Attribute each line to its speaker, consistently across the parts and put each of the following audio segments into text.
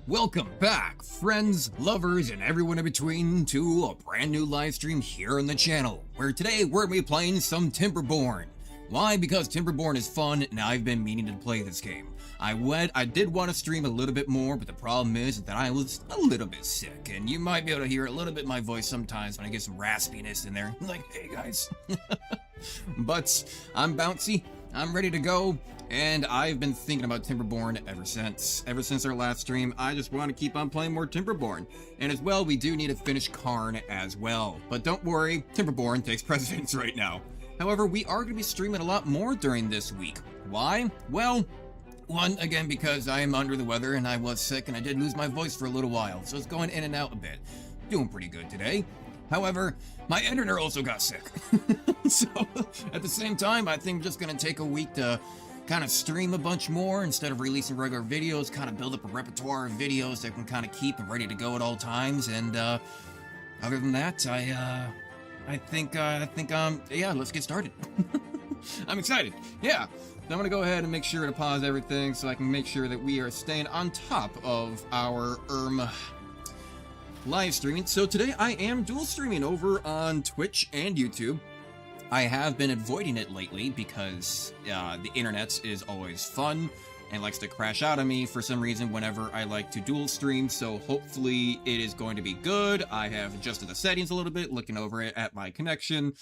Speaker 1: Welcome back, friends, lovers, and everyone in between, to a brand new live stream here on the channel, where today we're going to be playing some Timberborn. Why? Because Timberborn is fun, and I've been meaning to play this game. I did want to stream a little bit more, but the problem is that I was a little bit sick, and you might be able to hear a little bit of my voice sometimes when I get some raspiness in there. Like, hey guys. But I'm bouncy, I'm ready to go. And I've been thinking about Timberborn ever since our last stream. I just want to keep on playing more Timberborn. And as well, we do need to finish Karn as well. But don't worry, Timberborn takes precedence right now. However, we are going to be streaming a lot more during this week. Why? Well, one, again, because I am under the weather and I was sick and I did lose my voice for a little while. So it's going in and out a bit. Doing pretty good today. However, my editor also got sick. So at the same time, I think I'm just going to take a week to kind of stream a bunch more instead of releasing regular videos, kind of build up a repertoire of videos that I can kind of keep and ready to go at all times. And other than that, I think yeah, let's get started. I'm excited. Yeah, so I'm gonna go ahead and make sure to pause everything so I can make sure that we are staying on top of our live streaming. So today I am dual streaming over on Twitch and YouTube. I have been avoiding it lately because the internet is always fun and likes to crash out on me for some reason whenever I like to dual stream, so hopefully it is going to be good. I have adjusted the settings a little bit, looking over it at my connection.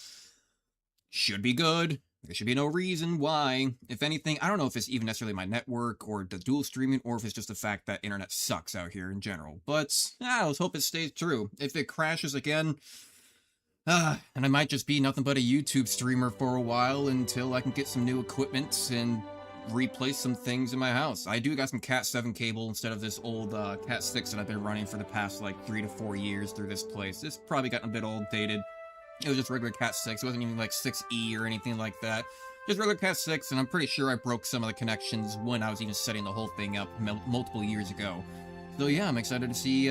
Speaker 1: Should be good. There should be no reason why. If anything, I don't know if it's even necessarily my network or the dual streaming, or if it's just the fact that internet sucks out here in general. But let's hope it stays true. If it crashes again, and I might just be nothing but a YouTube streamer for a while until I can get some new equipment and replace some things in my house. I do got some Cat 7 cable instead of this old Cat 6 that I've been running for the past like 3 to 4 years through this place. It's probably gotten a bit old dated. It was just regular Cat 6. It wasn't even like 6E or anything like that. Just regular Cat 6, and I'm pretty sure I broke some of the connections when I was even setting the whole thing up multiple years ago. So yeah, I'm excited to see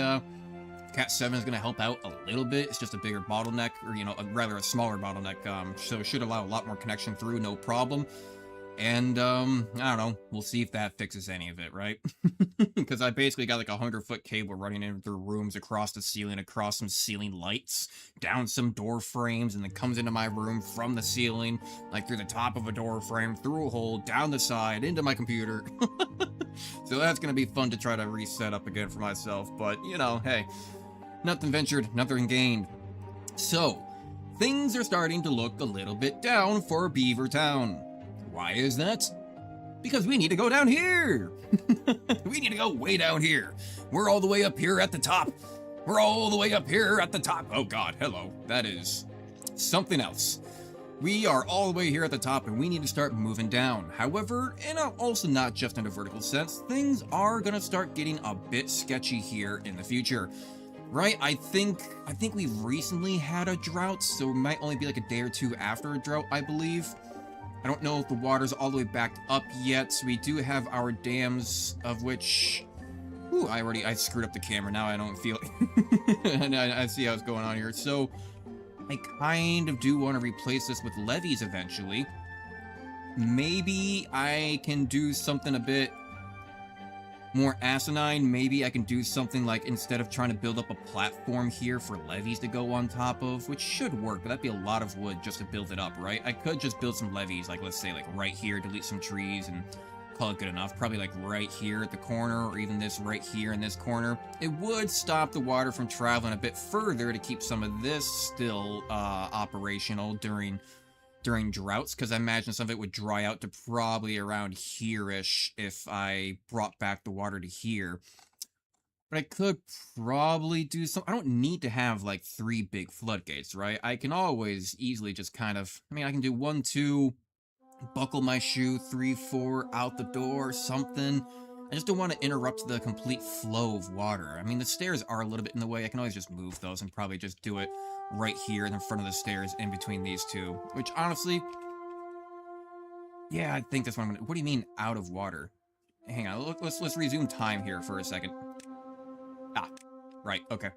Speaker 1: Cat 7 is going to help out a little bit. It's just a bigger bottleneck, or, you know, rather a smaller bottleneck, so it should allow a lot more connection through, no problem. And, I don't know, we'll see if that fixes any of it, right? Because I basically got like a 100-foot cable running in through rooms, across the ceiling, across some ceiling lights, down some door frames, and then comes into my room from the ceiling, like through the top of a door frame, through a hole, down the side, into my computer. So that's going to be fun to try to reset up again for myself, but, you know, hey, nothing ventured, nothing gained. So, things are starting to look a little bit down for Beaver Town. Why is that? Because we need to go down here! We need to go way down here. We're all the way up here at the top. We're all the way up here at the top. Oh god, hello. That is something else. We are all the way here at the top, and we need to start moving down. However, and also not just in a vertical sense, things are going to start getting a bit sketchy here in the future. Right, I think we've recently had a drought, so it might only be like a day or two after a drought, I believe. I don't know if the water's all the way backed up yet. We do have our dams, of which... Ooh, I screwed up the camera, now I don't feel it. And I see how it's going on here. So, I kind of do want to replace this with levees eventually. Maybe I can do something a bit more asinine. Maybe I can do something like, instead of trying to build up a platform here for levees to go on top of, which should work, but that'd be a lot of wood just to build it up, right? I could just build some levees, like let's say like right here, delete some trees and call it good enough. Probably like right here at the corner, or even this right here in this corner. It would stop the water from traveling a bit further to keep some of this still operational during droughts, because I imagine some of it would dry out to probably around here-ish if I brought back the water to here. But I could probably do some... I don't need to have, like, 3 big floodgates, right? I can always easily just kind of... I mean, I can do 1, 2, buckle my shoe, 3, 4, out the door, something. I just don't want to interrupt the complete flow of water. I mean, the stairs are a little bit in the way. I can always just move those and probably just do it right here in front of the stairs in between these two. Which, honestly... Yeah, I think that's what I'm gonna... What do you mean, out of water? Hang on, let's resume time here for a second. Ah, right, okay.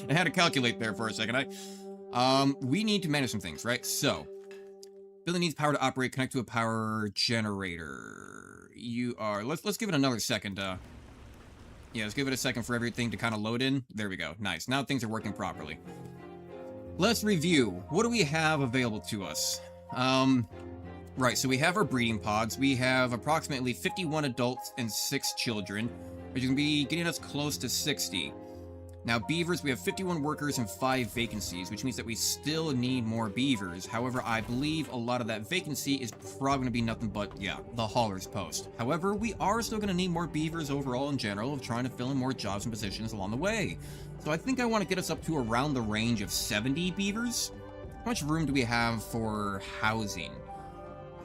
Speaker 1: I had to calculate there for a second. We need to manage some things, right? So, building needs power to operate. Connect to a power generator. You are... Let's give it another second. Yeah, let's give it a second for everything to kind of load in. There we go. Nice. Now things are working properly. Let's review. What do we have available to us? Right, so we have our breeding pods. We have approximately 51 adults and 6 children, which is going to be getting us close to 60. Now, beavers, we have 51 workers and 5 vacancies, which means that we still need more beavers. However, I believe a lot of that vacancy is probably going to be nothing but, yeah, the hauler's post. However, we are still going to need more beavers overall in general of trying to fill in more jobs and positions along the way. So I think I want to get us up to around the range of 70 beavers. How much room do we have for housing?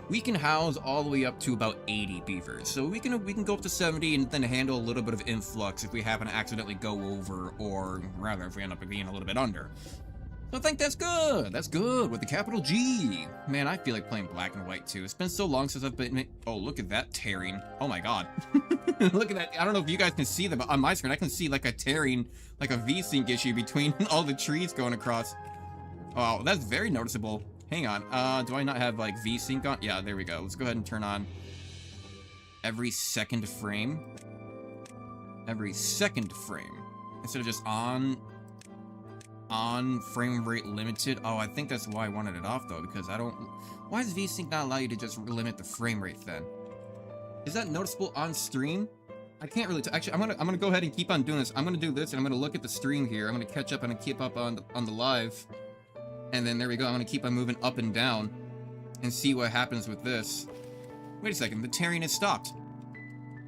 Speaker 1: We can house all the way up to about 80 beavers. So we can go up to 70 and then handle a little bit of influx if we happen to accidentally go over, or rather if we end up being a little bit under. So I think that's good. That's good with the capital G. Man, I feel like playing black and white too. It's been so long since I've been... Oh, look at that tearing. Oh my god. Look at that. I don't know if you guys can see that, but on my screen I can see like a tearing, like a V-sync issue between all the trees going across. Oh, that's very noticeable. Hang on, do I not have, like, V-sync on? Yeah, there we go. Let's go ahead and turn on every second frame. Every second frame. Instead of just on frame rate limited. Oh, I think that's why I wanted it off, though, because I don't... Why does V-sync not allow you to just limit the frame rate, then? Is that noticeable on stream? I can't really... Actually, I'm gonna go ahead and keep on doing this. I'm gonna do this, and I'm gonna look at the stream here. I'm gonna catch up and keep up on the live. And then there we go, I'm gonna keep on moving up and down and see what happens with this. Wait a second, the tearing has stopped.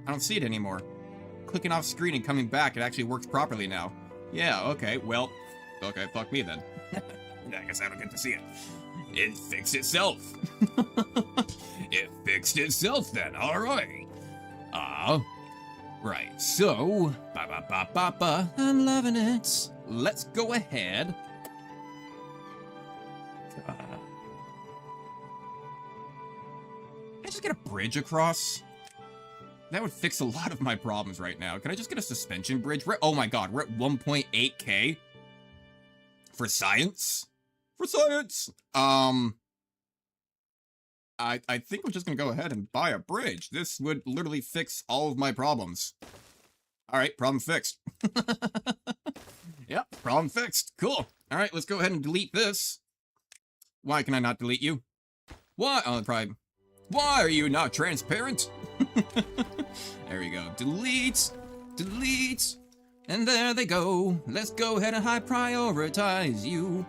Speaker 1: I don't see it anymore. Clicking off screen and coming back, it actually works properly now. Yeah, okay, well, okay, fuck me then. I guess I don't get to see it. It fixed itself. It fixed itself then, alright. Right, so, I'm loving it. Let's go ahead. Can I just get a bridge across? That would fix a lot of my problems right now. Can I just get a suspension bridge? Oh my god, we're at 1.8k? For science? For science! I think we're just gonna go ahead and buy a bridge. This would literally fix all of my problems. Alright, problem fixed. Yep, problem fixed. Cool. Alright, let's go ahead and delete this. Why can I not delete you? Why? Oh, probably... Why are you not transparent? There we go. Delete. Delete. And there they go. Let's go ahead and high prioritize you.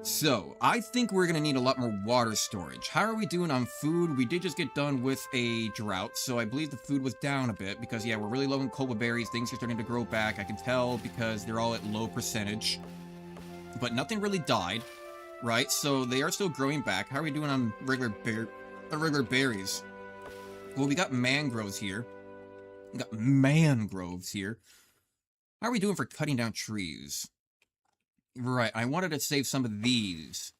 Speaker 1: So, I think we're gonna need a lot more water storage. How are we doing on food? We did just get done with a drought, so I believe the food was down a bit because, yeah, we're really low in cobra berries. Things are starting to grow back. I can tell because they're all at low percentage. But nothing really died, right? So they are still growing back. How are we doing on regular berries? Well, we got mangroves here. We got mangroves here. How are we doing for cutting down trees? Right, I wanted to save some of these.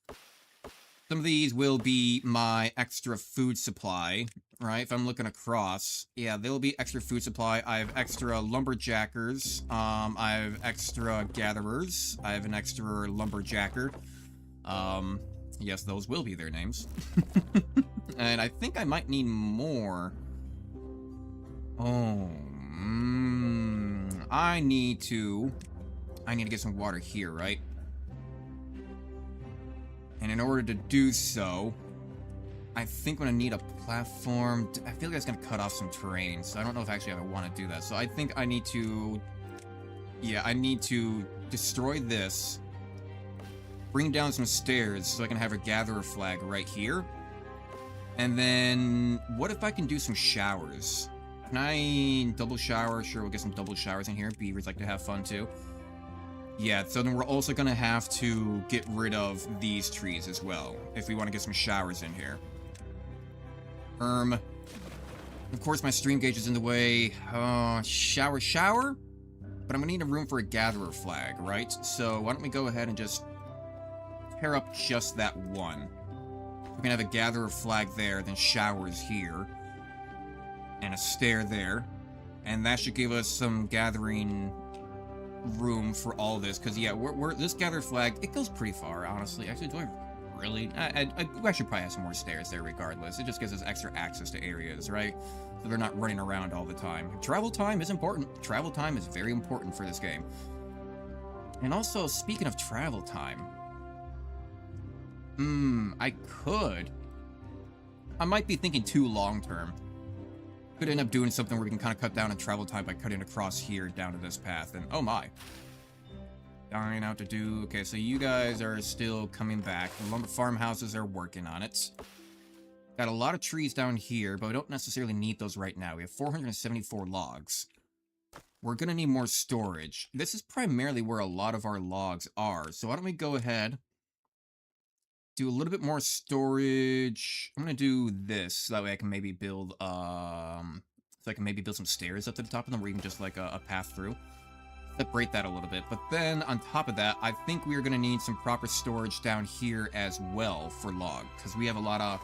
Speaker 1: Some of these will be my extra food supply, right? If I'm looking across, yeah, there'll be extra food supply. I have extra lumberjackers. I have extra gatherers. I have an extra lumberjacker. Yes, those will be their names. And I think I might need more. Oh, I need to get some water here, right? And in order to do so, I think I'm gonna need a platform. I feel like that's gonna cut off some terrain, so I don't know if actually I want to do that. So I think I need to... Yeah, I need to destroy this. Bring down some stairs so I can have a gatherer flag right here. And then, what if I can do some showers? Can I double shower? Sure, we'll get some double showers in here. Beavers like to have fun too. Yeah, so then we're also gonna have to get rid of these trees as well, if we want to get some showers in here. Of course my stream gauge is in the way. Shower? But I'm gonna need a room for a gatherer flag, right? So why don't we go ahead and just tear up just that one. We can have a gatherer flag there, then showers here. And a stair there. And that should give us some gathering room for all this, because yeah, this gather flag, it goes pretty far, honestly. Actually, do I really? I should probably have some more stairs there regardless. It just gives us extra access to areas, right? So so they're not running around all the time. Travel time is important. Travel time is very important for this game. And also, speaking of travel time, I might be thinking too long-term. Could end up doing something where we can kind of cut down on travel time by cutting across here down to this path, and oh my. Dying out to do... Okay, so you guys are still coming back. The lumber farmhouses are working on it. Got a lot of trees down here, but we don't necessarily need those right now. We have 474 logs. We're gonna need more storage. This is primarily where a lot of our logs are, so why don't we go ahead, do a little bit more storage. I'm gonna do this, so that way I can maybe build, some stairs up to the top of them, where you can just, like, a path through. Separate that a little bit, but then, on top of that, I think we're gonna need some proper storage down here as well for log, because we have a lot of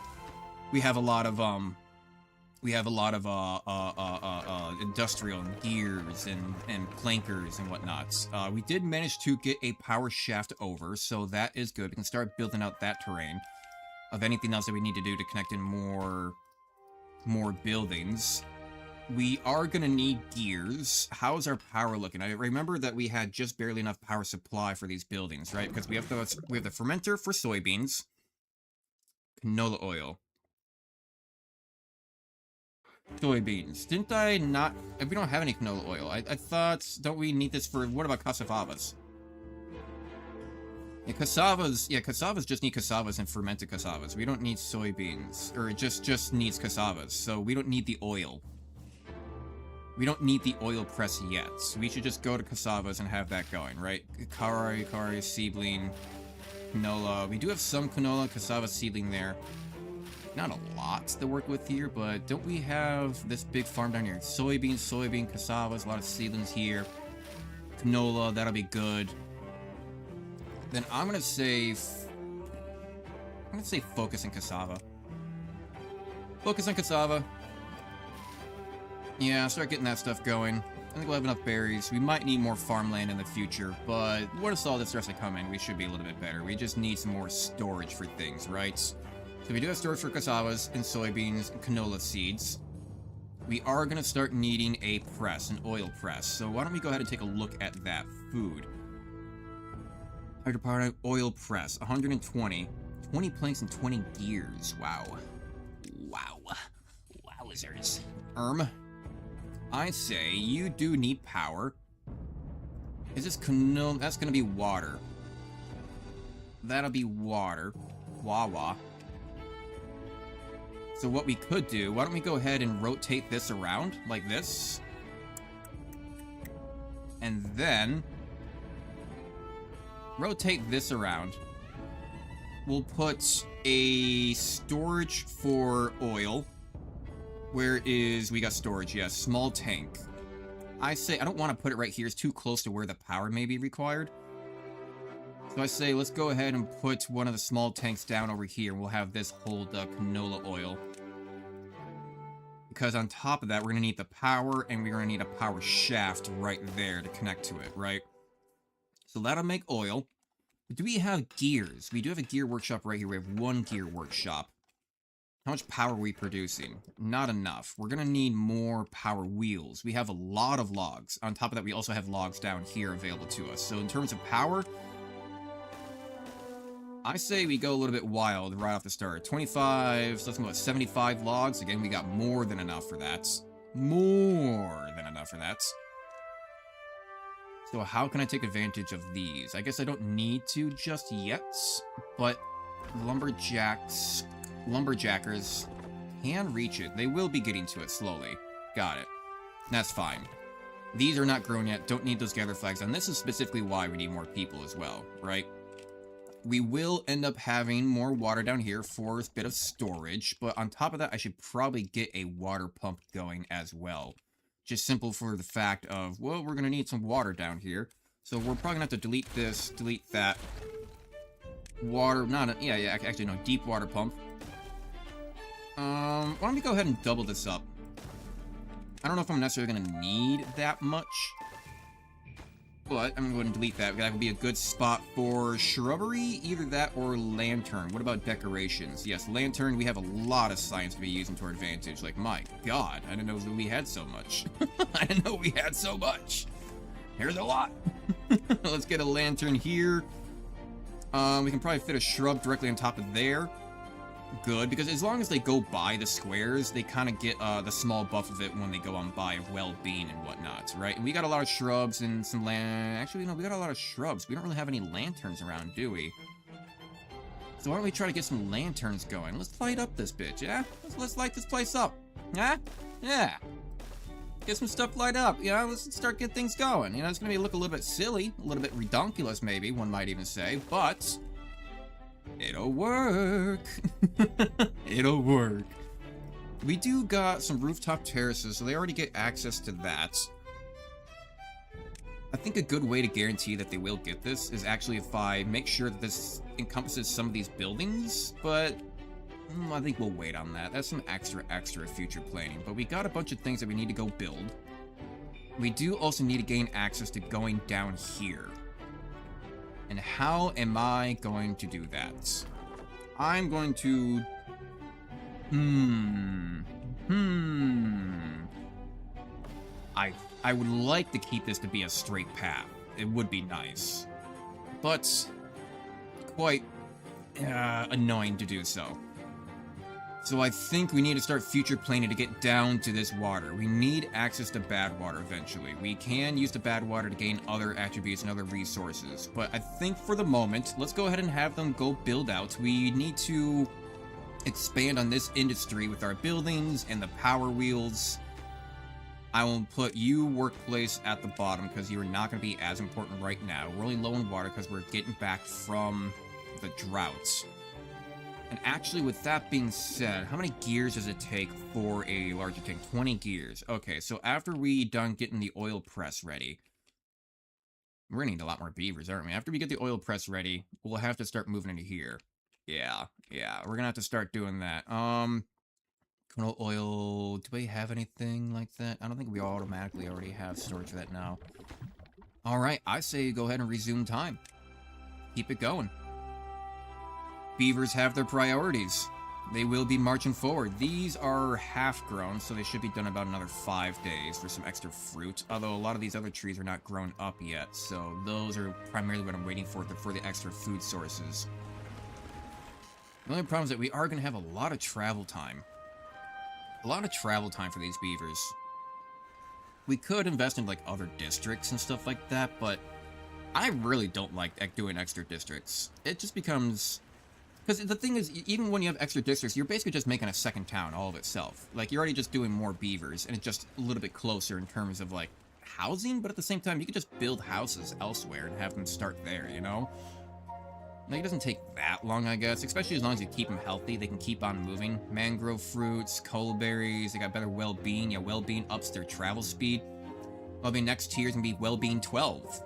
Speaker 1: industrial and gears and plankers and whatnots. We did manage to get a power shaft over, so that is good. We can start building out that terrain of anything else that we need to do to connect in more buildings. We are going to need gears. How's our power looking? I remember that we had just barely enough power supply for these buildings, right? Because we have the fermenter for soybeans, canola oil. Soybeans. Didn't I not... We don't have any canola oil. I thought... Don't we need this for... What about cassavas? Yeah, cassavas just need cassavas and fermented cassavas. We don't need soybeans. Or it just needs cassavas. So we don't need the oil. We don't need the oil press yet. So we should just go to cassavas and have that going, right? Kari, seedling, canola. We do have some canola, cassava seedling there. Not a lot to work with here, but don't we have this big farm down here? Soybean, cassavas, a lot of seedlings here. Canola, that'll be good. Then I'm gonna say focus on cassava. Focus on cassava. Yeah, start getting that stuff going. I think we'll have enough berries. We might need more farmland in the future, but once all this starts to come in, we should be a little bit better. We just need some more storage for things, right? So we do have storage for cassavas and soybeans and canola seeds. We are going to start needing a press, an oil press. So why don't we go ahead and take a look at that food. Hydropower oil press, 120. 20 planks and 20 gears. Wow. Wow. Wowzers. I say you do need power. Is this canola? That's going to be water. That'll be water. Wawa. So what we could do, why don't we go ahead and rotate this around, like this. And then rotate this around. We'll put a storage for oil. Where is, we got storage, yes, small tank. I say, I don't want to put it right here, it's too close to where the power may be required. So I say, let's go ahead and put one of the small tanks down over here, and we'll have this hold canola oil. Because on top of that, we're going to need the power, and we're going to need a power shaft right there to connect to it, right? So that'll make oil. But do we have gears? We do have a gear workshop right here. We have one gear workshop. How much power are we producing? Not enough. We're going to need more power wheels. We have a lot of logs. On top of that, we also have logs down here available to us. So in terms of power, I say we go a little bit wild right off the start. 25, so that's about 75 logs. Again, we got more than enough for that. More than enough for that. So how can I take advantage of these? I guess I don't need to just yet, but lumberjackers can reach it. They will be getting to it slowly. Got it. That's fine. These are not grown yet. Don't need those gather flags. And this is specifically why we need more people as well, right? We will end up having more water down here for a bit of storage. But on top of that, I should probably get a water pump going as well. Just simple for the fact of, well, we're going to need some water down here. So we're probably going to have to delete this, delete that. Water, actually no, deep water pump. Why don't we go ahead and double this up? I don't know if I'm necessarily going to need that much. but I'm going to go ahead and delete that. That would be a good spot for shrubbery, either that or lantern. What about decorations? Yes, lantern, we have a lot of science to be using to our advantage. Like, my god, I didn't know that we had so much. I didn't know we had so much. Here's a lot. Let's get a lantern here. We can probably fit a shrub directly on top of there. Good, because as long as they go by the squares, they kind of get the small buff of it when they go on by of well-being and whatnot, right? And we got a lot of shrubs and some actually, no, we got a lot of shrubs. We don't really have any lanterns around, do we? So why don't we try to get some lanterns going? Let's light up this bitch, yeah? Let's light this place up. Yeah? Yeah. Get some stuff light up, you know? Let's start getting things going. You know, it's gonna look a little bit silly, a little bit redonkulous, maybe, one might even say, but it'll work. It'll work. We do got some rooftop terraces, so they already get access to that. I think a good way to guarantee that they will get this is actually if I make sure that this encompasses some of these buildings, but I think we'll wait on that. That's some extra future planning. But we got a bunch of things that we need to go build. We do also need to gain access to going down here. And how am I going to do that? I'm going to... I would like to keep this to be a straight path. It would be nice. But quite annoying to do so. So I think we need to start future planning to get down to this water. We need access to bad water eventually. We can use the bad water to gain other attributes and other resources. But I think for the moment, let's go ahead and have them go build out. We need to expand on this industry with our buildings and the power wheels. I will put you workplace at the bottom because you're not going to be as important right now. We're only low in water because we're getting back from the droughts. And actually, with that being said, how many gears does it take for a larger tank? 20 gears. Okay, so after we done getting the oil press ready, we're gonna need a lot more beavers, aren't we? After we get the oil press ready, we'll have to start moving into here. Yeah, we're gonna have to start doing that. Canola oil, do we have anything like that? I don't think we automatically already have storage for that now. Alright, I say go ahead and resume time. Keep it going. Beavers have their priorities. They will be marching forward. These are half-grown, so they should be done about another 5 days for some extra fruit. Although a lot of these other trees are not grown up yet, so those are primarily what I'm waiting for the extra food sources. The only problem is that we are going to have a lot of travel time. A lot of travel time for these beavers. We could invest in, like, other districts and stuff like that, but I really don't like doing extra districts. It just becomes... Because the thing is, even when you have extra districts, you're basically just making a second town all of itself. Like, you're already just doing more beavers, and it's just a little bit closer in terms of, like, housing, but at the same time, you could just build houses elsewhere and have them start there, you know? Like, it doesn't take that long, I guess, especially as long as you keep them healthy. They can keep on moving. Mangrove fruits, coalberries, they got better well-being. Yeah, well-being ups their travel speed. Well-being next tier is going to be well-being 12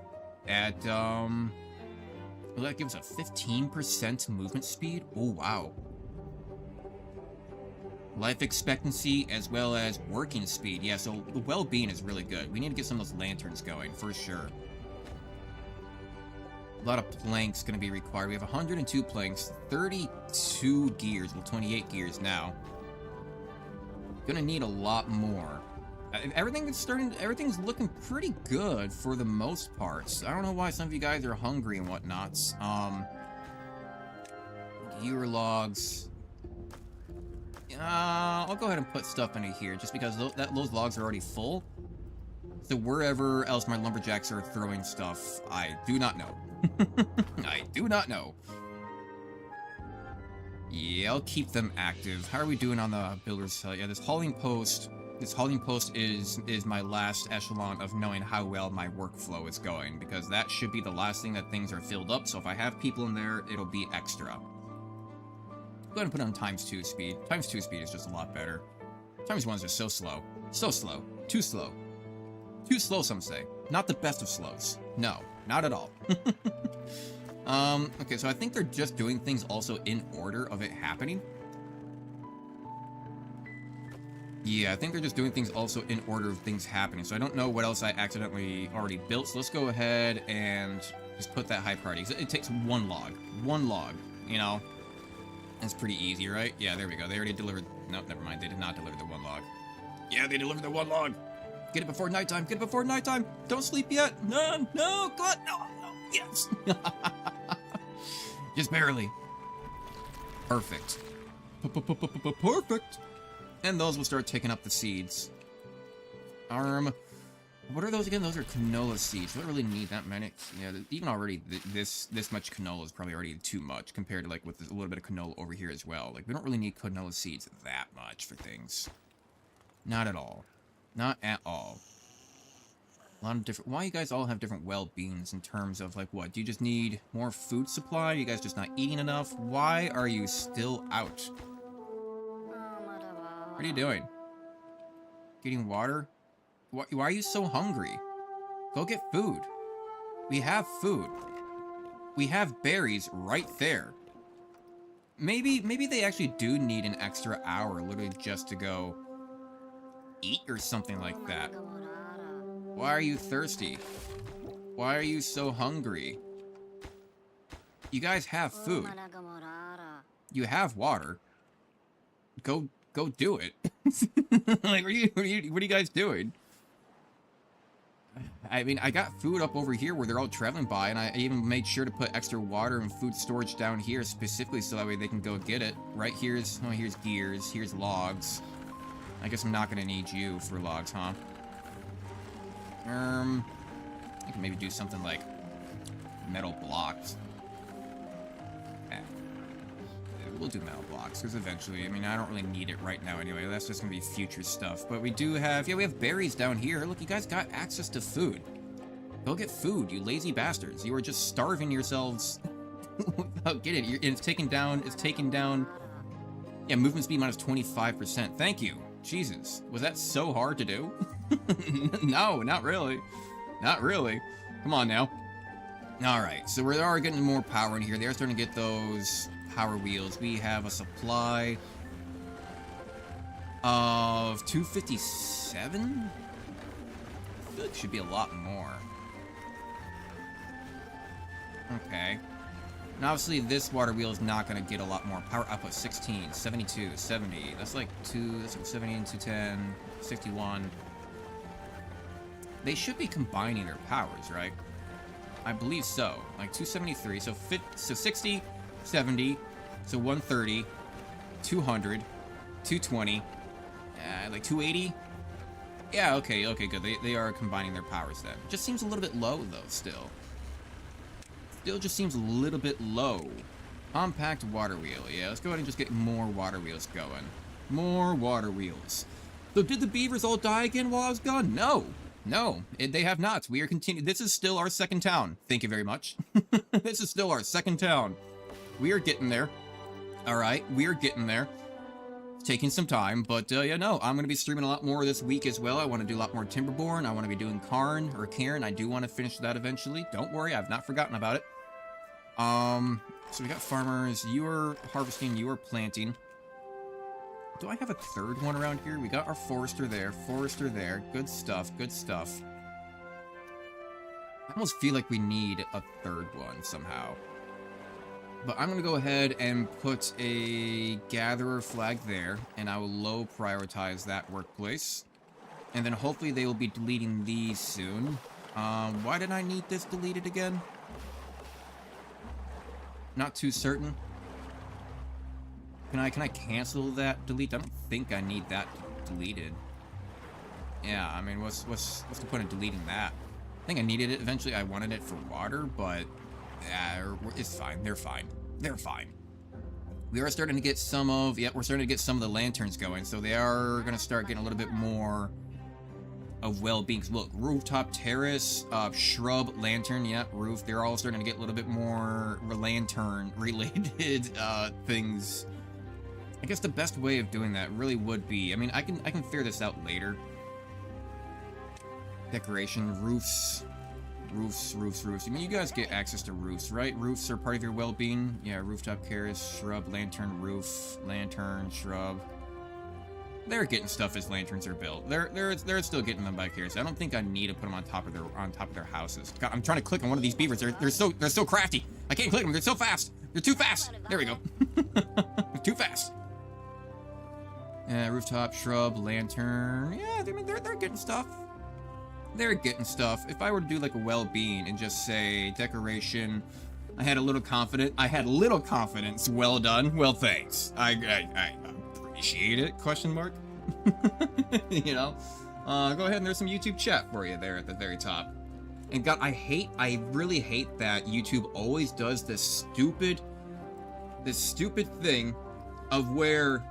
Speaker 1: at, well, that gives a 15% movement speed? Oh, wow. Life expectancy as well as working speed. Yeah, so the well-being is really good. We need to get some of those lanterns going, for sure. A lot of planks going to be required. We have 102 planks, 32 gears, well, 28 gears now. Gonna need a lot more. Everything's looking pretty good for the most part. I don't know why some of you guys are hungry and whatnot. Gear logs. I'll go ahead and put stuff into here just because those logs are already full. So wherever else my lumberjacks are throwing stuff, I do not know. I do not know. Yeah, I'll keep them active. How are we doing on the builder's side? Yeah, this hauling post is my last echelon of knowing how well my workflow is going, because that should be the last thing that things are filled up, so if I have people in there, it'll be extra. Go ahead and put it on ×2 speed. ×2 speed is just a lot better. ×1 is just so slow. So slow. Too slow. Too slow, some say. Not the best of slows. No, not at all. Okay, so I think they're just doing things also in order of it happening. Yeah, I think they're just doing things also in order of things happening. So I don't know what else I accidentally already built. So let's go ahead and just put that high priority. It takes one log, you know? It's pretty easy, right? Yeah, there we go. They already delivered. No, never mind. They did not deliver the one log. Yeah, they delivered the one log. Get it before nighttime. Get it before nighttime. Don't sleep yet. No, no, God, no, no, yes. Just barely. Perfect. Perfect. And those will start taking up the seeds. What are those again? Those are canola seeds. Do I really need that many? Yeah, even already, this much canola is probably already too much compared to, like, with a little bit of canola over here as well. Like, we don't really need canola seeds that much for things. Not at all. Not at all. A lot of different... Why you guys all have different well-beings in terms of, like, what? Do you just need more food supply? Are you guys just not eating enough? Why are you still out? What are you doing? Getting water? Why are you so hungry? Go get food. We have food. We have berries right there. Maybe they actually do need an extra hour literally just to go eat or something like that. Why are you thirsty? Why are you so hungry? You guys have food. You have water. Go do it. Like, what are you guys doing? I mean, I got food up over here where they're all traveling by, and I even made sure to put extra water and food storage down here specifically so that way they can go get it. Right here's gears, here's logs. I guess I'm not gonna need you for logs, huh? I can maybe do something like metal blocks. We'll do metal blocks, because eventually, I mean, I don't really need it right now anyway. That's just going to be future stuff. But we do have, yeah, we have berries down here. Look, you guys got access to food. Go get food, you lazy bastards. You are just starving yourselves without getting it. It's taking down, yeah, movement speed minus 25%. Thank you. Jesus. Was that so hard to do? No, not really. Not really. Come on now. All right, so we are getting more power in here. They are starting to get those power wheels. We have a supply of 257. I feel like it should be a lot more. Okay. And obviously this water wheel is not going to get a lot more power output. 16, 72, 70. That's like 70 and 210, 61. They should be combining their powers, right? I believe so. Like 273, so 60, 70, so 130, 200, 220, like 280. Yeah, okay, good. They are combining their powers then. Just seems a little bit low though. Still just seems a little bit low. Compact water wheel. Yeah, let's go ahead and just get more water wheels going. More water wheels. So did the beavers all die again while I was gone? No. No, they have not. We are continuing. This is still our second town. Thank you very much. This is still our second town. We are getting there. All right, we are getting there. It's taking some time, but yeah, no, I'm going to be streaming a lot more this week as well. I want to do a lot more Timberborn. I want to be doing Cairn. I do want to finish that eventually. Don't worry, I've not forgotten about it. So we got farmers. You are harvesting. You are planting. Do I have a third one around here? We got our forester there. Forester there. Good stuff. Good stuff. I almost feel like we need a third one somehow. But I'm going to go ahead and put a gatherer flag there. And I will low prioritize that workplace. And then hopefully they will be deleting these soon. Why did I need this deleted again? Not too certain. Can I cancel that delete? I don't think I need that deleted. Yeah, I mean, what's the point of deleting that? I think I needed it eventually. I wanted it for water, but yeah, it's fine. They're fine. They're fine. We are starting to get some of, we're starting to get some of the lanterns going, so they are going to start getting a little bit more of well-being. Look, rooftop terrace, shrub, lantern, roof. They're all starting to get a little bit more lantern-related things. I guess the best way of doing that really would be, I mean, I can figure this out later. Decoration, roofs. I mean, you guys get access to roofs, right? Roofs are part of your well-being. Yeah, rooftop terrace, shrub, lantern, roof, lantern, shrub. they're getting stuff as lanterns are built. They're still getting them back here. So I don't think I need to put them on top of their houses. God, I'm trying to click on one of these beavers. They're so crafty. I can't click them. They're so fast. They're too fast. There we go. They're too fast. Rooftop, shrub, lantern. Yeah, I mean, they're getting stuff. They're getting stuff. If I were to do like a well-being and just say decoration, I had a little confidence. Well done. Well, thanks. I appreciate it. Question mark. You know. Go ahead and there's some YouTube chat for you there at the very top. And God, I really hate that YouTube always does this stupid thing of where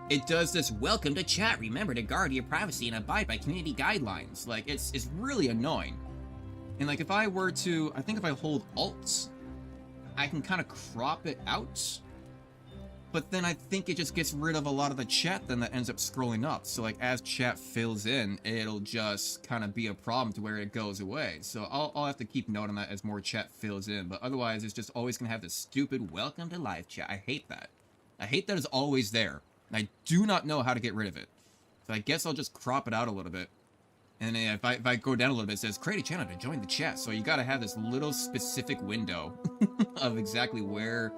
Speaker 1: it does this welcome to chat. Remember to guard your privacy and abide by community guidelines. Like, it's really annoying. And like, if I were to, I think if I hold Alt, I can kind of crop it out. But then I think it just gets rid of a lot of the chat then that ends up scrolling up. So like, as chat fills in, it'll just kind of be a problem to where it goes away. So I'll have to keep note on that as more chat fills in. But otherwise, it's just always going to have this stupid welcome to live chat. I hate that. I hate that it's always there. And I do not know how to get rid of it. So I guess I'll just crop it out a little bit. And then if I go down a little bit, it says, create a channel to join the chat. So you got to have this little specific window of exactly where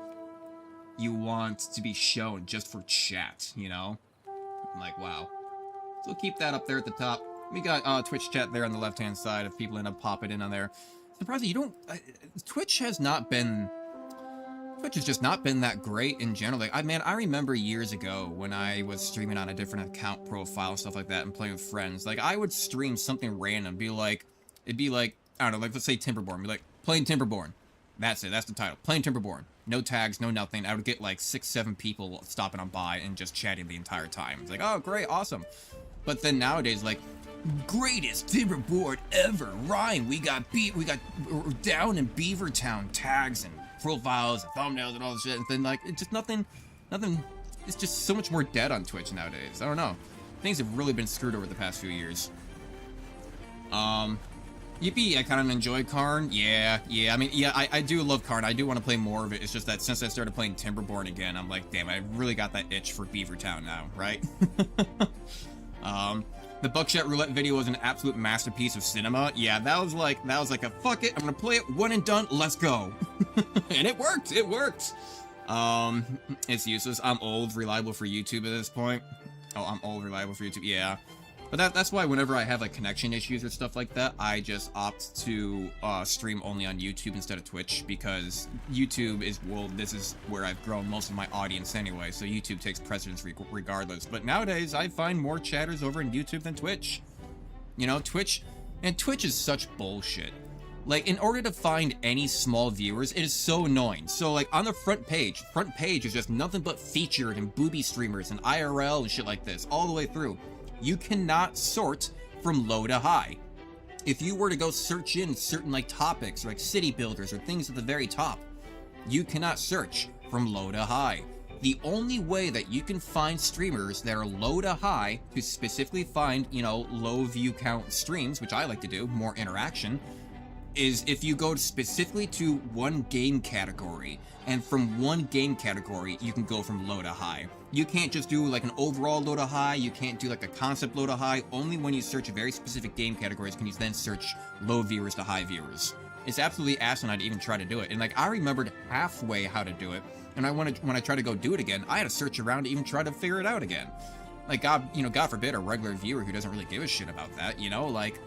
Speaker 1: you want to be shown just for chat, you know? I'm like, wow. So we'll keep that up there at the top. We got Twitch chat there on the left-hand side if people end up popping in on there. Surprisingly, you don't... Twitch has just not been that great in general. Like, I remember years ago when I was streaming on a different account profile and stuff like that and playing with friends. Like, I would stream something random, it'd be like, I don't know, like, let's say Timberborn. Be like, playing Timberborn. That's it, that's the title. Playing Timberborn. No tags, no nothing. I would get like 6-7 people stopping on by and just chatting the entire time. It's like, oh, great, awesome. But then nowadays, like, greatest Timberborn ever. Ryan, we got down in Beaver Town tags and profiles and thumbnails and all this shit. And then like, it's just nothing. It's just so much more dead on Twitch nowadays. I don't know. Things have really been screwed over the past few years. Yippee, I kind of enjoy Karn. Yeah, I mean, yeah, I do love Karn. I do want to play more of it. It's just that since I started playing Timberborn again, I'm like, damn, I really got that itch for Beaver Town now, right? The Buckshot Roulette video was an absolute masterpiece of cinema. Yeah, that was like a fuck it, I'm gonna play it, one and done, let's go. And it worked. It's useless. I'm old, reliable for YouTube at this point. Oh, I'm old, reliable for YouTube, yeah. But that's why whenever I have like connection issues or stuff like that, I just opt to stream only on YouTube instead of Twitch, because YouTube is, well, this is where I've grown most of my audience anyway, so YouTube takes precedence regardless. But nowadays, I find more chatters over in YouTube than Twitch. You know, Twitch is such bullshit. Like, in order to find any small viewers, it is so annoying. So, like, on the front page is just nothing but featured and booby streamers and IRL and shit like this, all the way through. You cannot sort from low to high. If you were to go search in certain like topics, like city builders or things at the very top, you cannot search from low to high. The only way that you can find streamers that are low to high to specifically find, you know, low view count streams, which I like to do, more interaction, is if you go specifically to one game category, and from one game category, you can go from low to high. You can't just do like an overall low to high, you can't do like a concept low to high. Only when you search very specific game categories can you then search low viewers to high viewers. It's absolutely asinine to even try to do it. And like, I remembered halfway how to do it, and when I tried to go do it again, I had to search around to even try to figure it out again. Like, God forbid a regular viewer who doesn't really give a shit about that, you know? Like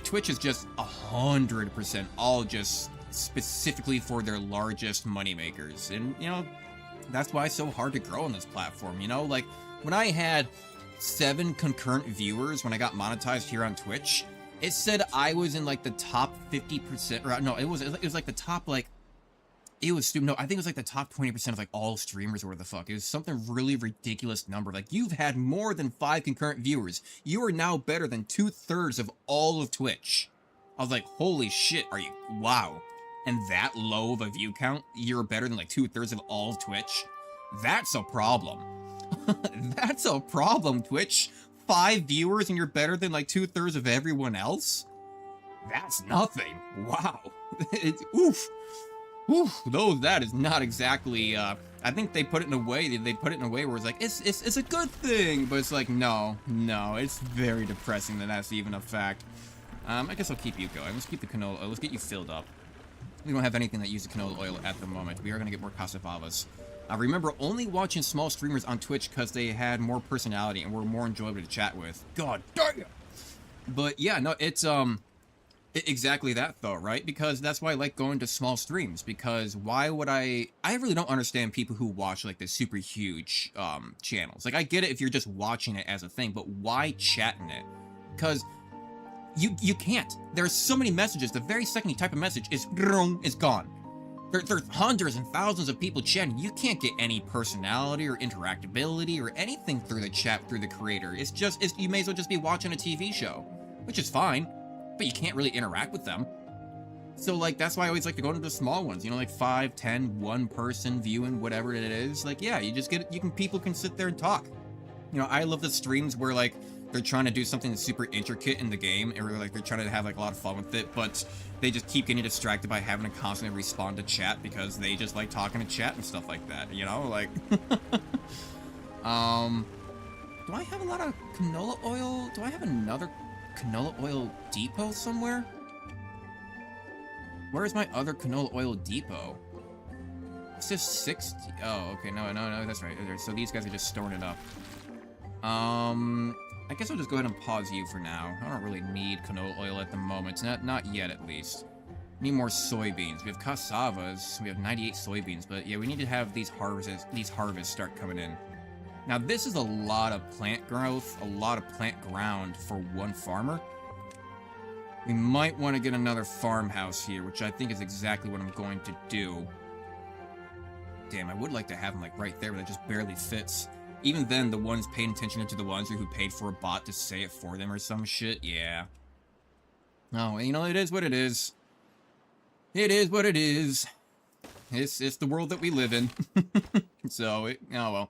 Speaker 1: Twitch is just 100% all just specifically for their largest moneymakers. And, you know, that's why it's so hard to grow on this platform, you know? Like, when I had 7 concurrent viewers when I got monetized here on Twitch, it said I was in, like, the top 50%, or no, it was like the top, like, it was stupid. No, I think it was, like, the top 20% of, like, all streamers or whatever the fuck. It was something really ridiculous number. Like, you've had more than 5 concurrent viewers. You are now better than 2/3 of all of Twitch. I was like, holy shit, are you, wow. And that low of a view count, you're better than like 2/3 of all of Twitch? That's a problem. That's a problem, Twitch. 5 viewers and you're better than like 2/3 of everyone else? That's nothing. Wow. It's, oof. Oof. Though that is not exactly, I I think they put it in a way, where it's like, it's a good thing, but it's like, no, it's very depressing that that's even a fact. I guess I'll keep you going. Let's keep the canola oil. Let's get you filled up. We don't have anything that uses canola oil at the moment. We are going to get more cassavavas. Remember, only watching small streamers on Twitch because they had more personality and were more enjoyable to chat with. God damn! But yeah, no, it's, exactly that, though, right? Because that's why I like going to small streams, because why would I really don't understand people who watch, like, the super huge, channels. Like, I get it if you're just watching it as a thing, but why chat in it? Because you can't. There's so many messages, the very second you type a message, it's gone. There's hundreds and thousands of people chatting. You can't get any personality or interactability or anything through the chat, through the creator. You may as well just be watching a TV show, which is fine. But you can't really interact with them. So, like, that's why I always like to go into the small ones, you know, like 5, 10, 1 person viewing, whatever it is. Like, yeah, people can sit there and talk. You know, I love the streams where, like, they're trying to do something super intricate in the game, and like, they're trying to have, like, a lot of fun with it, but they just keep getting distracted by having to constantly respond to chat because they just like talking to chat and stuff like that, you know, like, do I have a lot of canola oil? Do I have another canola oil depot somewhere? Where is my other canola oil depot? It says 60. Oh, okay. No, that's right. So these guys are just storing it up. I guess I'll just go ahead and pause you for now. I don't really need canola oil at the moment. Not yet, at least. Need more soybeans. We have cassavas. We have 98 soybeans, but yeah, we need to have these harvests start coming in. Now, this is a lot of plant growth, a lot of plant ground for one farmer. We might want to get another farmhouse here, which I think is exactly what I'm going to do. Damn, I would like to have them, like, right there, but it just barely fits. Even then, the ones paying attention to the ones who paid for a bot to say it for them or some shit, yeah. Oh, you know, it is what it is. It is what it is. It's the world that we live in. So, oh well.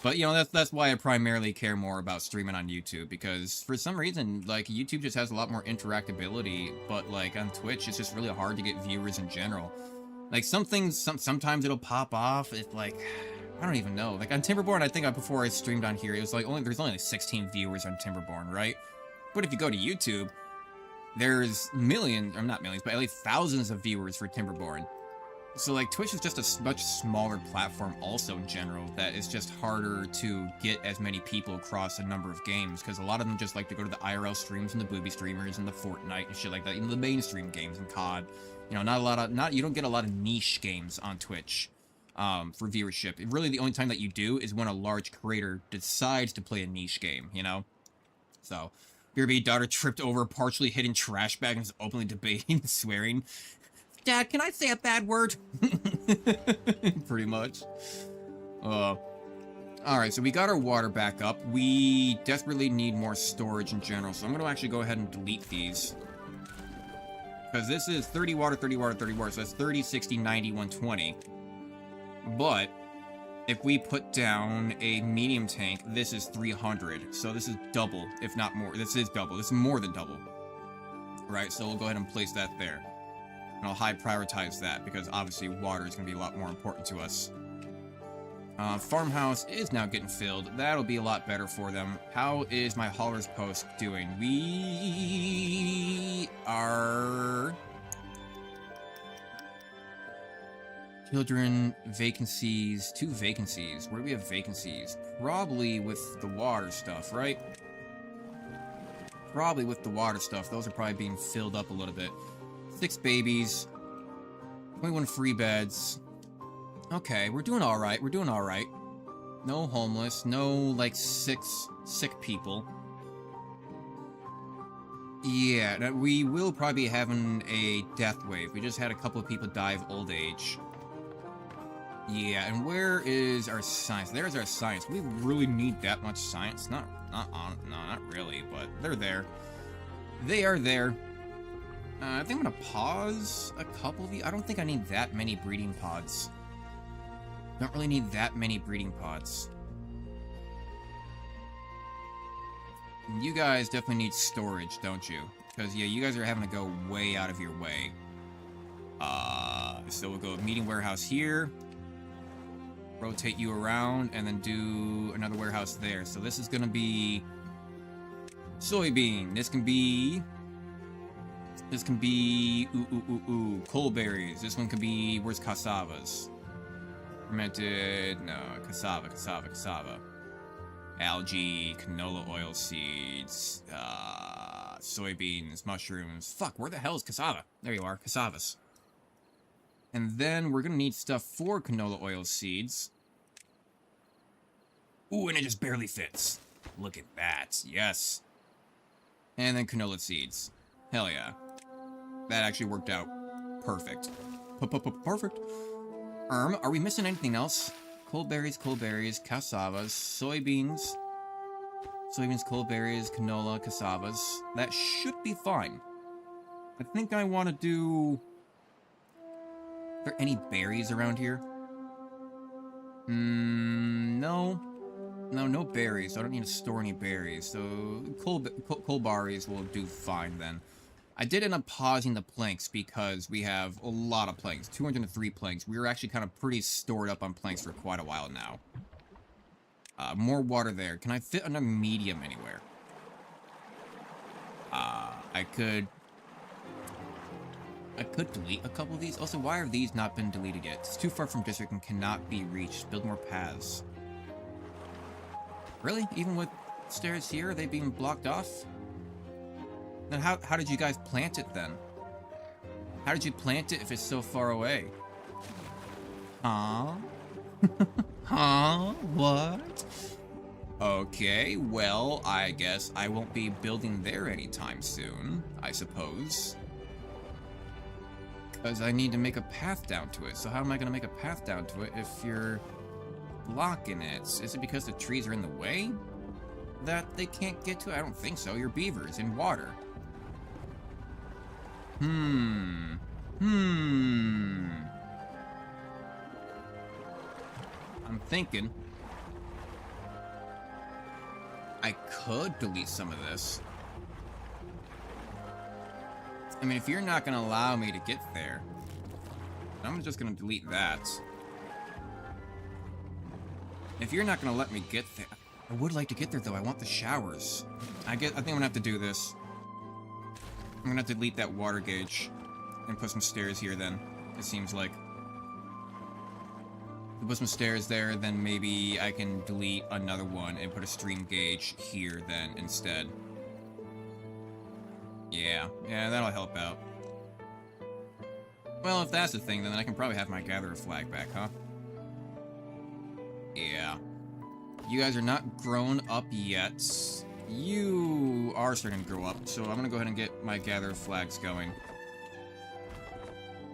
Speaker 1: But, you know, that's why I primarily care more about streaming on YouTube, because for some reason, like, YouTube just has a lot more interactability, but, like, on Twitch, it's just really hard to get viewers in general. Like, sometimes it'll pop off, it's like, I don't even know. Like, on Timberborn, I think before I streamed on here, it was like, there's only like 16 viewers on Timberborn, right? But if you go to YouTube, there's millions, or not millions, but at least thousands of viewers for Timberborn. So, like, Twitch is just a much smaller platform also in general, that is just harder to get as many people across a number of games, because a lot of them just like to go to the IRL streams and the booby streamers and the Fortnite and shit like that, even the mainstream games and COD. You know, you don't get a lot of niche games on Twitch for viewership. Really, the only time that you do is when a large creator decides to play a niche game, you know? So, your daughter tripped over, partially hitting trash bag and is openly debating, swearing. Dad, can I say a bad word? Pretty much. Alright, so we got our water back up. We desperately need more storage in general, so I'm going to actually go ahead and delete these. Because this is 30 water, 30 water, 30 water, so that's 30, 60, 90, 120. But, if we put down a medium tank, this is 300. So this is double, if not more. This is double. This is more than double. Right, so we'll go ahead and place that there. And I'll high prioritize that, because obviously water is going to be a lot more important to us. Farmhouse is now getting filled. That'll be a lot better for them. How is my hauler's post doing? We are... Children, vacancies, 2 vacancies. Where do we have vacancies? Probably with the water stuff, right? Probably with the water stuff. Those are probably being filled up a little bit. 6 babies, 21 free beds. Okay, we're doing alright, we're doing alright. No homeless, no, like, sick people. Yeah, we will probably be having a death wave. We just had a couple of people die of old age. Yeah, and where is our science? There's our science. We really need that much science? No, not really, but they're there. They are there. I think I'm gonna pause a couple of you. I don't think I need that many breeding pods. Don't really need that many breeding pods. You guys definitely need storage, don't you? Because, yeah, you guys are having to go way out of your way. So we'll go meeting warehouse here. rotate you around, and then do another warehouse there. So this is gonna be soybean. This can be coalberries. This one could be, where's cassavas? Fermented, no, cassava. Algae, canola oil seeds, soybeans, mushrooms. Fuck, where the hell is cassava? There you are, cassavas. And then we're gonna need stuff for canola oil seeds. Ooh, and it just barely fits. Look at that, yes. And then canola seeds. Hell yeah. That actually worked out perfect. Perfect. Are we missing anything else? Coalberries, cassavas, soybeans, coalberries, canola, cassavas. That should be fine. I think I want to do... Are there any berries around here? No. No berries. So I don't need to store any berries. So coalberries will do fine then. I did end up pausing the planks because we have a lot of planks. 203 planks. We were actually kind of pretty stored up on planks for quite a while now. More water there. Can I fit another medium anywhere? I could delete a couple of these. Also, why have these not been deleted yet? It's too far from district and cannot be reached. Build more paths. Really? Even with stairs here, are they being blocked off? Then how did you guys plant it then? How did you plant it if it's so far away? Huh? Huh? What? Okay, well, I guess I won't be building there anytime soon, I suppose. Because I need to make a path down to it. So how am I going to make a path down to it if you're blocking it? Is it because the trees are in the way that they can't get to it? I don't think so. You're beavers in water. I'm thinking I could delete some of this. I mean, if you're not going to allow me to get there, I'm just going to delete that. If you're not going to let me get there, I would like to get there though. I want the showers. I think I'm going to have to do this. I'm going to have to delete that water gauge and put some stairs here then, it seems like. If I put some stairs there, then maybe I can delete another one and put a stream gauge here then instead. Yeah, that'll help out. Well, if that's the thing, then I can probably have my gatherer flag back, huh? Yeah. You guys are not grown up yet. You are starting to grow up, so I'm gonna go ahead and get my gatherer flags going.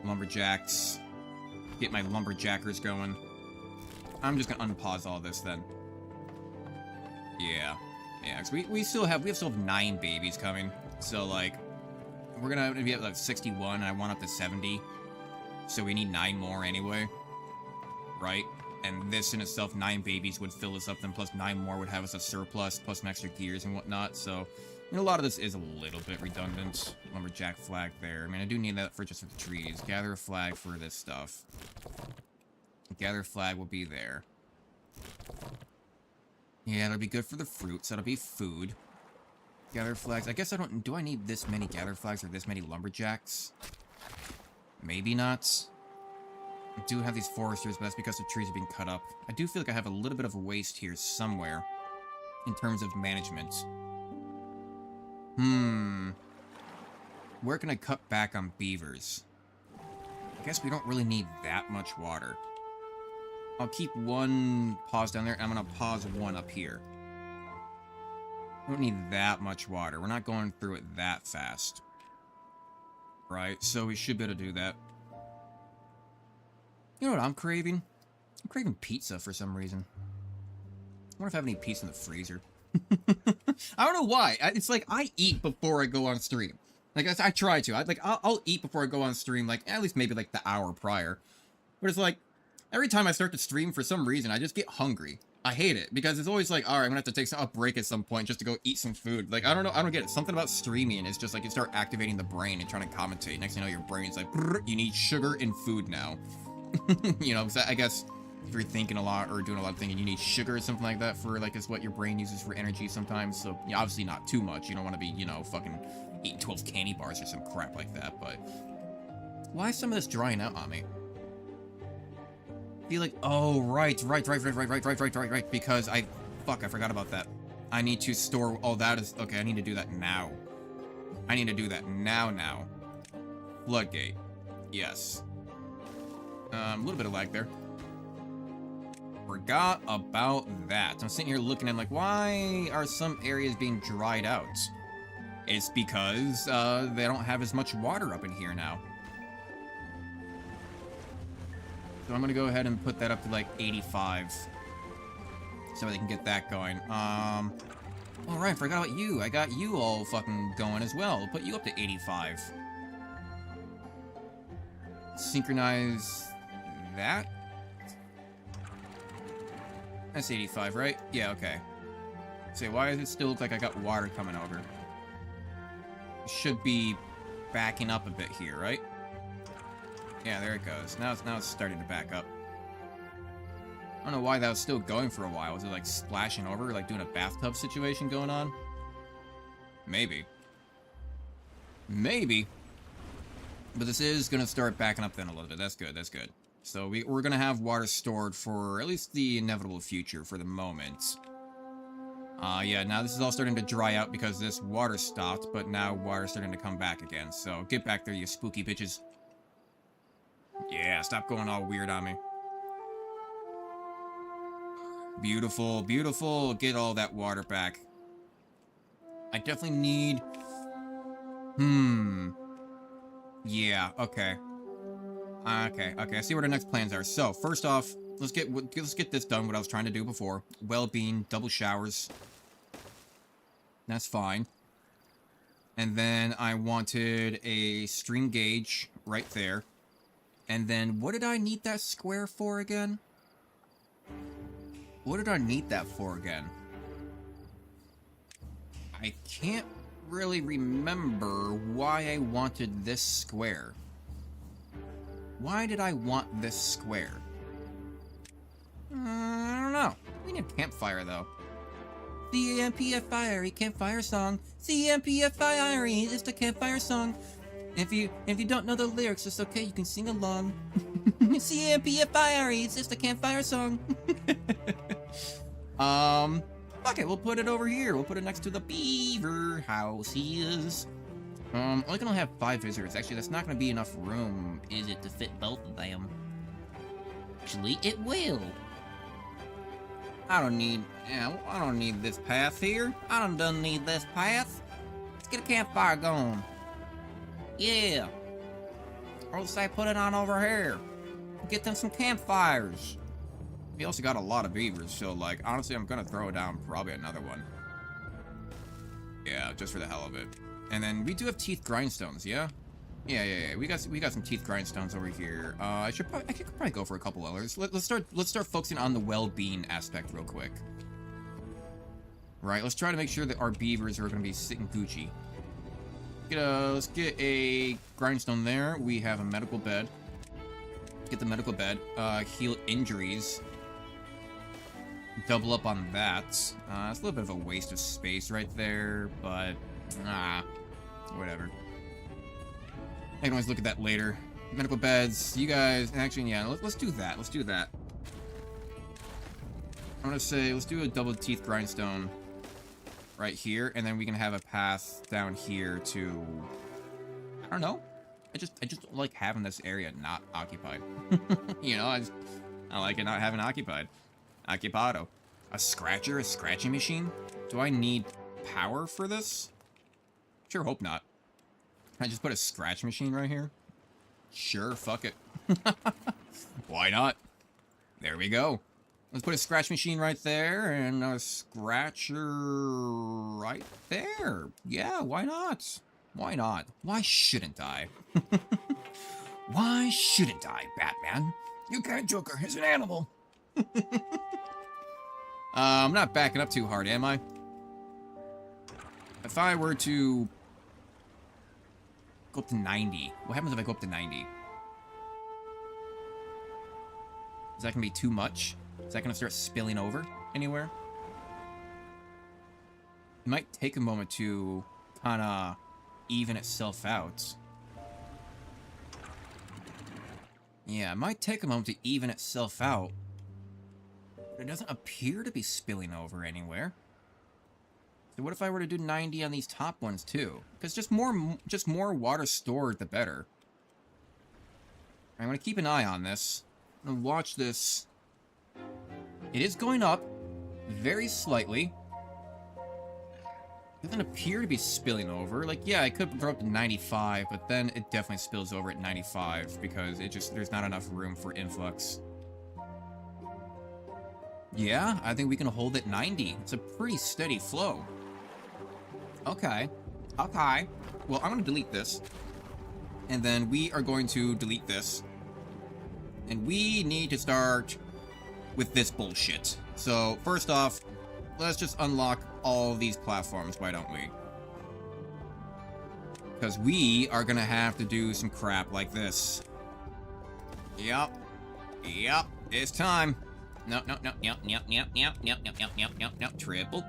Speaker 1: Lumberjacks. Get my lumberjackers going. I'm just gonna unpause all this then. Yeah, because we still have 9 babies coming. So like, we're gonna be at like 61, and I want up to 70. So we need 9 more anyway, right? And this in itself, 9 babies would fill us up, then plus 9 more would have us a surplus, plus some extra gears and whatnot. So, you know, a lot of this is a little bit redundant. Lumberjack flag there. I mean, I do need that for just for the trees. Gather a flag for this stuff. Gather flag will be there. Yeah, that'll be good for the fruits. That'll be food. Gather flags. I guess I don't... Do I need this many gather flags or this many lumberjacks? Maybe not. I do have these foresters, but that's because the trees are being cut up. I do feel like I have a little bit of a waste here somewhere in terms of management. Where can I cut back on beavers? I guess we don't really need that much water. I'll keep one pause down there, and I'm going to pause one up here. We don't need that much water. We're not going through it that fast. Right, so we should be able to do that. You know what I'm craving? I'm craving pizza for some reason. I wonder if I have any pizza in the freezer. I don't know why. It's like I eat before I go on stream. Like I try to. I'll eat before I go on stream. Like at least maybe like the hour prior. But it's like every time I start to stream, for some reason I just get hungry. I hate it because it's always like, all right, I'm gonna have to take a break at some point just to go eat some food. Like I don't know. I don't get it. Something about streaming is just like you start activating the brain and trying to commentate. Next thing you know, your brain's like, you need sugar and food now. You know, 'cause I guess if you're thinking a lot or doing a lot of thinking, you need sugar or something like that for, like, is what your brain uses for energy sometimes. So, yeah, obviously not too much. You don't want to be, you know, fucking eating 12 candy bars or some crap like that, but why is some of this drying out on me? I feel like, oh, right, because I forgot about that. I need to store, oh, that is, okay, I need to do that now. I need to do that now. Floodgate. Yes. A little bit of lag there. Forgot about that. I'm sitting here looking at, like, why are some areas being dried out? It's because, they don't have as much water up in here now. So I'm gonna go ahead and put that up to, like, 85. So they can get that going. Alright, forgot about you. I got you all fucking going as well. I'll put you up to 85. Synchronize that. That's 85, right? Yeah, okay. Say, why does it still look like I got water coming over? It should be backing up a bit here, right? Yeah, there it goes. Now it's starting to back up. I don't know why that was still going for a while. Was it like splashing over, like doing a bathtub situation going on? Maybe. Maybe. But this is going to start backing up then a little bit. That's good, that's good. So we're going to have water stored for at least the inevitable future for the moment. Yeah, now this is all starting to dry out because this water stopped, but now water's starting to come back again. So get back there, you spooky bitches. Yeah, stop going all weird on me. Beautiful, beautiful. Get all that water back. I definitely need... Yeah, okay. Okay, I see what our next plans are. So, first off, let's get this done, what I was trying to do before. Well-being, double showers. That's fine. And then I wanted a stream gauge right there. And then, what did I need that square for again? What did I need that for again? I can't really remember why I wanted this square. Why did I want this square? I don't know. We need a campfire, though. CMPFIRE campfire song. CMPFIRE is the campfire song. If you don't know the lyrics, it's okay. You can sing along. CMPFIRE is just a campfire song. Okay, we'll put it over here. We'll put it next to the beaver houses. Only gonna have 5 visitors. Actually, that's not gonna be enough room, is it, to fit both of them? Actually, it will. I don't need this path here. I don't need this path. Let's get a campfire going. Yeah. Or let's say put it on over here. Get them some campfires. We also got a lot of beavers, so, like, honestly, I'm gonna throw down probably another one. Yeah, just for the hell of it. And then we do have teeth grindstones, yeah? Yeah. We got some teeth grindstones over here. I could probably go for a couple others. Let's start focusing on the well-being aspect real quick. Right, let's try to make sure that our beavers are gonna be sitting Gucci. Let's get a grindstone there. We have a medical bed. Get the medical bed. Heal injuries. Double up on that. It's a little bit of a waste of space right there, but whatever. I can always look at that later. Medical beds, you guys, actually, yeah, let's do that. Let's do that. I'm gonna say, let's do a double teeth grindstone right here, and then we can have a path down here to, I don't know. I just don't like having this area not occupied. You know, I like it not having occupied. Occupado. A scratching machine? Do I need power for this? Sure hope not. Can I just put a scratch machine right here? Sure, fuck it. Why not? There we go. Let's put a scratch machine right there and a scratcher right there. Yeah, why not? Why not? Why shouldn't I? Why shouldn't I, Batman? You can't, Joker. He's an animal. I'm not backing up too hard, am I? If I were to go up to 90, what happens if I go up to 90? Is that gonna be too much? Is that gonna start spilling over anywhere? It might take a moment to kind of even itself out. Yeah, it might take a moment to even itself out. But it doesn't appear to be spilling over anywhere. So what if I were to do 90 on these top ones too? Because just more water stored, the better. I'm going to keep an eye on this. I'm going to watch this. It is going up very slightly. It doesn't appear to be spilling over. Like, yeah, I could throw up to 95, but then it definitely spills over at 95 because there's not enough room for influx. Yeah, I think we can hold at 90. It's a pretty steady flow. Okay. Okay. Well, I'm going to delete this. And then we are going to delete this. And we need to start with this bullshit. So, first off, let's just unlock all these platforms, why don't we? Because we are going to have to do some crap like this. Yep. Yep. It's time. No. Triple.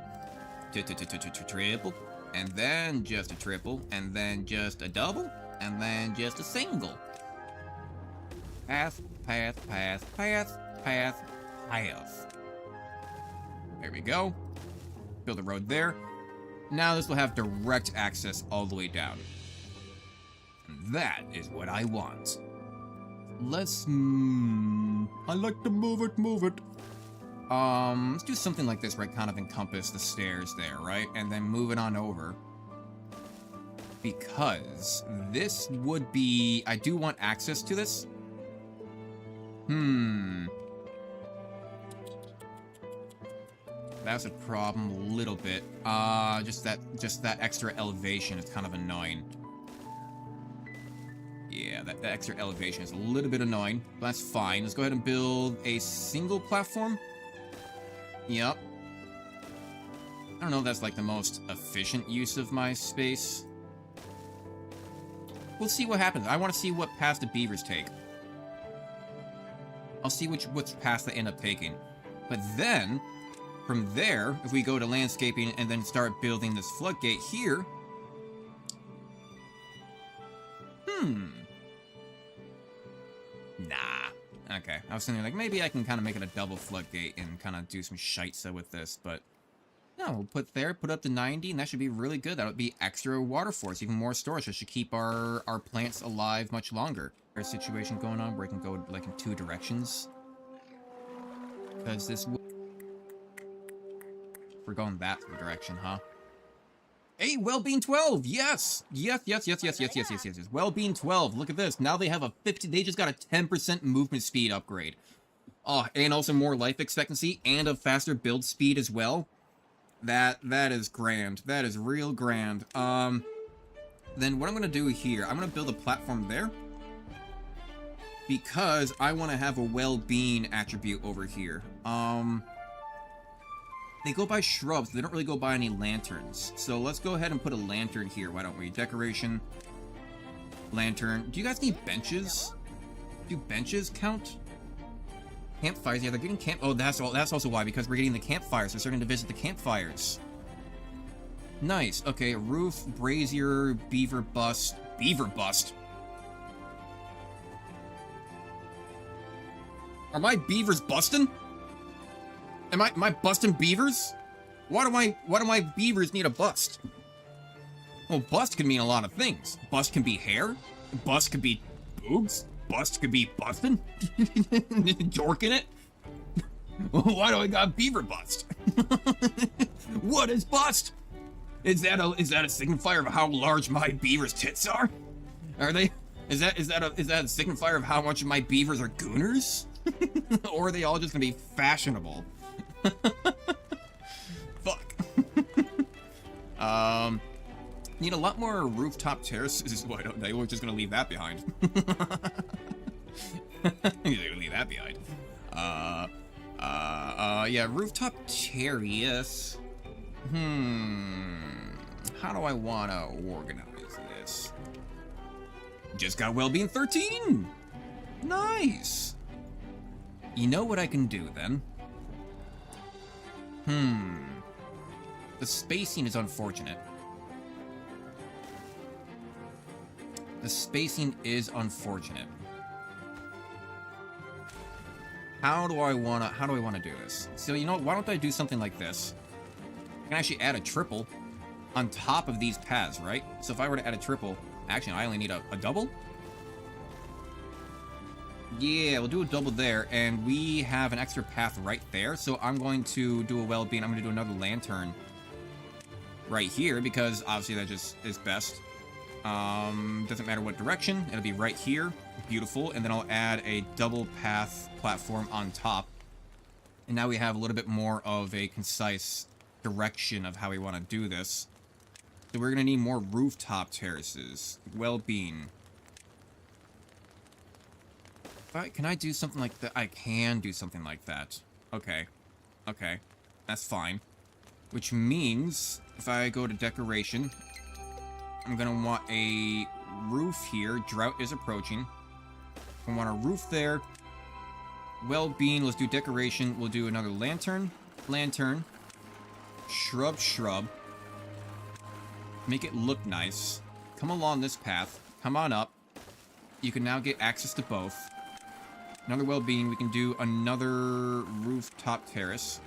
Speaker 1: Triple. And then just a triple. And then just a double. And then just a single. Path. There we go. Build a road there. Now this will have direct access all the way down. And that is what I want. Let's... I like to move it. Let's do something like this, right? Kind of encompass the stairs there, right? And then move it on over. Because this would be... I do want access to this. That's a problem a little bit. Just that extra elevation is kind of annoying. Yeah, that extra elevation is a little bit annoying. But that's fine. Let's go ahead and build a single platform. Yep. I don't know if that's like the most efficient use of my space. We'll see what happens. I want to see what path the beavers take. I'll see which path they end up taking. But then, from there, if we go to landscaping and then start building this floodgate here... Nah. Okay. I was thinking, like, maybe I can kind of make it a double floodgate and kind of do some shitesa with this, but... No, we'll put up to 90, and that should be really good. That would be extra water force, even more storage. That should keep our plants alive much longer. There's a situation going on where it can go, like, in two directions. Because this... We're going that direction, huh? Hey, Wellbeing 12! Yes! Yes. Wellbeing 12, look at this. Now they have a 50... They just got a 10% movement speed upgrade. Oh, and also more life expectancy, and a faster build speed as well. That is grand. That is real grand. Then what I'm gonna do here, I'm gonna build a platform there. Because I want to have a well-being attribute over here. They go by shrubs. They don't really go by any lanterns. So let's go ahead and put a lantern here. Why don't we? Decoration. Lantern. Do you guys need benches? Do benches count? Campfires. Yeah, they're getting camp... Oh, that's also why. Because we're getting the campfires. They're starting to visit the campfires. Nice. Okay, roof, brazier, beaver bust. Beaver bust? Are my beavers busting? Am I busting beavers? Why do my beavers need a bust? Well, bust can mean a lot of things. Bust can be hair. Bust could be boobs. Bust could be busting. Dorking it. Why do I got beaver bust? What is bust? Is that a signifier of how large my beaver's tits are? Are they? Is that a signifier of how much of my beavers are gooners? Or are they all just gonna be fashionable? Fuck. Need a lot more rooftop terraces. Why don't they? We're just gonna leave that behind. Leave that behind. Yeah, rooftop terrace. How do I wanna organize this? Just got Wellbeing 13! Nice! You know what I can do, then? The spacing is unfortunate. The spacing is unfortunate. How do I wanna do this? So, you know what? Why don't I do something like this? I can actually add a triple on top of these paths, right? So if I were to add a triple... Actually, I only need a double? Yeah, we'll do a double there, and we have an extra path right there, so I'm going to do a well-being. I'm going to do another lantern right here, because obviously that just is best. Doesn't matter what direction, it'll be right here. Beautiful, and then I'll add a double path platform on top. And now we have a little bit more of a concise direction of how we want to do this. So we're going to need more rooftop terraces. Well-being. Can I do something like that? I can do something like that. Okay. Okay. That's fine. Which means, if I go to decoration, I'm going to want a roof here. Drought is approaching. I want a roof there. Well-being, let's do decoration. We'll do another lantern. Lantern. Shrub, shrub. Make it look nice. Come along this path. Come on up. You can now get access to both. Another well-being, we can do another rooftop terrace.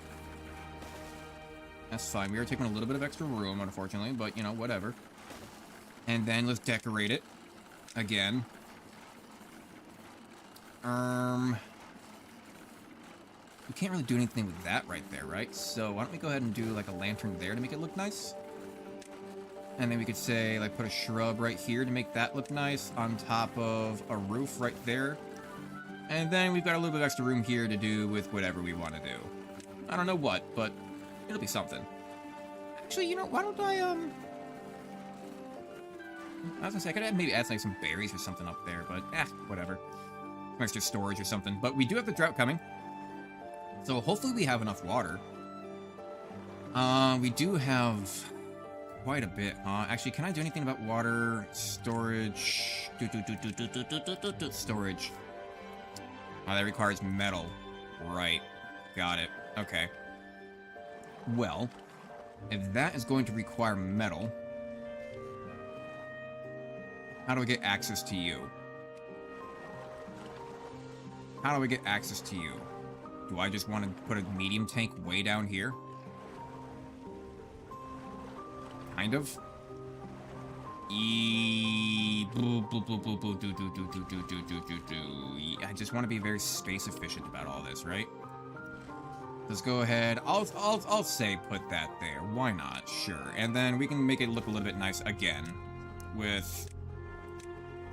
Speaker 1: That's fine. We are taking a little bit of extra room, unfortunately, but, you know, whatever. And then let's decorate it. Again. We can't really do anything with that right there, right? So why don't we go ahead and do, like, a lantern there to make it look nice? And then we could say, like, put a shrub right here to make that look nice on top of a roof right there. And then we've got a little bit of extra room here to do with whatever we want to do. I don't know what, but it'll be something. Actually, you know, why don't I was gonna say, I could maybe add like some berries or something up there, but whatever. Some extra storage or something. But we do have the drought coming. So hopefully we have enough water. We do have quite a bit. Actually, can I do anything about water storage? Storage. Oh, that requires metal. Right. Got it. Okay. Well, if that is going to require metal, how do I get access to you? How do I get access to you? Do I just want to put a medium tank way down here? Kind of. I just want to be very space efficient about all this, right? Let's go ahead. I'll say put that there. Why not? Sure. And then we can make it look a little bit nice again with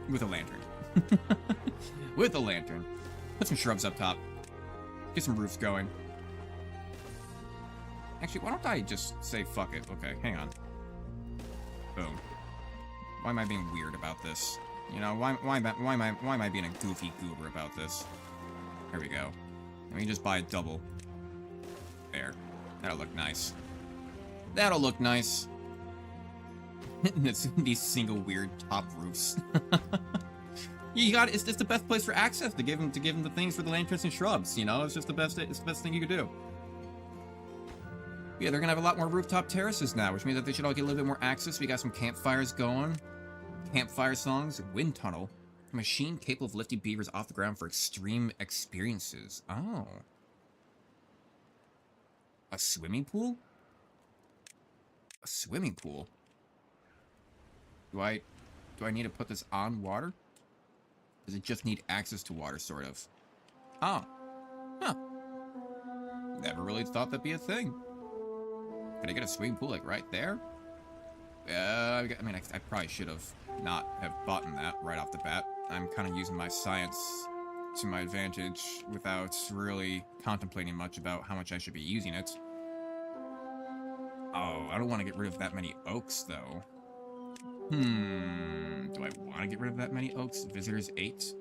Speaker 1: a lantern. With a lantern. Put some shrubs up top. Get some roofs going. Actually, why don't I just say fuck it? Okay, hang on. Boom. Why am I being weird about this? You know, why am I being a goofy goober about this? There we go. Let me just buy a double. There. That'll look nice. That'll look nice. It's these single weird top roofs. You got it's the best place for access to give them the things for the lanterns and shrubs. You know, it's just the best thing you could do. Yeah, they're gonna have a lot more rooftop terraces now, which means that they should all get a little bit more access. We got some campfires going. Campfire songs. Wind tunnel. A machine capable of lifting beavers off the ground for extreme experiences. Oh. A swimming pool? A swimming pool? Do I need to put this on water? Does it just need access to water, sort of? Oh. Huh. Never really thought that'd be a thing. Can I get a swimming pool, like, right there? I mean, I probably should have not have bought that right off the bat. I'm kind of using my science to my advantage without really contemplating much about how much I should be using it. Oh, I don't want to get rid of that many oaks, though. Do I want to get rid of that many oaks? Visitors 8.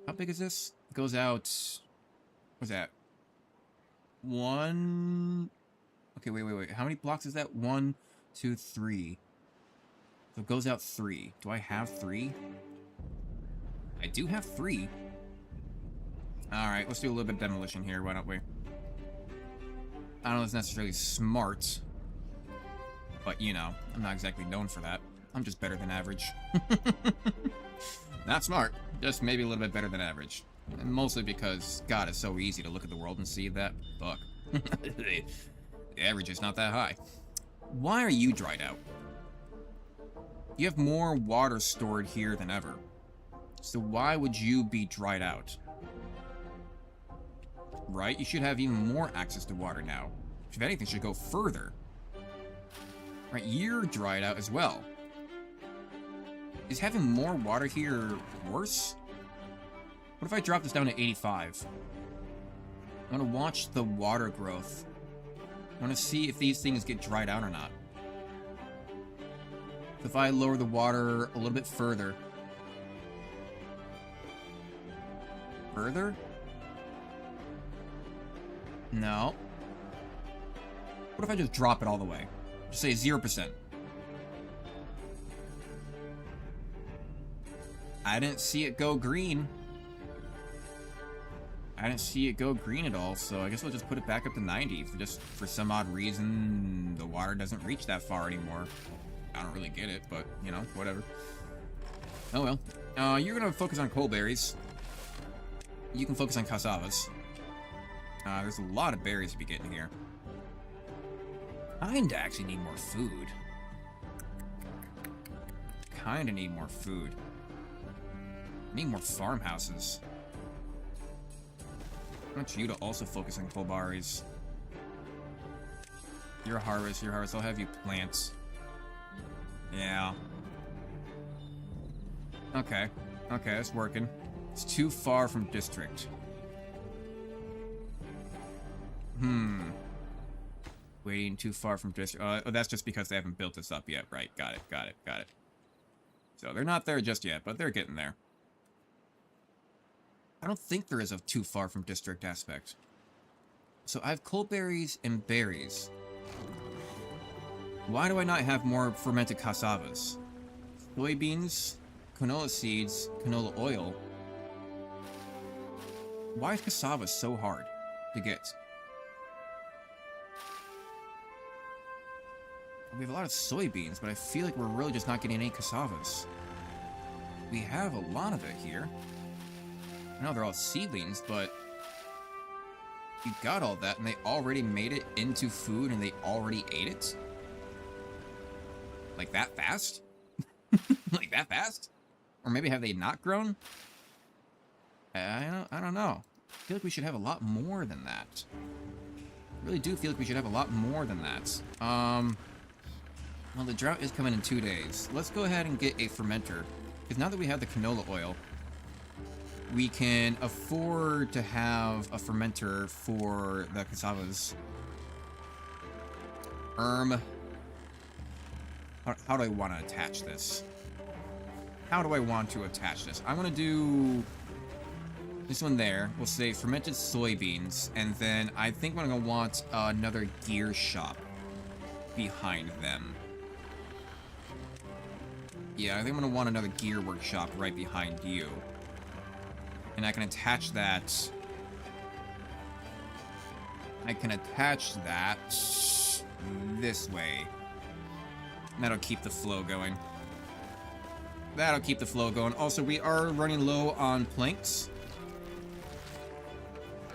Speaker 1: How big is this? It goes out... What's that? 1... Okay, wait. How many blocks is that? 1, 2, 3. So it goes out 3. Do I have 3? I do have 3. Alright, let's do a little bit of demolition here, why don't we? I don't know if it's necessarily smart, but, you know, I'm not exactly known for that. I'm just better than average. Not smart, just maybe a little bit better than average. And mostly because, God, it's so easy to look at the world and see that, fuck. The average is not that high. Why are you dried out? You have more water stored here than ever. So why would you be dried out? Right? You should have even more access to water now. If anything, should go further. Right, you're dried out as well. Is having more water here worse? What if I drop this down to 85? I want to watch the water growth. I want to see if these things get dried out or not. If I lower the water a little bit further. Further? No. What if I just drop it all the way? Just say 0%. I didn't see it go green. I didn't see it go green at all, so I guess we'll just put it back up to 90. Just for some odd reason, the water doesn't reach that far anymore. I don't really get it, but, you know, whatever. Oh well. You're gonna focus on coalberries. You can focus on cassavas. There's a lot of berries to be getting here. Kinda actually need more food. Kinda need more food. Need more farmhouses. I want you to also focus on coalberries. Your harvest. I'll have you plant. Yeah. Okay. Okay, that's working. It's too far from district. Waiting too far from district. Oh, that's just because they haven't built this up yet. Right, got it. So they're not there just yet, but they're getting there. I don't think there is a too far from district aspect. So I have coalberries and berries. Why do I not have more fermented cassavas? Soybeans, canola seeds, canola oil. Why is cassava so hard to get? We have a lot of soybeans, but I feel like we're really just not getting any cassavas. We have a lot of it here. I know they're all seedlings, but you got all that and they already made it into food and they already ate it? Like that fast? Like that fast? Or maybe have they not grown? I don't know. I feel like we should have a lot more than that. I really do feel like we should have a lot more than that. Well, the drought is coming in 2 days. Let's go ahead and get a fermenter. Because now that we have the canola oil, we can afford to have a fermenter for the cassavas. How do I want to attach this? How do I want to attach this? I want to do this one there. We'll say fermented soybeans. And then I think I'm going to want another gear shop behind them. Yeah, I think I'm going to want another gear workshop right behind you. And I can attach that. I can attach that this way. And that'll keep the flow going. That'll keep the flow going. Also, we are running low on planks.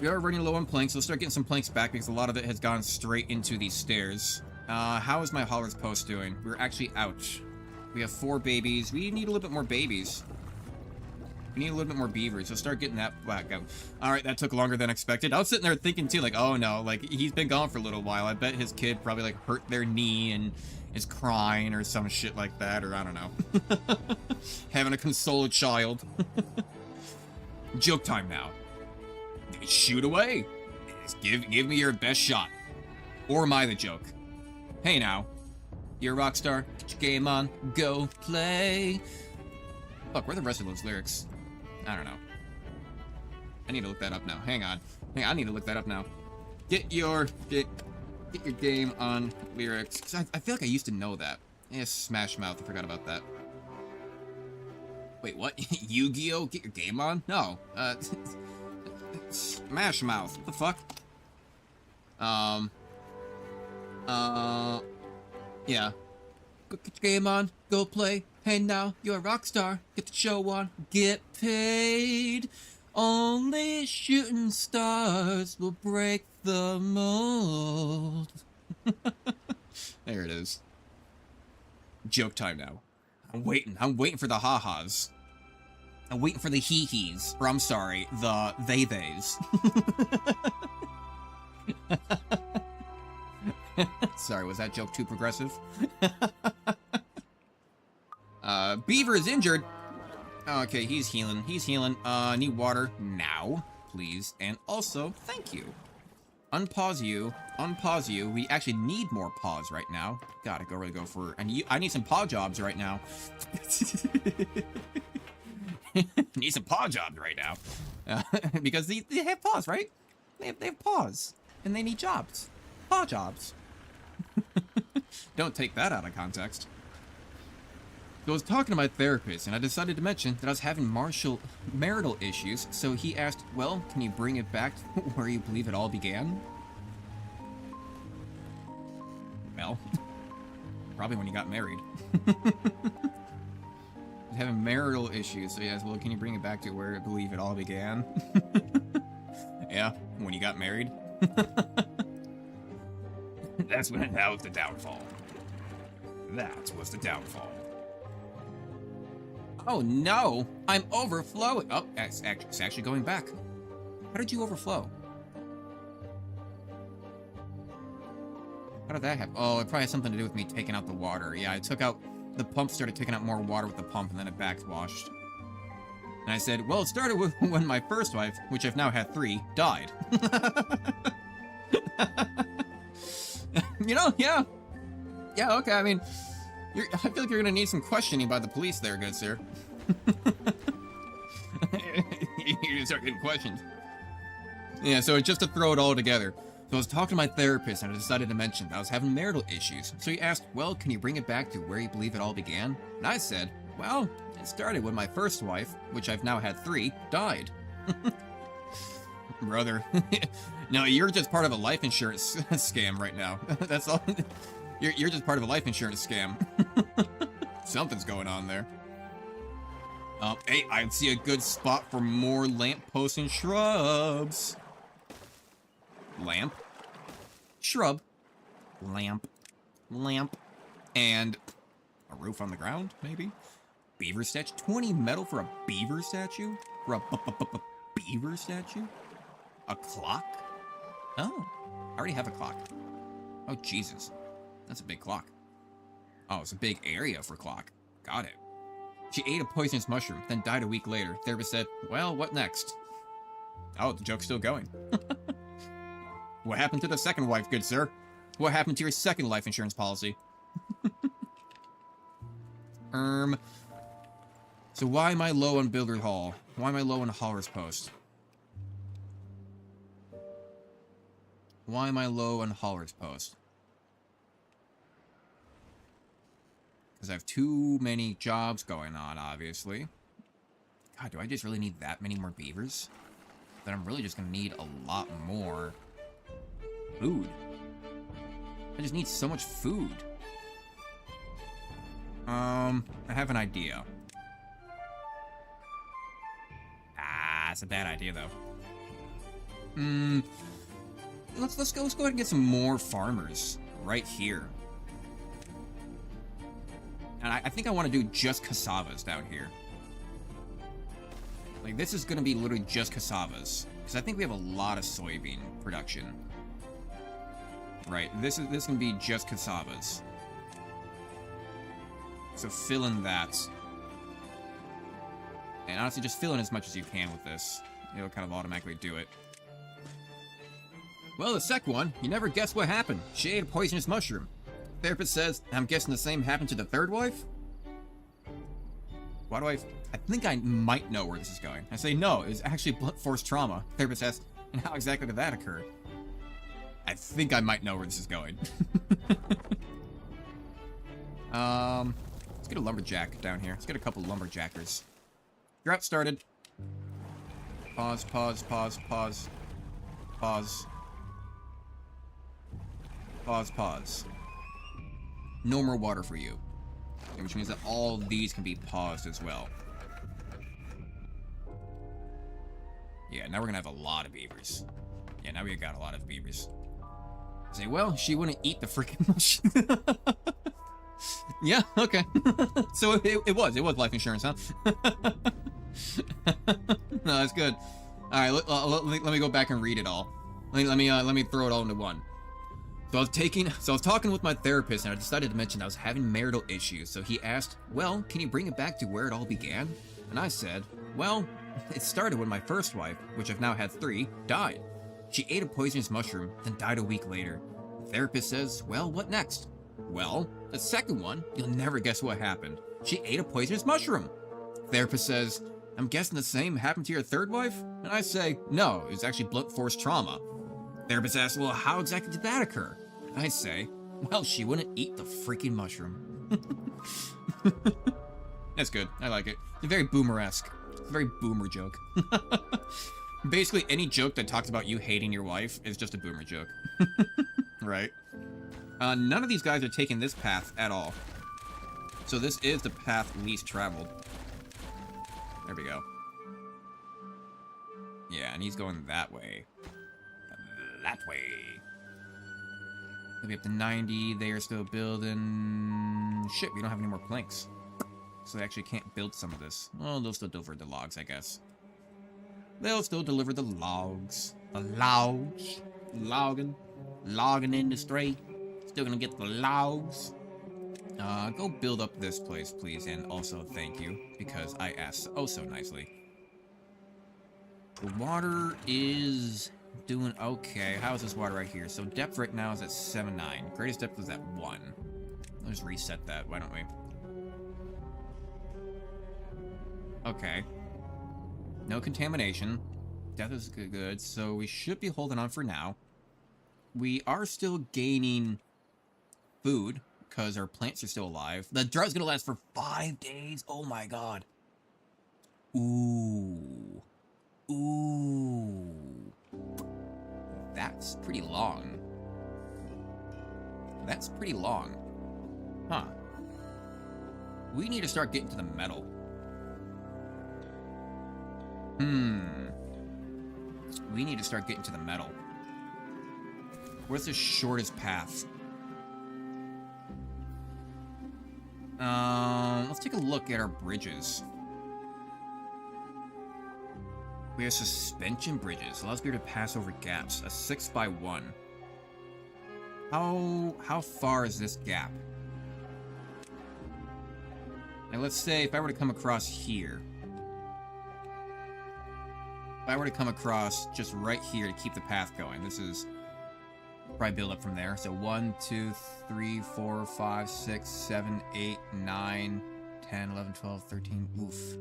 Speaker 1: Let's start getting some planks back because a lot of it has gone straight into these stairs. How is my hauler's post doing? We're actually out. We have 4 babies. We need a little bit more babies. We need a little bit more beavers. So start getting that back out. Alright, that took longer than expected. I was sitting there thinking too, like, oh no, like, he's been gone for a little while. I bet his kid probably, like, hurt their knee and is crying or some shit like that, or I don't know. Having to console a child. Joke time now. Shoot away. Just give me your best shot. Or am I the joke? Hey now. You're a rock star. Get your game on. Go play. Fuck, where are the rest of those lyrics? I don't know. I need to look that up now. Hang on. I need to look that up now. Get your game on lyrics. 'Cause I feel like I used to know that. Yeah, Smash Mouth. I forgot about that. Wait, what? Yu-Gi-Oh? Get your game on? No. Smash Mouth. What the fuck? Yeah. Go get your game on, go play. Hey now, you're a rock star. Get the show on, get paid. Only shooting stars will break the mold. There it is. Joke time now. I'm waiting for the ha-has. I'm waiting for the hee-hees. Or I'm sorry, the they-theys. Sorry, was that joke too progressive? Beaver is injured. Okay, he's healing. He's healing. Need water now, please. And also, thank you. Unpause you. Unpause you. We actually need more paws right now. Gotta really go for... I need some paw jobs right now. Need some paw jobs right now. Because they have paws, right? They have paws. And they need jobs. Paw jobs. Don't take that out of context. So I was talking to my therapist, and I decided to mention that I was having marital issues, so he asked, well, can you bring it back to where you believe it all began? Well, probably when you got married. Having marital issues, so he asked, well, can you bring it back to where I believe it all began? Yeah, when you got married. That was the downfall. That was the downfall. Oh no! I'm overflowing! Oh, it's actually going back. How did you overflow? How did that happen? Oh, it probably has something to do with me taking out the water. Yeah, I took out... The pump started taking out more water with the pump, and then it backwashed. And I said, well, it started with when my first wife, which I've now had 3, died. You know, yeah. Yeah, okay, I mean... I feel like you're gonna need some questioning by the police there, good sir. You're gonna start getting questioned. Yeah, so just to throw it all together. So I was talking to my therapist, and I decided to mention that I was having marital issues. So he asked, well, can you bring it back to where you believe it all began? And I said, well, it started when my first wife, which I've now had 3, died. Brother. No, you're just part of a life insurance scam right now. That's all. You're just part of a life insurance scam. Something's going on there. Hey, I see a good spot for more lampposts and shrubs. Lamp. Shrub. Lamp. Lamp. And a roof on the ground, maybe? Beaver statue? 20 metal for a beaver statue? For a beaver statue? A clock? Oh, I already have a clock. Oh, Jesus. That's a big clock. Oh, it's a big area for clock. Got it. She ate a poisonous mushroom, then died a week later. Therapist said, well, what next? Oh, the joke's still going. What happened to the second wife, good sir? What happened to your second life insurance policy? So why am I low on Builder Hall? Why am I low on Hauler's Post? Why am I low on Hauler's Post? Because I have too many jobs going on, obviously. God, do I just really need that many more beavers? Then I'm really just going to need a lot more food. I just need so much food. I have an idea. Ah, it's a bad idea, though. Let's go ahead and get some more farmers right here. And I think I want to do just cassavas down here. Like, this is going to be literally just cassavas. Because I think we have a lot of soybean production. Right, this is going to be just cassavas. So fill in that. And honestly, just fill in as much as you can with this. It'll kind of automatically do it. Well, the second one, you never guess what happened. She ate a poisonous mushroom. Therapist says, I'm guessing the same happened to the third wife? Why do I think I might know where this is going. I say, no, it was actually blunt force trauma. Therapist asks, and how exactly did that occur? I think I might know where this is going. Let's get a lumberjack down here. Let's get a couple lumberjackers. Drought started. Pause, pause, pause, pause. Pause. Pause, pause. No more water for you. Which means that all these can be paused as well. Yeah, now we're gonna have a lot of beavers. Yeah, now we got a lot of beavers. Say, well, she wouldn't eat the freaking mushroom. Yeah, okay. So it was life insurance, huh? No, that's good. All right, let me go back and read it all. Let me throw it all into one. So I was talking with my therapist, and I decided to mention I was having marital issues. So he asked, well, can you bring it back to where it all began? And I said, well, it started when my first wife, which I've now had 3, died. She ate a poisonous mushroom, then died a week later. The therapist says, well, what next? Well, the second one, you'll never guess what happened. She ate a poisonous mushroom. Therapist says, I'm guessing the same happened to your third wife? And I say, no, it was actually blunt force trauma. Therapist asks, well, how exactly did that occur? And I say, well, she wouldn't eat the freaking mushroom. That's good. I like it. It's very boomer-esque. It's a very boomer joke. Basically, any joke that talks about you hating your wife is just a boomer joke. Right? None of these guys are taking this path at all. So this is the path least traveled. There we go. Yeah, and he's going that way. That way. Maybe up to 90. They are still building... Shit, we don't have any more planks. So they actually can't build some of this. Well, they'll still deliver the logs, I guess. They'll still deliver the logs. The logs. Logging industry. Still gonna get the logs. Go build up this place, please. And also, thank you. Because I asked oh so nicely. The water is... doing okay. How is this water right here? So depth right now is at 7.9. Greatest depth is at 1. Let's reset that. Why don't we? Okay. No contamination. Depth is good. So we should be holding on for now. We are still gaining food because our plants are still alive. The drought's gonna last for 5 days. Oh my god. Ooh. Ooh. That's pretty long. That's pretty long. Huh. We need to start getting to the metal. We need to start getting to the metal. What's the shortest path? Let's take a look at our bridges. We have suspension bridges. Allows people to pass over gaps. A 6x1. How far is this gap? And let's say if I were to come across here. If I were to come across just right here to keep the path going. This is probably build up from there. So 1, 2, 3, 4, 5, 6, 7, 8, 9, 10, 11, 12, 13. Oof.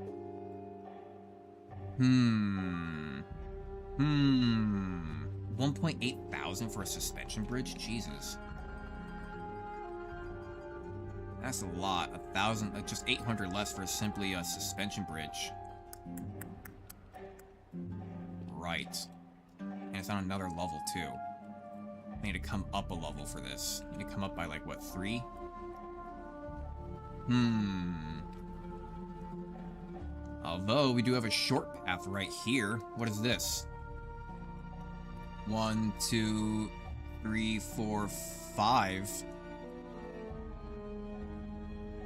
Speaker 1: 1.8 thousand for a suspension bridge? Jesus. That's a lot. 1,000, just 800 less for simply a suspension bridge. Right. And it's on another level, too. I need to come up a level for this. I need to come up by, like, what, 3? Although, we do have a short path right here. What is this? 1, 2, 3, 4, 5.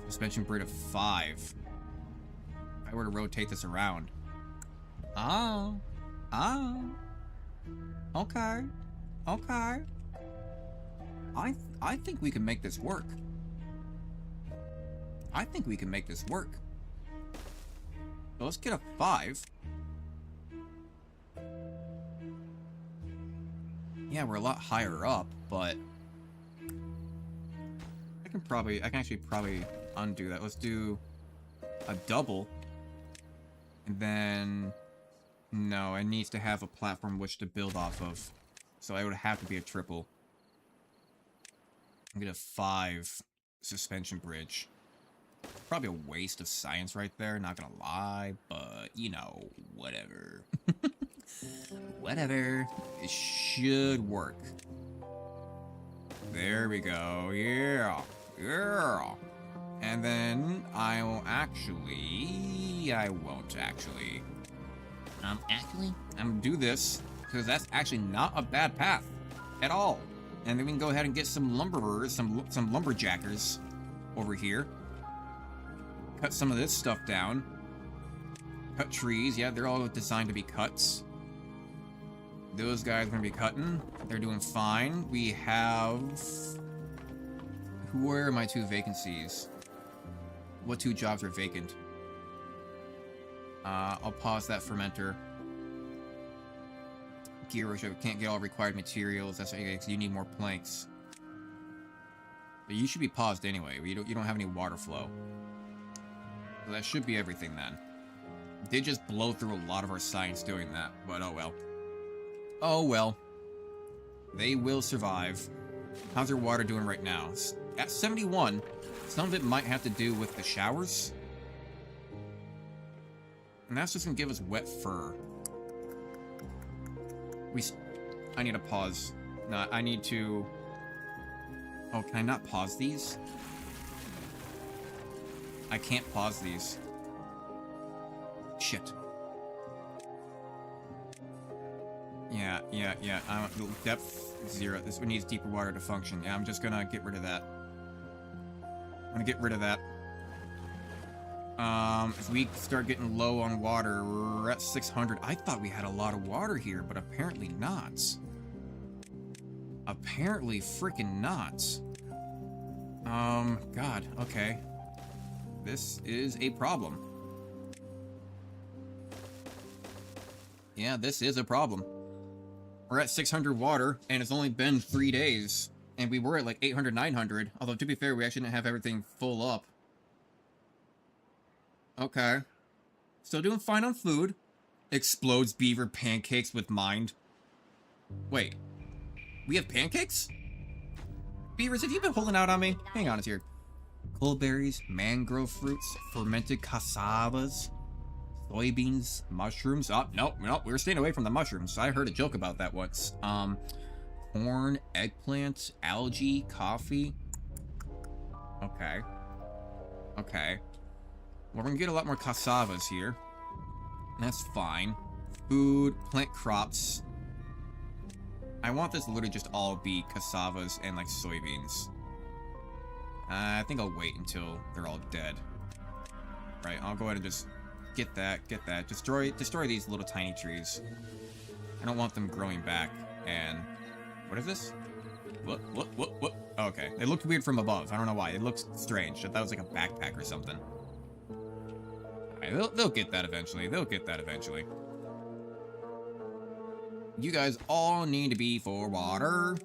Speaker 1: Suspension bridge of 5. If I were to rotate this around. Okay. Okay. I think we can make this work. I think we can make this work. So let's get a 5. Yeah, we're a lot higher up, but I can actually probably undo that. Let's do a double. And then no, it needs to have a platform which to build off of. So it would have to be a triple. I'm gonna 5 suspension bridge. Probably a waste of science right there, not gonna lie, but, you know, whatever. Whatever. It should work. There we go. Yeah. Yeah. And then I won't actually... I'm gonna do this, because that's actually not a bad path at all. And then we can go ahead and get some lumberers, some lumberjackers over here. Cut some of this stuff down. Cut trees. Yeah, they're all designed to be cuts. Those guys are gonna be cutting. They're doing fine. We have... Where are my 2 vacancies? What 2 jobs are vacant? I'll pause that fermenter. Gear workshop, can't get all required materials. That's okay, because you need more planks. But you should be paused anyway. You don't have any water flow. So that should be everything then. Did just blow through a lot of our science doing that, but oh well. Oh well. They will survive. How's their water doing right now? At 71, some of it might have to do with the showers. And that's just gonna give us wet fur. I need to pause. No, I need to... Oh, can I not pause these? I can't pause these. Shit. Yeah. Depth 0. This one needs deeper water to function. Yeah, I'm just gonna get rid of that. I'm gonna get rid of that. If we start getting low on water, we're at 600. I thought we had a lot of water here, but apparently not. Apparently freaking not. God, okay. This is a problem. Yeah, this is a problem. We're at 600 water, and it's only been 3 days. And we were at like 800, 900. Although, to be fair, we actually didn't have everything full up. Okay. Still doing fine on food. Explodes beaver pancakes with mind. Wait. We have pancakes? Beavers, have you been holding out on me? Hang on, it's here. Coalberries, mangrove fruits, fermented cassavas, soybeans, mushrooms. Oh, nope, we were staying away from the mushrooms. I heard a joke about that once. Corn, eggplants, algae, coffee. Okay. Well, we're gonna get a lot more cassavas here. That's fine. Food, plant crops. I want this to literally just all be cassavas and like soybeans. I think I'll wait until they're all dead. Right, I'll go ahead and just get that. Destroy these little tiny trees. I don't want them growing back. And what is this? What? Oh, okay, it looked weird from above. I don't know why. It looks strange. I thought it was like a backpack or something. Alright, they'll get that eventually. You guys all need to be for water.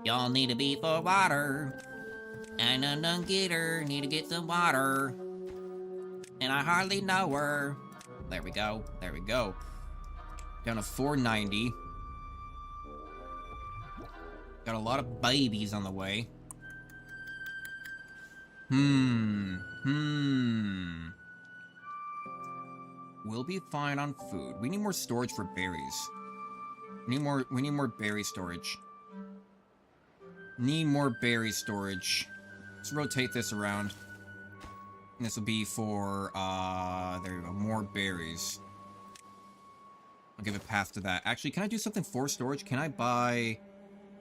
Speaker 1: Y'all need to be for water. And a nun getter need to get some water. And I hardly know her. There we go. Down to 490. Got a lot of babies on the way. We'll be fine on food. We need more storage for berries. We need more berry storage. Let's rotate this around. And this will be for, there we go, more berries. I'll give a path to that. Actually, can I do something for storage? Can I buy...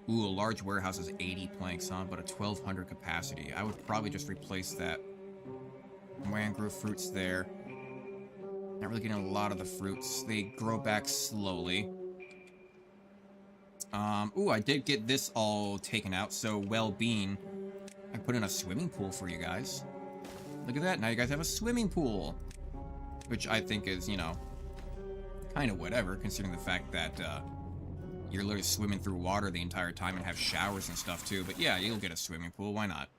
Speaker 1: Ooh, a large warehouse is 80 planks, huh? But a 1,200 capacity. I would probably just replace that. Mangrove fruits there. Not really getting a lot of the fruits. They grow back slowly. Ooh, I did get this all taken out, so well-being. I put in a swimming pool for you guys. Look at that, now you guys have a swimming pool. Which I think is, you know, kind of whatever, considering the fact that, you're literally swimming through water the entire time and have showers and stuff too. But yeah, you'll get a swimming pool, why not?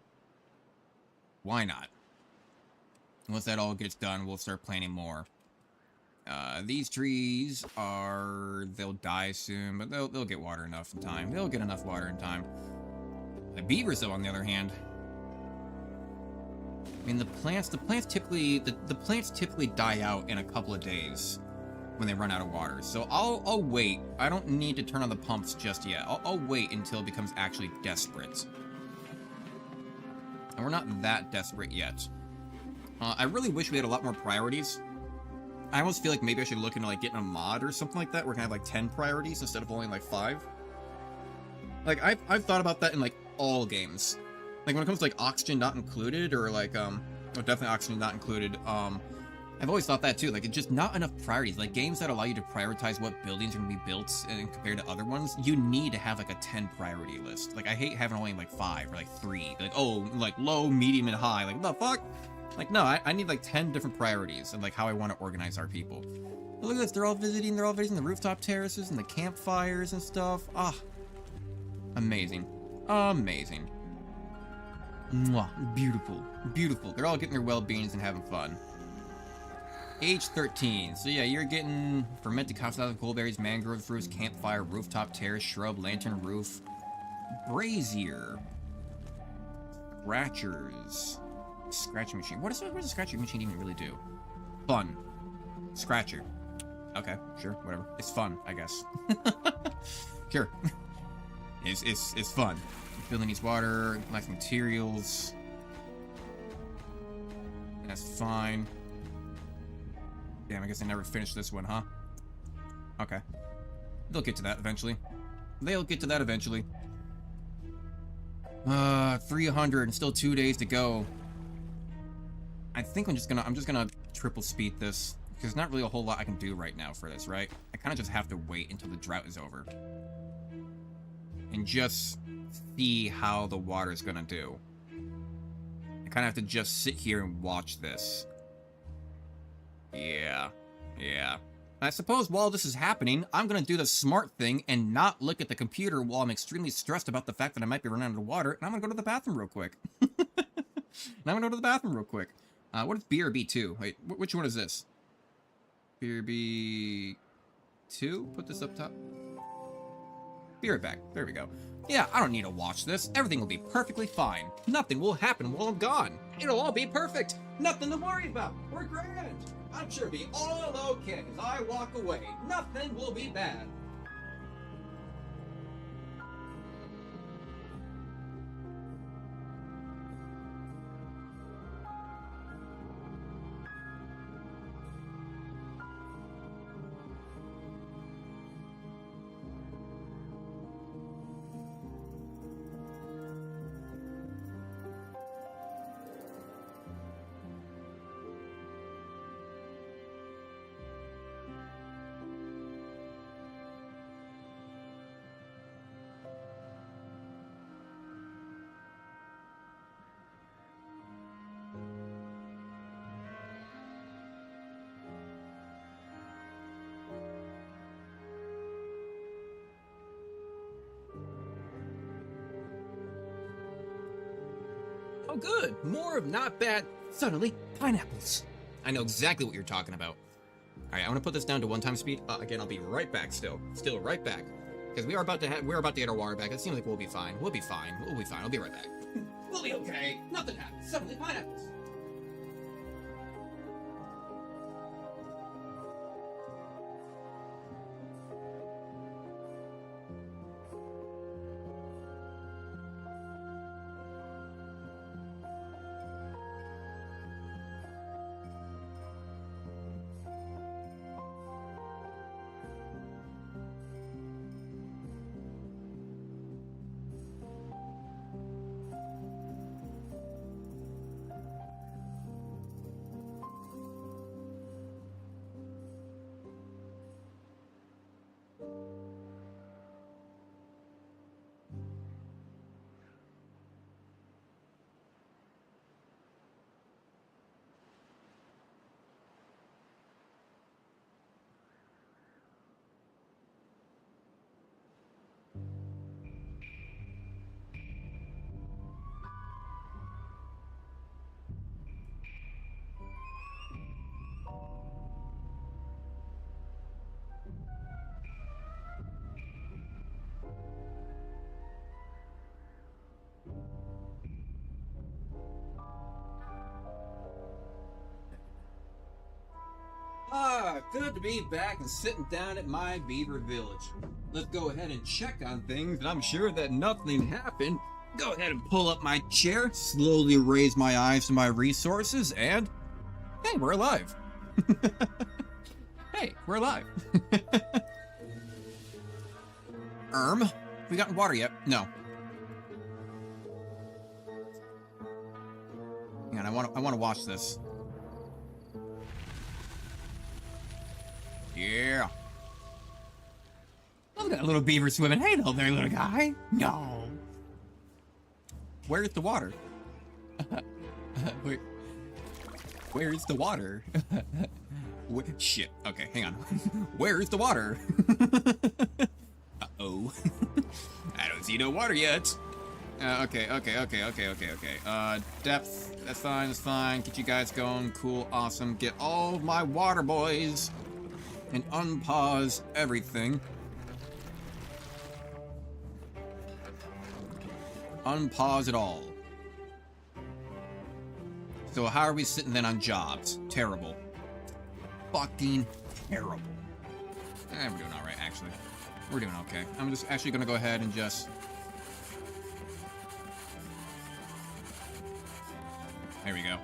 Speaker 1: Once that all gets done, we'll start planting more. These trees are... they'll die soon, but they'll get water enough in time. They'll get enough water in time. The beavers, though, on the other hand... I mean, the plants typically die out in a couple of days. when they run out of water. So I'll wait. I don't need to turn on the pumps just yet. I'll wait until it becomes actually desperate. And we're not that desperate yet. I really wish we had a lot more priorities. I almost feel like maybe I should look into like getting a mod or something like that. We're gonna have like 10 priorities instead of only like 5. Like I've thought about that in like all games. Like when it comes to like oxygen not included, or like definitely oxygen not included. I've always thought that too. Like it's just not enough priorities. Like games that allow you to prioritize what buildings are gonna be built and compared to other ones, you need to have like a 10 priority list. Like I hate having only like 5 or like 3. Like, oh, like low, medium, and high. Like what the fuck? Like no, I need like 10 different priorities and like how I want to organize our people. But look at this. They're all visiting the rooftop terraces and the campfires and stuff. Ah, amazing, amazing. Mwah, beautiful, beautiful. They're all getting their well-beings and having fun. Age 13. So yeah, you're getting fermented confidential goldberries, mangrove fruits, campfire, rooftop terrace, shrub, lantern roof, brazier, scratchers, scratching machine. What does a scratching machine even really do? Fun. Scratcher. Okay, sure, whatever. It's fun, I guess. Sure. It's fun. Building needs water, nice materials. That's fine. Damn, I guess I never finished this one, huh? Okay. They'll get to that eventually. They'll get to that eventually. 300 and still 2 days to go. I think I'm just gonna triple speed this. Because there's not really a whole lot I can do right now for this, right? I kind of just have to wait until the drought is over. And just see how the water is gonna do. I kind of have to just sit here and watch this. Yeah. I suppose while this is happening, I'm gonna do the smart thing and not look at the computer while I'm extremely stressed about the fact that I might be running out of water, and I'm gonna go to the bathroom real quick. What is B or B2? Wait, which one is this? B or B2? Put this up top. Be right back. There we go. Yeah, I don't need to watch this. Everything will be perfectly fine. Nothing will happen while I'm gone. It'll all be perfect. Nothing to worry about. We're grand. I'm sure it'll be all okay as I walk away. Nothing will be bad. Oh, good. More of not bad. Suddenly, pineapples. I know exactly what you're talking about. All right, I'm gonna put this down to 1x speed. Again, I'll be right back. Still right back. Because we're about to get our water back. It seems like we'll be fine. We'll be fine. I'll be right back. We'll be okay. Nothing happens. Suddenly, pineapples. Good to be back and sitting down at my beaver village. Let's go ahead and check on things, and I'm sure that nothing happened. Go ahead and pull up my chair, slowly raise my eyes to my resources, and... hey, we're alive. Hey, we're alive. We gotten water yet? No. Hang on, I want to watch this. Yeah. Look at that little beaver swimming. Hey, there, little guy. No. Where's the water? Where's the water? Shit. Okay, hang on. Where's the water? Uh-oh. I don't see no water yet. Okay. Depth. That's fine. Get you guys going. Cool, awesome. Get all my water, boys. And unpause everything. Unpause it all. So how are we sitting then on jobs? Terrible. Fucking terrible. We're doing alright, actually. We're doing okay. I'm just actually gonna go ahead and just... there we go.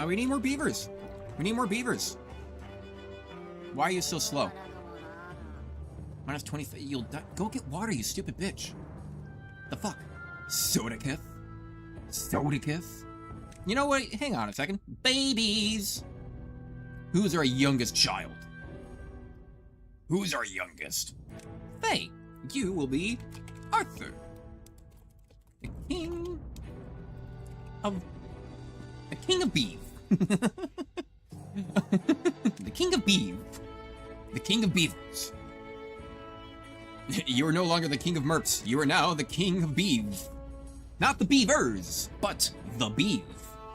Speaker 1: We need more beavers. We need more beavers. Why are you so slow? Minus 20... you'll die. Go get water, you stupid bitch. The fuck? Sodakith? Sodakith? You know what? Hang on a second. Babies! Who's our youngest child? Who's our youngest? Faye, you will be Arthur. The king of... the king of Beaver. The king of Beaver. The king of Beavers. You are no longer the king of Merps. You are now the king of Beaver. Not the Beavers, but the Beaver.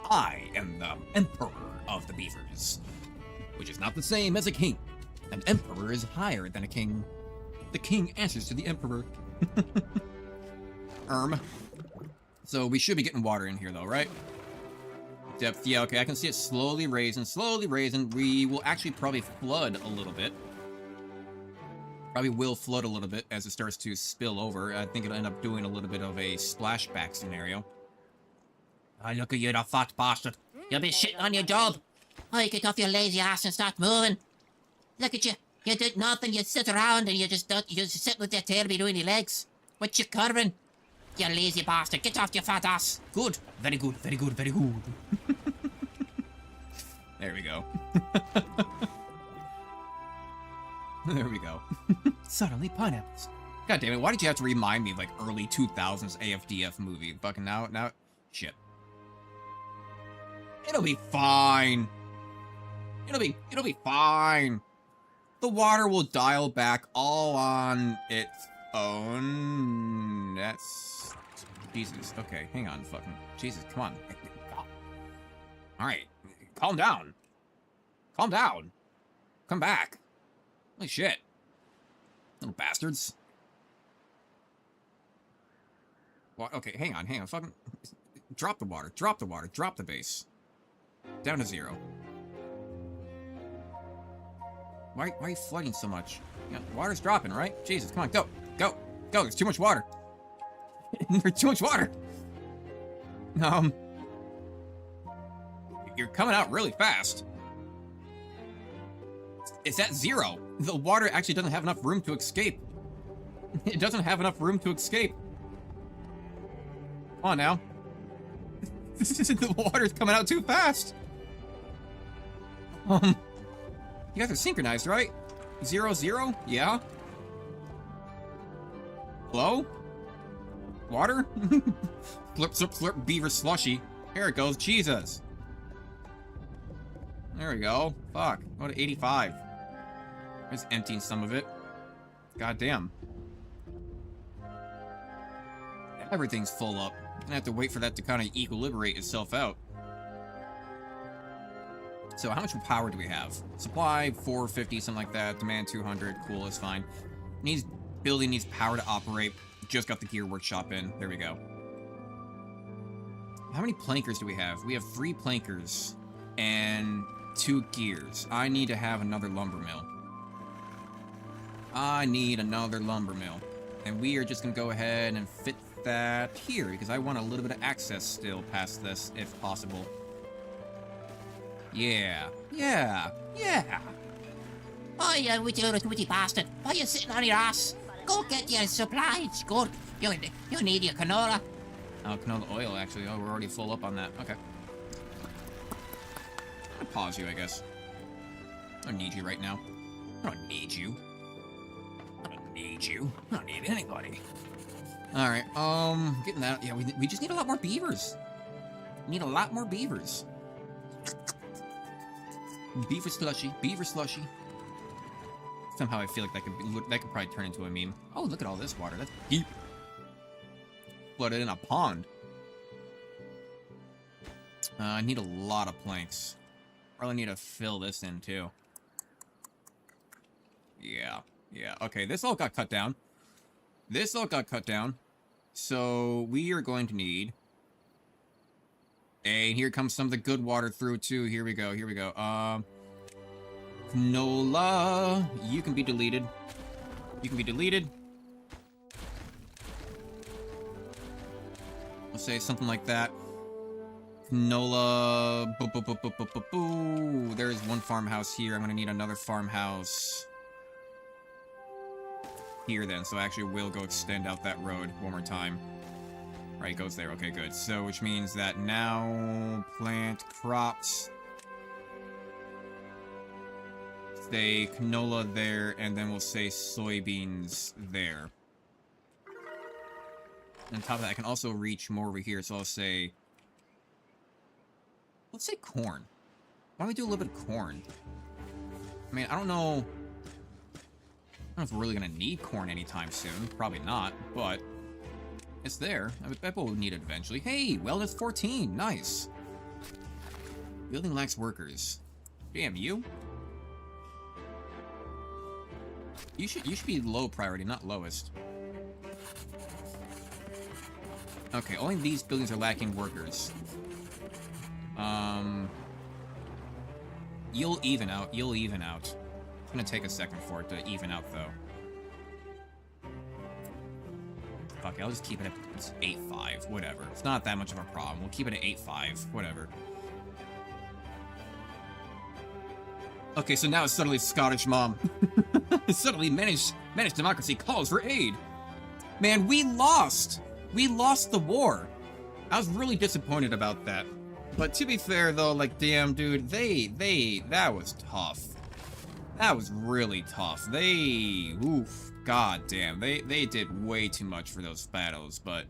Speaker 1: I am the emperor of the Beavers. Which is not the same as a king. An emperor is higher than a king. The king answers to the emperor. So we should be getting water in here though, right? Depth, yeah, okay, I can see it slowly raising, slowly raising. We will actually probably flood a little bit. Probably will flood a little bit as it starts to spill over. I think it'll end up doing a little bit of a splashback scenario. Oh, look at you, the fat bastard. You'll be shitting on your job. Oh, get off your lazy ass and start moving. Look at you. You did nothing. You sit around and you just sit with your tail between your legs. What you curving? You lazy bastard. Get off your fat ass. Good. Very good. Very good. Very good. There we go. There we go. Suddenly pineapples. God damn it. Why did you have to remind me of like early 2000s AFDF movie? Fucking now. Shit. It'll be fine. It'll be fine. The water will dial back all on its own. That's... Jesus. Okay, hang on, fucking... Jesus, come on. Alright. Calm down. Calm down. Come back. Holy shit. Little bastards. Well, okay, hang on. Fucking... Drop the water. Drop the base. Down to 0. Why are you flooding so much? Yeah, water's dropping, right? Jesus, come on, go. There's too much water. There's too much water. You're coming out really fast. It's at 0. The water actually doesn't have enough room to escape. It doesn't have enough room to escape. Come on now. The water's coming out too fast. You guys are synchronized, right? 0, 0? Yeah? Hello? Water? Flip, slurp, slurp, beaver slushy. Here it goes. Jesus. There we go. Fuck. Go to 85. Just emptying some of it. God damn. Everything's full up. I'm gonna have to wait for that to kind of equilibrate itself out. So how much power do we have? Supply 450, something like that. Demand 200. Cool, that's fine. Building needs power to operate. Just got the gear workshop in. There we go. How many plankers do we have? We have 3 plankers. And 2 gears. I need to have another lumber mill. I need another lumber mill. And we are just going to go ahead and fit that here, because I want a little bit of access still past this, if possible. Yeah. Yeah. Yeah.
Speaker 2: Oh, you witty bastard. Why are you sitting on your ass? Go get your supplies. Go. You need your canola.
Speaker 1: Oh, canola oil, actually. Oh, we're already full up on that. Okay. I'll pause you, I guess. I don't need you right now. I don't need you. I don't need you. I don't need anybody. Alright, getting that. Yeah, we just need a lot more beavers. We need a lot more beavers. Beaver slushy. Beaver slushy. Somehow I feel like that could probably turn into a meme. Oh, look at all this water. That's deep. Flooded in a pond. I need a lot of planks. Probably need to fill this in, too. Yeah. Yeah. Okay, this all got cut down. This all got cut down. So, we are going to need... And here comes some of the good water through, too. Here we go. Here we go. Canola. You can be deleted. You can be deleted. We'll say something like that. Canola. Boo. There's one farmhouse here. I'm going to need another farmhouse here then. So I actually will go extend out that road one more time. Right, it goes there. Okay, good. So, which means that now plant crops. Say canola there, and then we'll say soybeans there. And on top of that, I can also reach more over here, so I'll say... Let's say corn. Why don't we do a little bit of corn? I mean, I don't know... I don't know if we're really going to need corn anytime soon. Probably not, but... It's there. I bet we'll need it eventually. Hey, wellness 14. Nice. Building lacks workers. Damn, you? You should be low priority, not lowest. Okay, only these buildings are lacking workers. You'll even out. You'll even out. It's gonna take a second for it to even out, though. Fuck it, I'll just keep it at 8.5. Whatever. It's not that much of a problem. We'll keep it at 8.5. Whatever. Okay, so now it's suddenly Scottish mom. Suddenly Managed democracy calls for aid. Man, we lost! We lost the war. I was really disappointed about that. But to be fair, though, like, damn, dude, that was tough. That was really tough. Oof, god damn, they did way too much for those battles, but...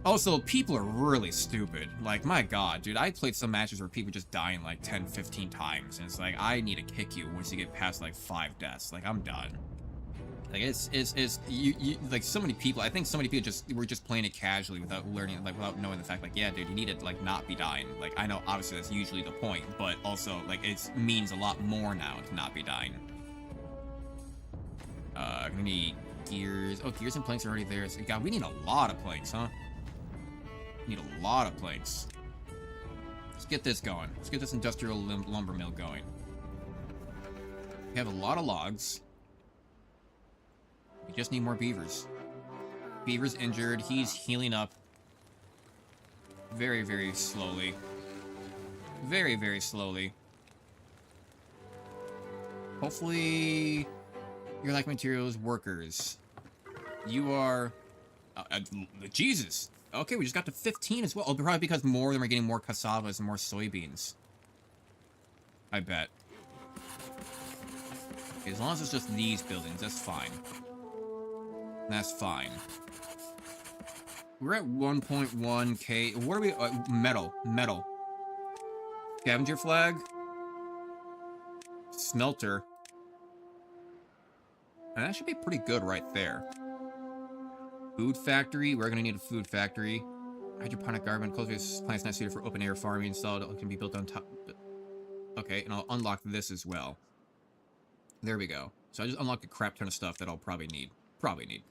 Speaker 1: Also, people are really stupid. Like, my god, dude, I played some matches where people just dying like 10, 15 times, and it's like, I need to kick you once you get past like 5 deaths. Like, I'm done. Like, like, so many people, I think so many people were just playing it casually without learning, like, without knowing the fact, like, yeah, dude, you need to, like, not be dying. Like, I know, obviously, that's usually the point, but also, like, it means a lot more now to not be dying. We need gears. Oh, gears and planks are already there. So, god, we need a lot of planks, huh? We need a lot of planks. Let's get this going. Let's get this industrial lumber mill going. We have a lot of logs. We just need more beavers. Beaver's injured. He's healing up very, very slowly. Very, very slowly. Hopefully, you're like materials workers. You are... Jesus! Okay, we just got to 15 as well. Oh, probably because more of them are getting more cassavas and more soybeans. I bet. Okay, as long as it's just these buildings, that's fine. That's fine. We're at 1.1k. What are we? Metal. Metal. Scavenger flag. Smelter. And that should be pretty good right there. Food factory. We're going to need a food factory. Hydroponic garden. Cultivates plants not suited for open air farming. Installed. It can be built on top. Okay, and I'll unlock this as well. There we go. So I just unlocked a crap ton of stuff that I'll probably need. Probably need.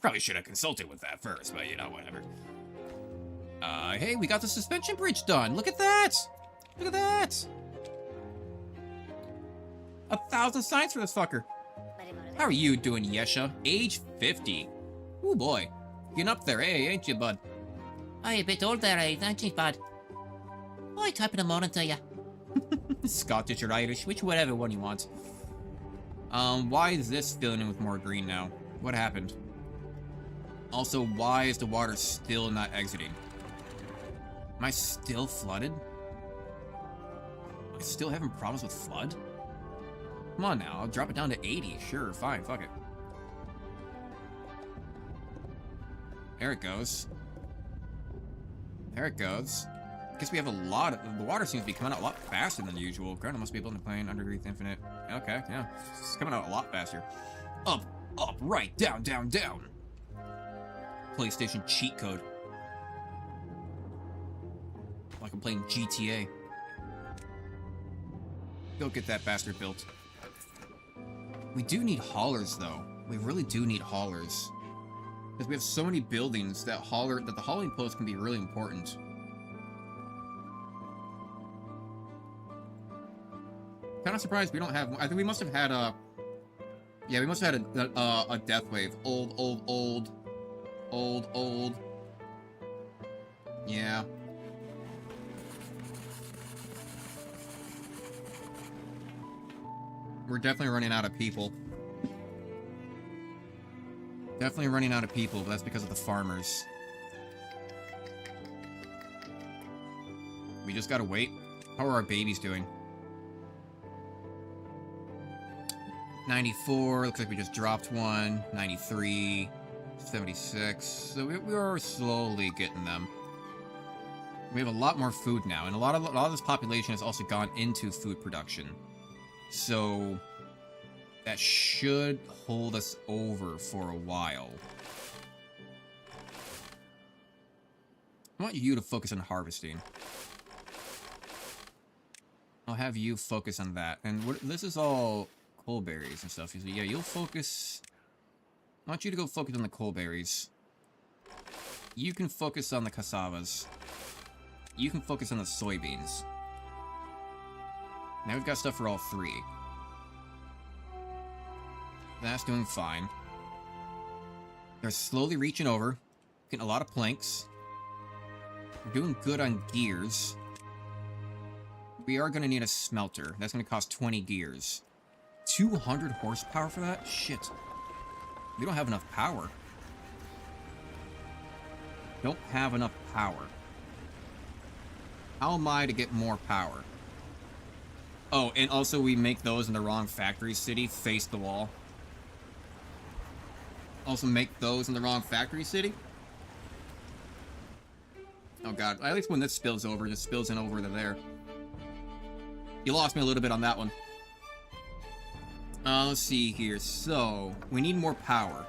Speaker 1: Probably should have consulted with that first, but you know, whatever. Hey, we got the suspension bridge done. Look at that! Look at that! 1,000 signs for this fucker. How are you doing, Yesha? Age 50. Ooh boy. Getting up there, hey, ain't you, bud?
Speaker 2: I a bit old there, ain't you, bud? I type in the morning to you.
Speaker 1: Scottish or Irish, whatever one you want. Why is this filling in with more green now? What happened? Also, why is the water still not exiting? Am I still flooded? Am I still having problems with flood? Come on now, I'll drop it down to 80. Sure, fine, fuck it. There it goes. There it goes. Guess we have a lot of... The water seems to be coming out a lot faster than usual. Granted, must be able to play in Underneath Infinite. Okay, yeah. It's coming out a lot faster. Up, up, right, down, down, down. PlayStation cheat code. Like I'm playing GTA. Go get that bastard built. We do need haulers, though. We really do need haulers. Because we have so many buildings that the hauling post can be really important. Kind of surprised we don't have... I think we must have had a... Yeah, we must have had a death wave. Old. Yeah. We're definitely running out of people. Definitely running out of people, but that's because of the farmers. We just gotta wait. How are our babies doing? 94, looks like we just dropped one. 93, 76. So we are slowly getting them. We have a lot more food now, and a lot of this population has also gone into food production. So that should hold us over for a while. I want you to focus on harvesting. I'll have you focus on that. And this is all coalberries and stuff. So yeah, you'll focus... I want you to go focus on the coalberries. You can focus on the cassavas. You can focus on the soybeans. Now we've got stuff for all three. That's doing fine. They're slowly reaching over. Getting a lot of planks. We're doing good on gears. We are going to need a smelter. That's going to cost 20 gears. 200 horsepower for that? Shit. We don't have enough power. Don't have enough power. How am I to get more power? Oh, and also we make those in the wrong factory city face the wall. Also make those in the wrong factory city? Oh god, at least when this spills over, it just spills in over to there. You lost me a little bit on that one. Let's see here. So, we need more power.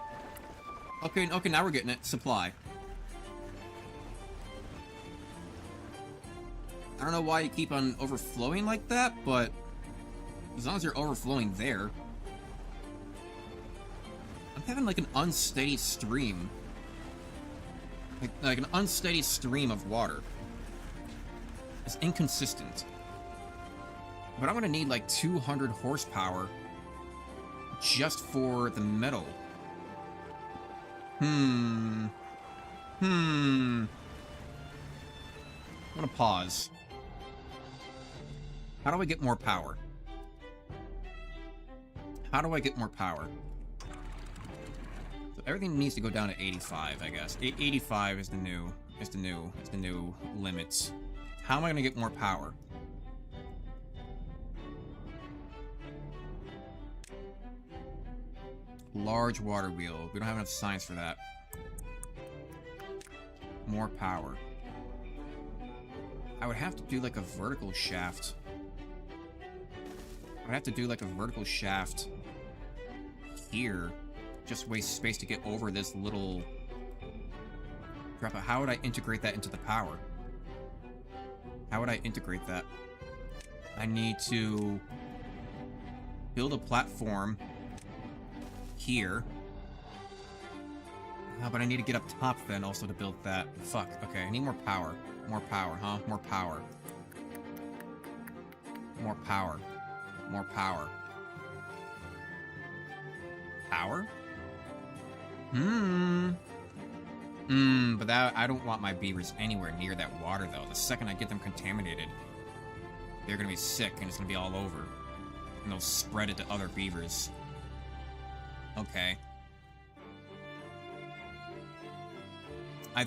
Speaker 1: Okay, now we're getting it. Supply. I don't know why you keep on overflowing like that, but as long as you're overflowing there. I'm having like an unsteady stream. Like an unsteady stream of water. It's inconsistent. But I'm gonna need like 200 horsepower just for the metal. I'm gonna pause. How do I get more power? How do I get more power? So everything needs to go down to 85, I guess. 85 is the new limits. How am I gonna get more power? Large water wheel. We don't have enough science for that. More power. I would have to do like a vertical shaft. I'd have to do like a vertical shaft here. Just waste space to get over this little... Crap, how would I integrate that into the power? How would I integrate that? I need to build a platform here. But I need to get up top then also to build that. Fuck, okay, I need more power. More power, huh? More power. More power. More power. Power? But that, I don't want my beavers anywhere near that water, though. The second I get them contaminated, they're gonna be sick, and it's gonna be all over. And they'll spread it to other beavers. Okay. I'm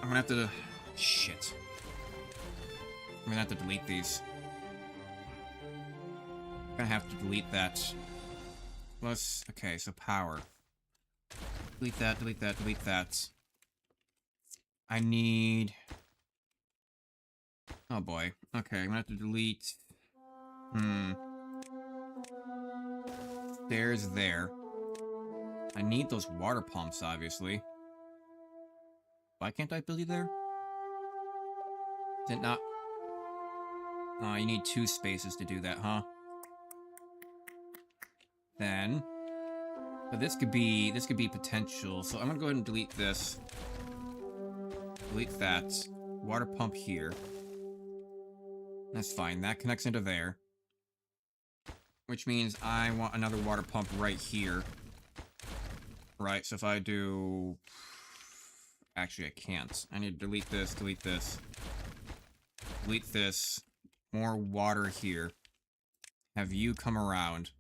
Speaker 1: gonna have to... Shit. I'm gonna have to delete these. I'm gonna have to delete that. Plus... Okay, so power. Delete that, delete that, delete that. I need... Oh boy. Okay, I'm gonna have to delete... Stairs there. I need those water pumps, obviously. Why can't I build you there? Did not... Oh, you need 2 spaces to do that, huh? Then... But this could be potential, so I'm gonna go ahead and delete this. Delete that. Water pump here. That's fine, that connects into there. Which means I want another water pump right here. Right, so if I do... Actually, I can't. I need to delete this, delete this. Delete this. More water here. Have you come around.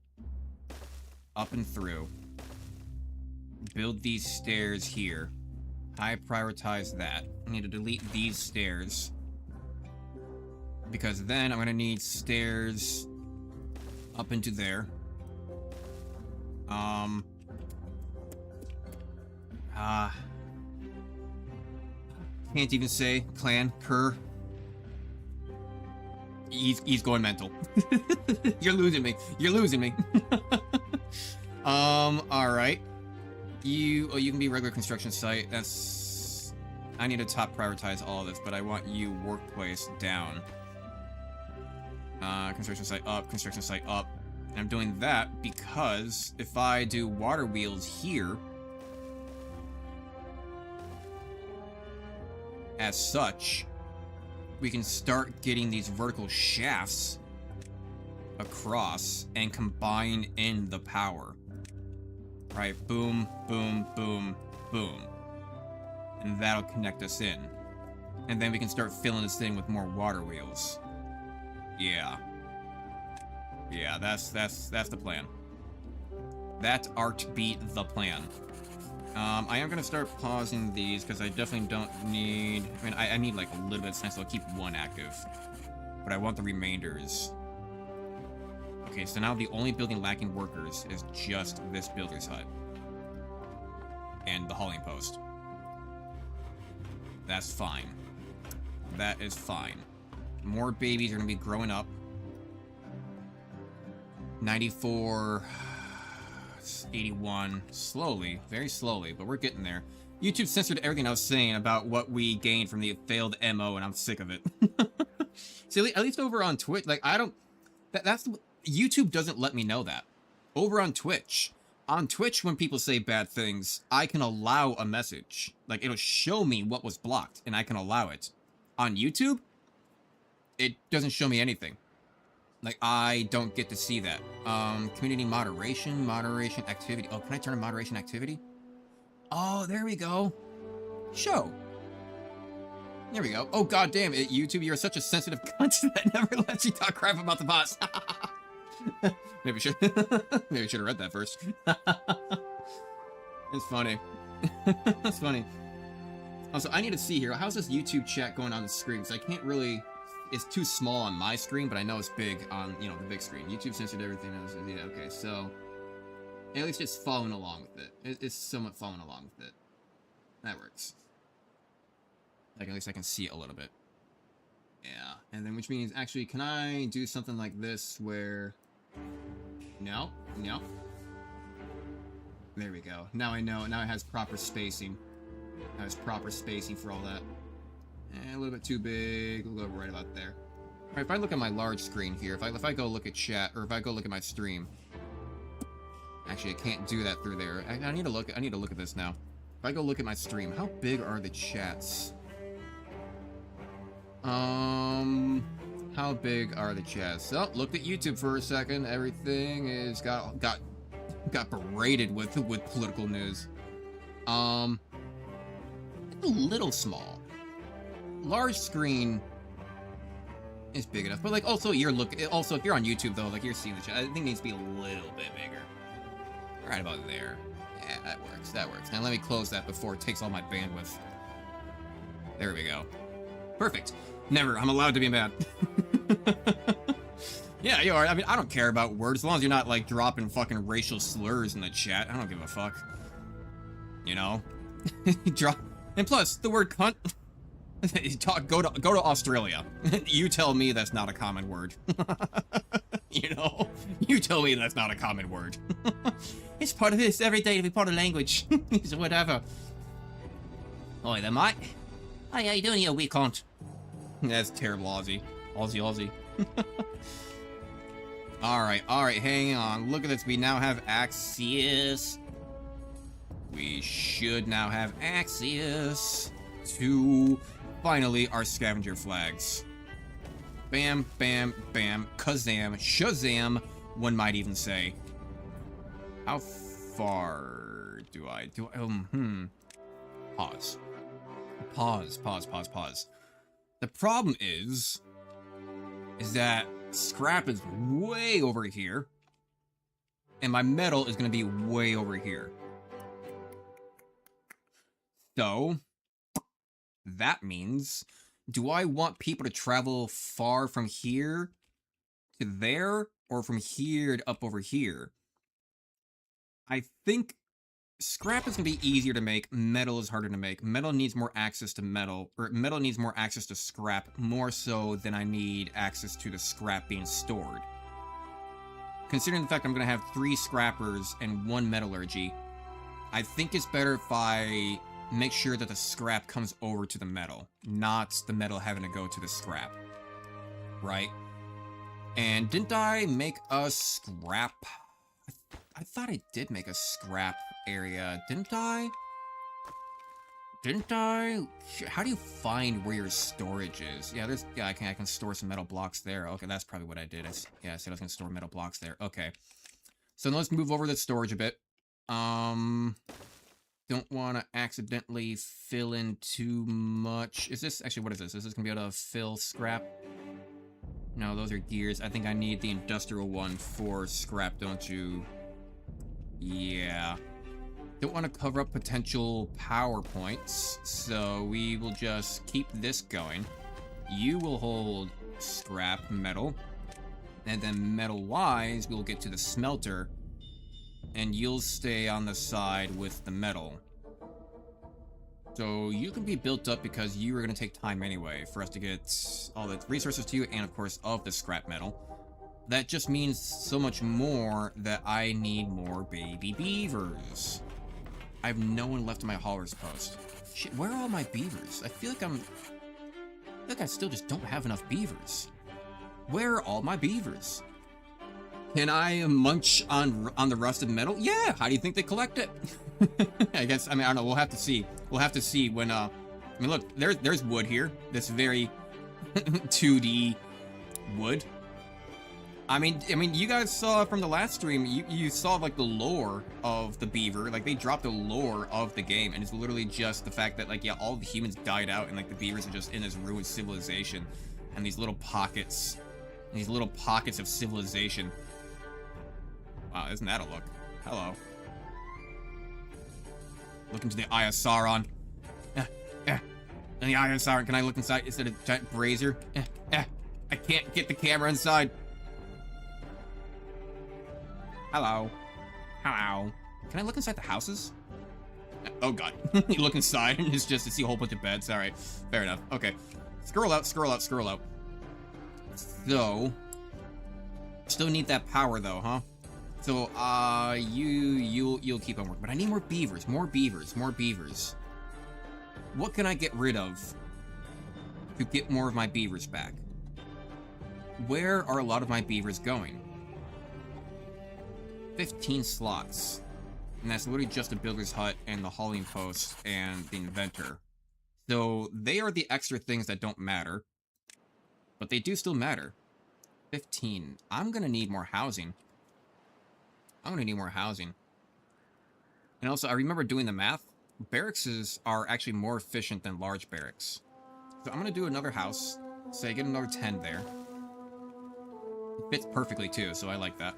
Speaker 1: Up and through. Build these stairs here. High prioritize that. I need to delete these stairs. Because then I'm gonna need stairs up into there. Can't even say clan Kerr. He's going mental. You're losing me. You're losing me. All right. You can be regular construction site. That's... I need to top prioritize all of this, but I want you workplace down. Construction site up, construction site up. And I'm doing that because if I do water wheels here, as such, we can start getting these vertical shafts across and combine in the power. Right, boom, boom, boom, boom. And that'll connect us in. And then we can start filling this thing with more water wheels. Yeah. Yeah, that's the plan. That art be the plan. I am gonna start pausing these because I definitely don't need... I mean, I need like a little bit of time, so I'll keep one active. But I want the remainders. Okay, so now the only building lacking workers is just this builder's hut. And the hauling post. That's fine. That is fine. More babies are gonna be growing up. 94... 81. Slowly. Very slowly, but we're getting there. YouTube censored everything I was saying about what we gained from the failed MO, and I'm sick of it. See, at least over on Twitch, like, I don't... That's... YouTube doesn't let me know that. Over on Twitch. On Twitch, when people say bad things, I can allow a message. Like, it'll show me what was blocked, and I can allow it. On YouTube, it doesn't show me anything. Like, I don't get to see that. Community moderation activity. Oh, can I turn on moderation activity? Oh, there we go. Show. There we go. Oh, goddamn it, YouTube, you're such a sensitive cunt that never lets you talk crap about the boss. Maybe we should have read that first. It's funny. It's funny. Also, I need to see here. How's this YouTube chat going on the screen? Because I can't really... It's too small on my screen, but I know it's big on, you know, the big screen. YouTube censored everything. Yeah, okay, so... At least it's following along with it. It's somewhat following along with it. That works. Like, at least I can see it a little bit. Yeah, and then which means, actually, can I do something like this where... No, no. There we go. Now I know. Now it has proper spacing. It has proper spacing for all that. And a little bit too big. We'll go right about there. Alright, if I look at my large screen here, if I go look at chat, or if I go look at my stream... Actually, I can't do that through there. I need to look at this now. If I go look at my stream, how big are the chats? How How big are the chests? Oh, looked at YouTube for a second. Everything is got berated with political news. A little small. Large screen is big enough, but like also if you're on YouTube though, like you're seeing the chat. I think it needs to be a little bit bigger. Right about there. Yeah, that works. That works. Now let me close that before it takes all my bandwidth. There we go. Perfect. Never. I'm allowed to be mad. Yeah, you are. I mean, I don't care about words as long as you're not like dropping fucking racial slurs in the chat. I don't give a fuck. You know. Drop. And plus, the word cunt. Go to Australia. You tell me that's not a common word. You know. You tell me that's not a common word. It's part of this every day to be part of language. It's whatever. Oi, there, mate.
Speaker 2: Hey, how you doing, you wee cunt?
Speaker 1: That's terrible, Aussie. Aussie. Alright, hang on. Look at this. We now have access. We should now have access to, finally, our scavenger flags. Bam, bam, bam, kazam, shazam, one might even say. How far do I... Pause. Pause. The problem is that scrap is way over here, and my metal is going to be way over here. So, that means, do I want people to travel far from here to there, or from here to up over here? I think scrap is going to be easier to make, metal is harder to make. Metal needs more access to metal, or metal needs more access to scrap, more so than I need access to the scrap being stored. Considering the fact I'm going to have 3 scrappers and 1 metallurgy, I think it's better if I make sure that the scrap comes over to the metal, not the metal having to go to the scrap. Right? And didn't I make a scrap? I thought I did make a scrap area, didn't I? How do you find where your storage is? Yeah, I can store some metal blocks there. Okay, that's probably what I did. I said I was gonna store metal blocks there. Okay. So let's move over the storage a bit. Don't want to accidentally fill in too much. Is this actually, what is this? Is this gonna be able to fill scrap? No, those are gears. I think I need the industrial one for scrap, don't you? Yeah. Don't want to cover up potential power points, so we will just keep this going. You will hold scrap metal, and then metal-wise, we'll get to the smelter, and you'll stay on the side with the metal. So you can be built up because you are going to take time anyway for us to get all the resources to you, and of course of the scrap metal. That just means so much more that I need more baby beavers. I have no one left in my haulers post. Shit, where are all my beavers? I feel like I still just don't have enough beavers. Where are all my beavers? Can I munch on the rusted metal? Yeah, how do you think they collect it? I guess, I don't know, we'll have to see. We'll have to see when, I mean, look, there's wood here. This very 2D wood. I mean, you guys saw from the last stream, you saw, like, the lore of the beaver. Like, they dropped the lore of the game, and it's literally just the fact that, like, yeah, all the humans died out, and, like, the beavers are just in this ruined civilization. And these little pockets of civilization. Wow, isn't that a look? Hello. Look into the Eye of Sauron. In the Eye of Sauron, can I look inside? Is it a giant brazier? I can't get the camera inside. Hello. Hello. Can I look inside the houses? Oh god. You look inside and it's just to see a whole bunch of beds. Alright. Fair enough. Okay. Scroll out. So, still need that power though, huh? So, you'll keep on working. But I need more beavers. More beavers. What can I get rid of to get more of my beavers back? Where are a lot of my beavers going? 15 slots. And that's literally just a builder's hut and the hauling post and the inventor. So they are the extra things that don't matter. But they do still matter. 15. I'm gonna need more housing. I'm gonna need more housing. And also, I remember doing the math. Barracks are actually more efficient than large barracks. So I'm gonna do another house. Say, get another 10 there. It fits perfectly, too, so I like that.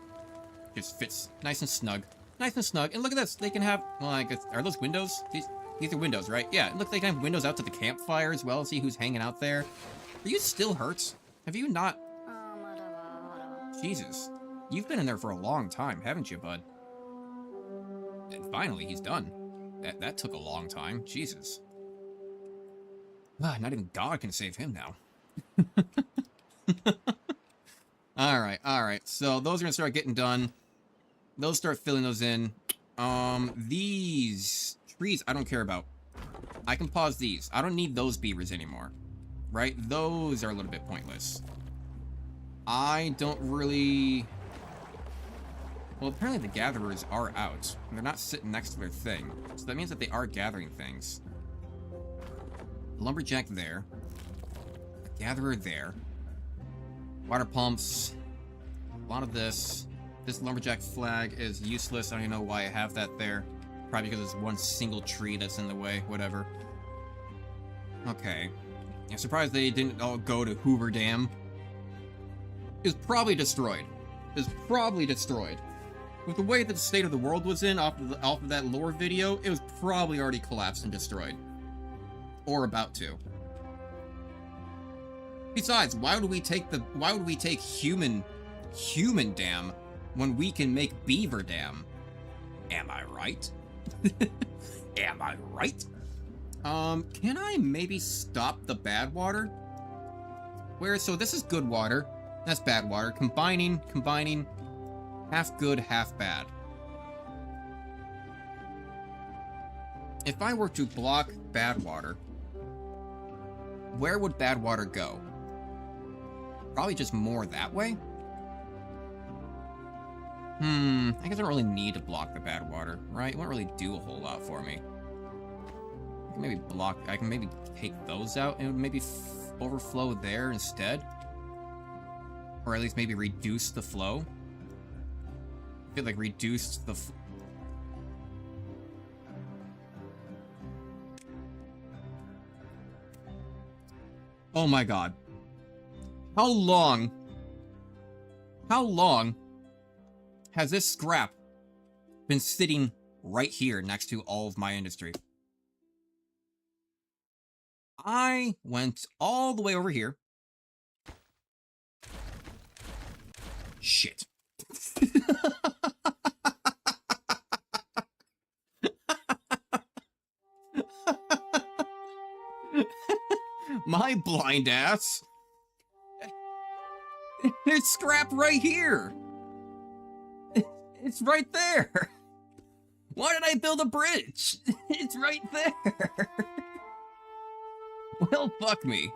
Speaker 1: Just fits nice and snug. Nice and snug. And look at this. They can have... Well, I guess... Are those windows? These are windows, right? Yeah, look, they can have windows out to the campfire as well. See who's hanging out there. Are you still hurt? Have you not... Jesus. You've been in there for a long time, haven't you, bud? And finally, he's done. That took a long time. Jesus. Ah, not even God can save him now. Alright. So those are gonna start getting done. Those start filling those in. These trees I don't care about. I can pause these. I don't need those beavers anymore. Right? Those are a little bit pointless. I don't really... Well, apparently the gatherers are out. They're not sitting next to their thing. So that means that they are gathering things. Lumberjack there. A gatherer there. Water pumps. A lot of this. This lumberjack flag is useless. I don't even know why I have that there. Probably because there's one single tree that's in the way. Whatever. Okay. I'm surprised they didn't all go to Hoover Dam. It was probably destroyed. It was probably destroyed. With the way that the state of the world was in off of that lore video, it was probably already collapsed and destroyed. Or about to. Besides, why would we take human dam when we can make beaver dam? Am I right? Am I right? Can I maybe stop the bad water? So this is good water. That's bad water. Combining. Half good, half bad. If I were to block bad water, where would bad water go? Probably just more that way? I guess I don't really need to block the bad water, right? It won't really do a whole lot for me. I can maybe take those out and maybe overflow there instead. Or at least maybe reduce the flow. I feel like reduced the... Oh my god. How long has this scrap been sitting right here next to all of my industry? I went all the way over here. Shit. My blind ass. There's scrap right here. It's right there. Why did I build a bridge? It's right there. Well, fuck me.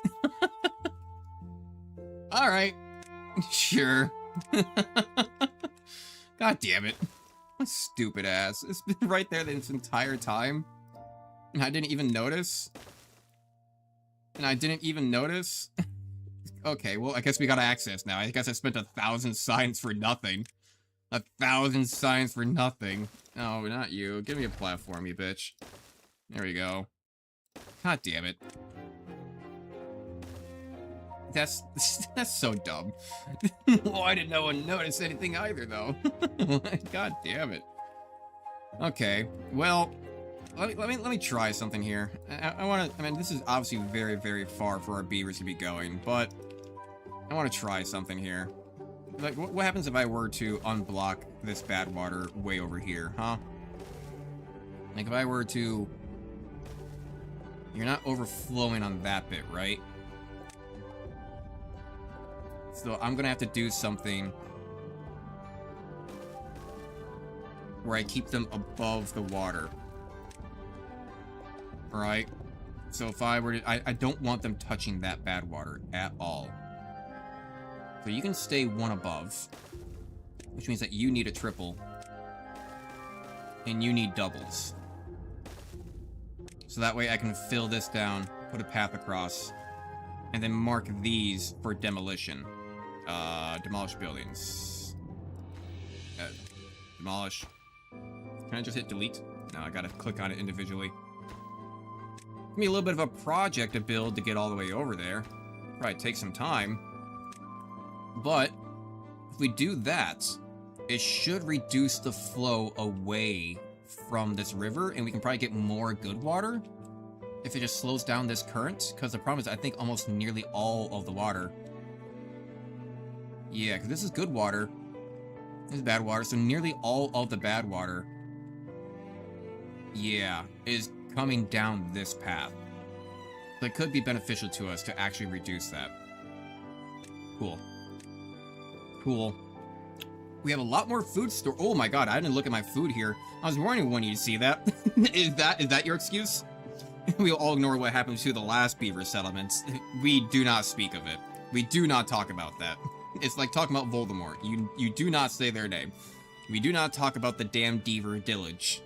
Speaker 1: Alright. Sure. God damn it. My stupid ass. It's been right there this entire time. And I didn't even notice. Okay, well, I guess we got access now. I guess I spent 1,000 signs for nothing. 1,000 signs for nothing. No, not you. Give me a platform, you bitch. There we go. God damn it. That's so dumb. Why did no one notice anything either, though? God damn it. Okay, well, let me try something here. I mean, this is obviously very, very far for our beavers to be going, but I want to try something here. Like, what happens if I were to unblock this bad water way over here, huh? Like, if I were to... You're not overflowing on that bit, right? So I'm gonna have to do something where I keep them above the water. Right? So if I were to... I don't want them touching that bad water at all. So you can stay one above, which means that you need a triple. And you need doubles. So that way I can fill this down, put a path across, and then mark these for demolition. Demolish buildings. Demolish. Can I just hit delete? No, I gotta click on it individually. Give me a little bit of a project to build to get all the way over there. Probably take some time. But if we do that, it should reduce the flow away from this river, and we can probably get more good water if it just slows down this current. Because the problem is, I think almost nearly all of the water. Yeah, because this is good water. This is bad water, so nearly all of the bad water, yeah, is coming down this path. So it could be beneficial to us to actually reduce that. Cool. Cool. We have a lot more food store. Oh my god, I didn't look at my food here. I was wondering when you'd see that. Is that your excuse? We'll all ignore what happened to the last beaver settlements. We do not speak of it. We do not talk about that. It's like talking about Voldemort. You do not say their name. We do not talk about the damn Beaver Village.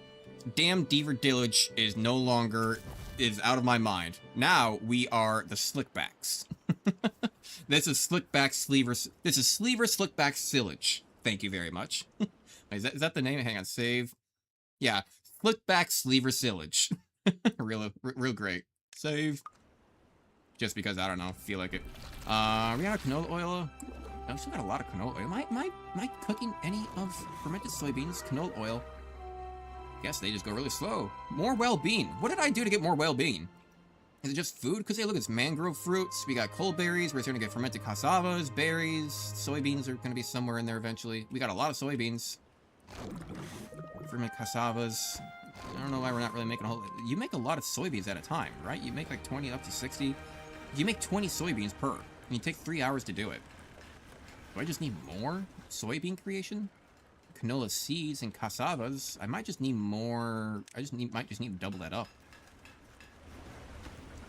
Speaker 1: Damn Beaver Village is no longer, is out of my mind. Now we are the Slickbacks. This is Slickback Sleever. This is Sleever Slickback Sillage. Thank you very much. Is that the name? Hang on, save. Yeah, Slickback Sleever Sillage. real great. Save. Just because, I don't know, feel like it. We got canola oil. I still got a lot of canola oil. Am I cooking any of fermented soybeans? Canola oil. Guess they just go really slow. More well-being. What did I do to get more well-being? Is it just food? Because hey, look, it's mangrove fruits. We got cold berries. We're starting to get fermented cassavas, berries. Soybeans are going to be somewhere in there eventually. We got a lot of soybeans. Fermented cassavas. I don't know why we're not really making a whole... You make a lot of soybeans at a time, right? You make like 20 up to 60. You make 20 soybeans per. And you take 3 hours to do it. Do I just need more soybean creation? Canola seeds and cassavas. I might just need more... might just need to double that up.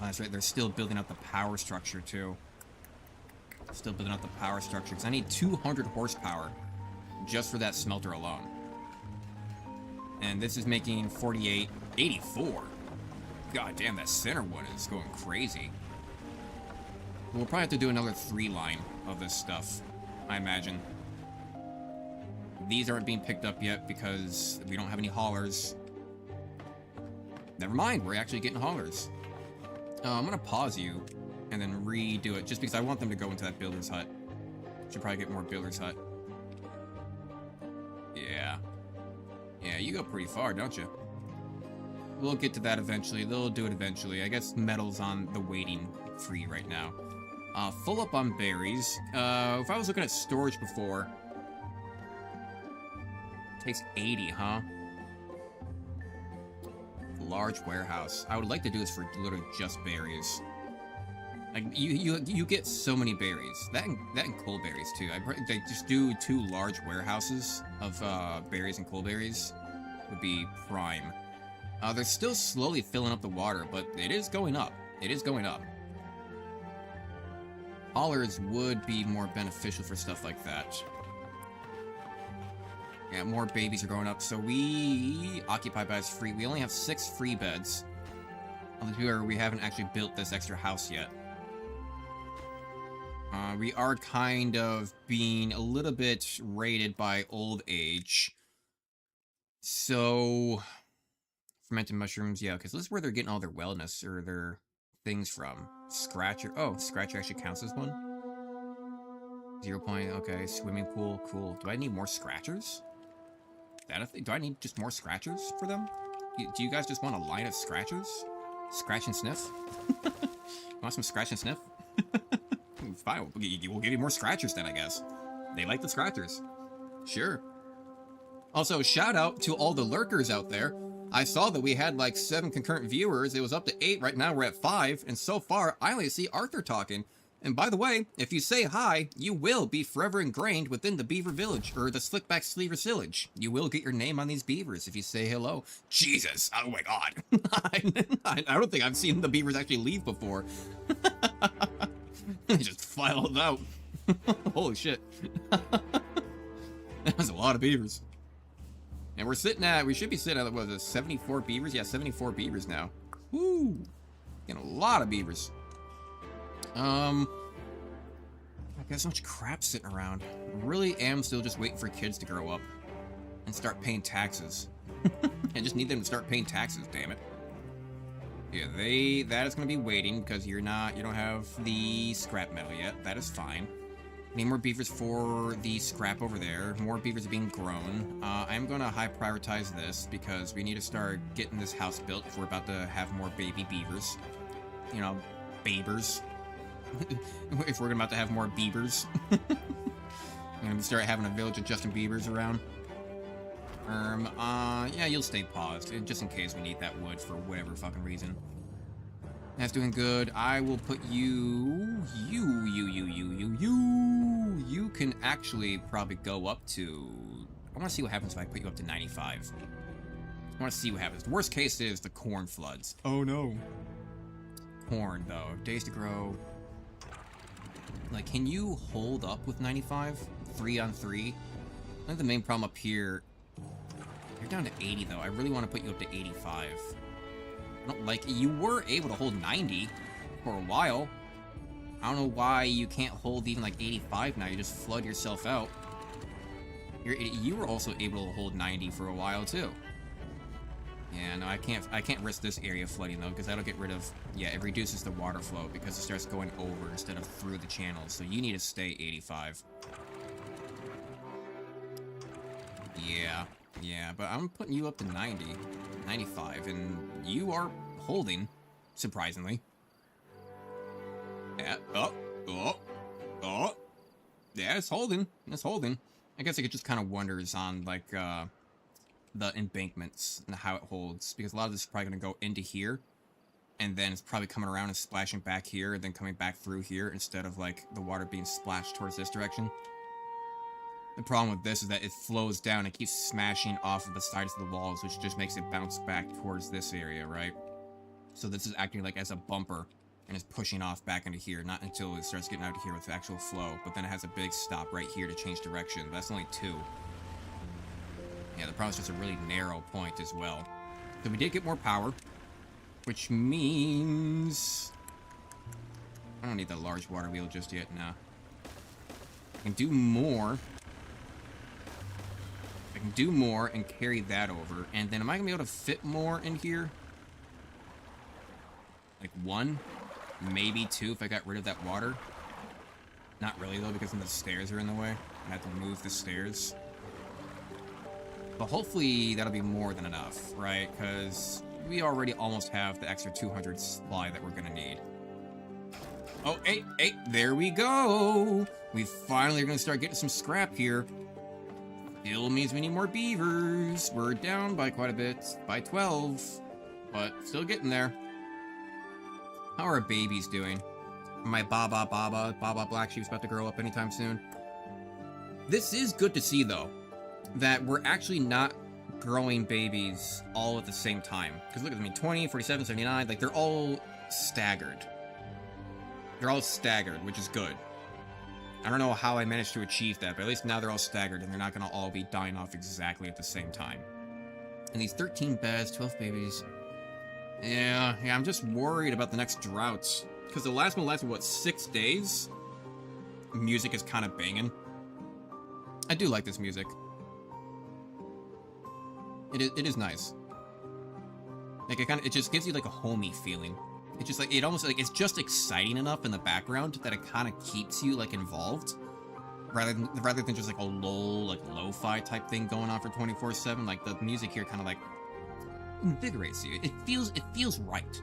Speaker 1: Oh, that's right, they're still building up the power structure, too. Still building up the power structure, because I need 200 horsepower just for that smelter alone. And this is making 48, 84. God damn, that center one is going crazy. We'll probably have to do another 3 line of this stuff, I imagine. These aren't being picked up yet because we don't have any haulers. Never mind, we're actually getting haulers. I'm gonna pause you and then redo it just because I want them to go into that builder's hut. Should probably get more builder's hut. Yeah. Yeah, you go pretty far, don't you? We'll get to that eventually. They'll do it eventually. I guess metal's on the waiting free right now. Full up on berries. If I was looking at storage before... Takes 80, huh? Large warehouse. I would like to do this for literally just berries. Like you get so many berries. That and coal berries too. They just do 2 large warehouses of berries and coal berries would be prime. They're still slowly filling up the water, but it is going up. It is going up. Haulers would be more beneficial for stuff like that. Yeah, more babies are growing up, so we occupy beds free. We only have 6 free beds. We haven't actually built this extra house yet. We are kind of being a little bit rated by old age. So, fermented mushrooms, yeah, because this is where they're getting all their wellness or their things from. Scratcher, oh, Scratcher actually counts as one. 0 point, okay, swimming pool, cool. Do I need more Scratchers? That a thing? Do I need just more Scratchers for them? Do you guys just want a line of Scratchers? Scratch and sniff? Want some scratch and sniff? Fine, we'll give you more Scratchers then, I guess. They like the Scratchers. Sure. Also, shout out to all the lurkers out there. I saw that we had like 7 concurrent viewers. It was up to 8. Right now we're at 5. And so far, I only see Arthur talking. And by the way, if you say hi, you will be forever ingrained within the Beaver Village, or the Slickback Sleever Village. You will get your name on these beavers if you say hello. Jesus! Oh my god. I don't think I've seen the beavers actually leave before. They just filed out. Holy shit. That was a lot of beavers. And we should be sitting at, what is it, 74 beavers? Yeah, 74 beavers now. Woo! Getting a lot of beavers. Got so much crap sitting around. Really am still just waiting for kids to grow up and start paying taxes. I just need them to start paying taxes, damn it. Yeah, that is gonna be waiting because you don't have the scrap metal yet. That is fine. Need more beavers for the scrap over there. More beavers are being grown. I'm gonna high prioritize this because we need to start getting this house built if we're about to have more baby beavers. You know, babers. If we're about to have more beavers. I'm gonna start having a village of Justin Biebers around. Yeah, you'll stay paused, just in case we need that wood for whatever fucking reason. That's doing good. I will put you can actually probably go up to... I want to see what happens if I put you up to 95. I want to see what happens. The worst case is the corn floods. Oh no. Corn, though. Days to grow. Like, can you hold up with 95? 3 on 3? I think the main problem up here... You're down to 80, though. I really want to put you up to 85. I don't like... You were able to hold 90 for a while. I don't know why you can't hold even, like, 85 now. You just flood yourself out. You were also able to hold 90 for a while, too. Yeah, no, I can't risk this area flooding, though, because that'll get rid of... Yeah, it reduces the water flow because it starts going over instead of through the channels. So you need to stay 85. Yeah, but I'm putting you up to 90, 95, and you are holding, surprisingly. Yeah, yeah, it's holding, I guess it just kind of wonders on, like, the embankments and how it holds, because a lot of this is probably going to go into here, and then it's probably coming around and splashing back here, and then coming back through here, instead of, like, the water being splashed towards this direction. The problem with this is that it flows down and keeps smashing off of the sides of the walls, which just makes it bounce back towards this area, right? So this is acting like as a bumper, and is pushing off back into here, not until it starts getting out of here with the actual flow, but then it has a big stop right here to change direction. That's only 2. Yeah, the problem is just a really narrow point as well. So we did get more power, which means... I don't need that large water wheel just yet, nah. I can do more. I can do more and carry that over. And then am I going to be able to fit more in here? Like 1? Maybe 2 if I got rid of that water. Not really, though, because then the stairs are in the way. I have to move the stairs. But hopefully that'll be more than enough, right? Because we already almost have the extra 200 supply that we're going to need. Oh, hey, there we go! We finally are going to start getting some scrap here. Still means we need more beavers. We're down by quite a bit, by 12, but still getting there. How are our babies doing? My Baba Black Sheep's about to grow up anytime soon. This is good to see, though, that we're actually not growing babies all at the same time. Because look at them, 20, 47, 79, like they're all staggered. They're all staggered, which is good. I don't know how I managed to achieve that, but at least now they're all staggered and they're not going to all be dying off exactly at the same time. And these 13 beds, 12 babies. Yeah, I'm just worried about the next droughts. Because the last one lasted, what, 6 days? Music is kind of banging. I do like this music. It is nice. Like, it just gives you, like, a homey feeling. It's just like, it almost like, it's just exciting enough in the background that it kind of keeps you, like, involved. Rather than just, like, a lo-fi type thing going on for 24/7. Like, the music here kind of, like, invigorates you. It feels right.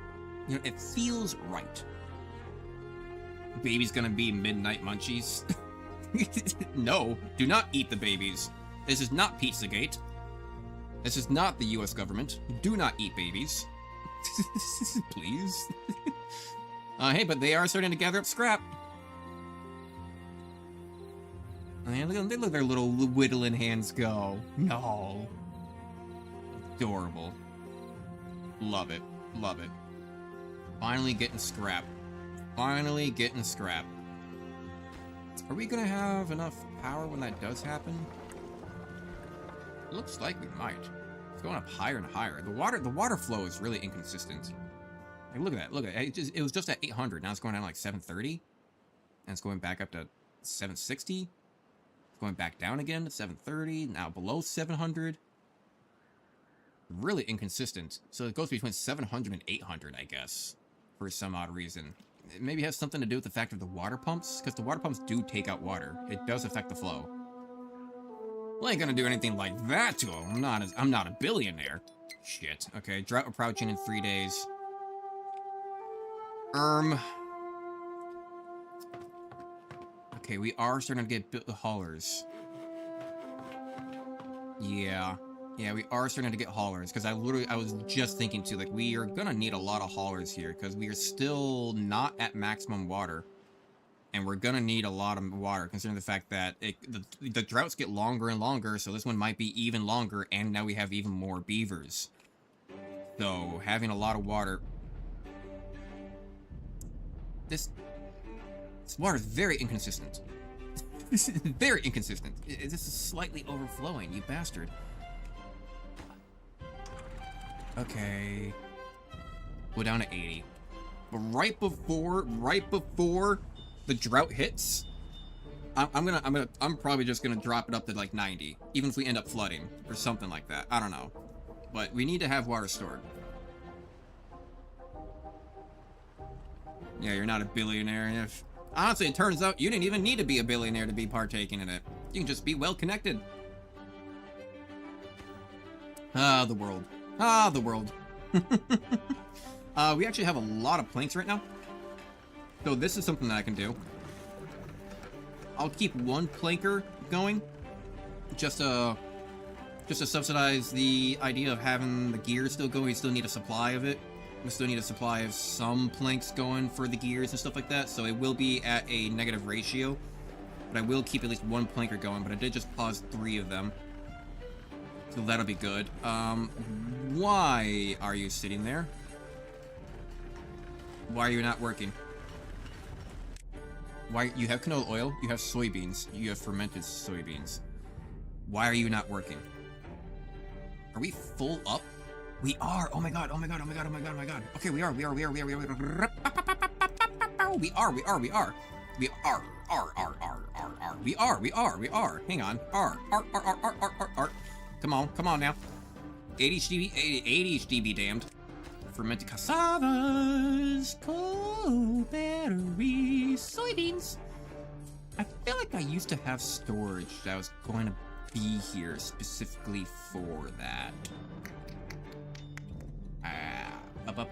Speaker 1: You know, it feels right. Baby's gonna be midnight munchies. No, do not eat the babies. This is not Pizzagate. This is not the US government. Do not eat babies. Please. Hey, but they are starting to gather up scrap. And look at their little whittling hands go. No. Adorable. Love it. Love it. Finally getting scrap. Finally getting scrap. Are we gonna have enough power when that does happen? Looks like we might. It's going up higher and higher. The water flow is really inconsistent. Like, look at that. Look at it. It was just at 800. Now it's going down to like 730. And it's going back up to 760. Going back down again to 730. Now below 700. Really inconsistent. So it goes between 700 and 800, I guess, for some odd reason. It maybe has something to do with the fact of the water pumps, because the water pumps do take out water. It does affect the flow. Well, I ain't gonna do anything like that to him. I'm not a billionaire. Shit. Okay, drought approaching in 3 days. Okay, we are starting to get haulers. Yeah, we are starting to get haulers, because I was just thinking too, like, we are gonna need a lot of haulers here, because we are still not at maximum water. And we're gonna need a lot of water, considering the fact that the droughts get longer and longer, so this one might be even longer, and now we have even more beavers. So, having a lot of water... This water is very inconsistent. This is very inconsistent. This is slightly overflowing, you bastard. Okay. Go down to 80. But right before the drought hits, I'm probably just gonna drop it up to like 90, even if we end up flooding or something like that. I don't know, but we need to have water stored. Yeah, you're not a billionaire. Honestly, it turns out you didn't even need to be a billionaire to be partaking in it. You can just be well connected. Ah, the world. Ah, the world. We actually have a lot of planks right now. So this is something that I can do. I'll keep one planker going, just to subsidize the idea of having the gears still going. We still need a supply of it. We still need a supply of some planks going for the gears and stuff like that. So it will be at a negative ratio, but I will keep at least one planker going. But I did just pause 3 of them, so that'll be good. Why are you sitting there? Why are you not working? Why? You have canola oil, you have soybeans, you have fermented soybeans. Why are you not working? Are we full up? We are! Oh my god, oh my god, oh my god, oh my god, oh my god. Okay, we are. We are. Hang on. Come on now. ADHD be damned. Fermented cassavas, coal, batteries, soybeans. I feel like I used to have storage that was going to be here specifically for that.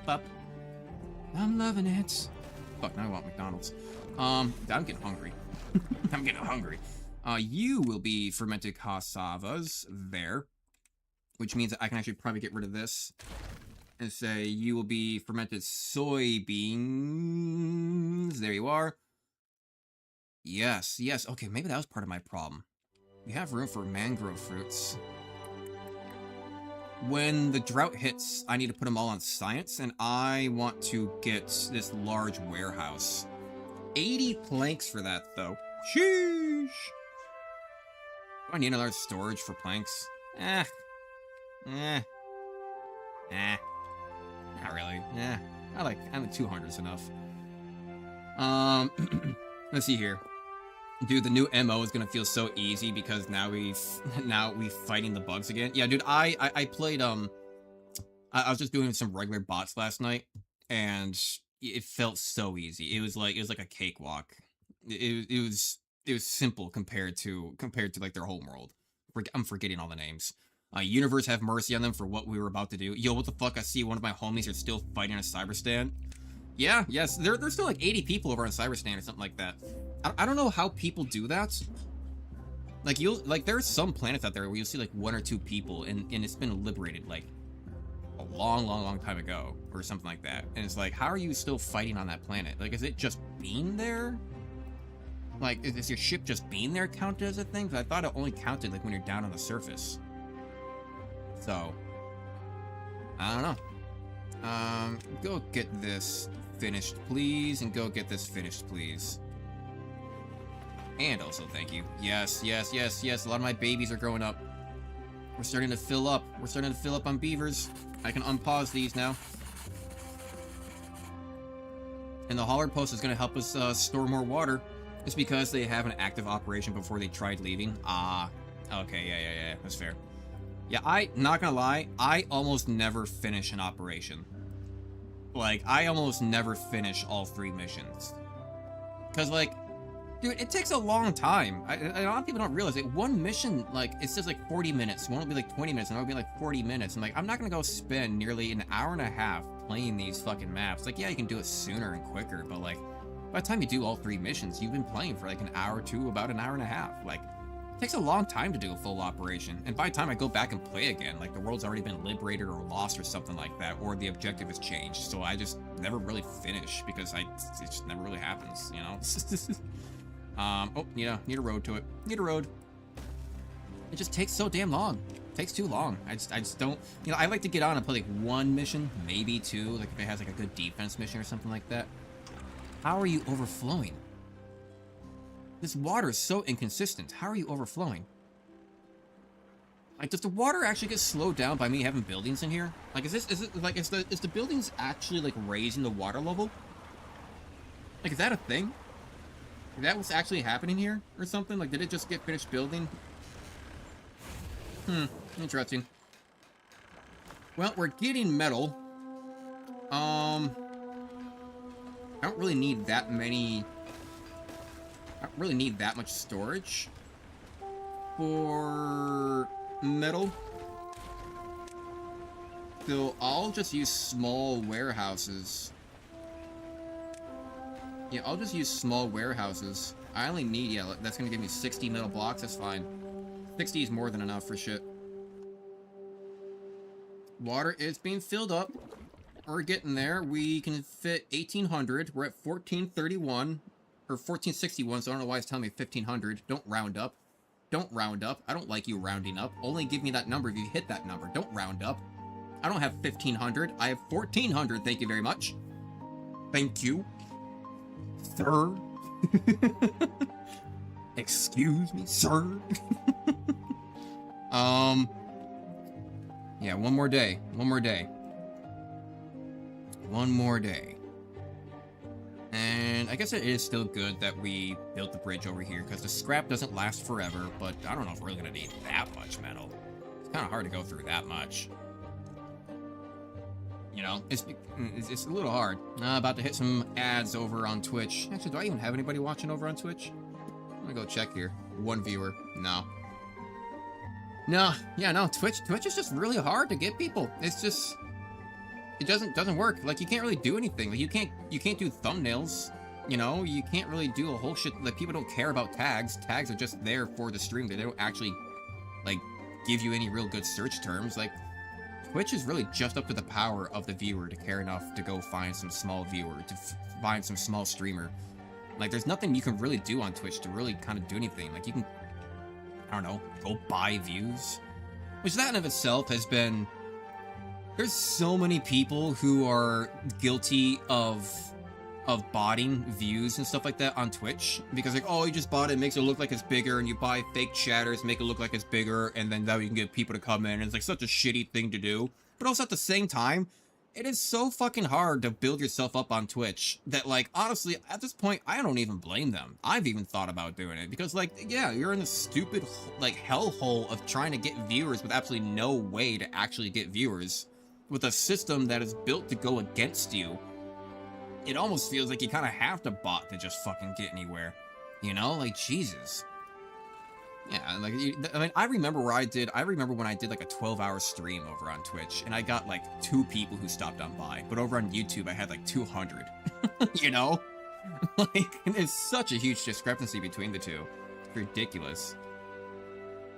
Speaker 1: Up. I'm loving it. Fuck, now I want McDonald's. I'm getting hungry. I'm getting hungry. You will be fermented cassavas there, which means that I can actually probably get rid of this and say you will be fermented soybeans. There you are. Yes. Okay, maybe that was part of my problem. We have room for mangrove fruits. When the drought hits, I need to put them all on science, and I want to get this large warehouse. 80 planks for that, though. Sheesh! Do I need another storage for planks? Not really. I think 200's enough. Let's see here. Dude, the new MO is gonna feel so easy because now we fighting the bugs again. Yeah, dude, I played I was just doing some regular bots last night, and it felt so easy. It was like a cakewalk. It was simple compared to like their home world. I'm forgetting all the names. Universe have mercy on them for what we were about to do. Yo, what the fuck? I see one of my homies are still fighting a cyber stand. Yeah, yes, there's still like 80 people over on cyber stand or something like that. I don't know how people do that. Like there's some planets out there where you'll see like 1 or 2 people and it's been liberated like a long time ago or something like that. And it's like, how are you still fighting on that planet? Like, is it just being there? Like, is your ship just being there counted as a thing? Because I thought it only counted like when you're down on the surface. So, I don't know. Go get this finished, please, and go get this finished, please. And also, thank you. Yes. A lot of my babies are growing up. We're starting to fill up. We're starting to fill up on beavers. I can unpause these now. And the hauler post is going to help us store more water. It's because they have an active operation before they tried leaving. Ah, okay, yeah, that's fair. Yeah, not gonna lie, I almost never finish an operation. Like, I almost never finish all 3 missions. Because, like, dude, it takes a long time. A lot of people don't realize it. One mission, like, it says like 40 minutes. One will be like 20 minutes, and one will be like 40 minutes. And, like, I'm not gonna go spend nearly an hour and a half playing these fucking maps. Like, yeah, you can do it sooner and quicker, but, like, by the time you do all 3 missions, you've been playing for, like, an hour to about an hour and a half. Like, it takes a long time to do a full operation. And by the time I go back and play again, like, the world's already been liberated or lost or something like that, or the objective has changed. So I just never really finish because it just never really happens, you know? Oh, yeah, need a road to it. Need a road. It just takes so damn long. It takes too long. I just don't, you know, I like to get on and play like 1 mission, maybe 2, like if it has like a good defense mission or something like that. How are you overflowing? This water is so inconsistent. How are you overflowing? Like, does the water actually get slowed down by me having buildings in here? Like, is the buildings actually like raising the water level? Like, is that a thing? Is that what's actually happening here or something? Like, did it just get finished building? Interesting. Well, we're getting metal. I don't really need that many. I don't really need that much storage for metal. So I'll just use small warehouses. Yeah, I'll just use small warehouses. I only need, yeah, that's gonna give me 60 metal blocks, that's fine. 60 is more than enough for shit. Water is being filled up. We're getting there. We can fit 1,800. We're at 1,431. Or 1,461, so I don't know why it's telling me 1,500. Don't round up. Don't round up. I don't like you rounding up. Only give me that number if you hit that number. Don't round up. I don't have 1,500. I have 1,400. Thank you very much. Thank you, sir. Excuse me, sir. Yeah, one more day. One more day. One more day. And I guess it is still good that we built the bridge over here, because the scrap doesn't last forever, but I don't know if we're really going to need that much metal. It's kind of hard to go through that much. You know, it's a little hard. About to hit some ads over on Twitch. Actually, do I even have anybody watching over on Twitch? I'm going to go check here. 1 viewer. No. No. Yeah, no. Twitch is just really hard to get people. It's just... It doesn't work. Like, you can't really do anything. Like, you can't do thumbnails. You know, you can't really do a whole shit. Like, people don't care about tags. Tags are just there for the stream. They don't actually, like, give you any real good search terms. Like, Twitch is really just up to the power of the viewer to care enough to go find some small viewer, to find some small streamer. Like, there's nothing you can really do on Twitch to really kind of do anything. Like, you can, I don't know, go buy views. Which that in of itself has been... There's so many people who are guilty of botting views and stuff like that on Twitch, because like, oh, you just bought it, makes it look like it's bigger, and you buy fake chatters, make it look like it's bigger, and then that way you can get people to come in, and it's like such a shitty thing to do. But also at the same time, it is so fucking hard to build yourself up on Twitch that, like, honestly, at this point, I don't even blame them. I've even thought about doing it, because, like, yeah, you're in a stupid, like, hellhole of trying to get viewers with absolutely no way to actually get viewers. With a system that is built to go against you, it almost feels like you kind of have to bot to just fucking get anywhere. You know? Like, Jesus. Yeah, like, I mean, I remember when I did like a 12-hour stream over on Twitch, and I got like 2 people who stopped on by, but over on YouTube, I had like 200. You know? Like, it's such a huge discrepancy between the two. It's ridiculous.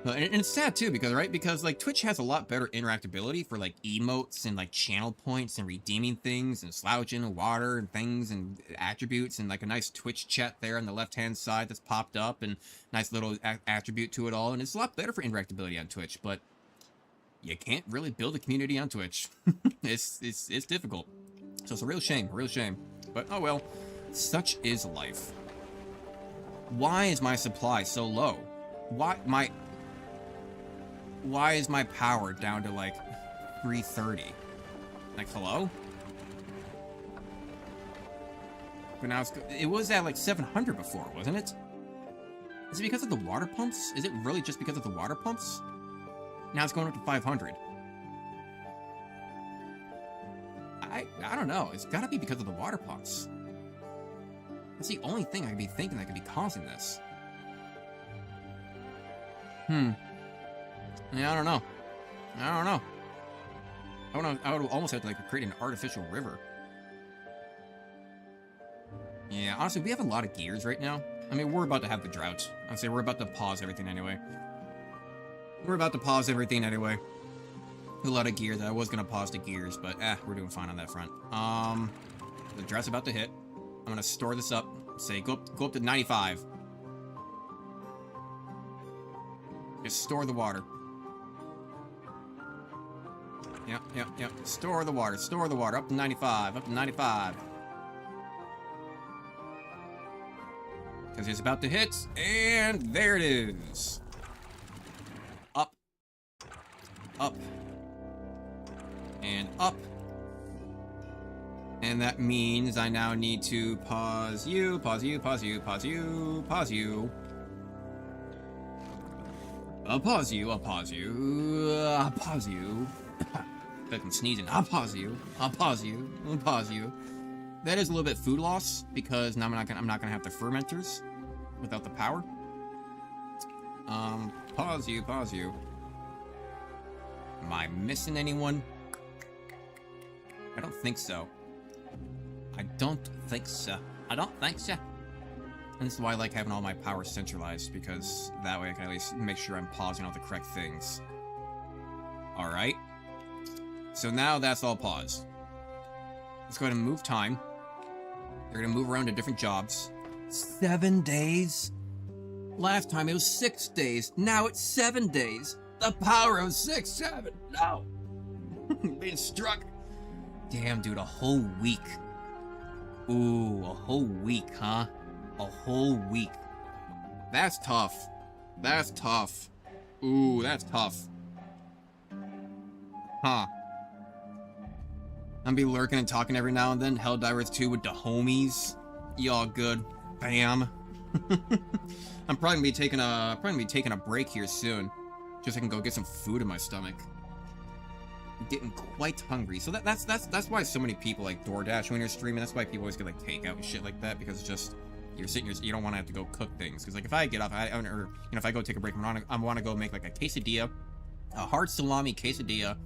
Speaker 1: And it's sad too, because, right? Because, like, Twitch has a lot better interactability for, like, emotes and, like, channel points and redeeming things and slouching and water and things and attributes and, like, a nice Twitch chat there on the left-hand side that's popped up and nice little attribute to it all. And it's a lot better for interactability on Twitch, but you can't really build a community on Twitch. It's difficult. So it's a real shame, But, oh well, such is life. Why is my supply so low? Why is my power down to, like, 330? Like, hello? but now it was at like 700 before, wasn't it? Is it because of the water pumps? Is it really just because of the water pumps? Now it's going up to 500. I don't know. It's gotta be because of the water pumps. That's the only thing I could be thinking that could be causing this. Yeah, I don't know. I would almost have to like create an artificial river. Yeah, honestly, we have a lot of gears right now. I mean, we're about to have the drought. I'd say we're about to pause everything anyway. A lot of gear that I was gonna pause the gears, but we're doing fine on that front. The drought's about to hit. I'm gonna store this up. Say go up to 95. Just store the water. Yep. Store the water. Up to 95. Because it's about to hit, and there it is. Up. And up. And that means I now need to pause you. I'll pause you. If I'm sneezing, I'll pause you. That is a little bit food loss because now I'm not gonna have the fermenters without the power. Pause you. Am I missing anyone? I don't think so. And this is why I like having all my power centralized, because that way I can at least make sure I'm pausing all the correct things. Alright. So now that's all paused. Let's go ahead and move time. They're gonna move around to different jobs. 7 days? Last time it was 6 days. Now it's 7 days. The power of 6, 7. No! Being struck. Damn, dude, a whole week. Ooh, a whole week, huh? A whole week. That's tough. Ooh, that's tough. Huh. I'm be lurking and talking every now and then. Helldivers 2 with the homies. Y'all good. Bam. I'm probably gonna be taking a break here soon. Just so I can go get some food in my stomach. I'm getting quite hungry. So that's why so many people like DoorDash when you're streaming. That's why people always get like takeout and shit like that, because it's just you don't want to have to go cook things. Because like if I get off, if I go take a break, I want to go make like a quesadilla, a hard salami quesadilla,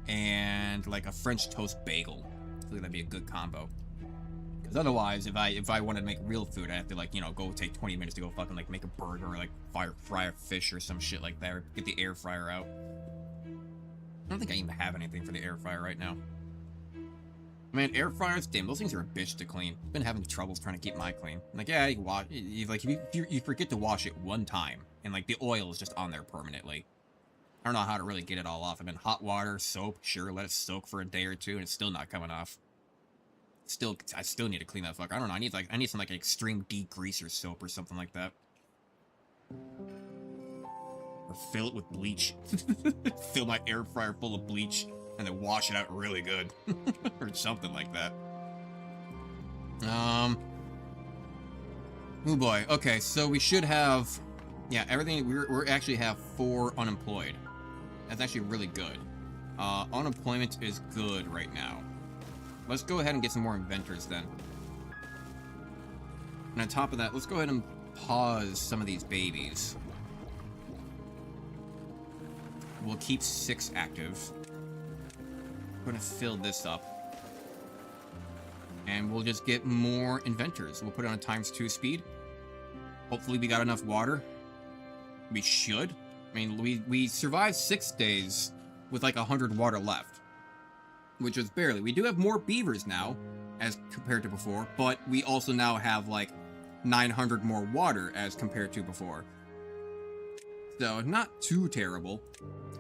Speaker 1: and like a French toast bagel. I feel like that'd be a good combo. Because otherwise, if I wanted to make real food, I have to like go take 20 minutes to go fucking like make a burger or like fry a fish or some shit like that, or get the air fryer out. I don't think I even have anything for the air fryer right now. Man, air fryers, damn, those things are a bitch to clean. I've been having troubles trying to keep mine clean. Like, yeah, you forget to wash it one time, and like the oil is just on there permanently. I don't know how to really get it all off. I've been hot water, soap, sure, let it soak for a day or two, and it's still not coming off. I still need to clean that fucker. I don't know. I need some like extreme degreaser soap or something like that. Or fill it with bleach. Fill my air fryer full of bleach and then wash it out really good. Or something like that. Oh boy. Okay, so we should have, yeah, everything. We're actually have 4 unemployed. That's actually really good. Unemployment is good right now. Let's go ahead and get some more inventors then. And on top of that, let's go ahead and pause some of these babies. We'll keep 6 active. We're gonna fill this up. And we'll just get more inventors. We'll put it on a ×2 speed. Hopefully we got enough water. We should. I mean, we survived 6 days with like 100 water left. Which is barely. We do have more beavers now, as compared to before, but we also now have like 900 more water as compared to before. So, not too terrible.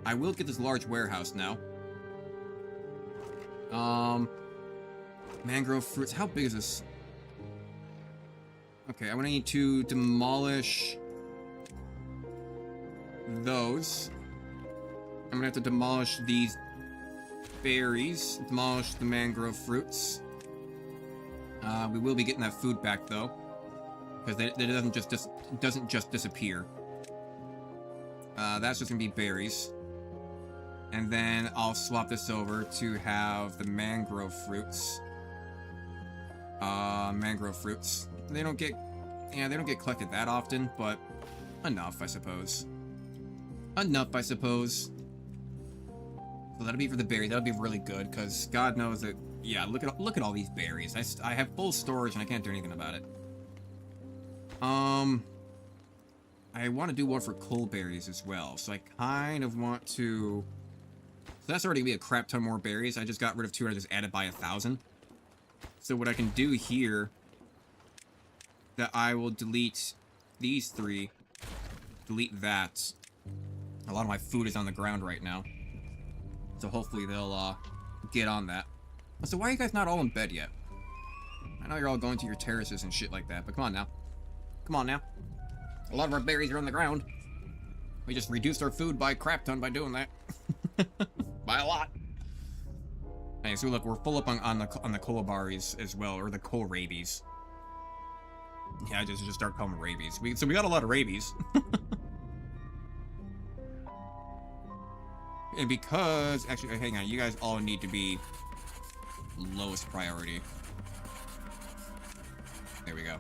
Speaker 1: I will get this large warehouse now. Mangrove fruits. How big is this? Okay, I'm gonna need to demolish those. I'm gonna have to demolish these berries. Demolish the mangrove fruits. We will be getting that food back though, because it doesn't just disappear. That's just gonna be berries, and then I'll swap this over to have the mangrove fruits. Mangrove fruits. They don't get collected that often, but enough, I suppose. Enough, I suppose. So that'll be for the berries. That'll be really good, because God knows that. Yeah, look at all these berries. I have full storage and I can't do anything about it. I want to do one for coal berries as well, so I kind of want to. So that's already gonna be a crap ton more berries. I just got rid of 200, just added by 1,000. So what I can do here, that I will delete these 3, delete that. A lot of my food is on the ground right now, so hopefully they'll get on that. So why are you guys not all in bed yet? I know you're all going to your terraces and shit like that, but come on now. Come on now. A lot of our berries are on the ground. We just reduced our food by a crap ton by doing that. By a lot. Hey, so look, we're full up on the kohlrabies as well, or the kohlrabies. Yeah, I just start calling them rabies. So we got a lot of rabies. And because, actually, hang on, you guys all need to be lowest priority. There we go.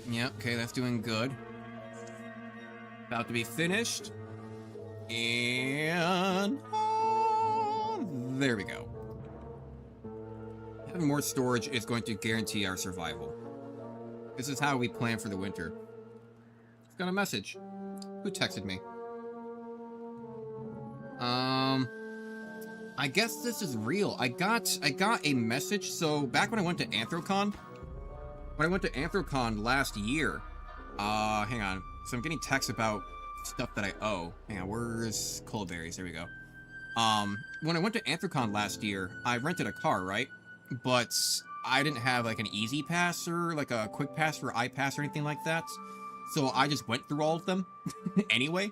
Speaker 1: Yeah, okay, that's doing good. About to be finished. And there we go. Having more storage is going to guarantee our survival. This is how we plan for the winter. I've got a message. Who texted me? I guess this is real. I got a message. So back when I went to Anthrocon, last year, hang on. So I'm getting texts about stuff that I owe. Hang on, where's Coalberries? There we go. When I went to Anthrocon last year, I rented a car, right? But I didn't have like an easy pass or like a quick pass for iPass or anything like that. So I just went through all of them anyway.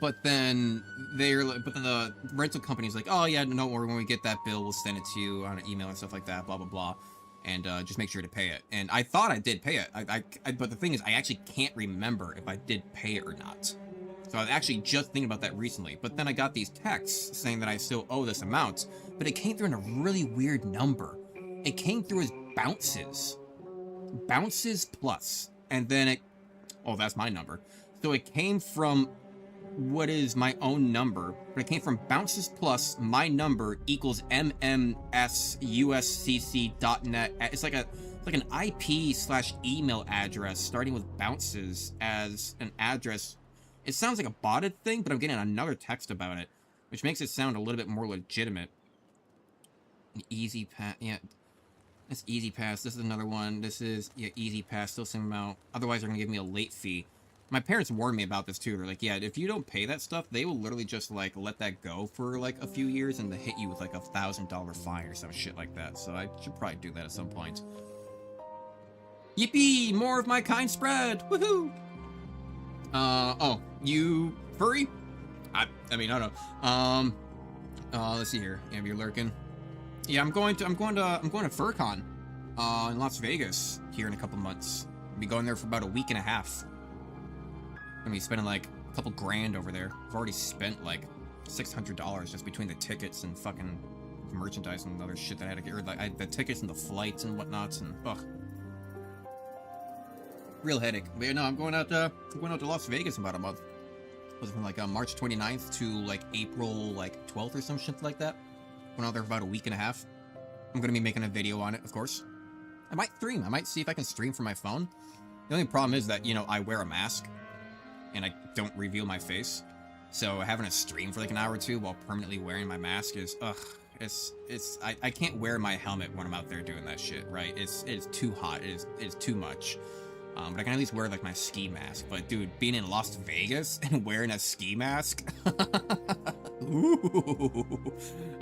Speaker 1: But then the rental company's like, oh yeah, don't worry, when we get that bill, we'll send it to you on an email and stuff like that, blah, blah, blah. And just make sure to pay it. And I thought I did pay it. But the thing is, I actually can't remember if I did pay it or not. So I was actually just thinking about that recently. But then I got these texts saying that I still owe this amount. But it came through in a really weird number. It came through as bounces. Bounces plus. And then it... Oh, that's my number. So it came from what is my own number. But it came from bounces plus my number equals mmsusscc.net. It's like an IP/email address starting with bounces as an address. It sounds like a botted thing, but I'm getting another text about it, which makes it sound a little bit more legitimate. An easy pass, yeah. That's easy pass. This is another one. This is, yeah, easy pass. Still same amount. Otherwise, they're gonna give me a late fee. My parents warned me about this too. They're like, yeah, if you don't pay that stuff, they will literally just like let that go for like a few years and they hit you with like $1,000 fine or some shit like that. So I should probably do that at some point. Yippee! More of my kind spread! Woohoo! Oh, you furry? I mean, I don't know. Let's see here. Yeah, you're lurking. Yeah, I'm going to FurCon, in Las Vegas here in a couple months. I'll be going there for about a week and a half. I'm gonna be spending like a couple grand over there. I've already spent like $600 just between the tickets and fucking merchandise and other shit that I had to get rid of. Like, the tickets and the flights and whatnots and ugh. Real headache. But yeah, no, I'm going out to Las Vegas in about a month. It was from like March 29th to like April like 12th or some shit like that. Went out there for about a week and a half. I'm gonna be making a video on it, of course. I might stream. I might see if I can stream from my phone. The only problem is that, you know, I wear a mask and I don't reveal my face. So having a stream for like an hour or two while permanently wearing my mask is I can't wear my helmet when I'm out there doing that shit, right? It's too hot. It is too much. But I can at least wear like my ski mask. But dude, being in Las Vegas and wearing a ski mask, ooh,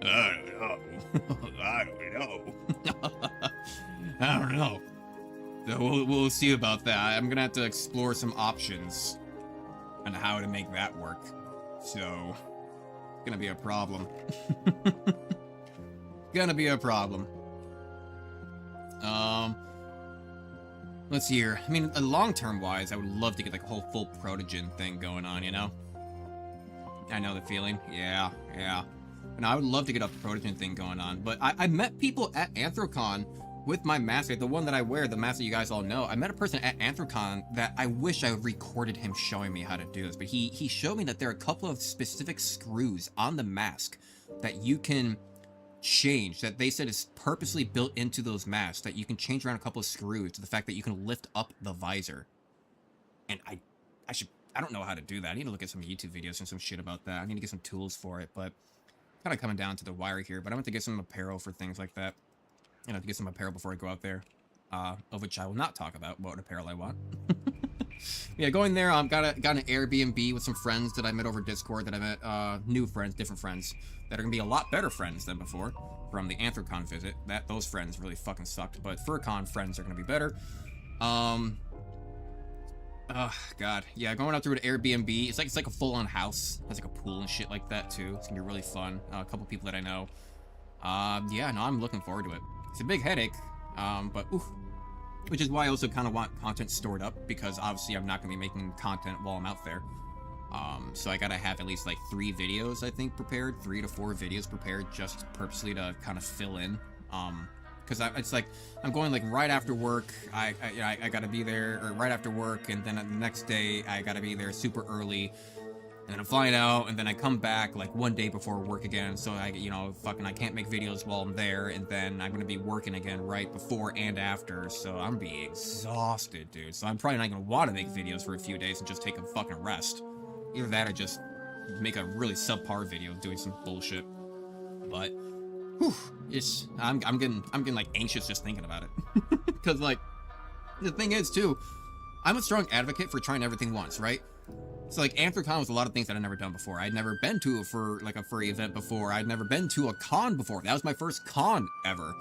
Speaker 1: I don't know. I don't know. So we'll see about that. I'm gonna have to explore some options on how to make that work. So Gonna be a problem. Gonna be a problem. Let's see here. I mean, long-term wise, I would love to get like a whole full protogen thing going on, you know? I know the feeling. Yeah. No, I would love to get a protogen thing going on, but I met people at Anthrocon with my mask, like the one that I wear, the mask that you guys all know. I met a person at Anthrocon that I wish I recorded him showing me how to do this, but he showed me that there are a couple of specific screws on the mask that you can change, that they said is purposely built into those masks, that you can change around a couple of screws to the fact that you can lift up the visor. And I don't know how to do that. I need to look at some YouTube videos and some shit about that. I need to get some tools for it, but kind of coming down to the wire here. But I want to get some apparel for things like that. You know, to get some apparel before I go out there, of which I will not talk about what apparel I want. Yeah, going there, got an Airbnb with some friends that I met over Discord, that I met, new friends, different friends, that are going to be a lot better friends than before from the Anthrocon visit. Those friends really fucking sucked, but FurCon friends are going to be better. Oh, God. Yeah, going out through an Airbnb, it's like a full-on house. It has like a pool and shit like that, too. It's going to be really fun. A couple people that I know. Yeah, no, I'm looking forward to it. It's a big headache, but oof. Which is why I also kind of want content stored up, because obviously I'm not going to be making content while I'm out there. So I gotta have at least like 3 videos, I think, prepared, 3 to 4 videos prepared, just purposely to kind of fill in. Because it's like I'm going like right after work. I gotta be there, or right after work, and then the next day I gotta be there super early. And then I'm flying out, and then I come back like one day before work again, so I can't make videos while I'm there, and then I'm gonna be working again right before and after, so I'm gonna be exhausted, dude. So I'm probably not gonna want to make videos for a few days and just take a fucking rest. Either that or just make a really subpar video doing some bullshit. But, whew, I'm getting like anxious just thinking about it. Because like, the thing is too, I'm a strong advocate for trying everything once, right? So like Anthrocon was a lot of things that I'd never done before. I'd never been to a furry event before. I'd never been to a con before. That was my first con ever.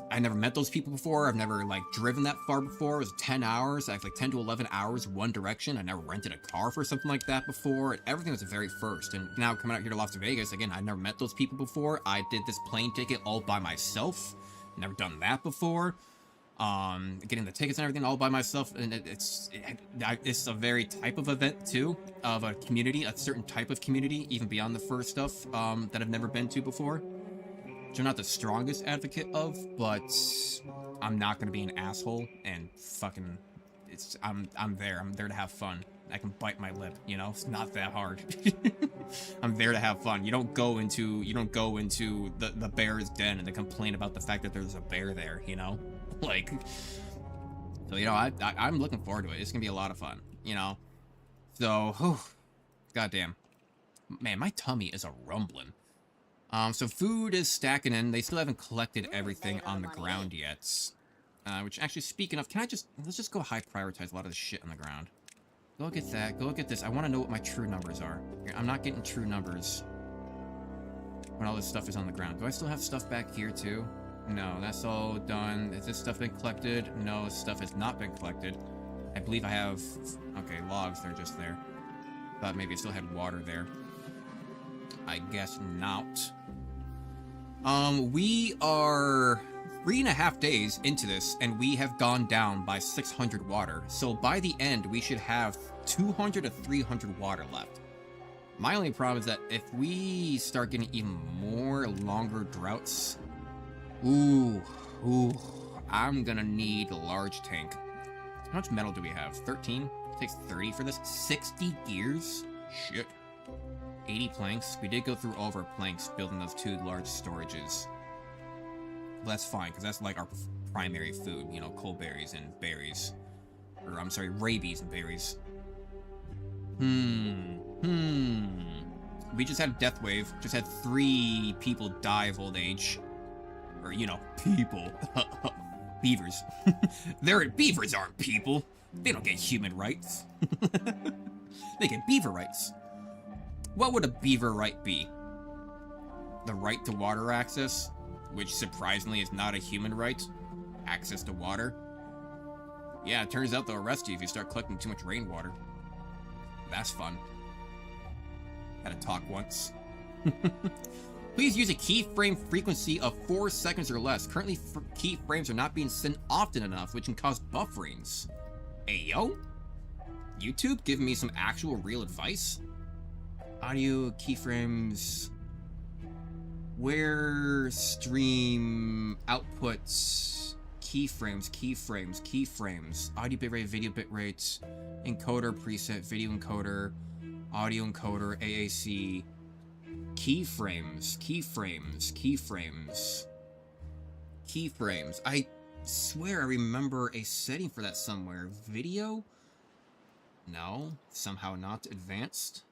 Speaker 1: I never met those people before. I've never like driven that far before. It was 10 hours, like 10 to 11 hours one direction. I never rented a car for something like that before. Everything was the very first. And now coming out here to Las Vegas, again, I never met those people before. I did this plane ticket all by myself. Never done that before. Getting the tickets and everything all by myself, and it's a very type of event too, of a community, a certain type of community, even beyond the fur stuff, that I've never been to before, which I'm not the strongest advocate of, but I'm not gonna be an asshole and fucking, I'm there to have fun. I can bite my lip, you know, it's not that hard. I'm there to have fun. You don't go into the bear's den and then complain about the fact that there's a bear there, you know? Like, so, you know, I'm looking forward to it. It's gonna be a lot of fun, you know? So, whew, goddamn. Man, my tummy is a rumbling. So food is stacking in. They still haven't collected everything on the ground yet. Which, actually, speaking of, let's just go high prioritize a lot of the shit on the ground. Go get that, go get this. I want to know what my true numbers are. I'm not getting true numbers when all this stuff is on the ground. Do I still have stuff back here, too? No, that's all done. Has this stuff been collected? No, this stuff has not been collected. I believe I have... Okay, logs, they're just there. Thought maybe I still had water there. I guess not. We are 3.5 days into this, and we have gone down by 600 water. So by the end, we should have 200 to 300 water left. My only problem is that if we start getting even more longer droughts... Ooh, I'm gonna need a large tank. How much metal do we have? 13? It takes 30 for this? 60 gears? Shit. 80 planks? We did go through all of our planks building those 2 large storages. Well, that's fine, because that's like our primary food, you know, coalberries and berries. Or, I'm sorry, rabies and berries. We just had a death wave. Just had 3 people die of old age. Or, you know, people. Beavers. Beavers aren't people. They don't get human rights. They get beaver rights. What would a beaver right be? The right to water access, which surprisingly is not a human right. Access to water. Yeah, it turns out they'll arrest you if you start collecting too much rainwater. That's fun. Had to talk once. Please use a keyframe frequency of 4 seconds or less. Currently, keyframes are not being sent often enough, which can cause bufferings. Hey, yo? YouTube giving me some actual real advice? Audio keyframes... Where stream outputs... Keyframes. Audio bitrate, video bitrate, encoder, preset, video encoder, audio encoder, AAC... Keyframes. I swear I remember a setting for that somewhere. Video? No. Somehow not. Advanced?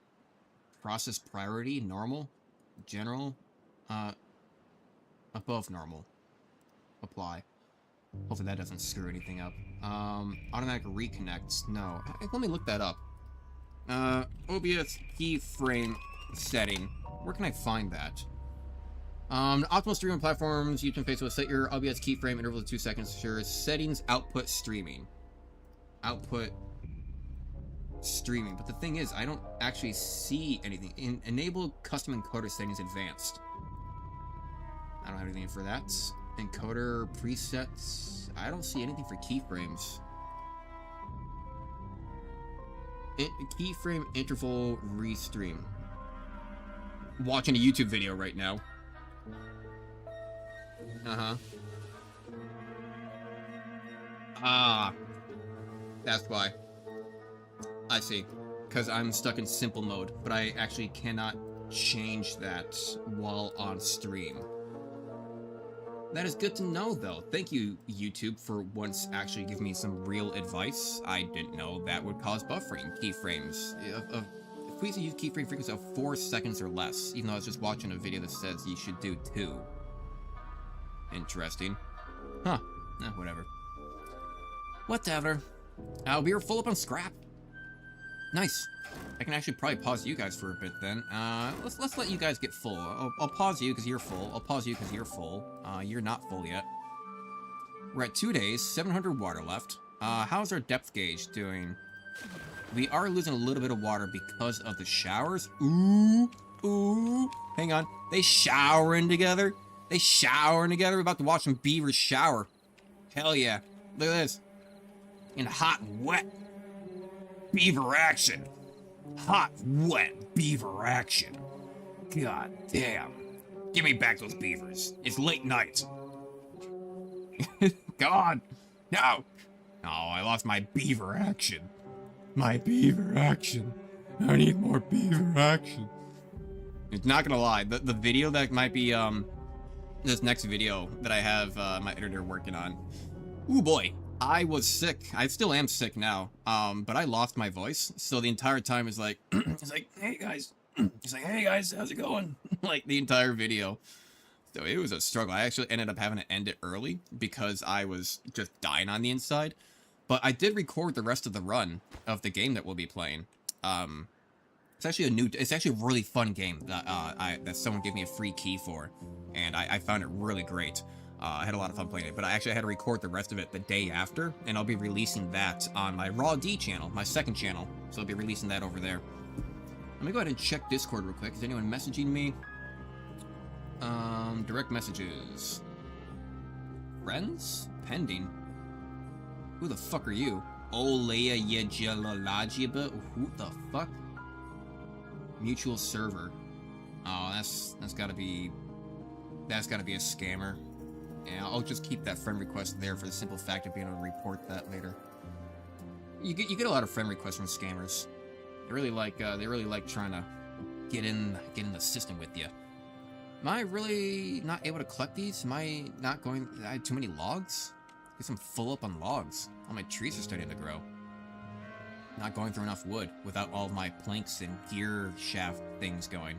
Speaker 1: Process priority? Normal? General? Above normal. Apply. Hopefully that doesn't screw anything up. Automatic reconnects? No. Let me look that up. OBS keyframe setting. Where can I find that? Optimal streaming platforms, YouTube, Facebook. Set your OBS keyframe interval to 2 seconds. Sure. Settings, output streaming. Output streaming. But the thing is, I don't actually see anything. Enable custom encoder settings advanced. I don't have anything for that. Encoder presets. I don't see anything for keyframes. Keyframe interval restream. Watching a YouTube video right now. Ah. That's why. I see. Because I'm stuck in simple mode, but I actually cannot change that while on stream. That is good to know, though. Thank you, YouTube, for once actually giving me some real advice. I didn't know that would cause buffering. Keyframes. Please use keyframe frequency of 4 seconds or less, even though I was just watching a video that says you should do 2. Interesting. Huh. Whatever. Whatever. We were full up on scrap. Nice. I can actually probably pause you guys for a bit then. Let's let you guys get full. I'll pause you because you're full. I'll pause you because you're full. You're not full yet. We're at 2 days, 700 water left. How's our depth gauge doing? We are losing a little bit of water because of the showers. Ooh. Hang on. They showering together. We're about to watch some beavers shower. Hell yeah. Look at this. In hot and wet. Beaver action. Hot, wet beaver action. God damn. Give me back those beavers. It's late night. God. No. Oh, I lost my beaver action. I need more beaver action. It's not gonna lie, the video that might be, this next video that I have, my editor working on. Ooh boy, I was sick. I still am sick now, but I lost my voice, so the entire time it's like, hey guys. It's like, hey guys, how's it going? Like, the entire video. So it was a struggle. I actually ended up having to end it early because I was just dying on the inside. But I did record the rest of the run of the game that we'll be playing. It's actually a really fun game that someone gave me a free key for, and I found it really great. I had a lot of fun playing it, but I actually had to record the rest of it the day after, and I'll be releasing that on my Raw D channel, my second channel. So I'll be releasing that over there. Let me go ahead and check Discord real quick. Is anyone messaging me? Direct messages. Friends? Pending. Who the fuck are you? Olea Yejalalajiba? Who the fuck? Mutual server. Oh, that's gotta be a scammer. Yeah, I'll just keep that friend request there for the simple fact of being able to report that later. You get a lot of friend requests from scammers. They really like trying to get in the system with you. Am I really not able to collect these? Am I not going? I have too many logs? I guess I'm full up on logs. All my trees are starting to grow. Not going through enough wood without all my planks and gear shaft things going.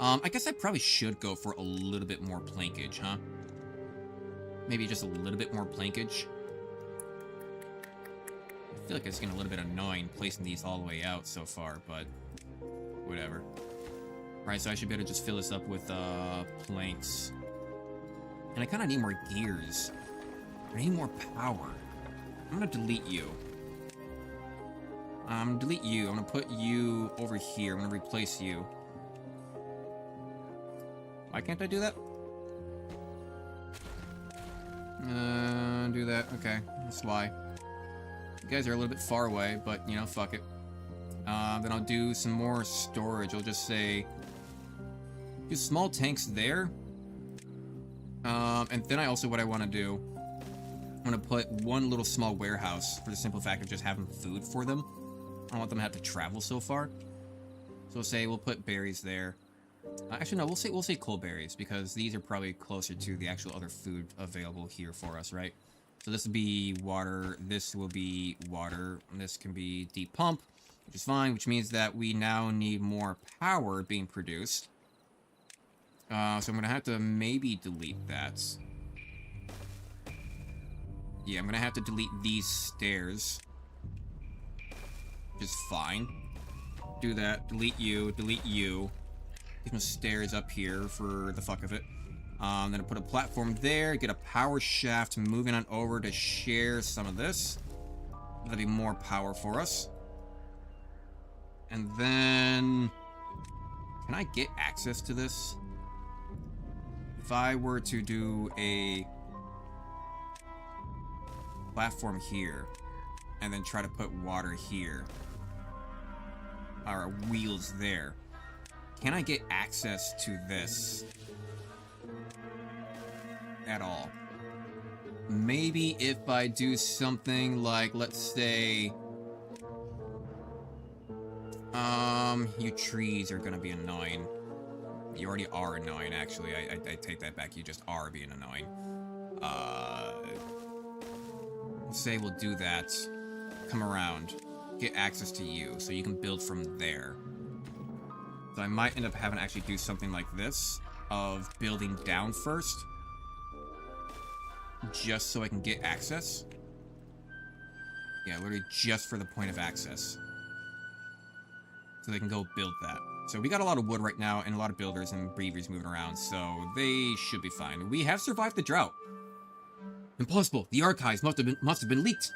Speaker 1: I guess I probably should go for a little bit more plankage, huh? Maybe just a little bit more plankage. I feel like it's getting a little bit annoying placing these all the way out so far, but whatever. Right, so I should be able to just fill this up with planks. And I kind of need more gears. I need more power. I'm gonna delete you. I'm gonna put you over here. I'm gonna replace you. Why can't I do that? Do that. Okay, that's why. You guys are a little bit far away, but, you know, fuck it. Then I'll do some more storage. I'll just say... do small tanks there. And then what I want to do... I'm going to put one little small warehouse for the simple fact of just having food for them. I don't want them to have to travel so far. So we'll put berries there. Actually, no, we'll say coalberries, because these are probably closer to the actual other food available here for us, right? So this will be water, this will be water, and this can be deep pump, which is fine, which means that we now need more power being produced. So I'm going to have to maybe delete that. Yeah, I'm going to have to delete these stairs. Which is fine. Do that, delete you, delete you. Get some stairs up here for the fuck of it. Then I put a platform there, get a power shaft moving on over to share some of this. That'll be more power for us. And then... can I get access to this? If I were to do a platform here, and then try to put water here, or wheels there, can I get access to this at all? Maybe if I do something like, let's say, you trees are gonna be annoying. You already are annoying, actually. I take that back. You just are being annoying. Let's say we'll do that. Come around. Get access to you, so you can build from there. So I might end up having to actually do something like this, of building down first, just so I can get access. Yeah, literally just for the point of access. So they can go build that. So we got a lot of wood right now, and a lot of builders and beavers moving around, so they should be fine. We have survived the drought. Impossible! The archives must have been leaked!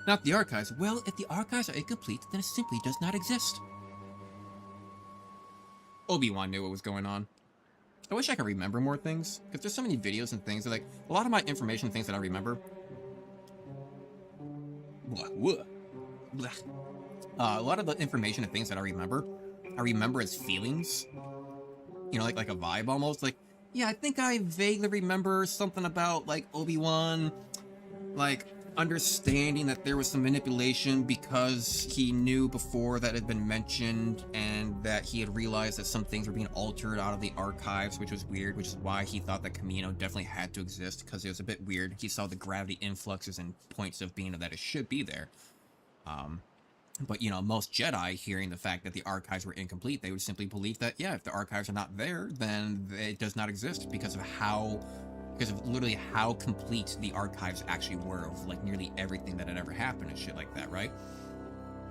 Speaker 1: Not the archives. Well, if the archives are incomplete, then it simply does not exist. Obi-Wan knew what was going on. I wish I could remember more things, because there's so many videos and things that, like, a lot of my information, things that I remember. A lot of the information and things that I remember as feelings. You know, like a vibe almost. Like, yeah, I think I vaguely remember something about, like, Obi-Wan, like, understanding that there was some manipulation because he knew before that had been mentioned, and that he had realized that some things were being altered out of the archives, which was weird, which is why he thought that Camino definitely had to exist, because it was a bit weird. He saw the gravity influxes and points of being that it should be there. But, you know, most Jedi, hearing the fact that the archives were incomplete, they would simply believe that, yeah, if the archives are not there, then it does not exist, because of literally how complete the archives actually were of, like, nearly everything that had ever happened and shit like that, right?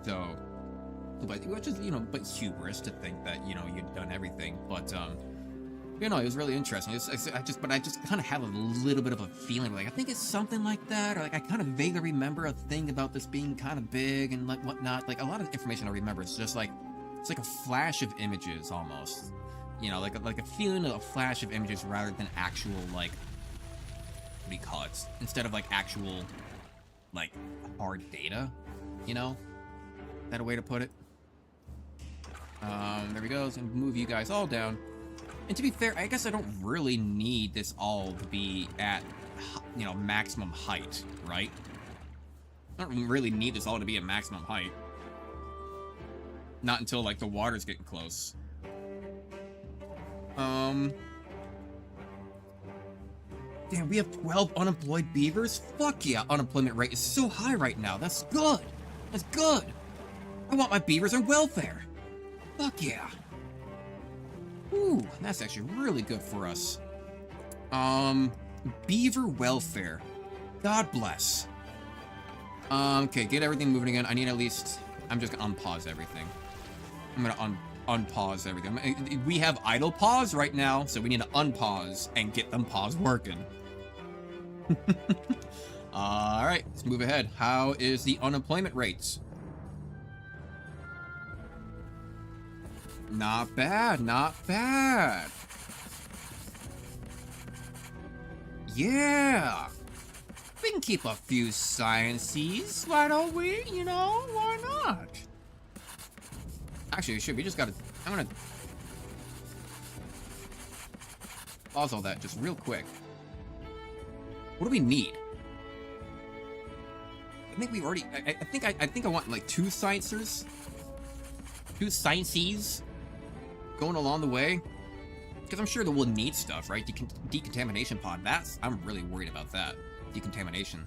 Speaker 1: So, but, which is, you know, but hubris to think that, you know, you'd done everything, but, you know, it was really interesting. I just kind of have a little bit of a feeling, like, I think it's something like that, or, like, I kind of vaguely remember a thing about this being kind of big and, like, whatnot. Like, a lot of information I remember is just, like, it's like a flash of images, almost. You know, like a feeling of a flash of images rather than actual, like, what do you call it? Instead of, like, actual, like, hard data, you know? Is that a way to put it? There we go. So move you guys all down. And to be fair, I guess I don't really need this all to be at, you know, maximum height, right? I don't really need this all to be at maximum height. Not until, like, the water's getting close. Damn, we have 12 unemployed beavers? Fuck yeah, unemployment rate is so high right now. That's good. That's good. I want my beavers on welfare. Fuck yeah. Ooh, that's actually really good for us. Beaver welfare. God bless. Okay, get everything moving again. I need at least... I'm just gonna unpause everything. I'm gonna unpause everything. We have idle pause right now, so we need to unpause and get them pause working. Alright, let's move ahead. How is the unemployment rates? Not bad, not bad. Yeah. We can keep a few sciences, why don't we? You know, why not? Actually, shit, we just gotta... I'm gonna... pause all that just real quick. What do we need? I think we already... I think I want, like, 2 sciencers. 2 sciences going along the way. Because I'm sure that we'll need stuff, right? Decontamination pod. I'm really worried about that. Decontamination.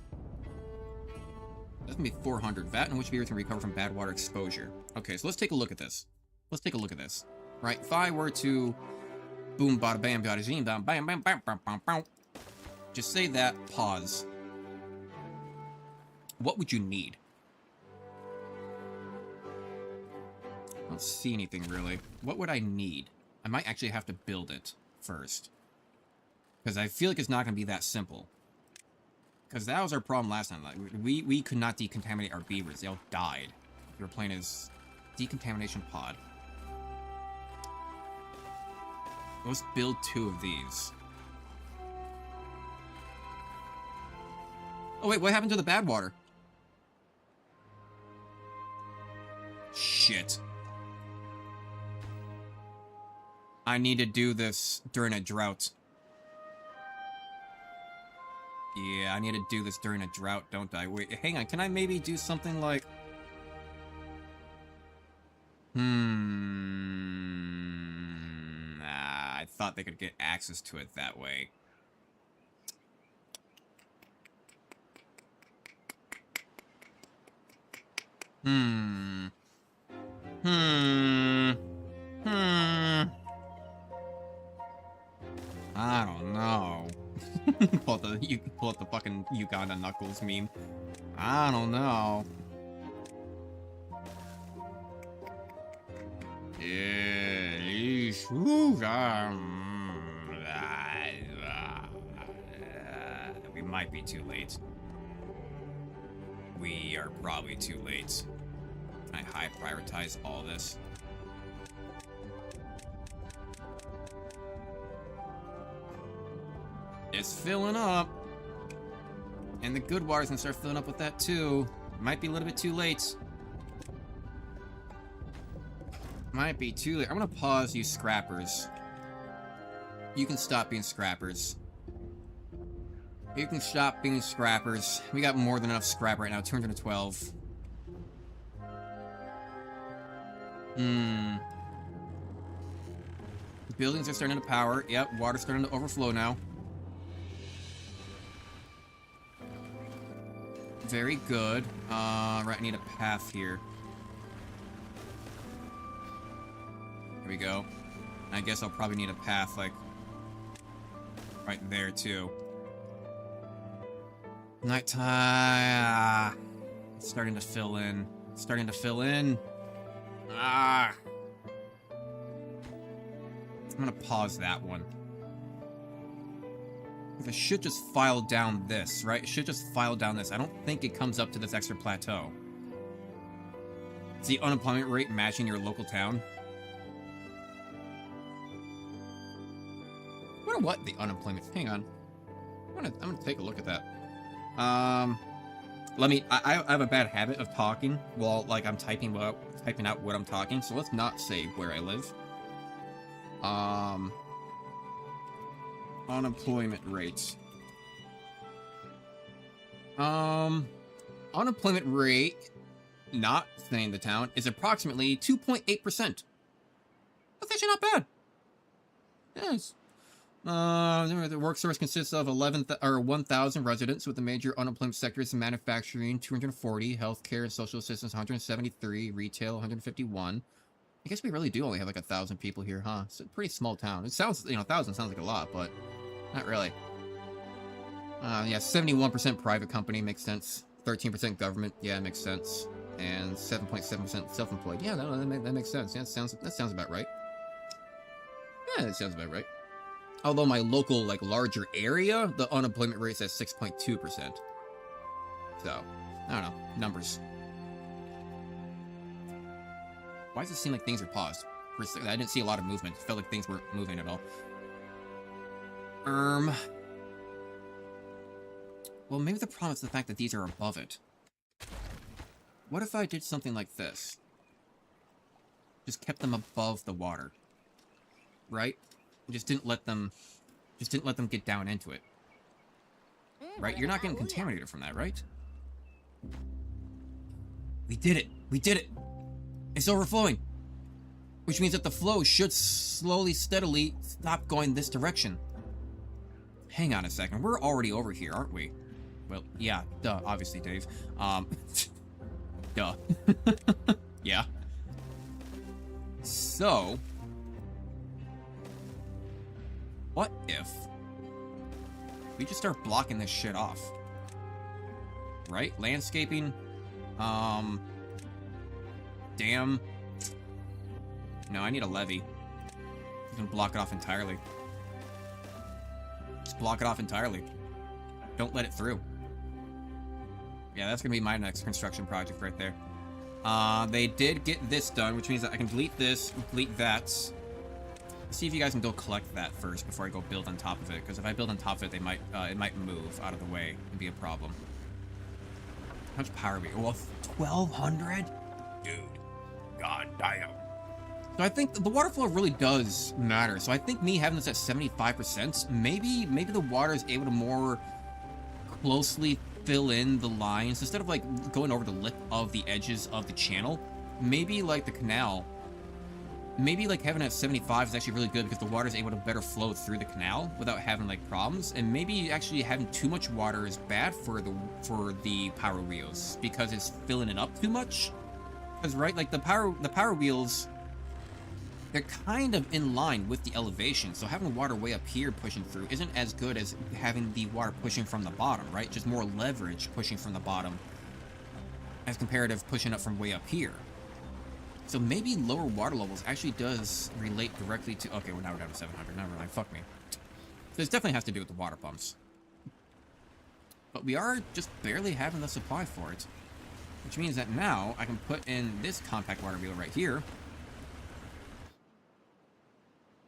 Speaker 1: That's gonna be 400. Vat in which beavers can recover from bad water exposure. Okay, so let's take a look at this. Let's take a look at this. Right? If I were to... boom, bada bam, bada zing, bam, bam, bam, bam, bam, bam, bam. Just say that, pause. What would you need? I don't see anything, really. What would I need? I might actually have to build it first. Because I feel like it's not going to be that simple. Because that was our problem last time. Like, we could not decontaminate our beavers. They all died. We were playing as decontamination pod. Let's build 2 of these. Oh wait, what happened to the bad water? Shit. I need to do this during a drought. Yeah, I need to do this during a drought, don't I? Wait, hang on, can I maybe do something like... I thought they could get access to it that way. I don't know. pull out the fucking Uganda Knuckles meme. I don't know. Yeah, we might be too late. We are probably too late. I high prioritize all this. It's filling up. And the good water's gonna start filling up with that too. Might be a little bit too late. Might be too late. I'm gonna pause you scrappers. You can stop being scrappers. You can stop being scrappers. We got more than enough scrap right now. 212. Buildings are starting to power. Yep, water's starting to overflow now. Very good. Right, I need a path here. Here we go. I guess I'll probably need a path, like, right there, too. Nighttime. It's starting to fill in. It's starting to fill in. I'm gonna pause that one. It should just file down this, right? It should just file down this. I don't think it comes up to this extra plateau. Is the unemployment rate matching your local town? I wonder what the unemployment... Hang on. I'm gonna take a look at that. Let me... I have a bad habit of talking while, like, I'm typing out what I'm talking, so let's not say where I live. Unemployment rates. Unemployment rate, not saying the town, is approximately 2.8%. That's actually not bad. Yes. The workforce consists of 1,000 residents, with the major unemployment sectors in manufacturing 240, healthcare and social assistance 173, retail 151. I guess we really do only have like 1,000 people here, huh? It's a pretty small town. It sounds, 1,000 sounds like a lot, but not really. Yeah, 71% private company makes sense. 13% government, yeah, makes sense. And 7.7% self-employed. Yeah, no, that makes sense. Yeah, that sounds about right. Yeah, that sounds about right. Although my local, like, larger area, the unemployment rate is at 6.2%. So, I don't know. Numbers. Why does it seem like things are paused? I didn't see a lot of movement. It felt like things weren't moving at all. Well, maybe the problem is the fact that these are above it. What if I did something like this? Just kept them above the water. Right? Just didn't let them get down into it. Right? You're not getting contaminated from that, right? We did it! We did it! It's overflowing! Which means that the flow should slowly, steadily stop going this direction. Hang on a second. We're already over here, aren't we? Well, yeah, duh, obviously, Dave. Duh. Yeah. So, what if we just start blocking this shit off? Right? Landscaping, dam. No, I need a levee. You can block it off entirely. Just block it off entirely. Don't let it through. Yeah, that's gonna be my next construction project right there. They did get this done, which means that I can delete this, delete that. Let's see if you guys can go collect that first before I go build on top of it, because if I build on top of it, it might move out of the way and be a problem. How much power are we? Well, 1,200? Dude, god damn. So I think the water flow really does matter. So I think me having this at 75%, maybe the water is able to more closely fill in the lines instead of like going over the lip of the edges of the channel. Maybe like the canal, maybe like having it at 75 is actually really good because the water is able to better flow through the canal without having like problems. And maybe actually having too much water is bad for the power wheels because it's filling it up too much. Because right, like the power wheels, they're kind of in line with the elevation, so having water way up here pushing through isn't as good as having the water pushing from the bottom, right? Just more leverage pushing from the bottom as compared to pushing up from way up here. So maybe lower water levels actually does relate directly to... Okay, well now we're down to 700. Never mind, fuck me. So this definitely has to do with the water pumps. But we are just barely having the supply for it. Which means that now I can put in this compact water wheel right here.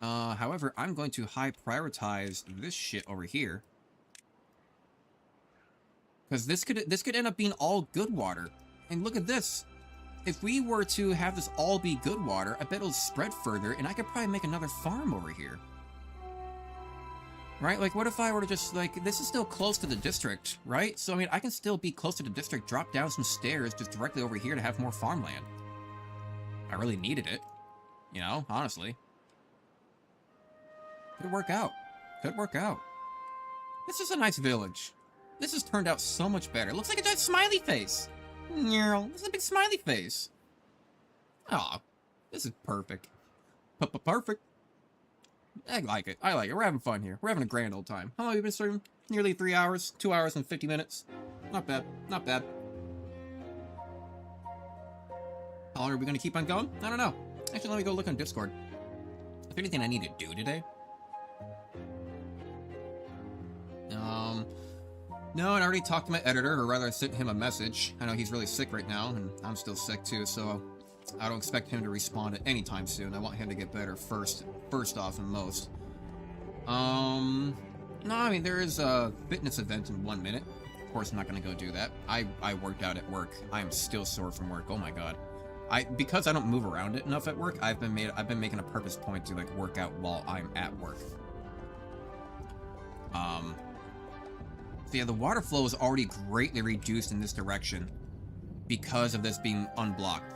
Speaker 1: However, I'm going to high prioritize this shit over here. Because this could end up being all good water. And look at this. If we were to have this all be good water, I bet it'll spread further, and I could probably make another farm over here. Right? Like, what if I were to just, like, this is still close to the district, right? So, I mean, I can still be close to the district, drop down some stairs just directly over here to have more farmland. I really needed it. You know, honestly. Could work out. Could work out. This is a nice village. This has turned out so much better. It looks like a giant smiley face. This is a big smiley face. Aw, this is perfect. Perfect. I like it. I like it. We're having fun here. We're having a grand old time. How long have we been streaming? Nearly 3 hours. 2 hours and 50 minutes. Not bad. Not bad. How long are we going to keep on going? I don't know. Actually, let me go look on Discord. If anything I need to do today. No, and I already talked to my editor, or rather I sent him a message. I know he's really sick right now, and I'm still sick too, so I don't expect him to respond at any time soon. I want him to get better first off and most. No, I mean, there is a fitness event in 1 minute. Of course, I'm not gonna go do that. I worked out at work. I am still sore from work. Oh my god. Because I don't move around it enough at work, I've been making a purpose point to like work out while I'm at work. So yeah, the water flow is already greatly reduced in this direction because of this being unblocked.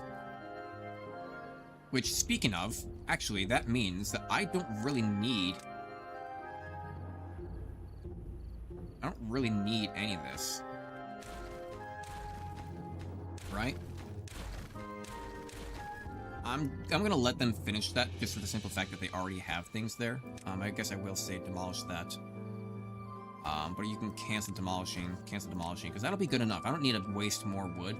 Speaker 1: Which, speaking of, actually, that means that I don't really need any of this. Right? I'm gonna let them finish that just for the simple fact that they already have things there. I guess I will say demolish that. But you can cancel demolishing, because that'll be good enough. I don't need to waste more wood.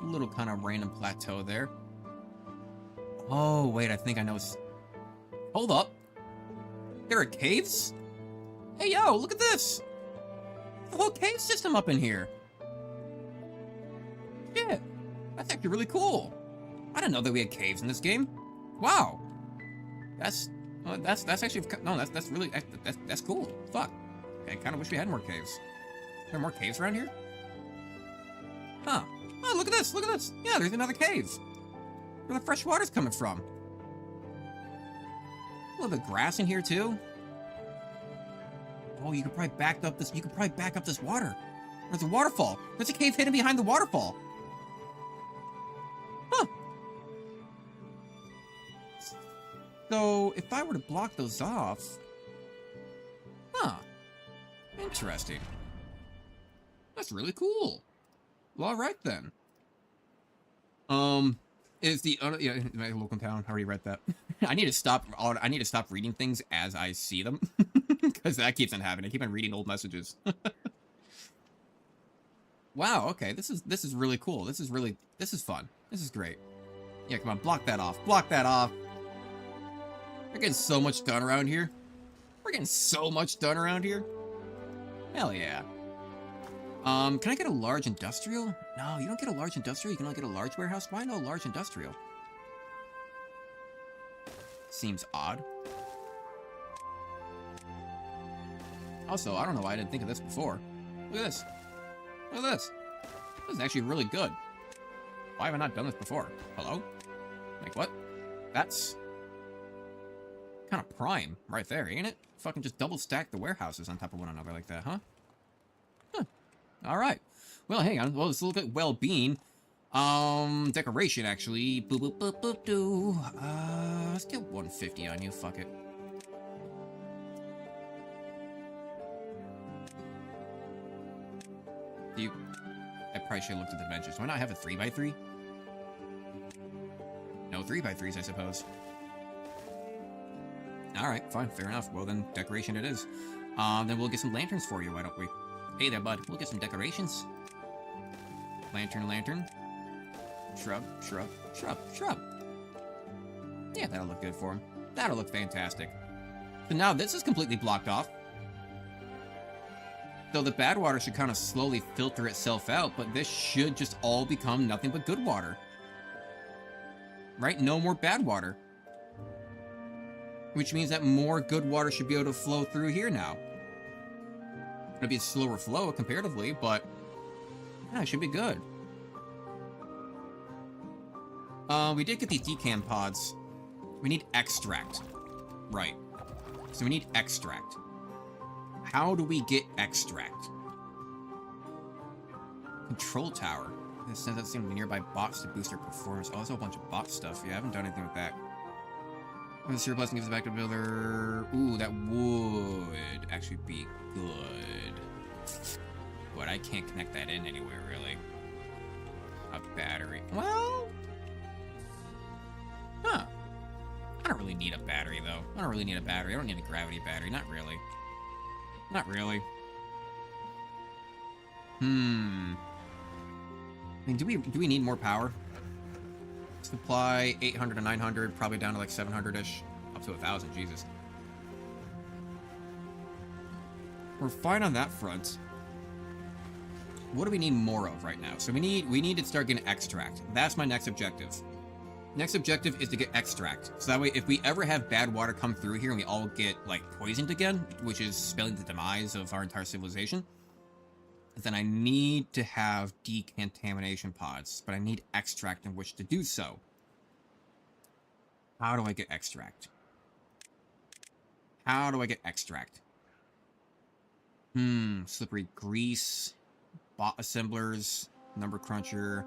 Speaker 1: A little kind of random plateau there. Oh, wait, I think I know. Hold up. There are caves? Hey, yo, look at this. The whole cave system up in here. Shit. That's actually really cool. I didn't know that we had caves in this game. Wow. That's actually, no, that's really, that's cool. Fuck. I kind of wish we had more caves. Are there more caves around here? Huh. Oh, look at this, look at this. Yeah, there's another cave. Where the fresh water's coming from. A little bit of grass in here, too. Oh, you could probably back up this water. There's a waterfall. There's a cave hidden behind the waterfall. Huh. So, if I were to block those off... Huh. Interesting. That's really cool. Well, alright then. Is the... yeah, my local town. I already read that. I need to stop reading things as I see them. Because that keeps on happening. I keep on reading old messages. Wow, okay. This is really cool. This is fun. This is great. Yeah, come on, block that off. Block that off. We're getting so much done around here. We're getting so much done around here. Hell yeah. Can I get a large industrial? No, you don't get a large industrial. You can only get a large warehouse. Why no large industrial? Seems odd. Also, I don't know why I didn't think of this before. Look at this. Look at this. This is actually really good. Why have I not done this before? Hello? Like, what? That's... kind of prime right there, ain't it? Fucking just double stack the warehouses on top of one another like that, huh? Huh. Alright. Well, hang on. Well, let's look at well-being. Decoration, actually. Boop, boop, boop, boop, doo. Let's get 150 on you. Fuck it. I probably should have looked at the dimensions. Why not have a 3x3? No 3x3s, I suppose. Alright, fine, fair enough. Well then, decoration it is. Then we'll get some lanterns for you, why don't we? Hey there, bud. We'll get some decorations. Lantern, lantern. Shrub, shrub, shrub, shrub. Yeah, that'll look good for him. That'll look fantastic. So now this is completely blocked off. So the bad water should kind of slowly filter itself out, but this should just all become nothing but good water. Right? No more bad water. Which means that more good water should be able to flow through here now. It'll be a slower flow comparatively, but yeah, it should be good. We did get these decam pods. We need extract. Right. So we need extract. How do we get extract? Control tower. This sends out some nearby bots to boost their performance. Oh, there's a whole bunch of bot stuff. Yeah, I haven't done anything with that. The surplus gives it back to builder. Ooh, that would actually be good. But I can't connect that in anywhere, really. A battery. Well... Huh. I don't really need a battery, though. I don't really need a battery. I don't need a gravity battery. Not really. Not really. I mean, do we need more power? Supply 800 to 900, probably down to like 700-ish, up to 1,000. Jesus. We're fine on that front. What do we need more of right now? So we need to start getting extract. That's my next objective. Next objective is to get extract. So that way, if we ever have bad water come through here and we all get, like, poisoned again, which is spelling the demise of our entire civilization, then I need to have decontamination pods, but I need extract in which to do so. How do I get extract? How do I get extract? Slippery grease, bot assemblers, number cruncher...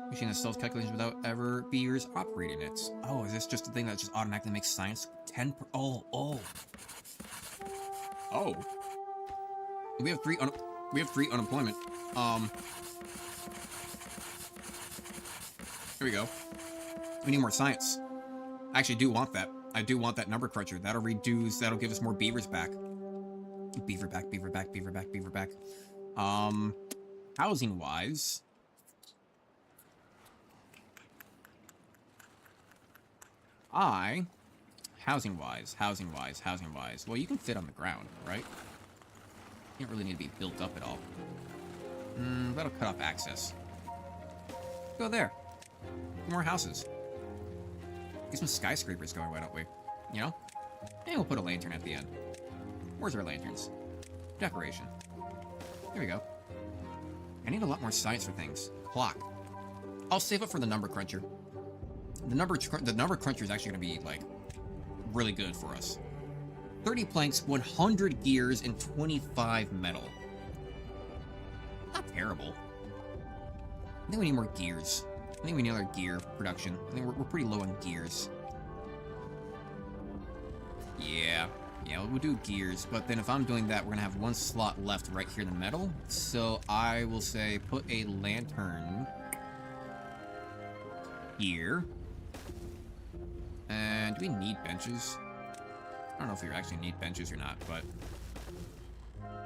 Speaker 1: Machine that sells calculations without ever beavers operating it. Oh, is this just a thing that just automatically makes science 10 per... Oh. We have three unemployment. Here we go. We need more science. I actually do want that. I do want that number cruncher. That'll give us more beavers back. Beaver back, beaver back, beaver back, beaver back. Housing-wise... housing-wise. Well, you can fit on the ground, right? You don't really need to be built up at all. That'll cut off access. Go there. More houses. Get some skyscrapers going, why don't we? You know? And we'll put a lantern at the end. Where's our lanterns? Decoration. There we go. I need a lot more science for things. Clock. I'll save it for the number cruncher. The number cruncher is actually going to be, like, really good for us. 30 planks, 100 gears, and 25 metal. Not terrible. I think we need more gears. I think we need another gear production. I think we're pretty low on gears. Yeah, we'll do gears, but then if I'm doing that, we're gonna have one slot left right here in the metal. So I will say put a lantern here. And do we need benches? I don't know if we actually need benches or not, but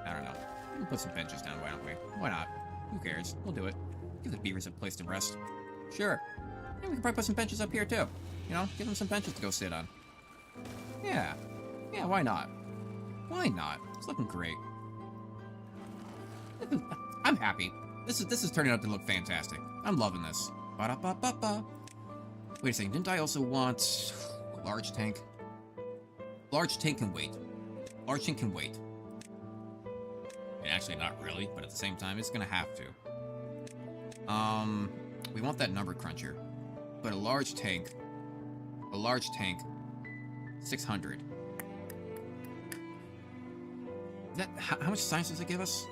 Speaker 1: I don't know. We'll put some benches down, why don't we? Why not? Who cares? We'll do it. Give the beavers a place to rest. Sure. And we can probably put some benches up here too. You know, give them some benches to go sit on. Yeah. Yeah, why not? Why not? It's looking great. I'm happy. This is turning out to look fantastic. I'm loving this. Ba-da-ba-ba-ba. Wait a second, didn't I also want a large tank? Large tank can wait. Large tank can wait. And actually, not really, but at the same time, it's gonna have to. We want that number cruncher. But a large tank, 600. That, how much science does it give us?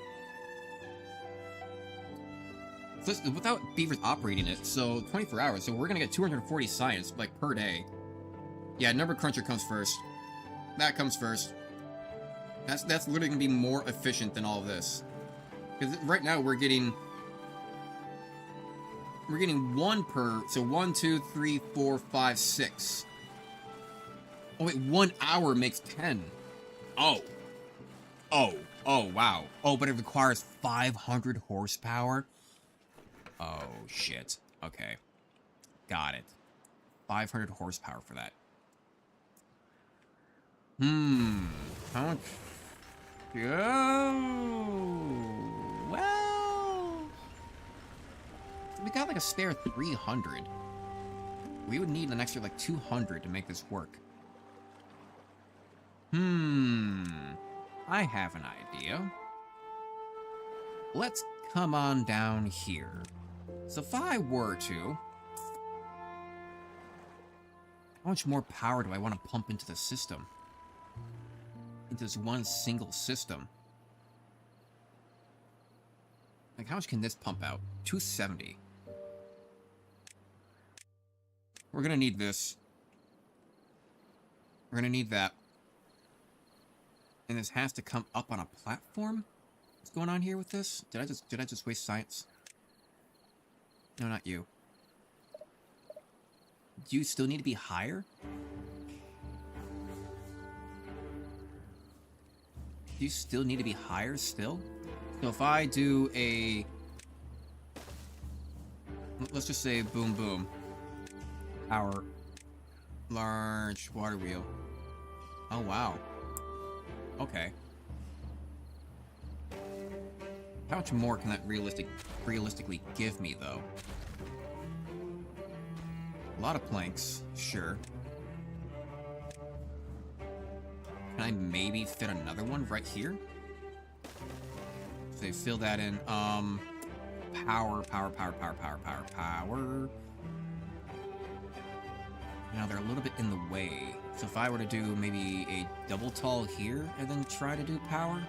Speaker 1: So without beavers operating it, so 24 hours, so we're gonna get 240 science, like, per day. Yeah, number cruncher comes first. That comes first. That's literally gonna be more efficient than all of this. Because right now we're getting one per, so 1, 2, 3, 4, 5, 6. Oh wait, 1 hour makes 10. Oh, wow. Oh, but it requires 500 horsepower? Oh, shit. Okay. Got it. 500 horsepower for that. How much? Oh, well, we got like a spare 300. We would need an extra like 200 to make this work. I have an idea. Let's come on down here. So if I were to... How much more power do I want to pump into the system? Into this one single system? Like, how much can this pump out? 270. We're gonna need this. We're gonna need that. And this has to come up on a platform? What's going on here with this? Did I just waste science? No, not you. Do you still need to be higher? Do you still need to be higher still? So if I do a... Let's just say boom boom. Power. Large water wheel. Oh, wow. Okay. How much more can that realistically give me, though? A lot of planks, sure. Can I maybe fit another one right here? So fill that in. Power. Now they're a little bit in the way. So if I were to do maybe a double tall here and then try to do power.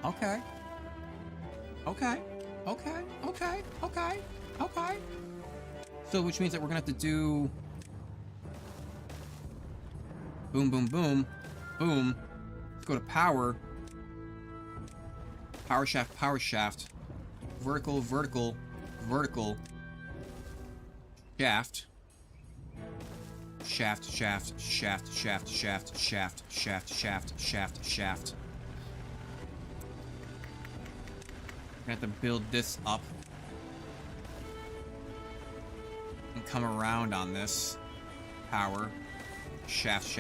Speaker 1: Okay. So which means that we're gonna have to do boom, boom, boom, boom. Let's go to power. Power shaft. Vertical. Shaft. Shaft. I have to build this up and come around on this. Power. Shaft.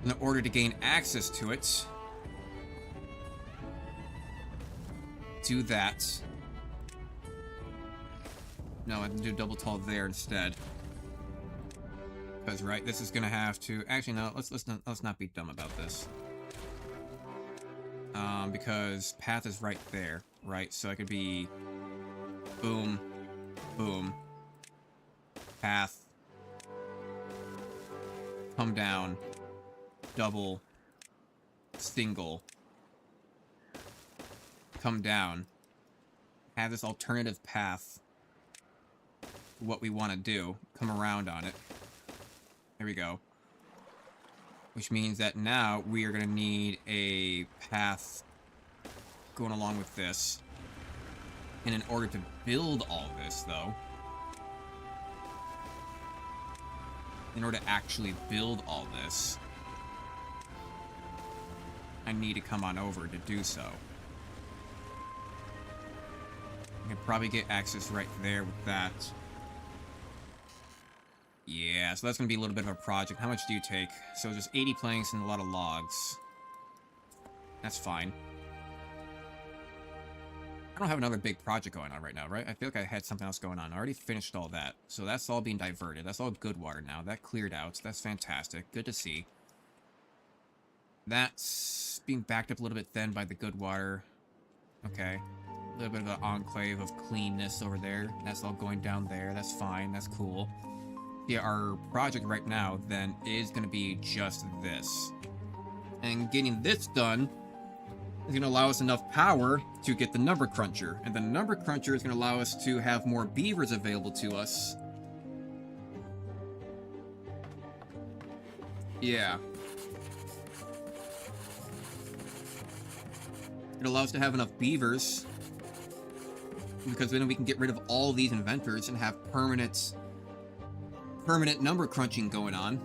Speaker 1: In order to gain access to it, do that. No, I have to do double tall there instead. Because, right, this is gonna have to... Actually, no, let's not be dumb about this. Because path is right there, right? So it could be... Boom. Boom. Path. Come down. Double. Single. Come down. Have this alternative path. What we want to do. Come around on it. There we go. Which means that now we are going to need a path going along with this. And in order to build all this, though, in order to actually build all this, I need to come on over to do so. I can probably get access right there with that. Yeah, so that's going to be a little bit of a project. How much do you take? So just 80 planks and a lot of logs. That's fine. I don't have another big project going on right now, right? I feel like I had something else going on. I already finished all that. So that's all being diverted. That's all good water now. That cleared out. That's fantastic. Good to see. That's being backed up a little bit then by the good water. Okay. A little bit of an enclave of cleanness over there. That's all going down there. That's fine. That's cool. Yeah, our project right now, then, is going to be just this. And getting this done is going to allow us enough power to get the number cruncher. And the number cruncher is going to allow us to have more beavers available to us. Yeah. It allows us to have enough beavers. Because then we can get rid of all these inventors and have permanent number crunching going on.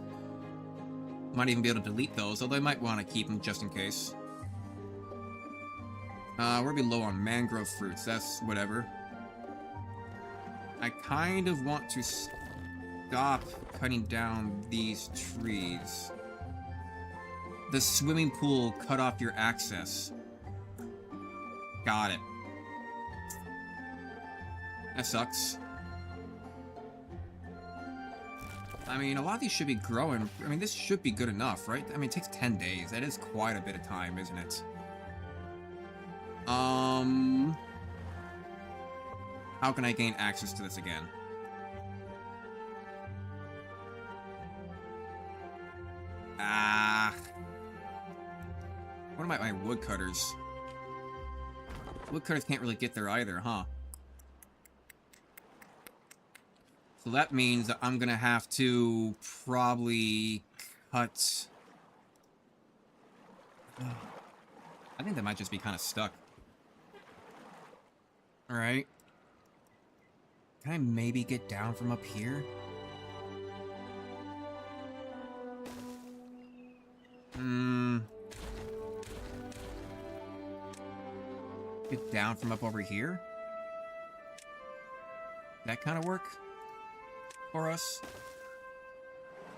Speaker 1: Might even be able to delete those, although I might want to keep them just in case. We're gonna be low on mangrove fruits, that's whatever. I kind of want to stop cutting down these trees. The swimming pool cut off your access. Got it. That sucks. I mean, a lot of these should be growing. I mean, this should be good enough, right? I mean, it takes 10 days. That is quite a bit of time, isn't it? How can I gain access to this again? What am my woodcutters? Woodcutters can't really get there either, huh? So that means that I'm gonna have to probably cut... I think that might just be kind of stuck. Alright. Can I maybe get down from up here? Get down from up over here? That kind of work? For us?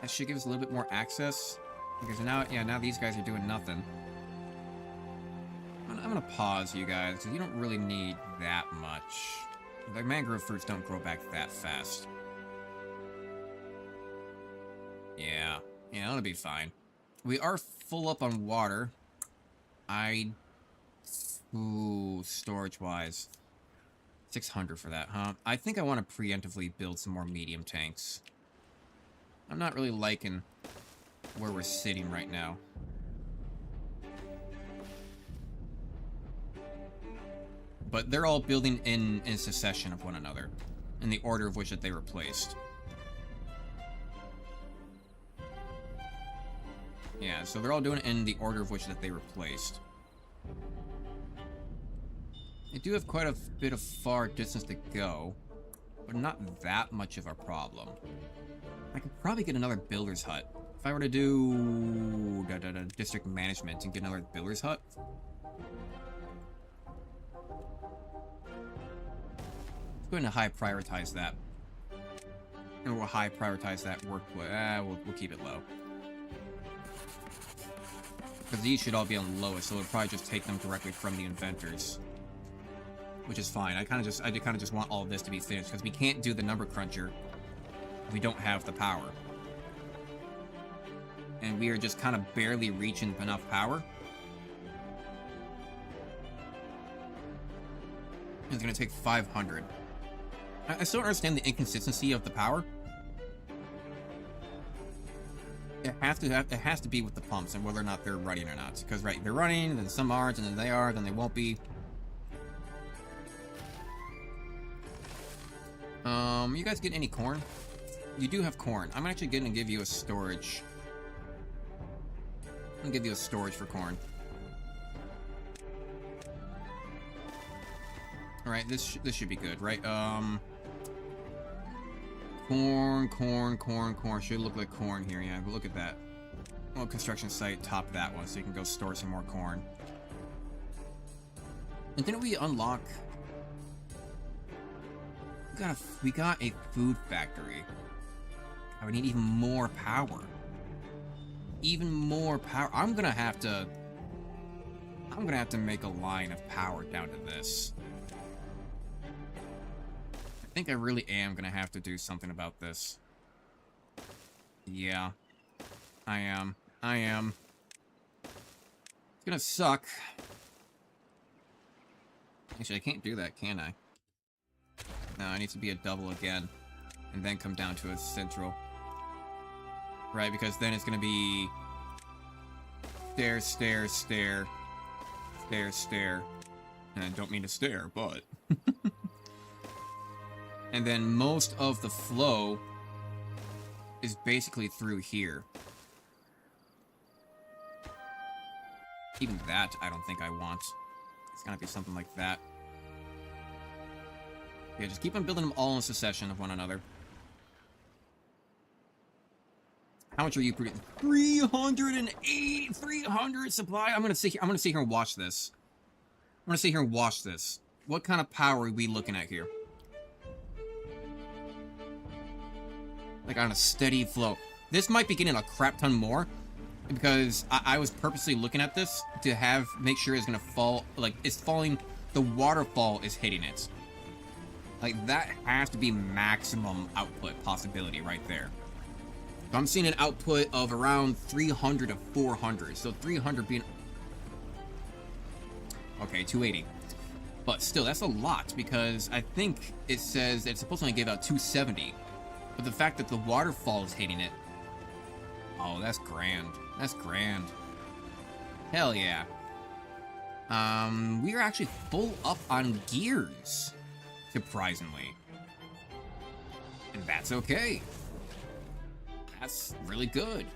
Speaker 1: That should give us a little bit more access. Because now, yeah, now these guys are doing nothing. I'm gonna pause, you guys, because you don't really need that much. The mangrove fruits don't grow back that fast. Yeah, that'll be fine. We are full up on water. Ooh, storage-wise. 600 for that, huh? I think I want to preemptively build some more medium tanks. I'm not really liking where we're sitting right now. But they're all building in succession of one another, in the order of which that they were placed. Yeah, so they're all doing it in the order of which that they were placed. They do have quite a bit of far distance to go, but not that much of a problem. I could probably get another builder's hut. If I were to do district management and get another builder's hut. Let's go ahead and high prioritize that. And we'll high prioritize that workplace. We'll keep it low. Because these should all be on the lowest, so it'll probably just take them directly from the inventors. which is fine. I kind of just want all of this to be finished because we can't do the number cruncher if we don't have the power. And we are just kind of barely reaching enough power. It's going to take 500. I still don't understand the inconsistency of the power. It has to be with the pumps and whether or not they're running or not. Because, right, they're running, and then some aren't, and then they are, then they won't be. You guys get any corn? You do have corn. I'm actually going to give you a storage. I'm going to give you a storage for corn. Alright, this should be good, right? Corn. Should look like corn here, yeah. But look at that. Well, construction site, top that one, so you can go store some more corn. And didn't we unlock... We got a food factory. I would need even more power. Even more power. I'm gonna have to make a line of power down to this. I think I really am gonna have to do something about this. Yeah. I am. It's gonna suck. Actually, I can't do that, can I? No, I need to be a double again. And then come down to a central. Right, because then it's gonna be... Stare. And I don't mean to stare, but... And then most of the flow is basically through here. Even that, I don't think I want. It's gonna be something like that. Yeah, just keep on building them all in succession of one another. How much are you producing? 300 supply. I'm gonna sit here and watch this. What kind of power are we looking at here? Like on a steady flow. This might be getting a crap ton more because I was purposely looking at this to make sure it's gonna fall. Like it's falling. The waterfall is hitting it. Like that has to be maximum output possibility right there. So I'm seeing an output of around 300 to 400. So 300 being... Okay, 280. But still, that's a lot because I think it says it's supposed to only give out 270. But the fact that the waterfall is hitting it... Oh, that's grand. That's grand. Hell yeah. We are actually full up on gears. Surprisingly. And that's okay. That's really good.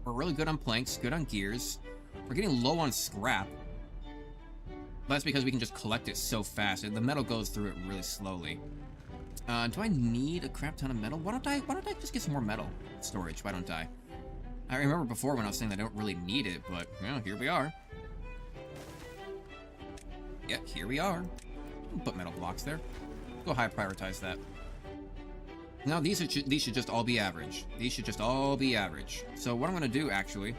Speaker 1: We're really good on planks, good on gears. We're getting low on scrap. But that's because we can just collect it so fast. And the metal goes through it really slowly. Do I need a crap ton of metal? Why don't I just get some more metal storage? Why don't I? I remember before when I was saying that I don't really need it, but, you know, here we are. Yeah, here we are. Put metal blocks there. Go high prioritize that. Now these should just all be average. These should just all be average. So what I'm gonna do actually,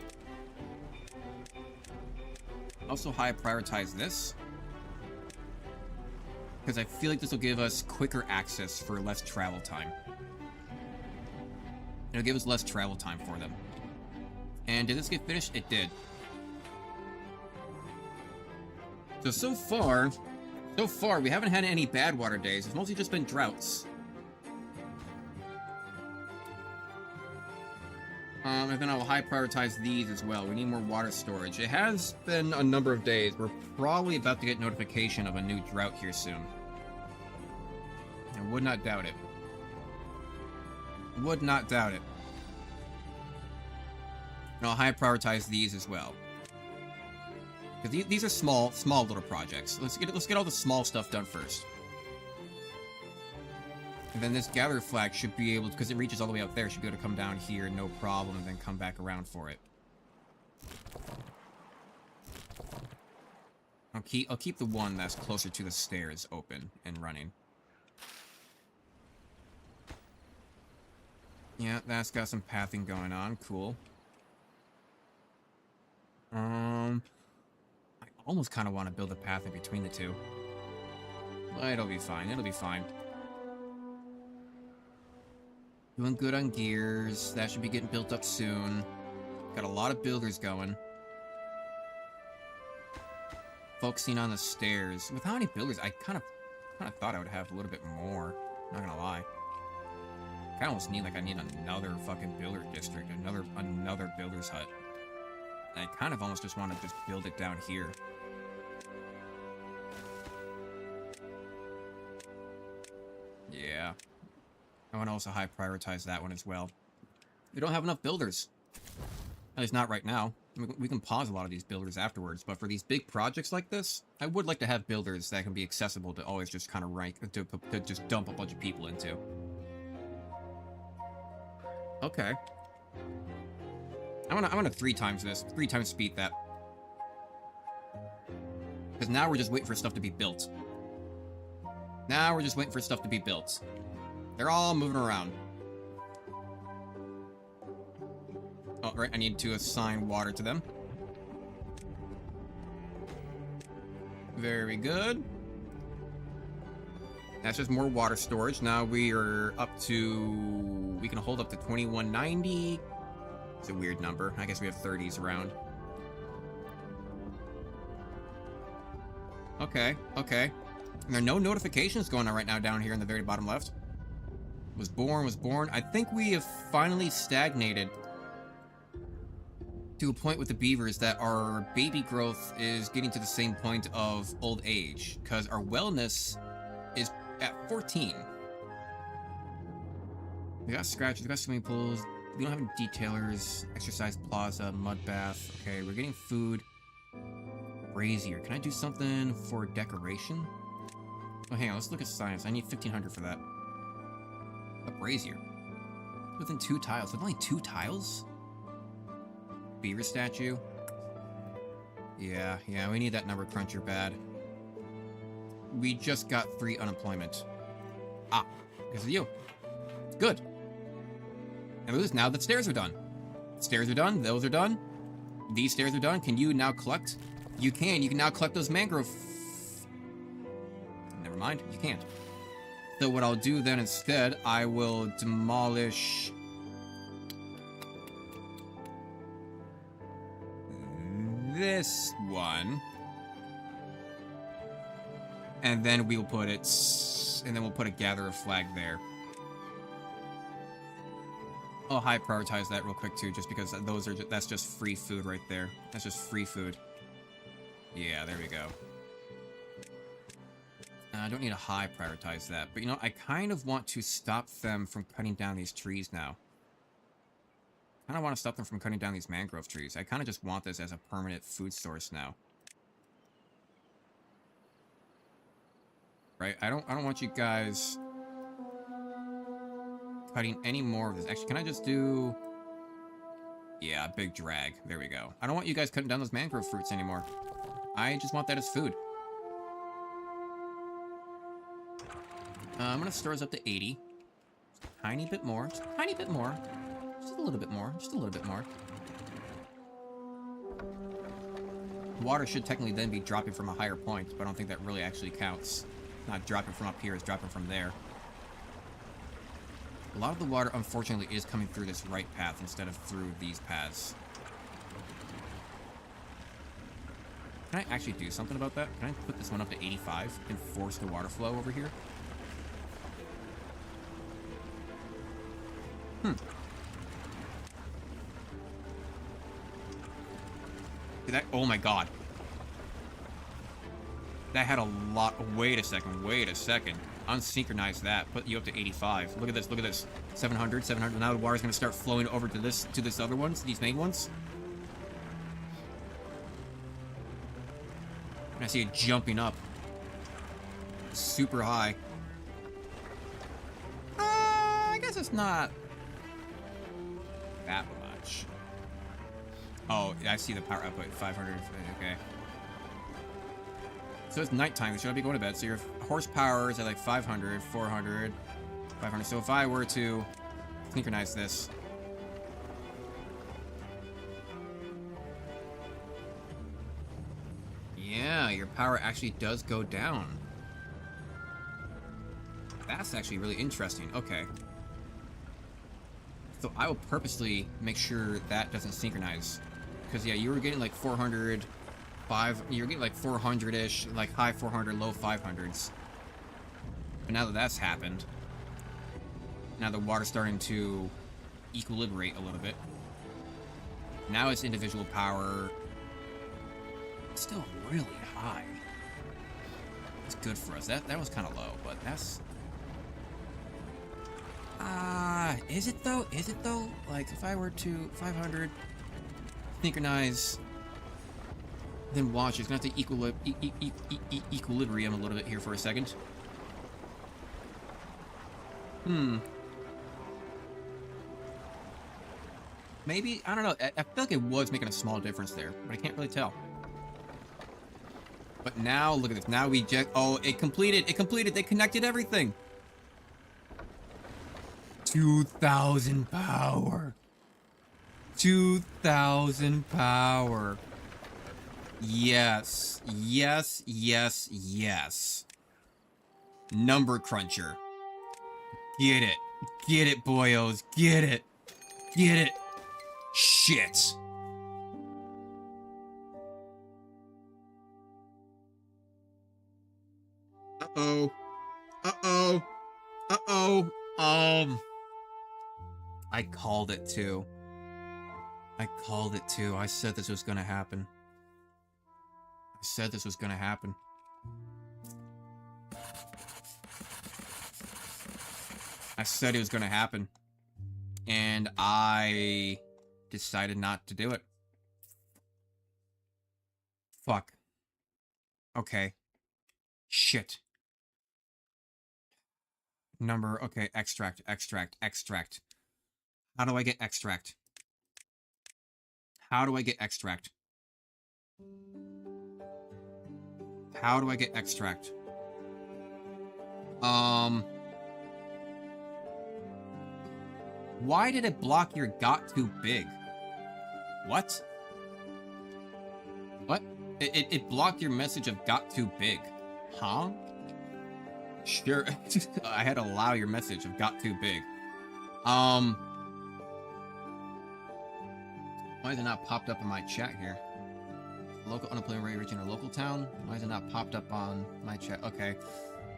Speaker 1: also high prioritize this because I feel like this will give us quicker access for less travel time. It'll give us less travel time for them. And did this get finished? It did. So far, we haven't had any bad water days. It's mostly just been droughts. And then I will high prioritize these as well. We need more water storage. It has been a number of days. We're probably about to get notification of a new drought here soon. I would not doubt it. Would not doubt it. And I'll high prioritize these as well. Because these are small little projects. Let's get all the small stuff done first. And then this gather flag should be able, because it reaches all the way out there, should be able to come down here, no problem, and then come back around for it. I'll keep the one that's closer to the stairs open and running. Yeah, that's got some pathing going on. Cool. I Almost kind of want to build a path in between the two. But it'll be fine. It'll be fine. Doing good on gears. That should be getting built up soon. Got a lot of builders going. Focusing on the stairs. With how many builders, I kind of thought I would have a little bit more. Not gonna lie. I almost need, like, I need another fucking builder district, another builder's hut. I kind of almost just want to just build it down here. Yeah. I want to also high prioritize that one as well. We don't have enough builders. At least not right now. We can pause a lot of these builders afterwards, but for these big projects like this, I would like to have builders that can be accessible to always just kind of to just dump a bunch of people into. Okay. I'm gonna 3 times this. 3 times speed that. Because now we're just waiting for stuff to be built. Now we're just waiting for stuff to be built. They're all moving around. Oh, right, I need to assign water to them. Very good. That's just more water storage. Now we are up to... We can hold up to 2190. It's a weird number. I guess we have 30s around. Okay, okay. And there are no notifications going on right now down here in the very bottom left. Was born. I think we have finally stagnated to a point with the beavers that our baby growth is getting to the same point of old age, because our wellness is at 14. We got scratches, we got swimming pools, we don't have any detailers, exercise plaza, mud bath. Okay, we're getting food. Brazier. Can I do something for decoration? Oh, hang on, let's look at science. I need 1500 for that. A brazier. Within 2 tiles. With only 2 tiles? Beaver statue. Yeah, we need that number cruncher bad. We just got 3 unemployment. Ah, because of you. Good. And now the stairs are done. Stairs are done, those are done. These stairs are done. Can you now collect? You can now collect those mangrove... Never mind, you can't. So what I'll do then instead, I will demolish... this one. And then we'll put it... And then we'll put a gatherer flag there. I'll high prioritize that real quick too, just because those are that's just free food right there. That's just free food. Yeah, there we go. I don't need to high prioritize that, but you know, I kind of want to stop them from cutting down these trees now. I don't want to stop them from cutting down these mangrove trees. I kind of just want this as a permanent food source now. Right? I don't want you guys cutting any more of this. Actually, can I just do... Yeah, big drag. There we go. I don't want you guys cutting down those mangrove fruits anymore. I just want that as food. I'm gonna store us up to 80. Just a tiny bit more. Just a tiny bit more. Just a little bit more. Just a little bit more. Water should technically then be dropping from a higher point, but I don't think that really actually counts. Not dropping from up here, it's dropping from there. A lot of the water, unfortunately, is coming through this right path instead of through these paths. Can I actually do something about that? Can I put this one up to 85 and force the water flow over here? Oh my god. That had a lot... Wait a second. Unsynchronize that. Put you up to 85. Look at this. 700. Now the water's gonna start flowing over to this other ones, these main ones. And I see it jumping up. Super high. I guess it's not that much. Oh, I see the power output, 500, okay. So it's nighttime, should I be going to bed? So your horsepower is at like 500, 400, 500. So if I were to synchronize this. your power actually does go down. That's actually really interesting. Okay. So I will purposely make sure that doesn't synchronize. Because, yeah, you were getting like 400, you're getting like 400-ish, like high 400, low 500s. But now that that's happened, now the water's starting to equilibrate a little bit. Now its individual power is still really high. It's good for us. That was kind of low, but that's... is it though? Is it though? Like, if I were to 500 synchronize, then watch, it's gonna have to equilibrium a little bit here for a second. Maybe, I don't know, I feel like it was making a small difference there, but I can't really tell. But now, look at this, now we just, oh, it completed, they connected everything. 2,000 power. 2,000 power. Yes, yes, yes, yes. Number cruncher. Get it, boyos, get it, shit. Uh-oh, I called it too. I said this was gonna happen. I said it was gonna happen. And I decided not to do it. Fuck. Okay. Shit. Number, okay, extract. How do I get extract? How do I get extract? Why did it block your got too big? What? It blocked your message of got too big. Huh? Sure. I had to allow your message of got too big. Why is it not popped up in my chat here? Local unemployment rate reaching a local town? Why is it not popped up on my chat? Okay.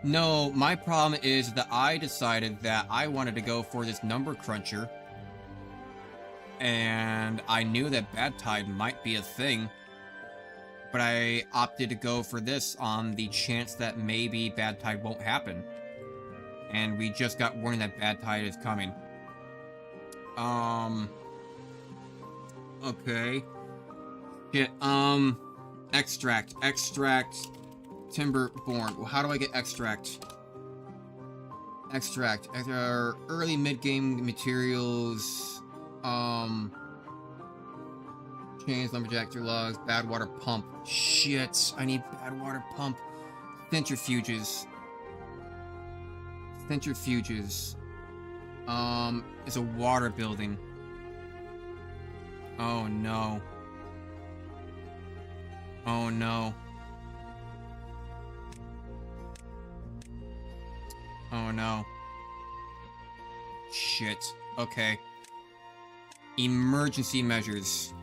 Speaker 1: No, my problem is that I decided that I wanted to go for this number cruncher. And I knew that bad tide might be a thing. But I opted to go for this on the chance that maybe bad tide won't happen. And we just got warning that bad tide is coming. Okay. Shit, extract. Timberborn. Well, how do I get extract? Early mid-game materials. Chains, lumberjack through logs, bad water pump. Shit, I need bad water pump. Centrifuges. It's a water building. Oh no. Shit. Okay. Emergency measures.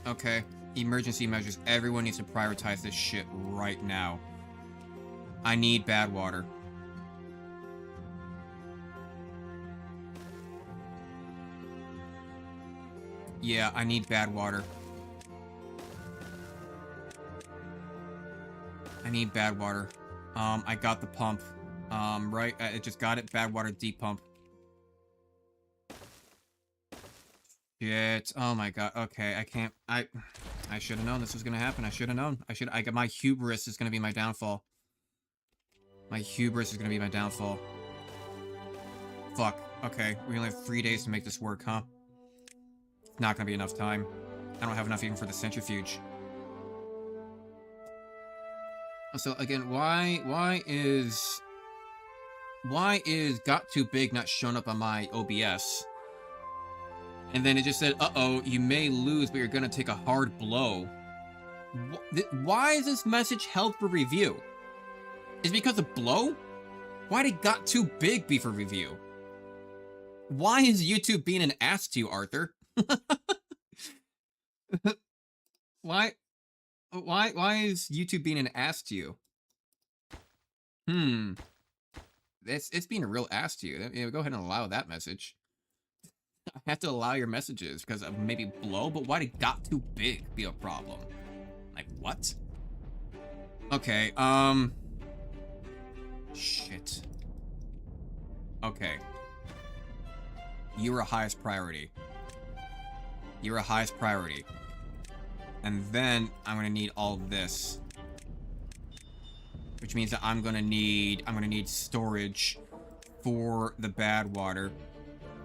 Speaker 1: Okay. Emergency measures. Everyone needs to prioritize this shit right now. I need bad water. Yeah, I need bad water. I got the pump. Right? I just got it. Bad water deep pump. Shit. Oh my god. Okay, I can't. I should have known this was gonna happen. I should have known. My hubris is gonna be my downfall. Fuck. Okay, we only have 3 days to make this work, huh? Not gonna be enough time. I don't have enough even for the centrifuge. So again, why is got too big not shown up on my OBS? And then it just said, uh-oh, you may lose, but you're gonna take a hard blow. Why is this message held for review? Is it because of blow? Why'd it got too big be for review? Why is YouTube being an ass to you, Arthur? Why is YouTube being an ass to you? It's being a real ass to you. Go ahead and allow that message. I have to allow your messages because of maybe blow, but why'd it got too big be a problem? Like, what? Okay, shit. Okay. You were highest priority. You're a highest priority. And then I'm gonna need all this. Which means that I'm gonna need storage for the bad water.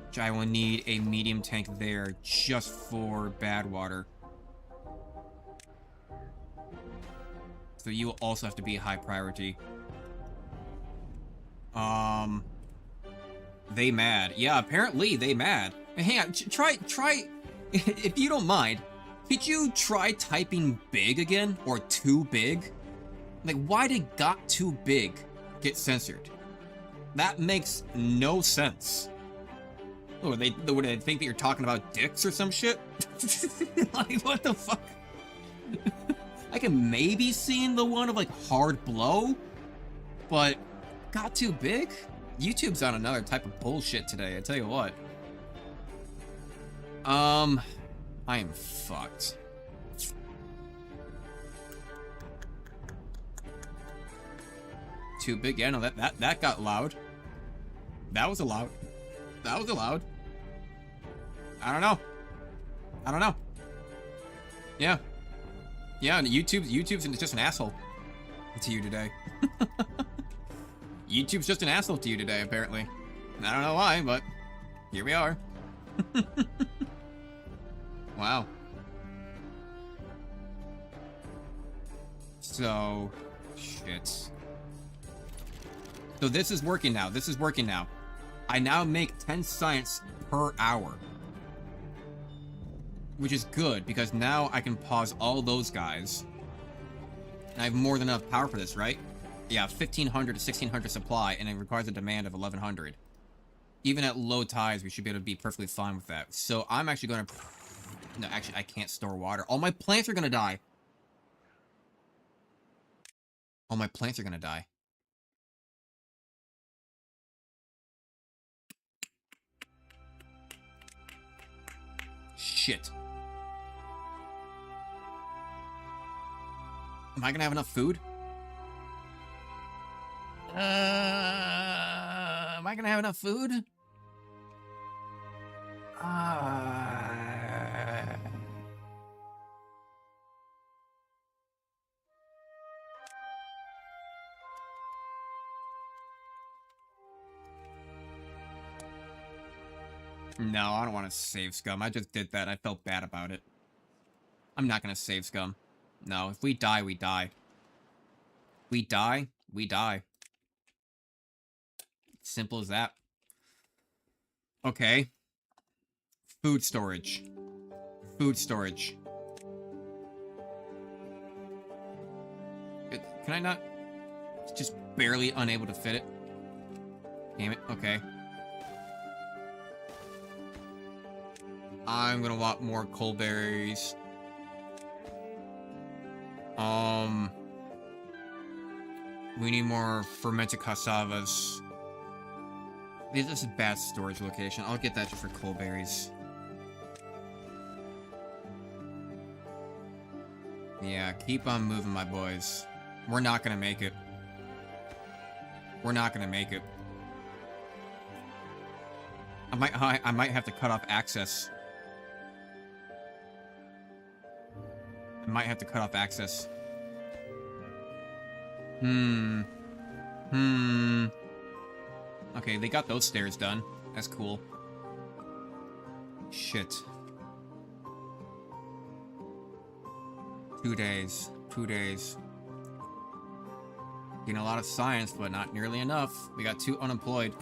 Speaker 1: Which I will need a medium tank there just for bad water. So you will also have to be a high priority. They mad. Yeah, apparently they mad. Hang on, try, if you don't mind, could you try typing big again? Or too big? Like, why did got too big get censored? That makes no sense. Oh, would they think that you're talking about dicks or some shit? Like, what the fuck? I can maybe see the one of, like, hard blow, but got too big? YouTube's on another type of bullshit today, I tell you what. I am fucked. Too big? Yeah, no, that got loud. That was allowed. That was allowed. I don't know. Yeah. Yeah, and YouTube's just an asshole to you today. YouTube's just an asshole to you today, apparently. I don't know why, but here we are. Wow. So, shit. So this is working now. This is working now. I now make 10 science per hour. Which is good, because now I can pause all those guys. And I have more than enough power for this, right? Yeah, 1,500 to 1,600 supply, and it requires a demand of 1,100. Even at low tides, we should be able to be perfectly fine with that. So I'm actually going to... No, actually, I can't store water. All my plants are going to die. All my plants are going to die. Shit. Am I going to have enough food? Am I going to have enough food? No, I don't want to save scum. I just did that. I felt bad about it. I'm not going to save scum. No, if we die, we die. We die, we die. Simple as that. Okay. Food storage. Food storage. Can I not? Just barely unable to fit it. Damn it. Okay. I'm gonna want more coalberries. We need more fermented cassavas. This is a bad storage location. I'll get that just for coalberries. Yeah, keep on moving, my boys. We're not gonna make it. We're not gonna make it. I might have to cut off access. I might have to cut off access. Okay, they got those stairs done. That's cool. Shit. 2 days. 2 days. Getting a lot of science, but not nearly enough. We got 2 unemployed.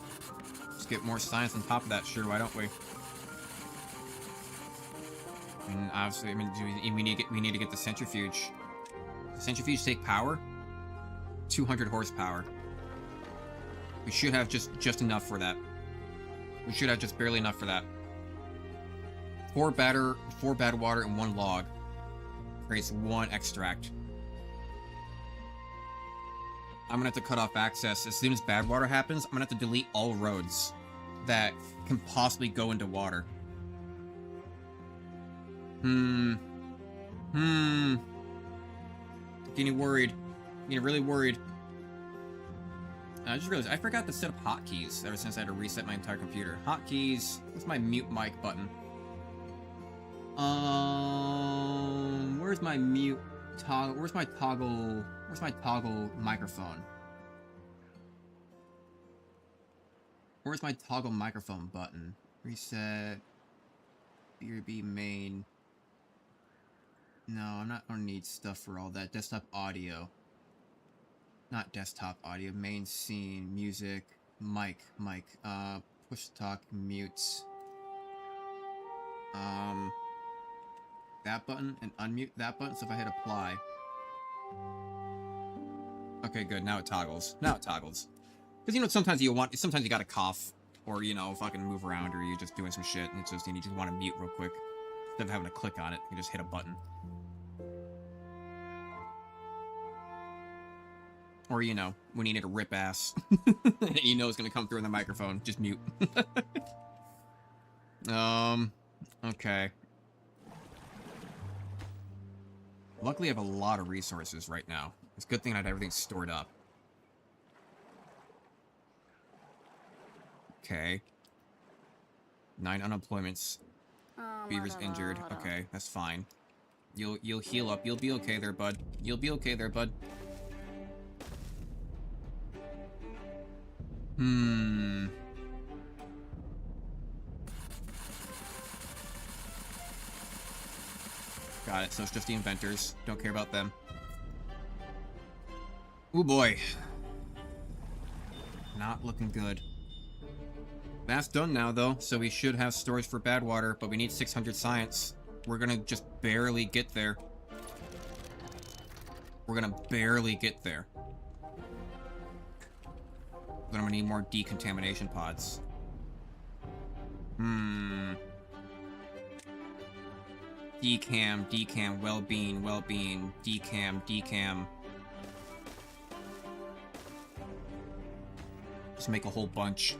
Speaker 1: Let's get more science on top of that, sure, why don't we? And obviously, I mean, we need to get the centrifuge. Centrifuge take power? 200 horsepower. We should have just enough for that. We should have just barely enough for that. 4 bad water, and 1 log. Creates 1 extract. I'm gonna have to cut off access. As soon as bad water happens, I'm gonna have to delete all roads that can possibly go into water. Getting worried. Getting really worried. I just realized I forgot to set up hotkeys ever since I had to reset my entire computer. Hotkeys. What's my mute mic button? Where's my mute toggle? Where's my toggle? Where's my toggle microphone? Where's my toggle microphone button? Reset. BRB main. No, I'm not gonna need stuff for all that. Desktop audio. Not desktop audio. Main scene. Music. Mic. Push to talk. Mutes. That button and unmute that button. So if I hit apply. Okay, good. Now it toggles. Because you know sometimes you gotta cough, or you know fucking move around, or you're just doing some shit, and it's just you just want to mute real quick instead of having to click on it. You just hit a button. Or you know when you need a rip ass, you know it's gonna come through in the microphone. Just mute. Okay. Luckily, I have a lot of resources right now. It's a good thing I had everything stored up. Okay. 9 unemployments. Beaver's injured. Okay, that's fine. You'll heal up. You'll be okay there, bud. You'll be okay there, bud. Got it, so it's just the inventors. Don't care about them. Ooh boy. Not looking good. That's done now, though, so we should have storage for bad water, but we need 600 science. We're gonna just barely get there. We're gonna barely get there. Then I'm gonna need more decontamination pods. Decam, well-being, decam. Just make a whole bunch.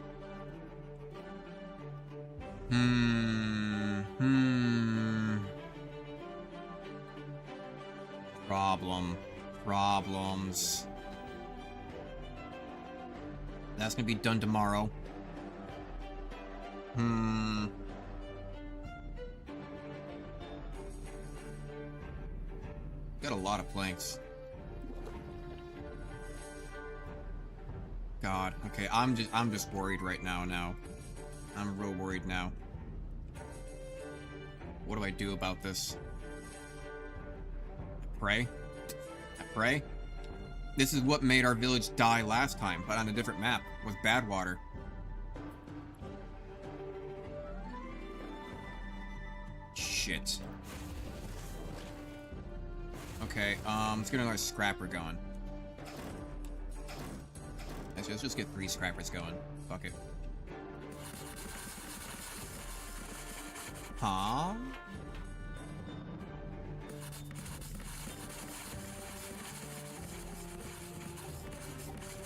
Speaker 1: Problems. That's gonna be done tomorrow. Got a lot of planks. God. Okay, I'm just worried right now. I'm real worried now. What do I do about this? I pray? This is what made our village die last time, but on a different map, with bad water. Shit. Okay, let's get another scrapper going. Let's just get 3 scrappers going. Fuck it. Huh?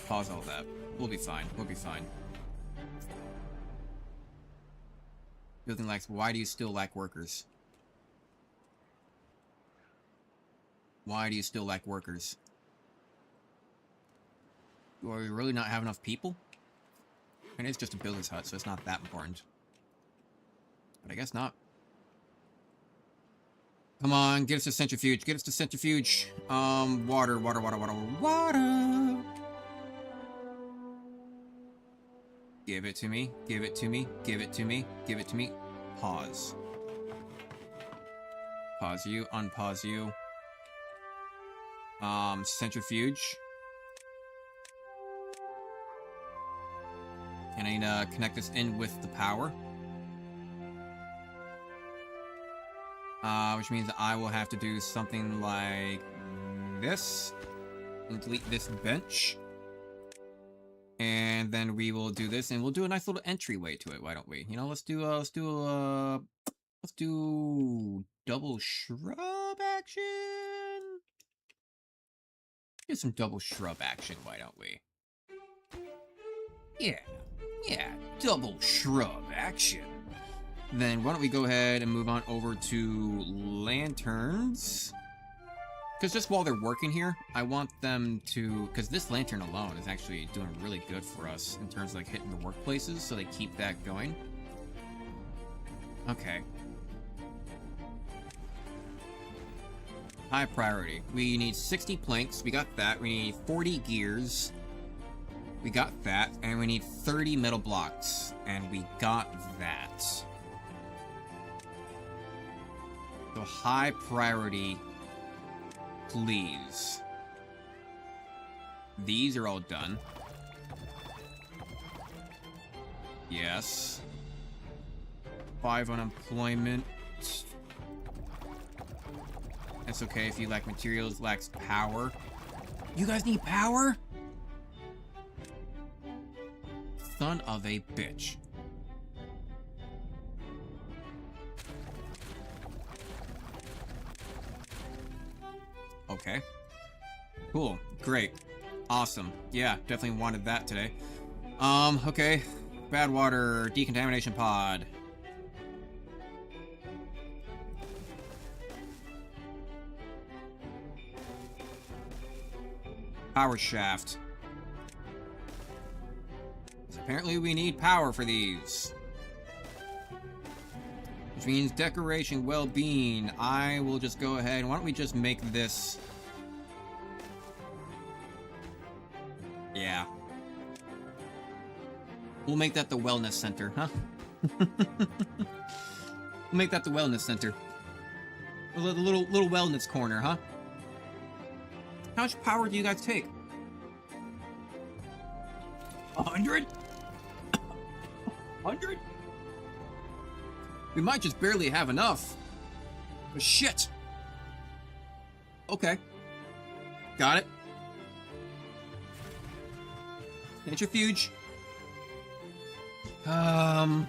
Speaker 1: Pause all that. We'll be fine. Building lacks. Why do you still lack workers? Why do you still lack workers? Do we really not have enough people? And it's just a builder's hut, so it's not that important. But I guess not. Come on, get us to centrifuge. Water. Give it to me. Pause. Pause you, unpause you. Centrifuge. And I need to connect this in with the power. Which means I will have to do something like this. And delete this bench. And then we will do this, and we'll do a nice little entryway to it. Why don't we? You know, let's do double shrub action. Do some double shrub action. Why don't we? Yeah, double shrub action. Then why don't we go ahead and move on over to lanterns? Because just while they're working here, I want them to... Because this lantern alone is actually doing really good for us in terms of like hitting the workplaces, so they keep that going. Okay. High priority. We need 60 planks. We got that. We need 40 gears. We got that. And we need 30 metal blocks. And we got that. So high priority... Please. These are all done. Yes. 5 unemployment. That's okay if you lack materials, lacks power. You guys need power? Son of a bitch. Okay. Cool. Great. Awesome. Yeah, definitely wanted that today. Okay. Bad water decontamination pod. Power shaft. Apparently we need power for these. Which means decoration, well-being. I will just go ahead. Why don't we just make this... Yeah. We'll make that the wellness center, huh? We'll make that the wellness center. A little wellness corner, huh? How much power do you guys take? 100? 100? We might just barely have enough. But shit. Okay. Got it. Centrifuge. Nope.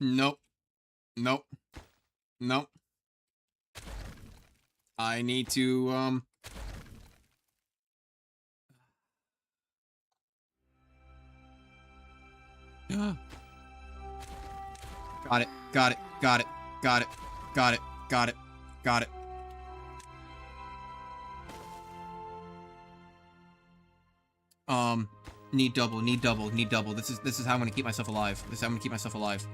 Speaker 1: Nope. Nope. Nope. I need to, Got it. Got it. Got it. Got it. Got it. Got it. Got it. Need double. Need double. Need double. This is how I'm gonna keep myself alive. This is how I'm gonna keep myself alive.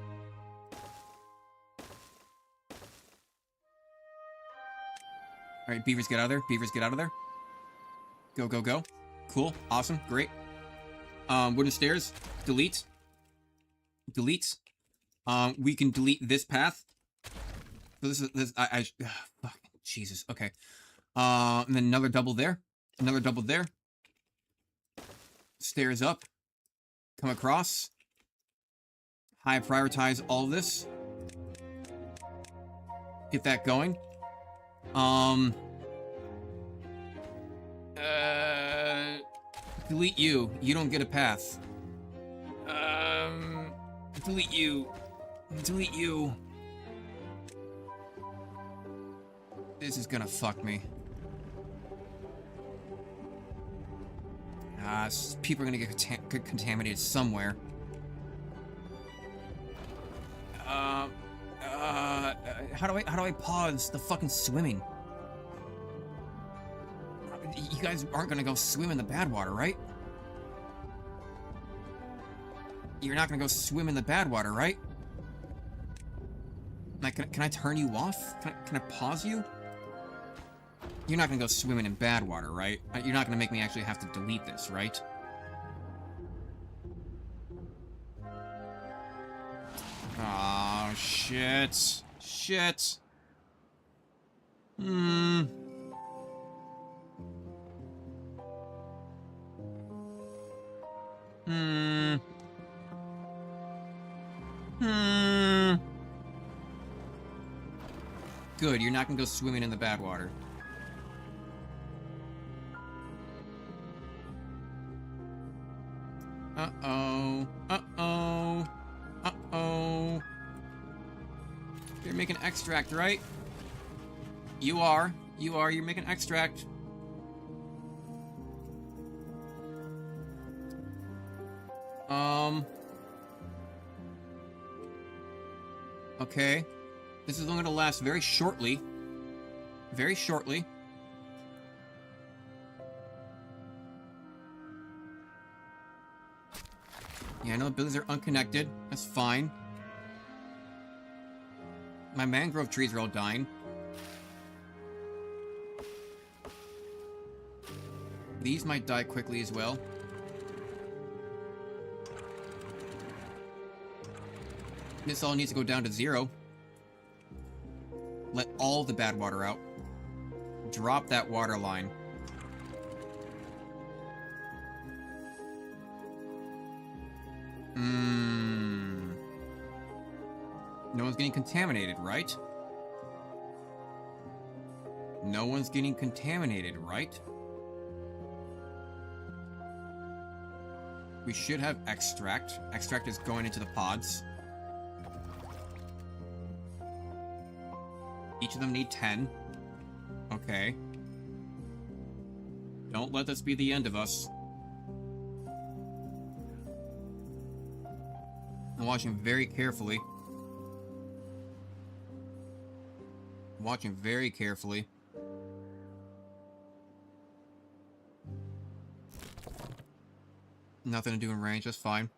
Speaker 1: Alright, beavers, get out of there. Beavers, get out of there. Go, go, go. Cool. Awesome. Great. Wooden stairs. Delete. Delete. We can delete this path. So this fuck, Jesus. Okay. And then another double there. Another double there. Stairs up. Come across. High prioritize all of this. Get that going. Delete you. You don't get a path. Delete you. Delete you. This is gonna fuck me. People are gonna get contaminated somewhere. How do I pause the fucking swimming? You guys aren't gonna go swim in the bad water, right? You're not gonna go swim in the bad water, right? Like, can I turn you off? Can I pause you? You're not gonna go swimming in bad water, right? You're not gonna make me actually have to delete this, right? Oh, shit. Shit. Hmm. Good, you're not gonna go swimming in the bad water. Uh-oh. Uh-oh. Uh-oh. You're making extract, right? You are. You are. You're making extract. Okay. This is only going to last very shortly. Very shortly. Yeah, I know the buildings are unconnected. That's fine. My mangrove trees are all dying. These might die quickly as well. This all needs to go down to 0. Let all the bad water out. Drop that water line. No one's getting contaminated, right? No one's getting contaminated, right? We should have extract. Extract is going into the pods. Each of them need 10. Okay. Don't let this be the end of us. I'm watching very carefully. I'm watching very carefully. Nothing to do in range, that's fine.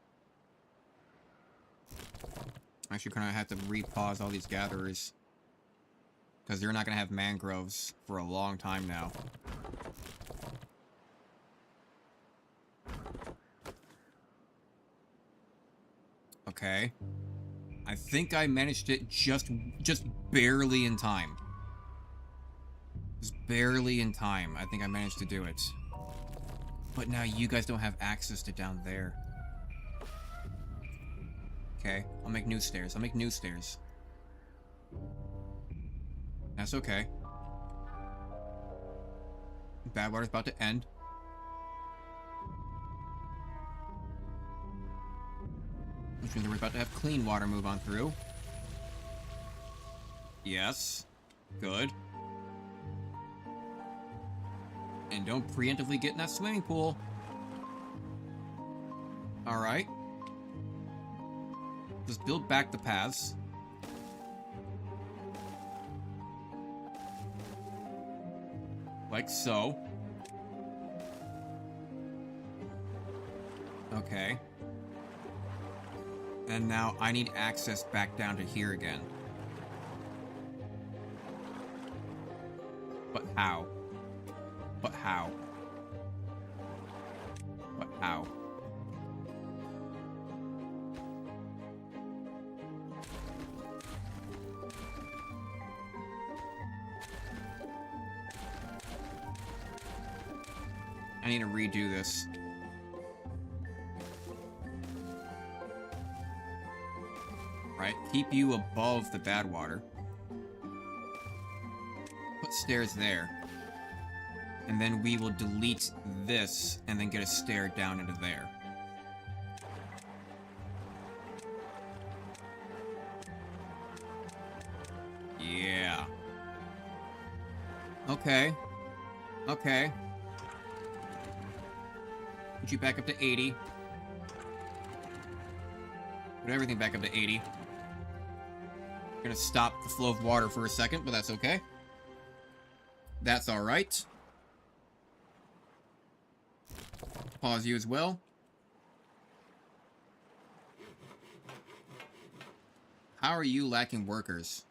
Speaker 1: Actually, gonna have to re-pause all these gatherers. Because they're not gonna have mangroves for a long time now. Okay. I think I managed it just barely in time. Just barely in time. I think I managed to do it. But now you guys don't have access to down there. Okay, I'll make new stairs. I'll make new stairs. That's okay. Bad water's about to end. Which means we're about to have clean water move on through. Yes. Good. And don't preemptively get in that swimming pool. Alright. Just build back the paths. Like so. Okay. And now I need access back down to here again. But how? But how? But how? I need to redo this. Right? Keep you above the bad water. Put stairs there. And then we will delete this and then get a stair down into there. Yeah. Okay. Okay. Put you back up to 80. Put everything back up to 80. Gonna stop the flow of water for a second, but that's okay. That's alright. Pause you as well. How are you lacking workers?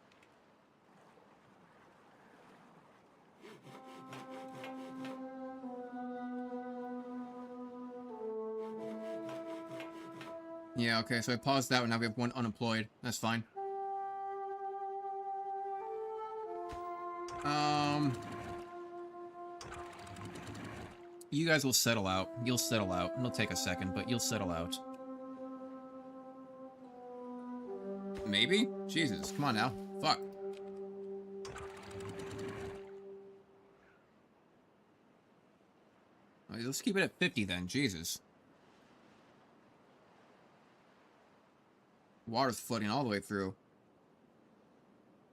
Speaker 1: Yeah, okay, so I paused that one, now we have one unemployed. That's fine. You guys will settle out. You'll settle out. It'll take a second, but you'll settle out. Maybe? Jesus, come on now. Fuck. Let's keep it at 50 then, Jesus. Water's flooding all the way through.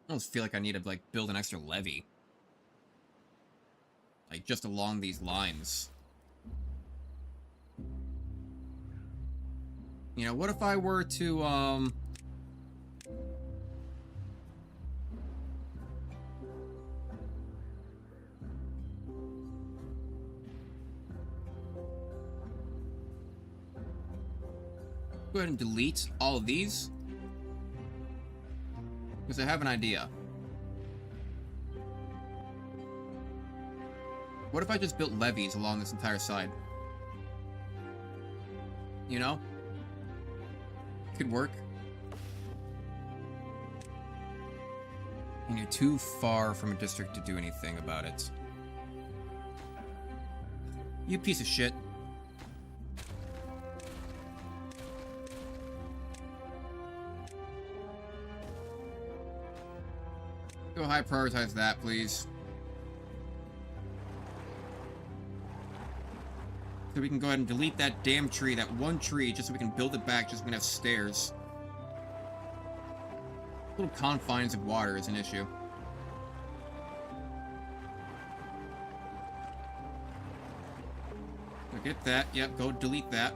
Speaker 1: I almost feel like I need to, like, build an extra levee. Like, just along these lines. You know, what if I were to, Go ahead and delete all of these. Because I have an idea. What if I just built levees along this entire side? You know? Could work. And you're too far from a district to do anything about it. You piece of shit. Go high prioritize that, please. So we can go ahead and delete that damn tree, that one tree, just so we can build it back, just so we can have stairs. Little confines of water is an issue. So get that. Yep, go delete that.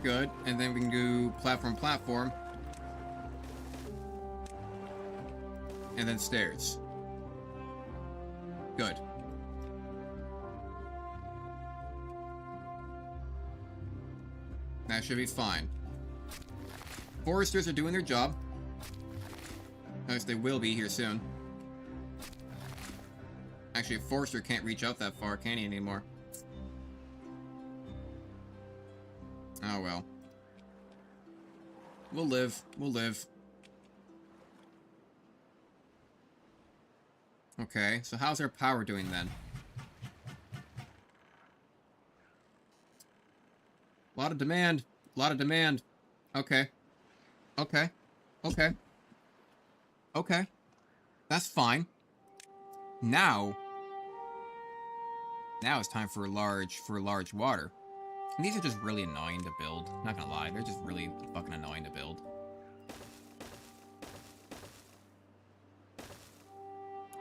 Speaker 1: Good. And then we can do platform. And then stairs. Good. That should be fine. Foresters are doing their job. At least they will be here soon. Actually, a forester can't reach out that far, can he, anymore? Oh well. We'll live. We'll live. Okay, so how's our power doing then? A lot of demand. A lot of demand. Okay. Okay. Okay. Okay. That's fine. Now it's time for large water. And these are just really annoying to build. Not gonna lie, they're just really fucking annoying to build.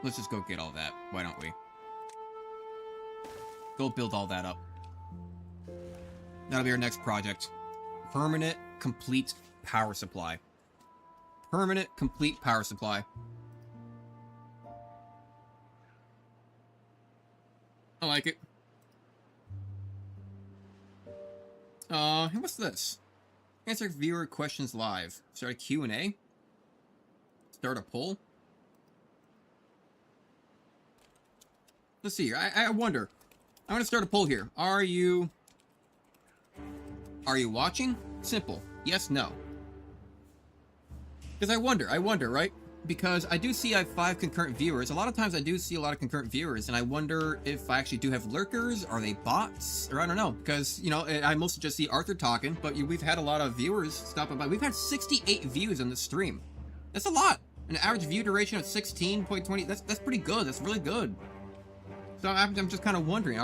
Speaker 1: Let's just go get all that. Why don't we? Go build all that up. That'll be our next project. Permanent, complete power supply. Permanent, complete power supply. I like it. What's this? Answer viewer questions live. Start a Q&A? Start a poll? Let's see here. I wonder. I'm gonna start a poll here. Are you watching? Simple. Yes, no. Because I wonder, right? Because I do see I have 5 concurrent viewers. A lot of times I do see a lot of concurrent viewers, and I wonder if I actually do have lurkers. Are they bots? Or I don't know. Because, you know, I mostly just see Arthur talking, but we've had a lot of viewers stopping by. We've had 68 views on the stream. That's a lot. An average view duration of 16.20. That's pretty good. That's really good. So I'm just kind of wondering,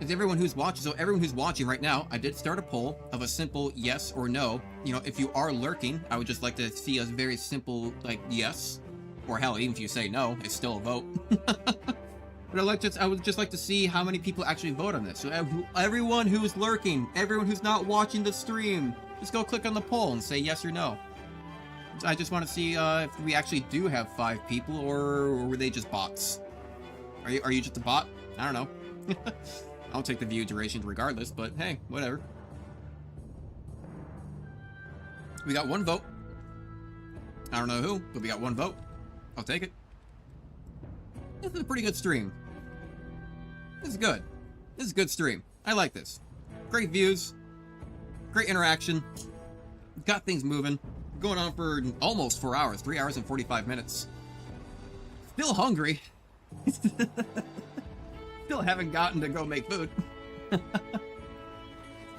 Speaker 1: is everyone who's watching, so everyone who's watching right now, I did start a poll of a simple yes or no. You know, if you are lurking, I would just like to see a very simple, like, yes. Or hell, even if you say no, it's still a vote. But I would just like to see how many people actually vote on this. So everyone who's lurking, everyone who's not watching the stream, just go click on the poll and say yes or no. I just want to see if we actually do have 5 people, or were they just bots? Are you just a bot? I don't know. I'll take the view duration regardless, but hey, whatever. We got 1 vote. I don't know who, but we got 1 vote. I'll take it. This is a pretty good stream. This is good. This is a good stream. I like this. Great views. Great interaction. Got things moving. Going on for almost 4 hours. 3 hours and 45 minutes. Still hungry. Still haven't gotten to go make food.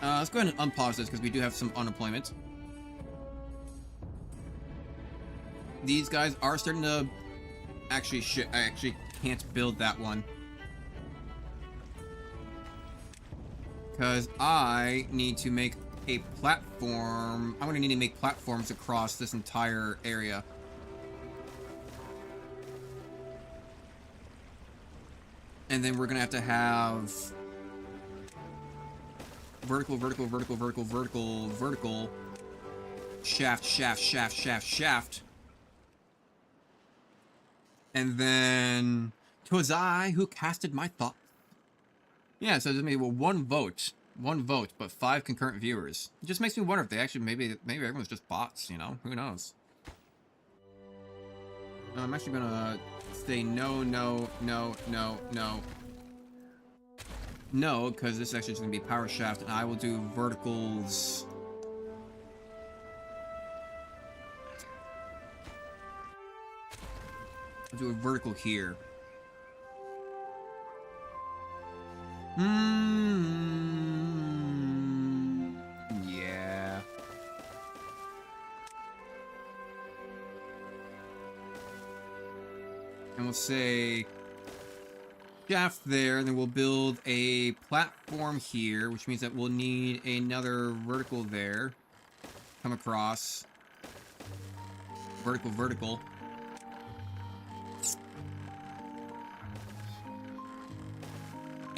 Speaker 1: Let's go ahead and unpause this because we do have some unemployment. These guys are starting to Actually, shit, I actually can't build that one. Because I need to make a platform. I'm gonna need to make platforms across this entire area. And then we're gonna have to have vertical, vertical, vertical, vertical, vertical, vertical, shaft, shaft, shaft, shaft, shaft. And then 'twas I who casted my thoughts. Yeah, so there's maybe one vote, but 5 concurrent viewers. It just makes me wonder if they actually maybe everyone's just bots, you know? Who knows? I'm actually gonna say no, no, no, no, no. No, because this is actually just gonna be power shaft, and I will do verticals. I'll do a vertical here. Yeah. And we'll say shaft there, and then we'll build a platform here, which means that we'll need another vertical there. Come across. Vertical, vertical.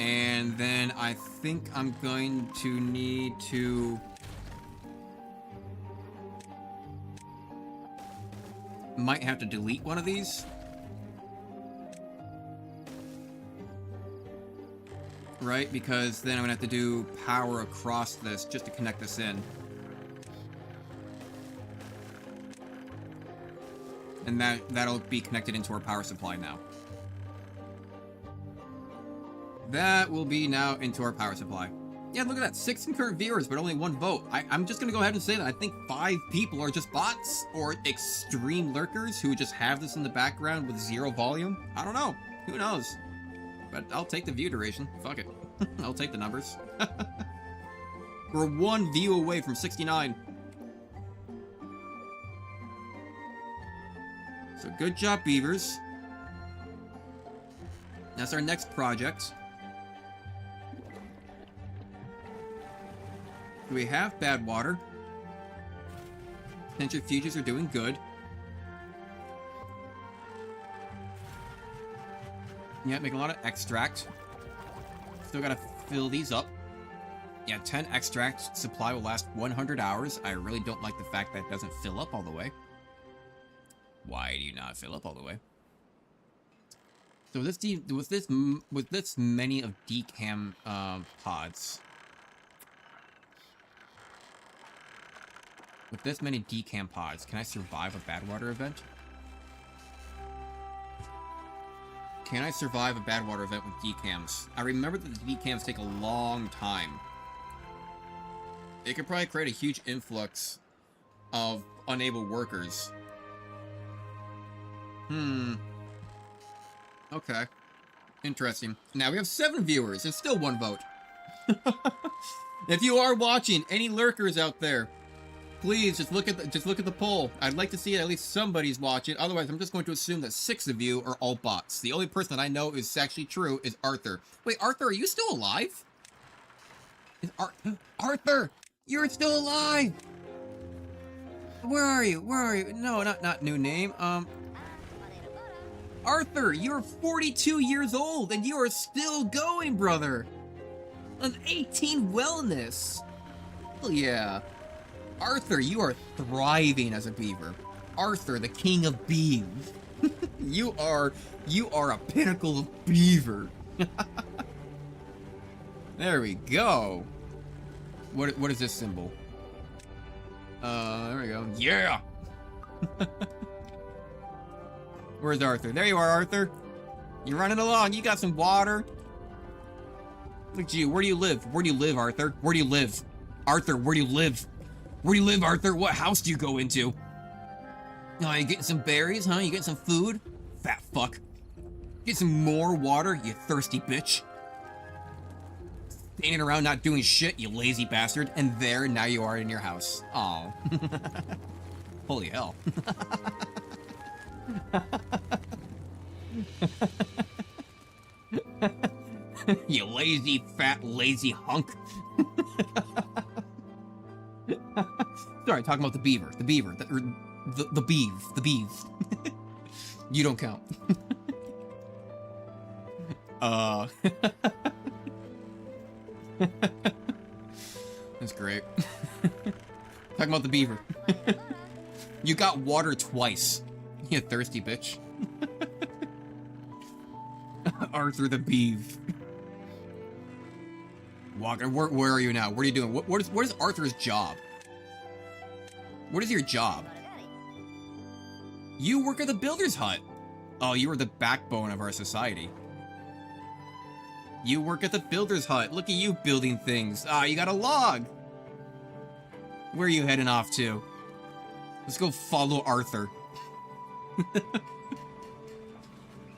Speaker 1: And then I think I'm going to need to might have to delete one of these. Right? Because then I'm gonna have to do power across this just to connect this in. And that'll be connected into our power supply now. That will be now into our power supply. Yeah, look at that. 6 concurrent viewers, but only 1 vote. I'm just gonna go ahead and say that I think 5 people are just bots or extreme lurkers who just have this in the background with 0 volume. I don't know. Who knows? But I'll take the view duration. Fuck it. I'll take the numbers. We're 1 view away from 69. So good job, Beavers. That's our next project. We have bad water. Centrifuges are doing good. Yeah, making a lot of extract. Still gotta fill these up. Yeah, 10 extract supply will last 100 hours. I really don't like the fact that it doesn't fill up all the way. Why do you not fill up all the way? So with this many of decam pods. With this many decam pods, can I survive a bad water event? Can I survive a bad water event with decams? I remember that the decams take a long time. It could probably create a huge influx of unable workers. Okay. Interesting. Now we have 7 viewers and still 1 vote. If you are watching, any lurkers out there, please just look at the poll. I'd like to see at least somebody's watching. Otherwise, I'm just going to assume that 6 of you are all bots. The only person that I know is actually true is Arthur. Wait, Arthur, are you still alive? Arthur, you're still alive. Where are you? Where are you? No, not new name. Arthur, you're 42 years old and you are still going, brother. An 18 wellness. Hell yeah. Arthur, you are thriving as a beaver. Arthur, the king of beavers. You are a pinnacle of beaver. There we go. What is this symbol? There we go. Yeah. Where's Arthur? There you are, Arthur. You're running along. You got some water. Look at you. Where do you live? Where do you live, Arthur? Where do you live? Arthur, where do you live? Where do you live, Arthur? What house do you go into? Oh, you getting some berries, huh? You getting some food? Fat fuck. Get some more water, you thirsty bitch. Standing around not doing shit, you lazy bastard. And there, now you are in your house. Oh. Holy hell. You lazy, fat, lazy hunk. Sorry, talking about the beaver. The beaver. The beeve. The beeve. You don't count. That's great. Talking about the beaver. You got water twice. You thirsty bitch. Arthur the beeve. Walker, where are you now? What are you doing? What is Arthur's job? What is your job? You work at the builder's hut. Oh, you are the backbone of our society. You work at the builder's hut. Look at you building things. Ah, you got a log. Where are you heading off to? Let's go follow Arthur.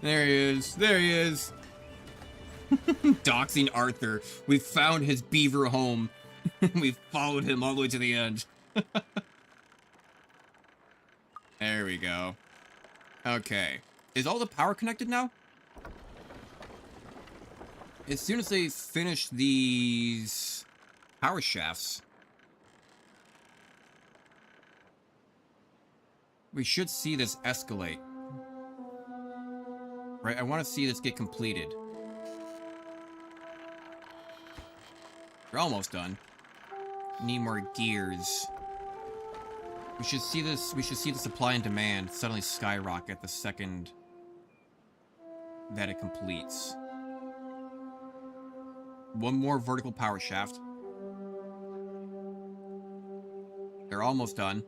Speaker 1: There he is. There he is. Doxing Arthur. We found his beaver home. We followed him all the way to the end. There we go. Okay. Is all the power connected now? As soon as they finish these power shafts, we should see this escalate. Right? I want to see this get completed. We're almost done. Need more gears. We should see this. We should see the supply and demand suddenly skyrocket the second that it completes. One more vertical power shaft. They're almost done.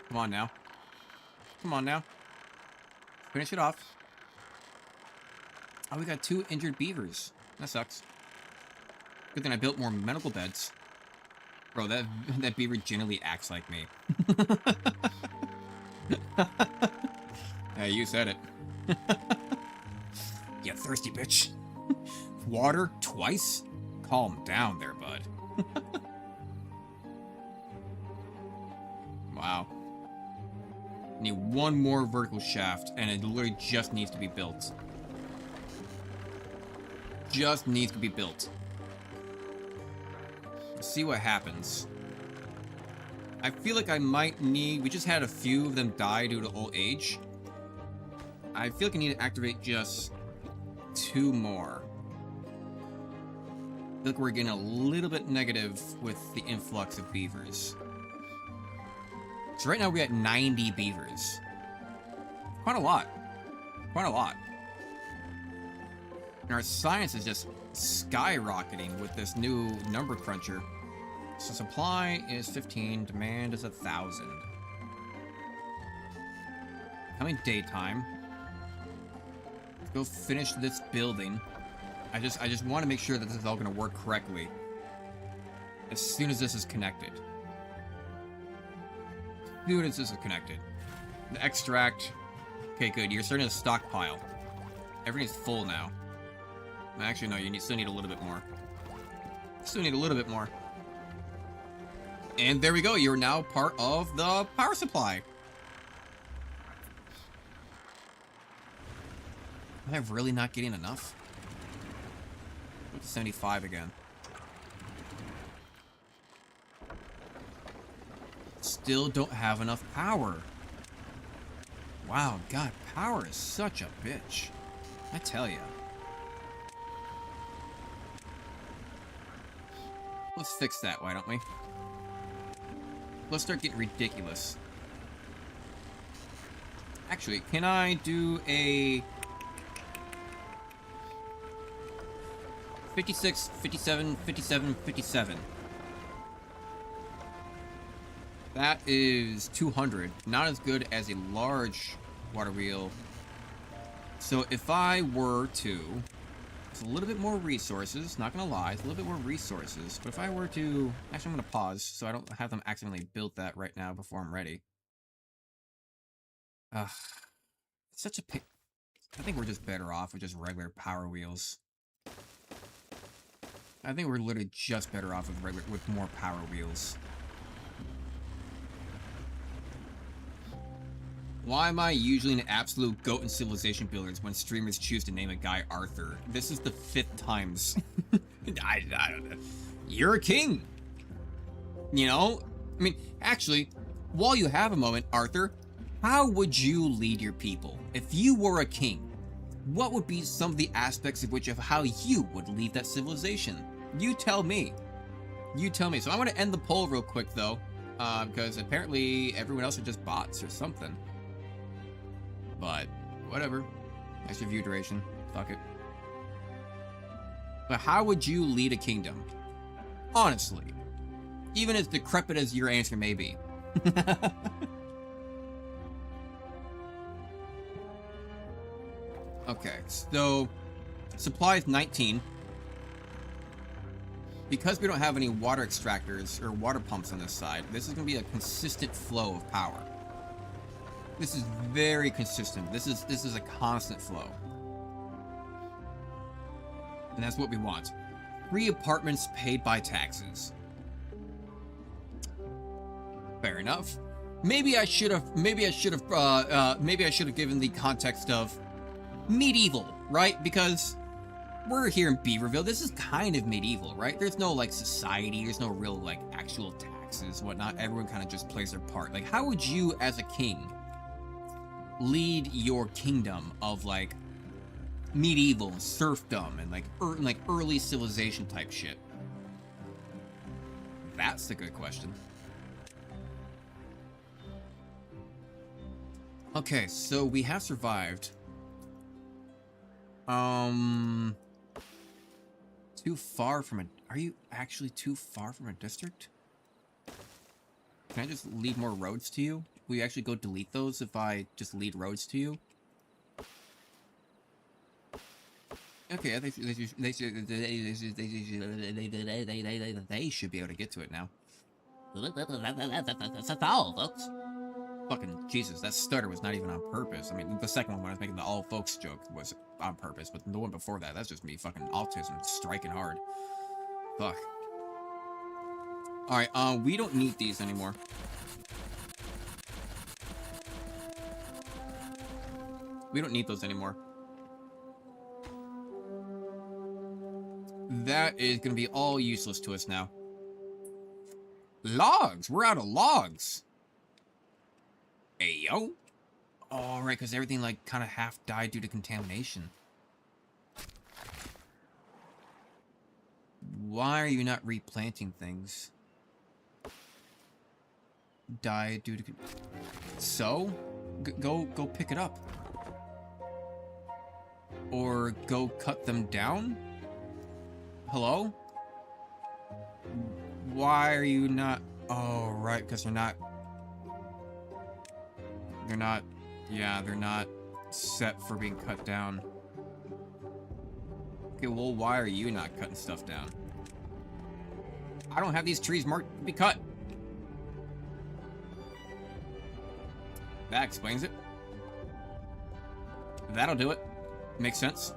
Speaker 1: Come on now. Come on now. Finish it off. Oh, we got 2 injured beavers. That sucks. Good thing I built more medical beds. Bro, that beaver generally acts like me. Hey, you said it. You thirsty bitch. Water twice? Calm down there, bud. Wow. Need one more vertical shaft, and it literally just needs to be built. Just needs to be built. Let's see what happens. I feel like I might need... We just had a few of them die due to old age. I feel like I need to activate just 2 more. I feel like we're getting a little bit negative with the influx of beavers. So right now we got 90 beavers. Quite a lot. Quite a lot. And our science is just skyrocketing with this new number cruncher. So supply is 15, demand is 1,000. Coming daytime. Let's go finish this building. I just want to make sure that this is all going to work correctly as soon as this is connected. As soon as this is connected. The extract. Okay, good. You're starting to stockpile. Everything's full now. Actually, no, you still need a little bit more. Still need a little bit more. And there we go. You're now part of the power supply. Am I really not getting enough? Go to 75 again. Still don't have enough power. Wow, God, power is such a bitch. I tell ya. Let's fix that, why don't we? Let's start getting ridiculous. Actually, can I do a 56, 57, 57, 57? That is 200. Not as good as a large water wheel. So if I were to... It's a little bit more resources, not gonna lie, it's a little bit more resources. But if I were to... Actually, I'm gonna pause so I don't have them accidentally build that right now before I'm ready. It's such a pick. I think we're just better off with just regular power wheels. I think we're literally just better off with more power wheels. Why am I usually an absolute goat in civilization builders when streamers choose to name a guy Arthur? This is the 5th times. I don't know. You're a king. You know? I mean, actually, while you have a moment, Arthur, how would you lead your people? If you were a king, what would be some of the aspects of how you would lead that civilization? You tell me. You tell me. So I'm going to end the poll real quick, though, because apparently everyone else are just bots or something. But whatever. Extra view duration. Fuck it. But how would you lead a kingdom? Honestly. Even as decrepit as your answer may be. Okay, so supply is 19. Because we don't have any water extractors or water pumps on this side, this is going to be a consistent flow of power. This is very consistent. This is a constant flow. And that's what we want. 3 apartments paid by taxes. Fair enough. Maybe I should have given the context of medieval, right? Because we're here in Beaverville. This is kind of medieval, right? There's no like society. There's no real like actual taxes, whatnot. Everyone kind of just plays their part. Like, how would you, as a king, lead your kingdom of like medieval serfdom and like early civilization type shit? That's the good question. Okay, so we have survived. Too far from a... Are you actually too far from a district? Can I just lead more roads to you? Will you actually go delete those if I just lead roads to you? Okay, they should be able to get to it now.
Speaker 2: That's all, folks.
Speaker 1: Fucking Jesus, that stutter was not even on purpose. I mean, the second one when I was making the all folks joke was on purpose, but the one before that, that's just me fucking autism striking hard. Fuck. Alright, we don't need these anymore. We don't need those anymore. That is gonna be all useless to us now. Logs! We're out of logs! Hey, yo! Oh, right, because everything, like, kind of half died due to contamination. Why are you not replanting things? Died due to... So? Go pick it up. Or go cut them down? Hello? Why are you not... Oh, right, because they're not... Yeah, they're not set for being cut down. Okay, well, why are you not cutting stuff down? I don't have these trees marked to be cut. That explains it. That'll do it. Makes sense.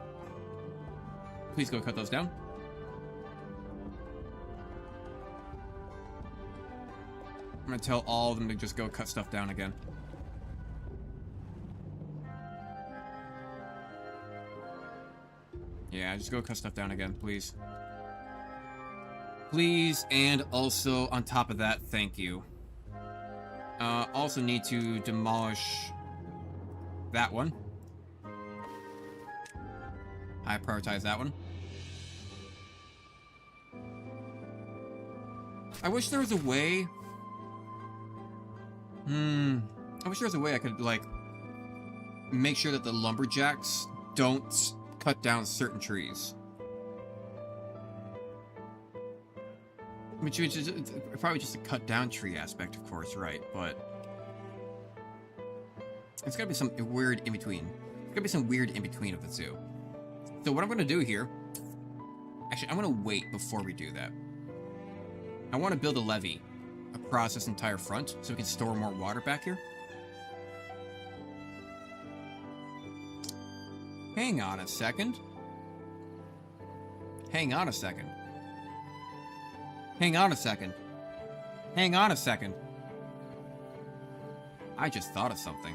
Speaker 1: Please go cut those down. I'm gonna tell all of them to just go cut stuff down again. Yeah, just go cut stuff down again, please. Please, and also, on top of that, thank you. Also need to demolish that one. I prioritize that one. I wish there was a way... I wish there was a way I could, like, make sure that the lumberjacks don't cut down certain trees. Which is probably just a cut down tree aspect, of course, right? But it's gotta be some weird in between. There's gotta be some weird in between of the two. So what I'm gonna do here, actually, I'm gonna wait before we do that. I want to build a levee across this entire front so we can store more water back here. Hang on a second. Hang on a second. Hang on a second. Hang on a second. I just thought of something.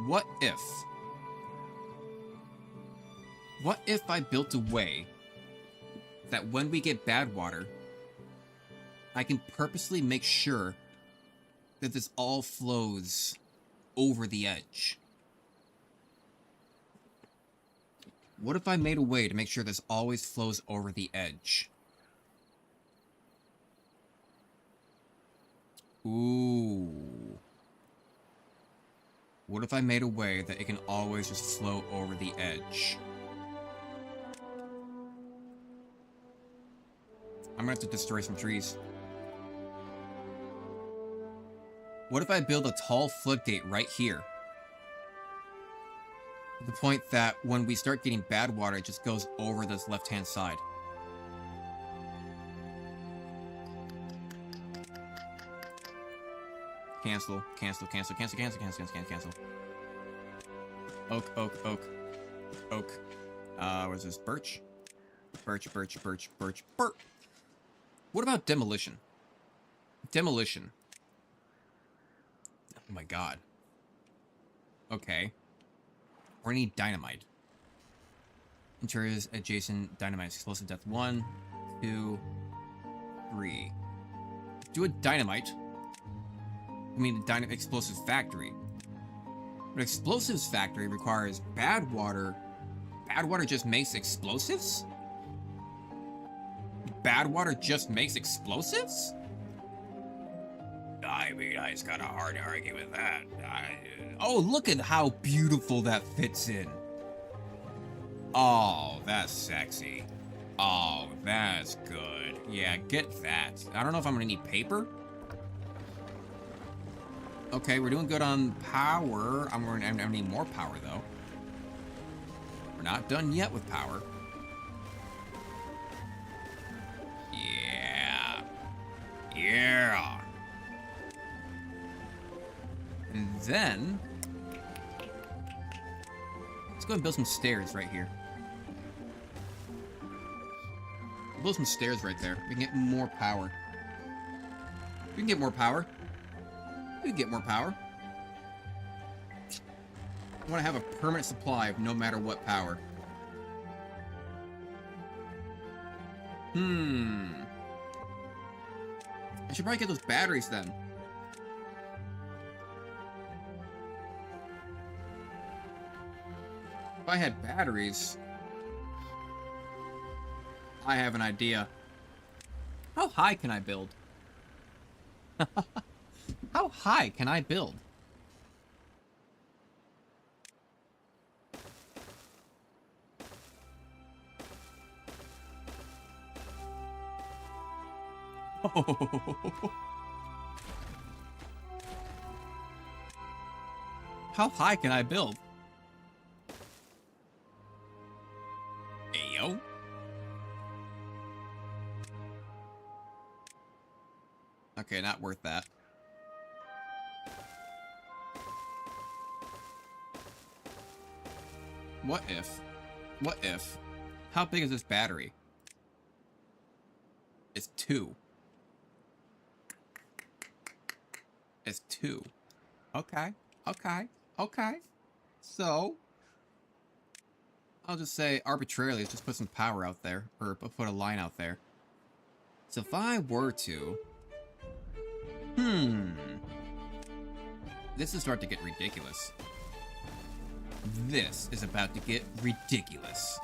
Speaker 1: What if? What if I built a way that when we get bad water, I can purposely make sure that this all flows over the edge? What if I made a way to make sure this always flows over the edge? Ooh. What if I made a way that it can always just flow over the edge? I'm gonna have to destroy some trees. What if I build a tall floodgate right here? To the point that when we start getting bad water, it just goes over this left-hand side. Cancel, cancel, cancel, cancel, cancel, cancel, cancel, cancel. Oak, oak, oak. Oak. What's this? Birch? Birch, birch, birch, birch, birch. What about demolition? Demolition. Oh my god. Okay. Or I need dynamite. Interiors adjacent dynamite. Explosive depth 1, 2, 3. Do a dynamite. I mean, explosives factory. But explosives factory requires bad water. Bad water just makes explosives? Bad water just makes explosives? I mean, it's kind of hard to argue with that. Oh, look at how beautiful that fits in. Oh, that's sexy. Oh, that's good. Yeah, get that. I don't know if I'm gonna need paper. Okay, we're doing good on power. I'm gonna need more power, though. We're not done yet with power. Yeah. Yeah. And then... let's go and build some stairs right here. Build some stairs right there. We can get more power. We can get more power. We can get more power. I want to have a permanent supply of no matter what power. I should probably get those batteries then. If I had batteries, I have an idea. How high can I build? How high can I build? How high can I build? Ayo. Okay, not worth that. What if? What if? How big is this battery? It's 2. It's 2. Okay. Okay. Okay. So, I'll just say arbitrarily, let's just put some power out there. Or put a line out there. So if I were to... this is starting to get ridiculous. This is about to get ridiculous.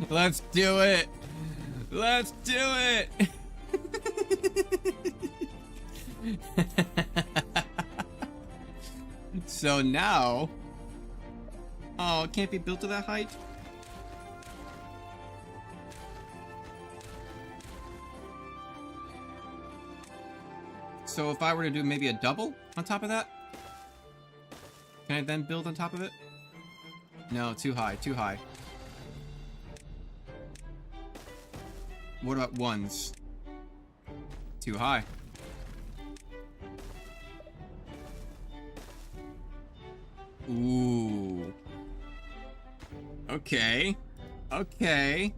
Speaker 1: Let's do it! Let's do it! So now... oh, it can't be built to that height? So if I were to do maybe a double on top of that? Can I then build on top of it? No, too high, too high. What about ones? Too high. Ooh. Okay. Okay.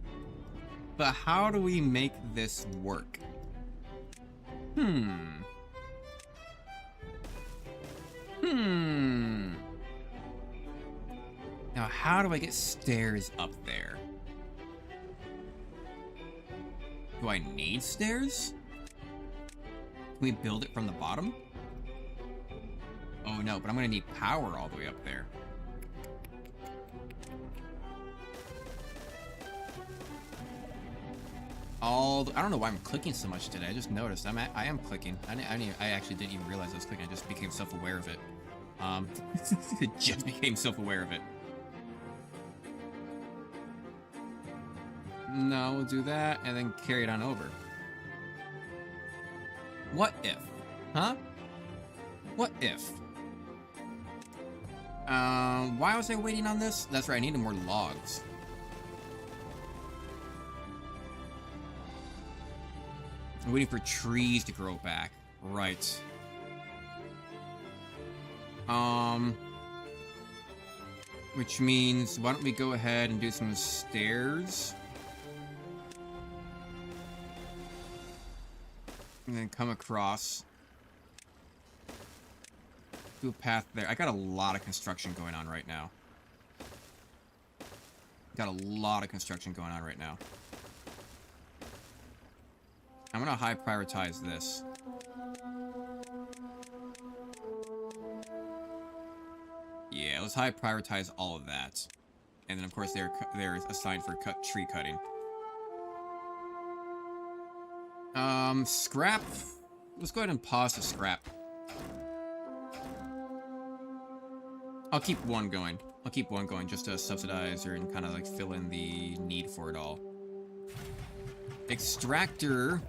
Speaker 1: But how do we make this work? Now, how do I get stairs up there? Do I need stairs? Can we build it from the bottom? Oh no, but I'm gonna need power all the way up there. I don't know why I'm clicking so much today. I just noticed. I am clicking. I actually didn't even realize I was clicking. I just became self-aware of it. It just became self-aware of it. No, we'll do that and then carry it on over. What if? Huh? What if? Why was I waiting on this? That's right, I needed more logs. I'm waiting for trees to grow back. Right. Which means, why don't we go ahead and do some stairs? And then come across. Do a path there. I got a lot of construction going on right now. Got a lot of construction going on right now. I'm gonna high prioritize this. Yeah, let's high prioritize all of that. And then of course they're assigned for tree cutting. Scrap. Let's go ahead and pause the scrap. I'll keep one going. I'll keep one going just to subsidize or and kind of like fill in the need for it all. Extractor.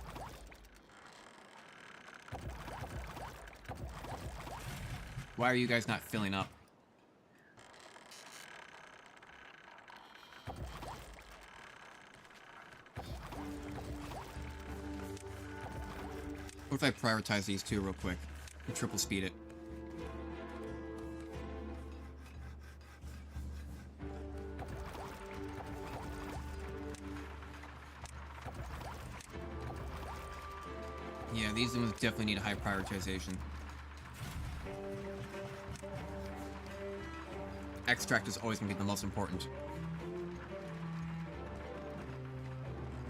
Speaker 1: Why are you guys not filling up? What if I prioritize these two real quick and triple speed it? Yeah, these ones definitely need a high prioritization. Extract is always going to be the most important.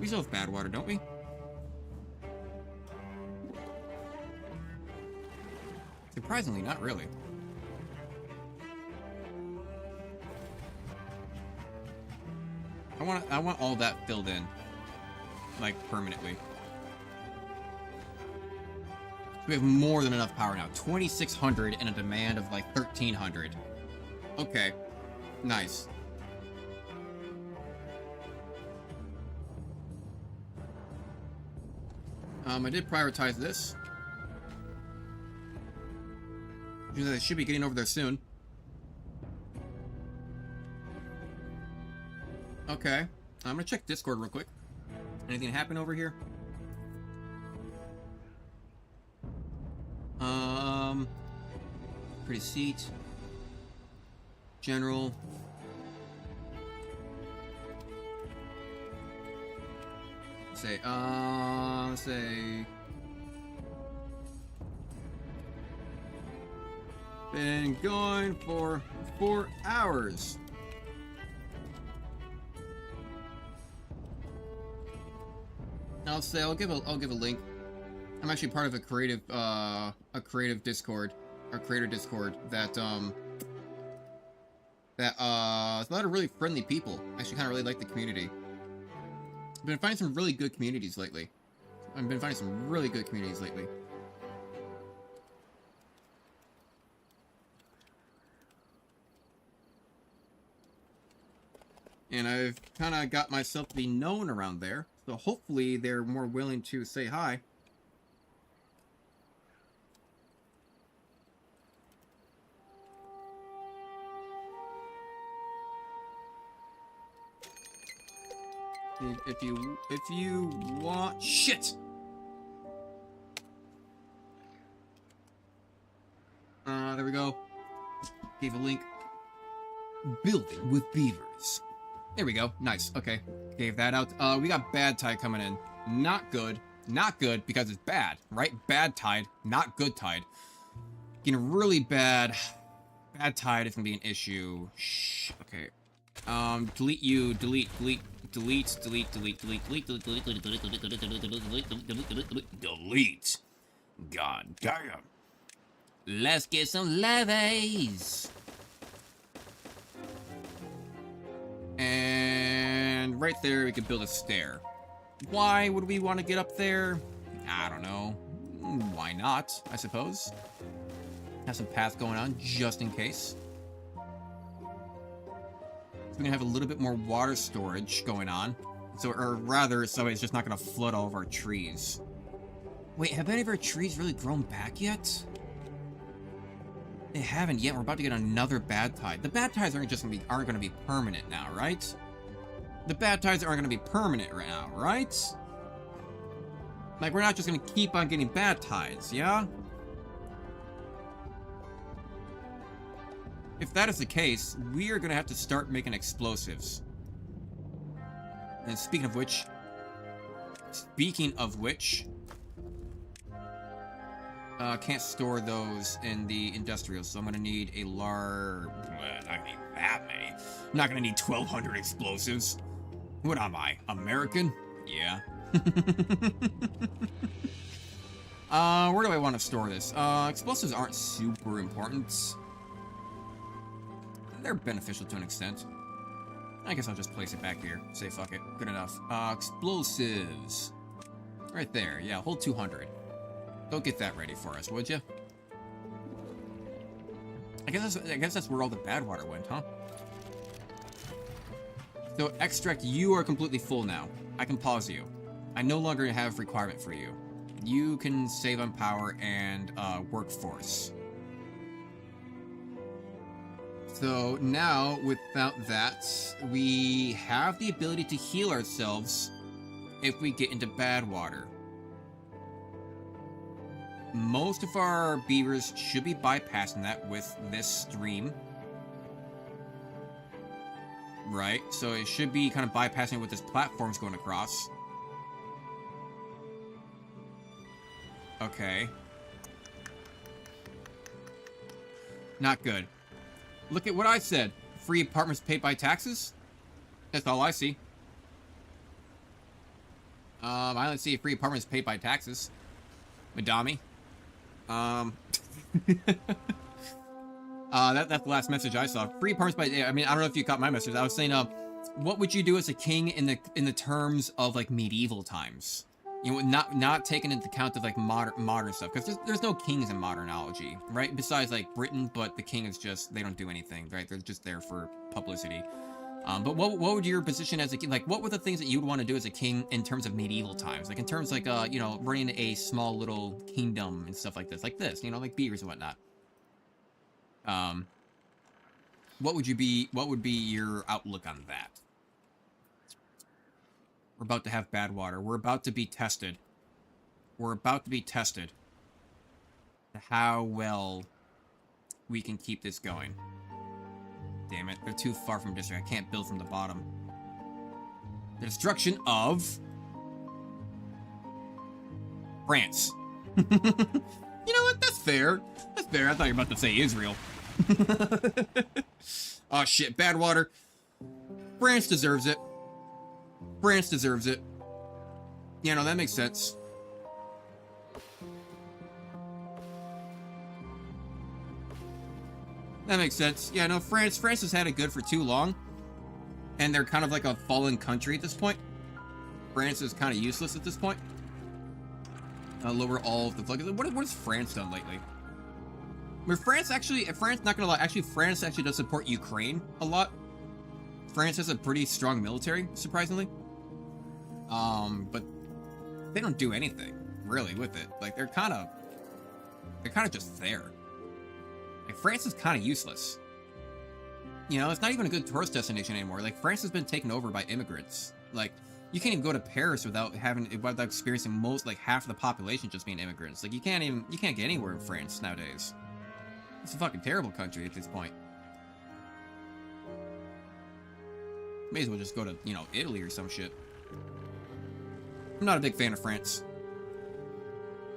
Speaker 1: We still have bad water, don't we? Surprisingly, not really. I want all that filled in, like permanently. We have more than enough power now. 2,600 and a demand of like 1,300. Okay, nice. I did prioritize this. I should be getting over there soon. Okay, I'm gonna check Discord real quick. Anything happen over here? Pretty seat. General. Let's say, been going for 4 hours. I'll give a link. I'm actually part of a creative Discord, or creator Discord that it's a lot of really friendly people. I actually kind of really like the community. I've been finding some really good communities lately. And I've kind of got myself to be known around there. So hopefully they're more willing to say hi. If you want shit. There we go. Gave a link. Building with beavers. There we go. Nice. Okay. Gave that out. We got bad tide coming in. Not good. Not good because it's bad, right? Bad tide, not good tide. Getting really bad. Bad tide is gonna be an issue. Shh. Okay. Delete you. Delete. Delete. Delete. Delete. Delete. Delete. Delete. Delete. Delete. Delete. Delete. Delete. Delete. Delete. Delete. Delete. Delete. God damn.
Speaker 2: Let's get some levees.
Speaker 1: And right there, we could build a stair. Why would we want to get up there? I don't know. Why not, I suppose. Have some paths going on, just in case. So we're gonna have a little bit more water storage going on. So, or rather, so it's just not gonna flood all of our trees. Wait, have any of our trees really grown back yet? They haven't yet. We're about to get another bad tide. The bad tides aren't gonna be permanent now, right? The bad tides aren't gonna be permanent right now, right? Like, we're not just gonna keep on getting bad tides, yeah? If that is the case, we are gonna have to start making explosives. And speaking of which, can't store those in the industrial, so I'm gonna need a large... Not gonna need that many. I'm not gonna need 1,200 explosives. What am I, American? Yeah. Where do I want to store this? Explosives aren't super important. They're beneficial to an extent. I guess I'll just place it back here. Say fuck it. Good enough. Explosives. Right there. Yeah, hold 200. Go get that ready for us, would you? I guess that's where all the bad water went, huh? So, extract, you are completely full now. I can pause you. I no longer have requirement for you. You can save on power and workforce. So now, without that, we have the ability to heal ourselves if we get into bad water. Most of our beavers should be bypassing that with this stream. Right, so it should be kind of bypassing it with this platforms going across. Okay. Not good. Look at what I said. Free apartments paid by taxes? That's all I see. I don't see free apartments paid by taxes. Madami. That's the last message I saw. Free apartments by... I mean, I don't know if you caught my message. I was saying, what would you do as a king in the terms of, like, medieval times? You know, not taking into account of, like, modern stuff. Because there's no kings in modernology, right? Besides, like, Britain, but the king is just... They don't do anything, right? They're just there for publicity. But what would your position as a king... Like, what were the things that you would want to do as a king in terms of medieval times? Like, in terms, like, you know, running a small little kingdom and stuff like this. Like this, you know, like beavers and whatnot. What would be your outlook on that? We're about to have bad water. We're about to be tested. We're about to be tested. How well we can keep this going. Damn it, they're too far from district. I can't build from the bottom. The destruction of France. You know what? That's fair. That's fair. I thought you were about to say Israel. Oh shit, bad water. France deserves it. France deserves it. Yeah, no, that makes sense. That makes sense. Yeah, no, France has had it good for too long. And they're kind of like a fallen country at this point. France is kind of useless at this point. Lower all of the flag. What has France done lately? I mean, France, not gonna lie, France actually does support Ukraine a lot. France has a pretty strong military, surprisingly. But they don't do anything, really, with it. Like, they're kind of just there. Like, France is kind of useless. You know, it's not even a good tourist destination anymore. Like, France has been taken over by immigrants. Like, you can't even go to Paris without experiencing half the population just being immigrants. Like, you can't get anywhere in France nowadays. It's a fucking terrible country at this point. May as well just go to, you know, Italy or some shit. I'm not a big fan of France.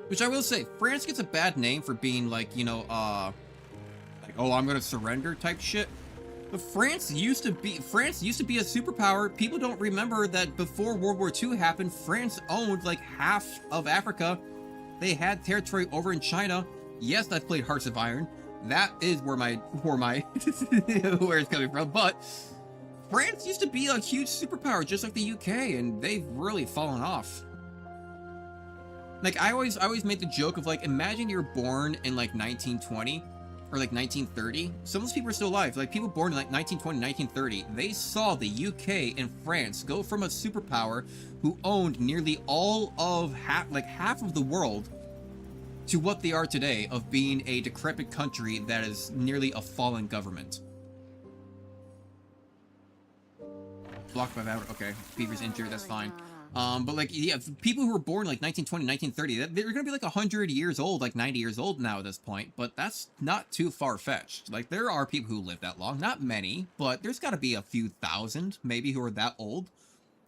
Speaker 1: Which I will say, France gets a bad name for being like, you know, like, oh, I'm gonna surrender type shit. But France used to be a superpower. People don't remember that before World War II happened, France owned like half of Africa. They had territory over in China. Yes, I've played Hearts of Iron. That is where where it's coming from. But France used to be a huge superpower, just like the UK, and they've really fallen off. Like, I always made the joke of, like, imagine you're born in, like, 1920 or, like, 1930. Some of those people are still alive. Like, people born in, like, 1920, 1930, they saw the UK and France go from a superpower who owned nearly all of half of the world to what they are today of being a decrepit country that is nearly a fallen government. Blocked by that. Okay, Beaver's injured, that's fine. But like, yeah, people who were born like 1920, 1930, they're gonna be like 100 years old, like 90 years old now at this point, but that's not too far-fetched. Like, there are people who live that long, not many, but there's gotta be a few thousand, maybe, who are that old.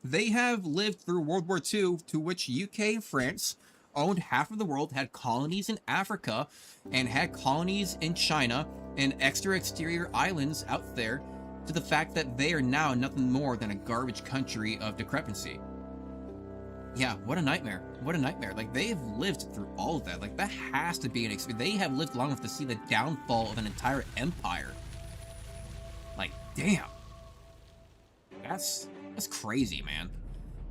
Speaker 1: They have lived through World War II, to which UK and France owned half of the world, had colonies in Africa, and had colonies in China, and exterior islands out there, to the fact that they are now nothing more than a garbage country of decrepency. Yeah, what a nightmare. What a nightmare. Like, they have lived through all of that. Like, that has to be an experience. They have lived long enough to see the downfall of an entire empire. Like, damn. That's crazy, man.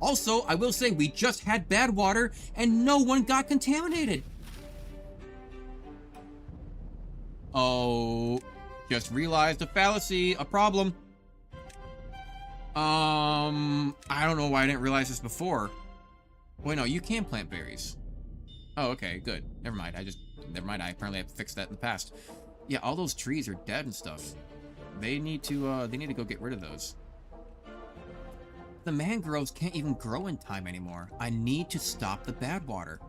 Speaker 1: Also, I will say, we just had bad water, and no one got contaminated. Oh, just realized a fallacy, a problem. I don't know why I didn't realize this before. Wait, no, you can plant berries. Oh, okay, good. Never mind, never mind, I apparently have to fix that in the past. Yeah, all those trees are dead and stuff. They need to go get rid of those. The mangroves can't even grow in time anymore. I need to stop the bad water.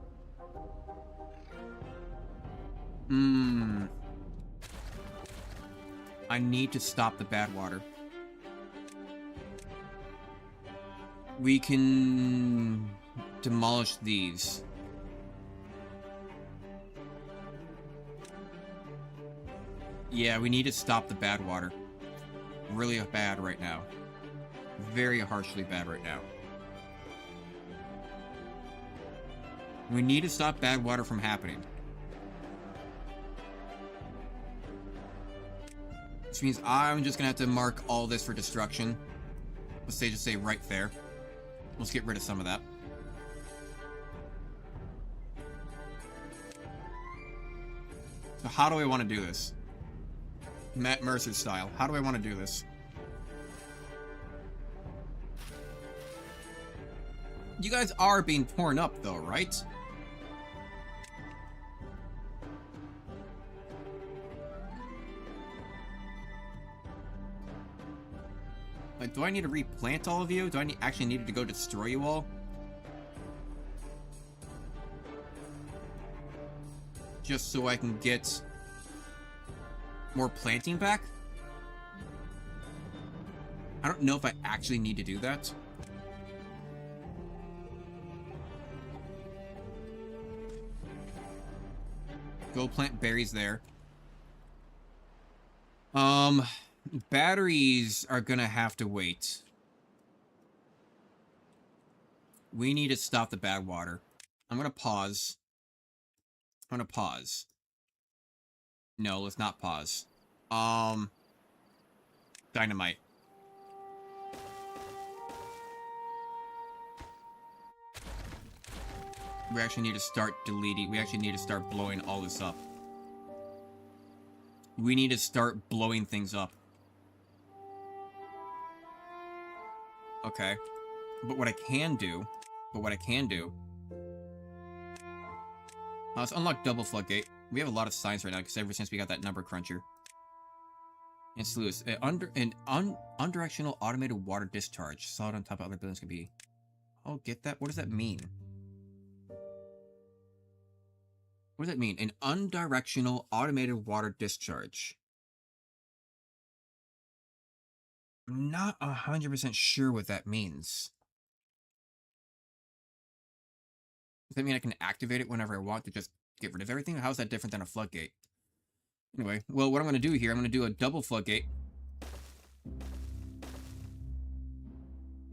Speaker 1: I need to stop the bad water. We can demolish these. Yeah, we need to stop the bad water. Really bad right now. Very harshly bad right now. We need to stop bad water from happening. Which means I'm just gonna have to mark all this for destruction. Let's just say right there. Let's get rid of some of that. So how do I want to do this? Matt Mercer style. How do I want to do this? You guys are being torn up though, right? Like, do I need to replant all of you? Do I actually need to go destroy you all? Just so I can get more planting back? I don't know if I actually need to do that. Go plant berries there. Batteries are gonna have to wait. We need to stop the bad water. I'm gonna pause. No, let's not pause. Dynamite. We actually need to start deleting. We actually need to start blowing all this up. We need to start blowing things up. Okay. But what I can do... let's unlock double floodgate. We have a lot of signs right now, because ever since we got that number cruncher. And sluice. Undirectional automated water discharge. Solid on top of other buildings can be... Oh, get that? What does that mean? What does that mean? An undirectional automated water discharge. I'm not 100% sure what that means. Does that mean I can activate it whenever I want to just get rid of everything? How is that different than a floodgate? Anyway, well, what I'm going to do here, I'm going to do a double floodgate.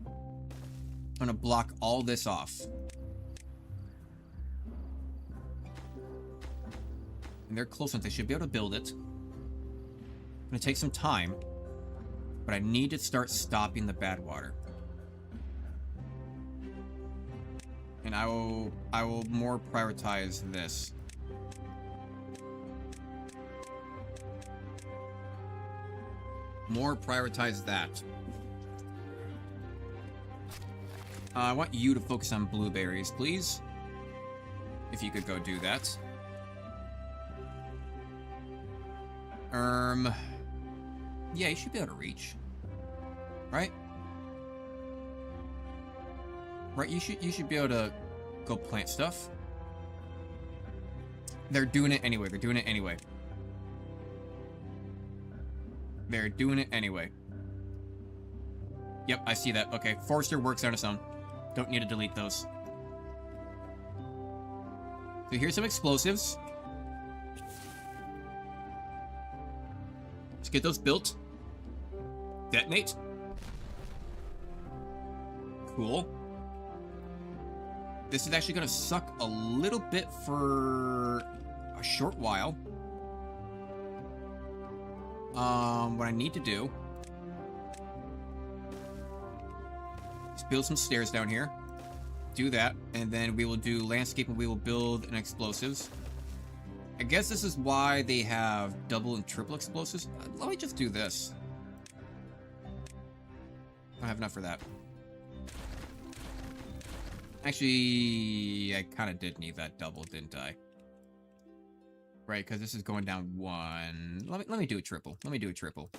Speaker 1: I'm going to block all this off. And they're close enough, they should be able to build it. It's going to take some time, but I need to start stopping the bad water. And I will more prioritize this. More prioritize that. I want you to focus on blueberries, please. If you could go do that. Yeah, you should be able to reach. Right? Right, you should be able to go plant stuff. They're doing it anyway. They're doing it anyway. They're doing it anyway. Yep, I see that. Okay, Forester works on its own. Don't need to delete those. So here's some explosives. Let's get those built. Detonate. Cool. This is actually going to suck a little bit for a short while. What I need to do is build some stairs down here. Do that, and then we will do landscape and we will build an explosives. I guess this is why they have double and triple explosives. Let me just do this. I don't have enough for that. Actually, I kind of did need that double, didn't I? Right, because this is going down one. Let me do a triple. Let me do a triple.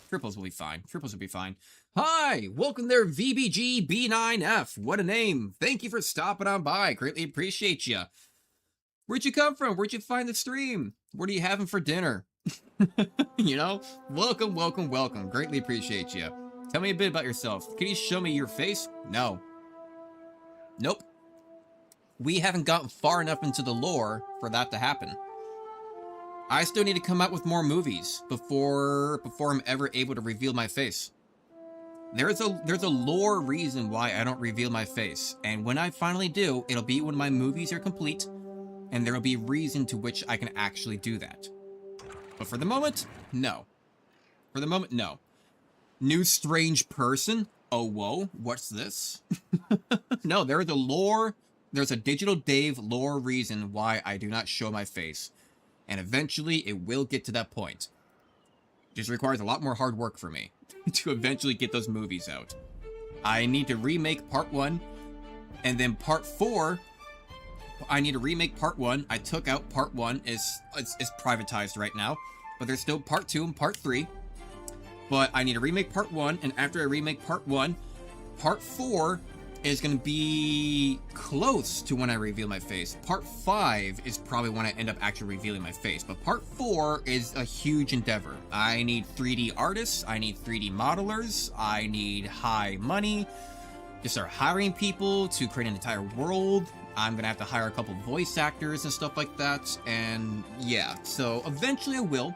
Speaker 1: Triples will be fine. Triples will be fine. Hi! Welcome there, VBGB9F. What a name. Thank you for stopping on by. Greatly appreciate you. Where'd you come from? Where'd you find the stream? What are you having for dinner? You know? Welcome, welcome, welcome. Greatly appreciate you. Tell me a bit about yourself. Can you show me your face? No. Nope. We haven't gotten far enough into the lore for that to happen. I still need to come out with more movies before I'm ever able to reveal my face. There's a lore reason why I don't reveal my face, and when I finally do, it'll be when my movies are complete, and there'll be reason to which I can actually do that. But for the moment, no. For the moment, no. New strange person? Oh, whoa, what's this? No, there's a lore, there's a Digital Dave lore reason why I do not show my face. And eventually, it will get to that point. It just requires a lot more hard work for me to eventually get those movies out. I need to remake part 1, and then part 4, I need to remake part 1. I took out part 1, it's privatized right now, but there's still part 2 and part 3. But I need to remake part 1, and after I remake part 1, part 4 is going to be close to when I reveal my face. Part 5 is probably when I end up actually revealing my face. But part 4 is a huge endeavor. I need 3D artists, I need 3D modelers, I need high money to start hiring people to create an entire world. I'm going to have to hire a couple voice actors and stuff like that. And yeah, so eventually I will.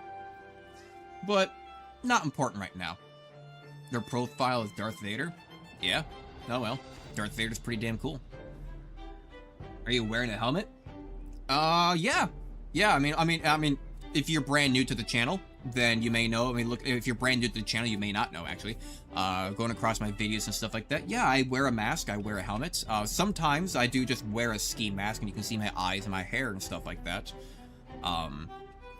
Speaker 1: But not important right now. Their profile is Darth Vader. Yeah. Oh well. Darth Vader's pretty damn cool. Are you wearing a helmet? Yeah. Yeah, I mean, if you're brand new to the channel, then you may know. I mean, look, if you're brand new to the channel, you may not know, actually. Going across my videos and stuff like that. Yeah, I wear a mask, I wear a helmet. Sometimes I do just wear a ski mask, and you can see my eyes and my hair and stuff like that.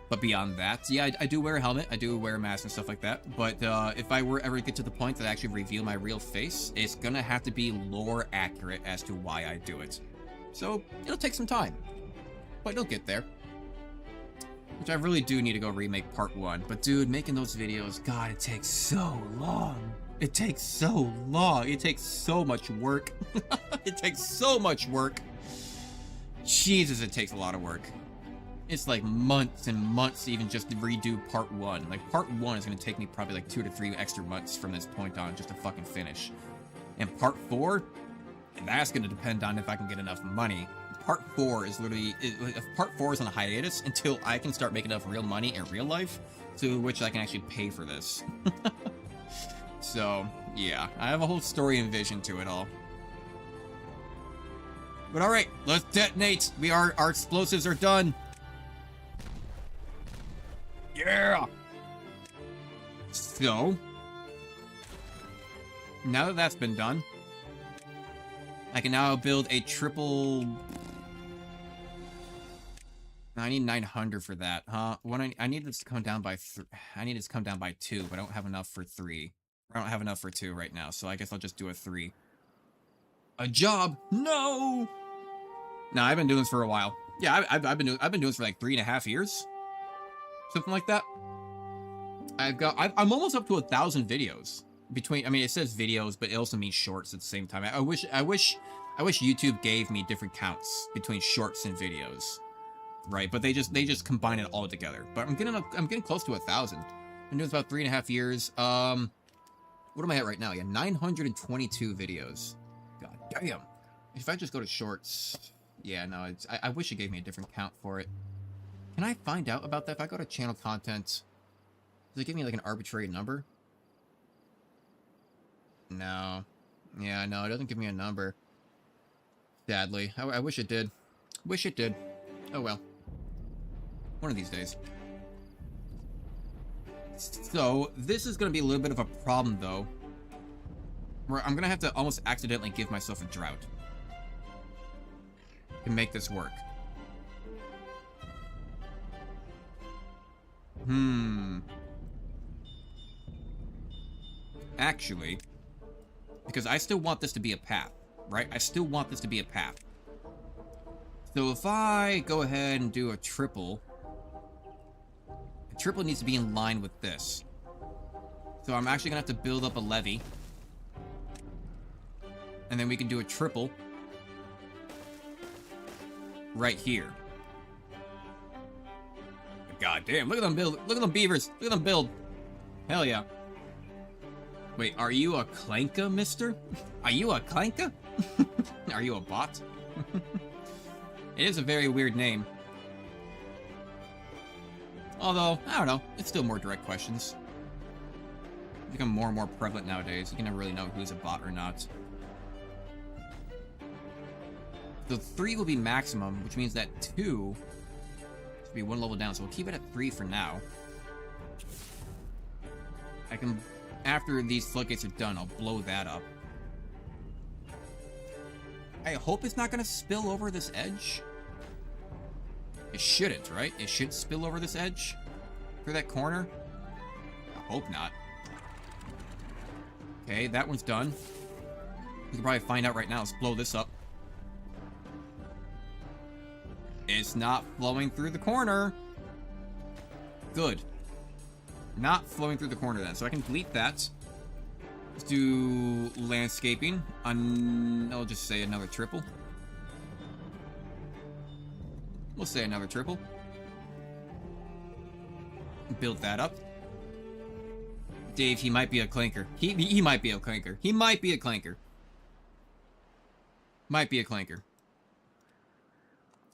Speaker 1: But beyond that, yeah, I do wear a helmet, I do wear a mask and stuff like that, but if I were ever to get to the point that I actually reveal my real face, it's gonna have to be lore accurate as to why I do it. So, it'll take some time, but it'll get there. Which I really do need to go remake part 1, but dude, making those videos, God, it takes so long. It takes so long, it takes so much work. It takes so much work. Jesus, it takes a lot of work. it's like months and months even just to redo part 1. Like, part 1 is going to take me probably like 2 to 3 extra months from this point on just to fucking finish. And part 4, that's going to depend on if I can get enough money. Part 4 is literally... Part 4 is on a hiatus until I can start making enough real money in real life to which I can actually pay for this. So, yeah. I have a whole story and vision to it all. But alright, let's detonate! Our explosives are done! Yeah! So... now that that's been done, I can now build a triple... I need 900 for that, huh? I need this to come down by I need this to come down by 2, but I don't have enough for 3. I don't have enough for 2 right now, so I guess I'll just do a 3. A job? No! No, I've been doing this for a while. Yeah, I've been doing this for like 3.5 years, something like that. I'm almost up to 1,000 videos. I mean, it says videos, but it also means shorts at the same time. I wish YouTube gave me different counts between shorts and videos, right? But they just combine it all together. But I'm getting close to 1,000. Been doing this about 3.5 years. What am I at right now? Yeah, 922 videos. God damn. If I just go to shorts, yeah, no, I wish it gave me a different count for it. Can I find out about that? If I go to channel content, does it give me like an arbitrary number? No. Yeah, no, it doesn't give me a number. Sadly. I wish it did. Wish it did. Oh well. One of these days. So, this is going to be a little bit of a problem, though. Where I'm going to have to almost accidentally give myself a drought to make this work. Actually, because I still want this to be a path, right? I still want this to be a path. So if I go ahead and do a triple needs to be in line with this. So I'm actually going to have to build up a levee. And then we can do a triple right here. God damn, look at them build. Look at them beavers. Look at them build. Hell yeah. Wait, are you a clanka, mister? Are you a clanka? Are you a bot? It is a very weird name. Although, I don't know, it's still more direct questions. They become more and more prevalent nowadays. You can never really know who's a bot or not. So 3 will be maximum, which means that 2 should be 1 level down. So we'll keep it at 3 for now. I can, after these floodgates are done, I'll blow that up. I hope it's not going to spill over this edge. It shouldn't, right? It should spill over this edge through that corner. I hope not. Okay, that one's done. We can probably find out right now. Let's blow this up. It's not flowing through the corner. Good. Not flowing through the corner then. So I can delete that. Let's do landscaping. I'll just say another triple. We'll say another triple. Build that up. Dave, he might be a clanker. He might be a clanker. He might be a clanker. Might be a clanker.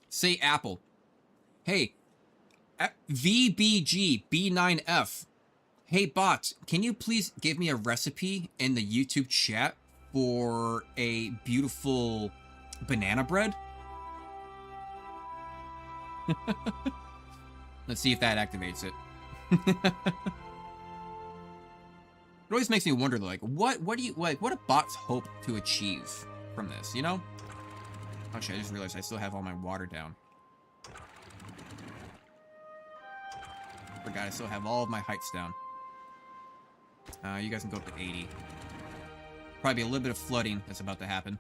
Speaker 1: Say apple. Hey, VBG B9F. Hey bot, can you please give me a recipe in the YouTube chat for a beautiful banana bread? Let's see if that activates it. It always makes me wonder, like, what do bots hope to achieve from this, you know? Oh shit, I just realized I still have all my water down. Forgot I still have all of my heights down. You guys can go up to 80. Probably be a little bit of flooding that's about to happen.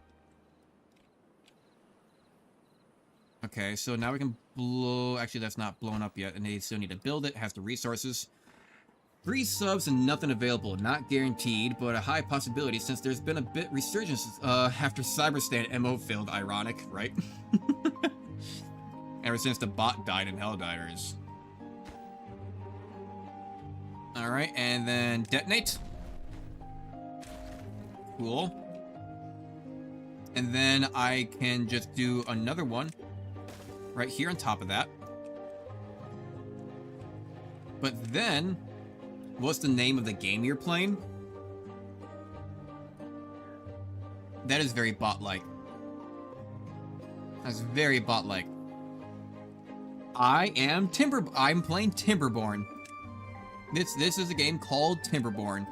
Speaker 1: Okay, so now we can blow... Actually, that's not blown up yet, and they still need to build it. It has the resources. 3 subs and nothing available. Not guaranteed, but a high possibility since there's been a bit resurgence after Cyberstan MO failed. Ironic, right? Ever since the bot died in Helldivers. Alright, and then detonate. Cool. And then I can just do another one right here on top of that. But then, what's the name of the game you're playing? That is very bot-like. That's very bot-like. I'm playing Timberborn. This is a game called Timberborn.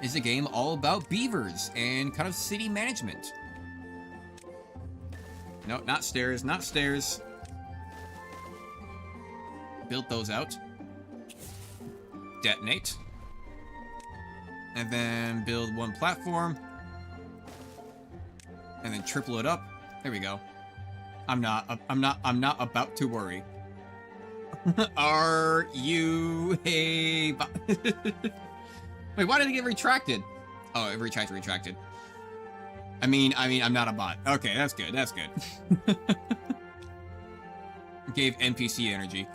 Speaker 1: It's a game all about beavers and kind of city management. No, not stairs, not stairs. Build those out. Detonate. And then build one platform. And then triple it up. There we go. I'm not about to worry. Are you a Wait, why did it get retracted? Oh, it retracted. I mean, I'm not a bot. Okay, that's good. That's good. Gave NPC energy.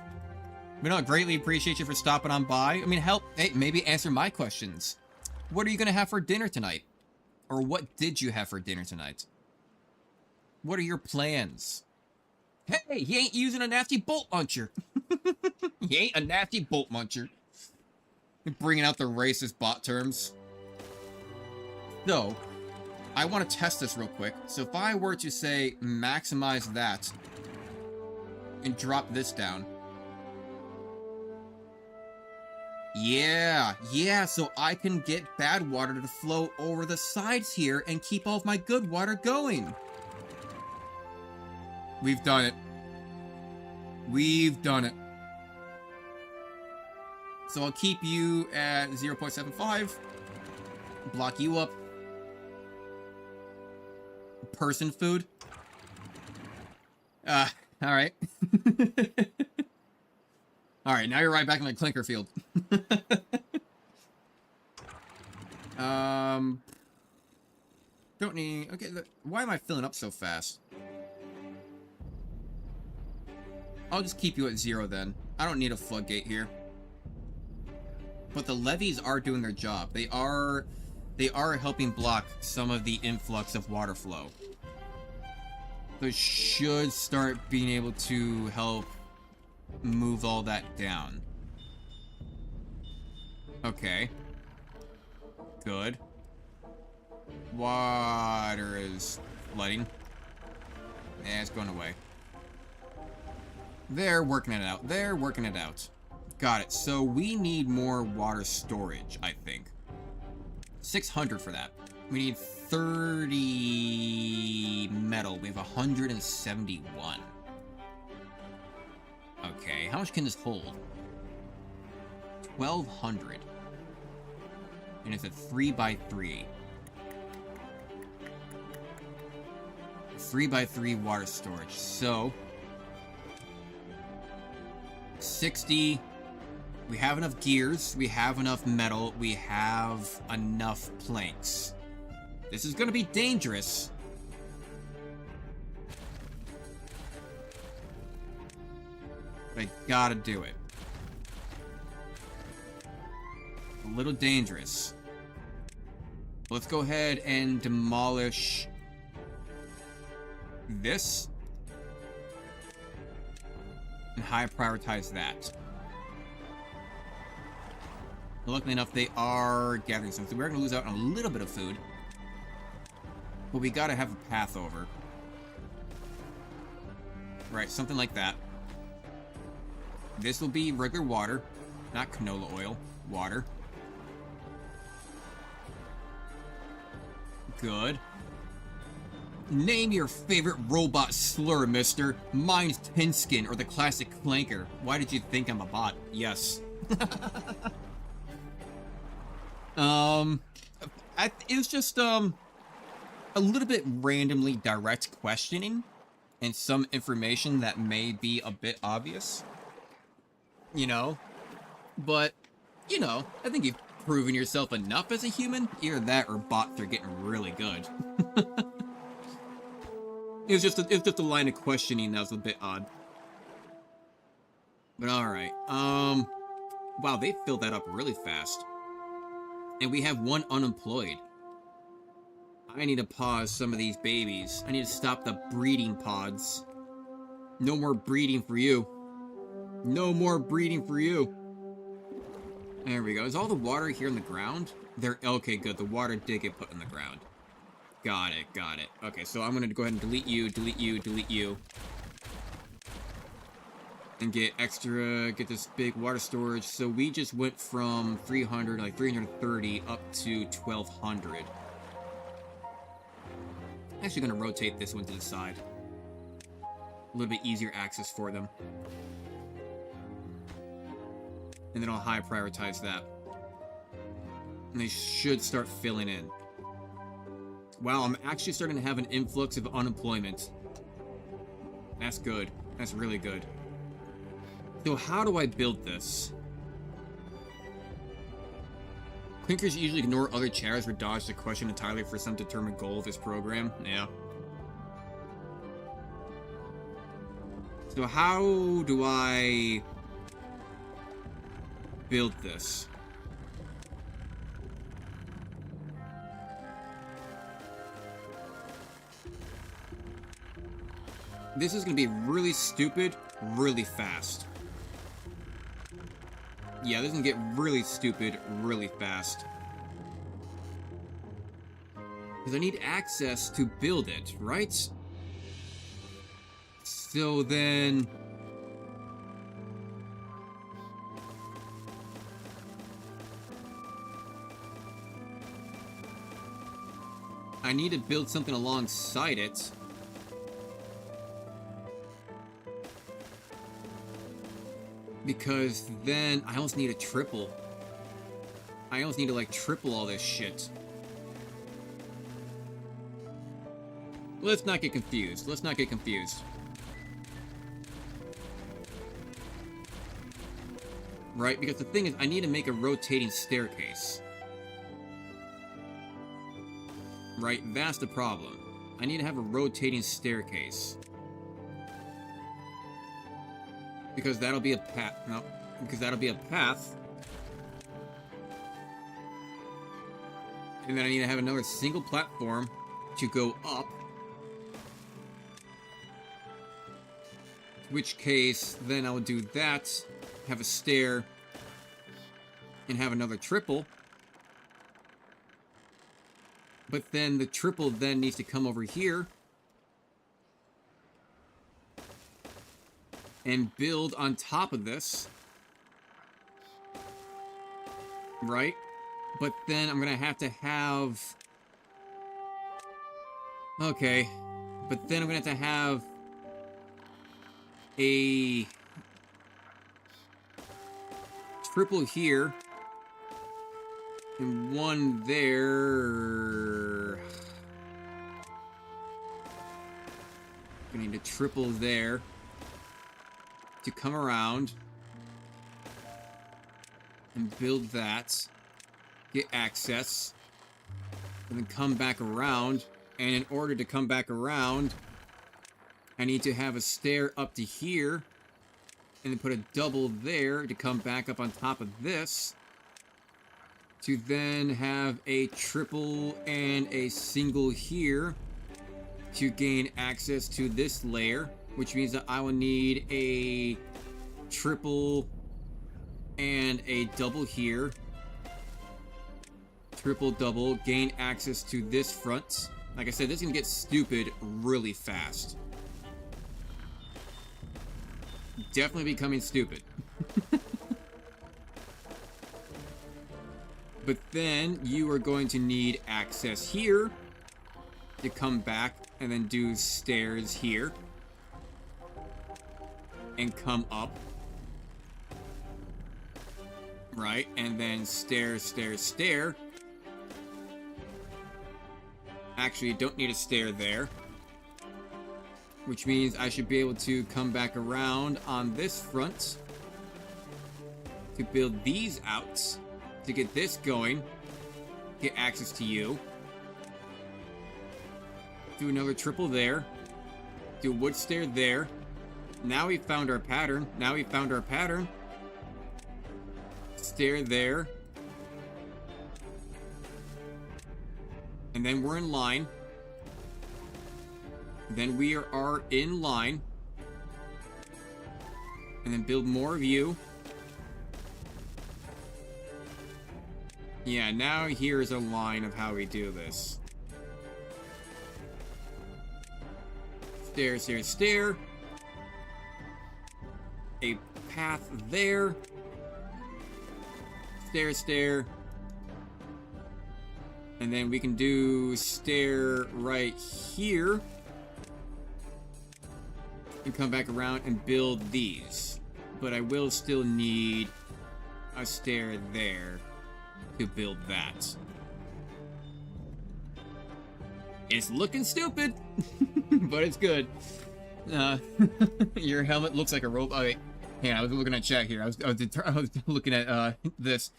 Speaker 1: We don't greatly appreciate you for stopping on by. I mean, help. Hey, maybe answer my questions. What are you gonna have for dinner tonight? Or what did you have for dinner tonight? What are your plans? Hey, he ain't using a nasty bolt muncher. He ain't a nasty bolt muncher. Bringing out the racist bot terms. So, I want to test this real quick. So if I were to say maximize that and drop this down. Yeah, so I can get bad water to flow over the sides here and keep all of my good water going. We've done it. We've done it. So I'll keep you at 0.75. Block you up. Person food. Alright. Alright, now you're right back in the clinker field. Don't need... Okay, why am I filling up so fast? I'll just keep you at 0 then. I don't need a floodgate here. But the levees are doing their job. They are helping block some of the influx of water flow. Those should start being able to help move all that down. Okay. Good. Water is flooding. Yeah, it's going away. They're working it out. They're working it out. Got it. So we need more water storage, I think. 600 for that. We need 30 metal. We have 171. Okay, how much can this hold? 1,200. And it's a 3x3. 3x3 water storage. So 60. We have enough gears, we have enough metal, we have enough planks. This is gonna be dangerous. But I gotta do it. A little dangerous. Let's go ahead and demolish this. And high prioritize that. Luckily enough, they are gathering some. So we're going to lose out on a little bit of food. But we got to have a path over. Right, something like that. This will be regular water. Not canola oil. Water. Good. Name your favorite robot slur, mister. Mine's Tinskin or the classic Clanker. Why did you think I'm a bot? Yes. It was just, a little bit randomly direct questioning and some information that may be a bit obvious, you know, but, you know, I think you've proven yourself enough as a human. Either that or bots are getting really good. It was just a line of questioning that was a bit odd. But alright. Wow, they filled that up really fast. And we have one unemployed. I need to pause some of these babies. I need to stop the breeding pods. No more breeding for you. No more breeding for you. There we go. Is all the water here in the ground? There. Okay, good. The water did get put in the ground. Got it, got it. Okay, so I'm gonna go ahead and delete you, delete you, delete you. And get this big water storage. So we just went from 300, like 330 up to 1200. Actually gonna rotate this one to the side. A little bit easier access for them. And then I'll high prioritize that. And they should start filling in. Wow, I'm actually starting to have an influx of unemployment. That's good. That's really good. So how do I build this? Clinkers usually ignore other chatters or dodge the question entirely for some determined goal of this program. Yeah. So how do I build this? This is going to be really stupid, really fast. Yeah, this is going to get really stupid, really fast. Because I need access to build it, right? So then... I need to build something alongside it. Because then I almost need a triple. I almost need to like triple all this shit. Let's not get confused. Let's not get confused. Right? Because the thing is, I need to make a rotating staircase. Right? That's the problem. I need to have a rotating staircase. Because that'll be a path. No. Because that'll be a path. And then I need to have another single platform to go up. In which case, then I would do that. Have a stair. And have another triple. But then the triple then needs to come over here. And build on top of this. Right? But then I'm gonna have to have... Okay. But then I'm gonna have to have... a... triple here. And one there... I need a triple there. To come around and build that, get access, and then come back around. And in order to come back around, I need to have a stair up to here, and then put a double there to come back up on top of this, to then have a triple and a single here to gain access to this layer. Which means that I will need a triple and a double here. Triple, double, gain access to this front. Like I said, this is going to get stupid really fast. Definitely becoming stupid. But then you are going to need access here to come back and then do stairs here. And come up. Right? And then stair, stair, stair. Actually, don't need a stair there. Which means I should be able to come back around on this front. To build these out. To get this going. Get access to you. Do another triple there. Do a wood stair there. Now we found our pattern. Now we found our pattern. Stair there. And then we're in line. Then we are in line. And then build more of you. Yeah, now here's a line of how we do this. Stair, stair, stair. A path there. Stair, stair. And then we can do stair right here. And come back around and build these. But I will still need a stair there to build that. It's looking stupid, but it's good. Your helmet looks like a robot. Okay, hang on, I was looking at chat here. I was looking at this.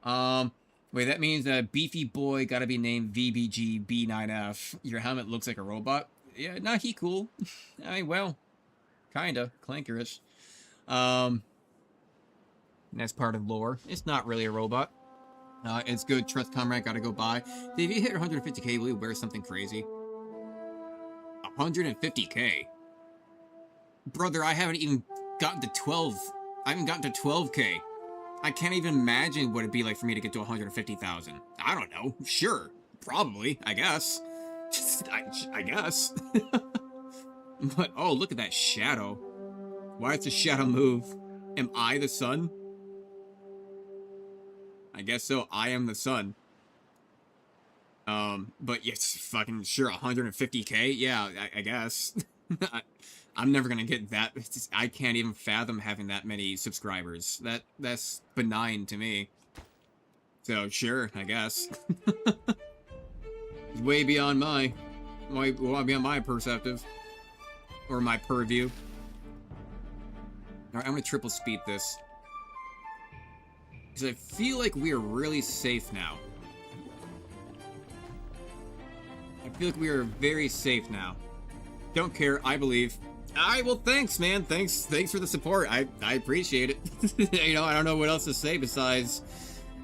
Speaker 1: Wait, that means beefy boy gotta be named VBG B9F. Your helmet looks like a robot. Yeah, nah, he cool. Well, kinda clankerish. That's part of lore. It's not really a robot. It's good. Trust comrade, gotta go by. If you hit 150k, will you wear something crazy? 150k? Brother, I haven't even gotten to 12. I haven't gotten to 12k. I can't even imagine what it'd be like for me to get to 150,000. I don't know. Sure. Probably. I guess. I guess. But, oh, look at that shadow. Why does the shadow move? Am I the sun? I guess so. I am the sun. But yes, fucking sure, 150k? Yeah, I guess. I'm never gonna get that. I can't even fathom having that many subscribers. That's benign to me. So, sure, I guess. It's way beyond beyond my perceptive. Or my purview. Alright, I'm gonna triple speed this. Because I feel like we are really safe now. I feel like we are very safe now. Don't care, I believe. Well, thanks, man. Thanks for the support. I appreciate it. You know, I don't know what else to say besides,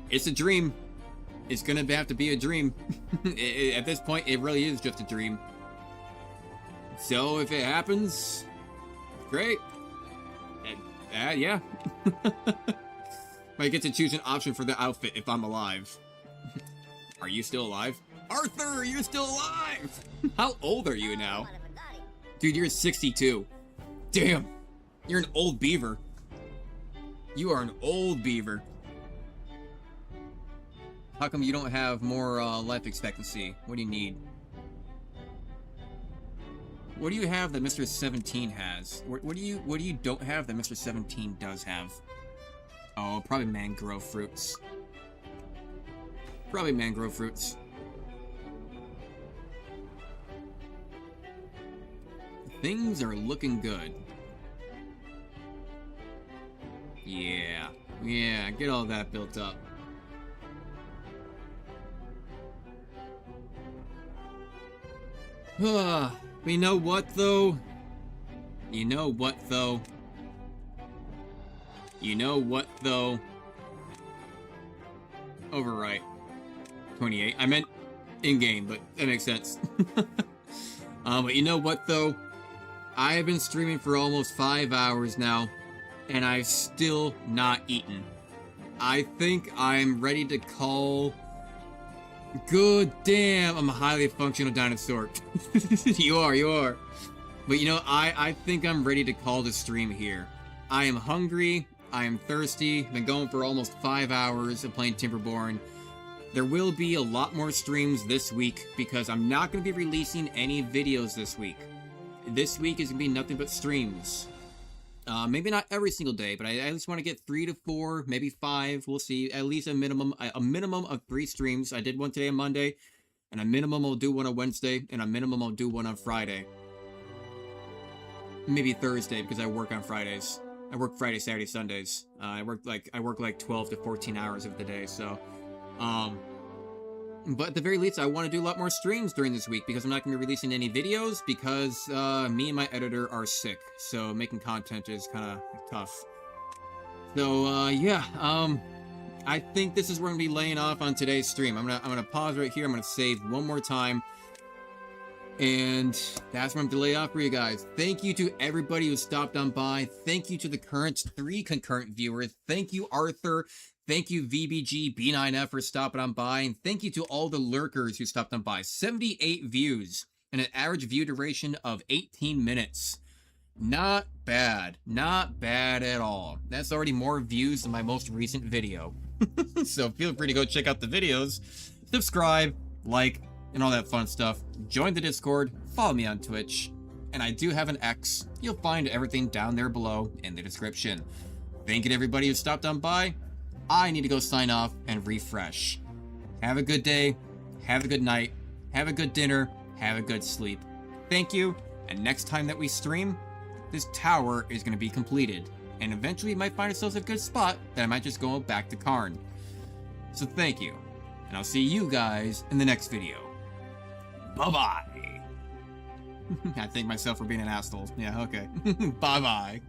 Speaker 1: it's a dream. It's gonna have to be a dream. At this point, it really is just a dream. So if it happens, great. Yeah. I get to choose an option for the outfit if I'm alive. Are you still alive? Arthur, you're still alive! How old are you now? Dude, you're 62. Damn. You're an old beaver. You are an old beaver. How come you don't have more life expectancy? What do you need? What do you have that Mr. 17 has? What do you don't have that Mr. 17 does have? Oh, probably mangrove fruits. Probably mangrove fruits. Things are looking good. Yeah, get all that built up. But you know what, though? You know what, though? Overwrite. 28. I meant in-game, but that makes sense. But you know what, though? I have been streaming for almost 5 hours now, and I've still not eaten. I think I'm ready to call... Good damn, I'm a highly functional dinosaur. You are. But you know, I think I'm ready to call the stream here. I am hungry, I am thirsty, been going for almost 5 hours of playing Timberborn. There will be a lot more streams this week, because I'm not going to be releasing any videos this week. This week is going to be nothing but streams. Maybe not every single day, but I at least want to get 3 to 4, maybe 5. We'll see. At least a minimum of 3 streams. I did one today on Monday, and a minimum I'll do one on Wednesday, and a minimum I'll do one on Friday. Maybe Thursday, because I work on Fridays. I work Friday, Saturday, Sundays. I work like 12 to 14 hours of the day. So, But at the very least, I want to do a lot more streams during this week because I'm not going to be releasing any videos because me and my editor are sick. So making content is kind of tough. So yeah, I think this is where I'm going to be laying off on today's stream. I'm gonna pause right here. I'm going to save one more time. And that's where I'm going to lay off for you guys. Thank you to everybody who stopped on by. Thank you to the current 3 concurrent viewers. Thank you, Arthur. Thank you, VBG B9F, for stopping on by. And thank you to all the lurkers who stopped on by. 78 views and an average view duration of 18 minutes. Not bad. Not bad at all. That's already more views than my most recent video. So feel free to go check out the videos. Subscribe, like, and all that fun stuff. Join the Discord, follow me on Twitch, and I do have an X. You'll find everything down there below in the description. Thank you to everybody who stopped on by. I need to go sign off and refresh. Have a good day, have a good night, have a good dinner, have a good sleep. Thank you, and next time that we stream, this tower is going to be completed, and eventually we might find ourselves a good spot that I might just go back to Karn. So thank you, and I'll see you guys in the next video. Bye-bye. I thank myself for being an asshole. Yeah, okay. Bye-bye.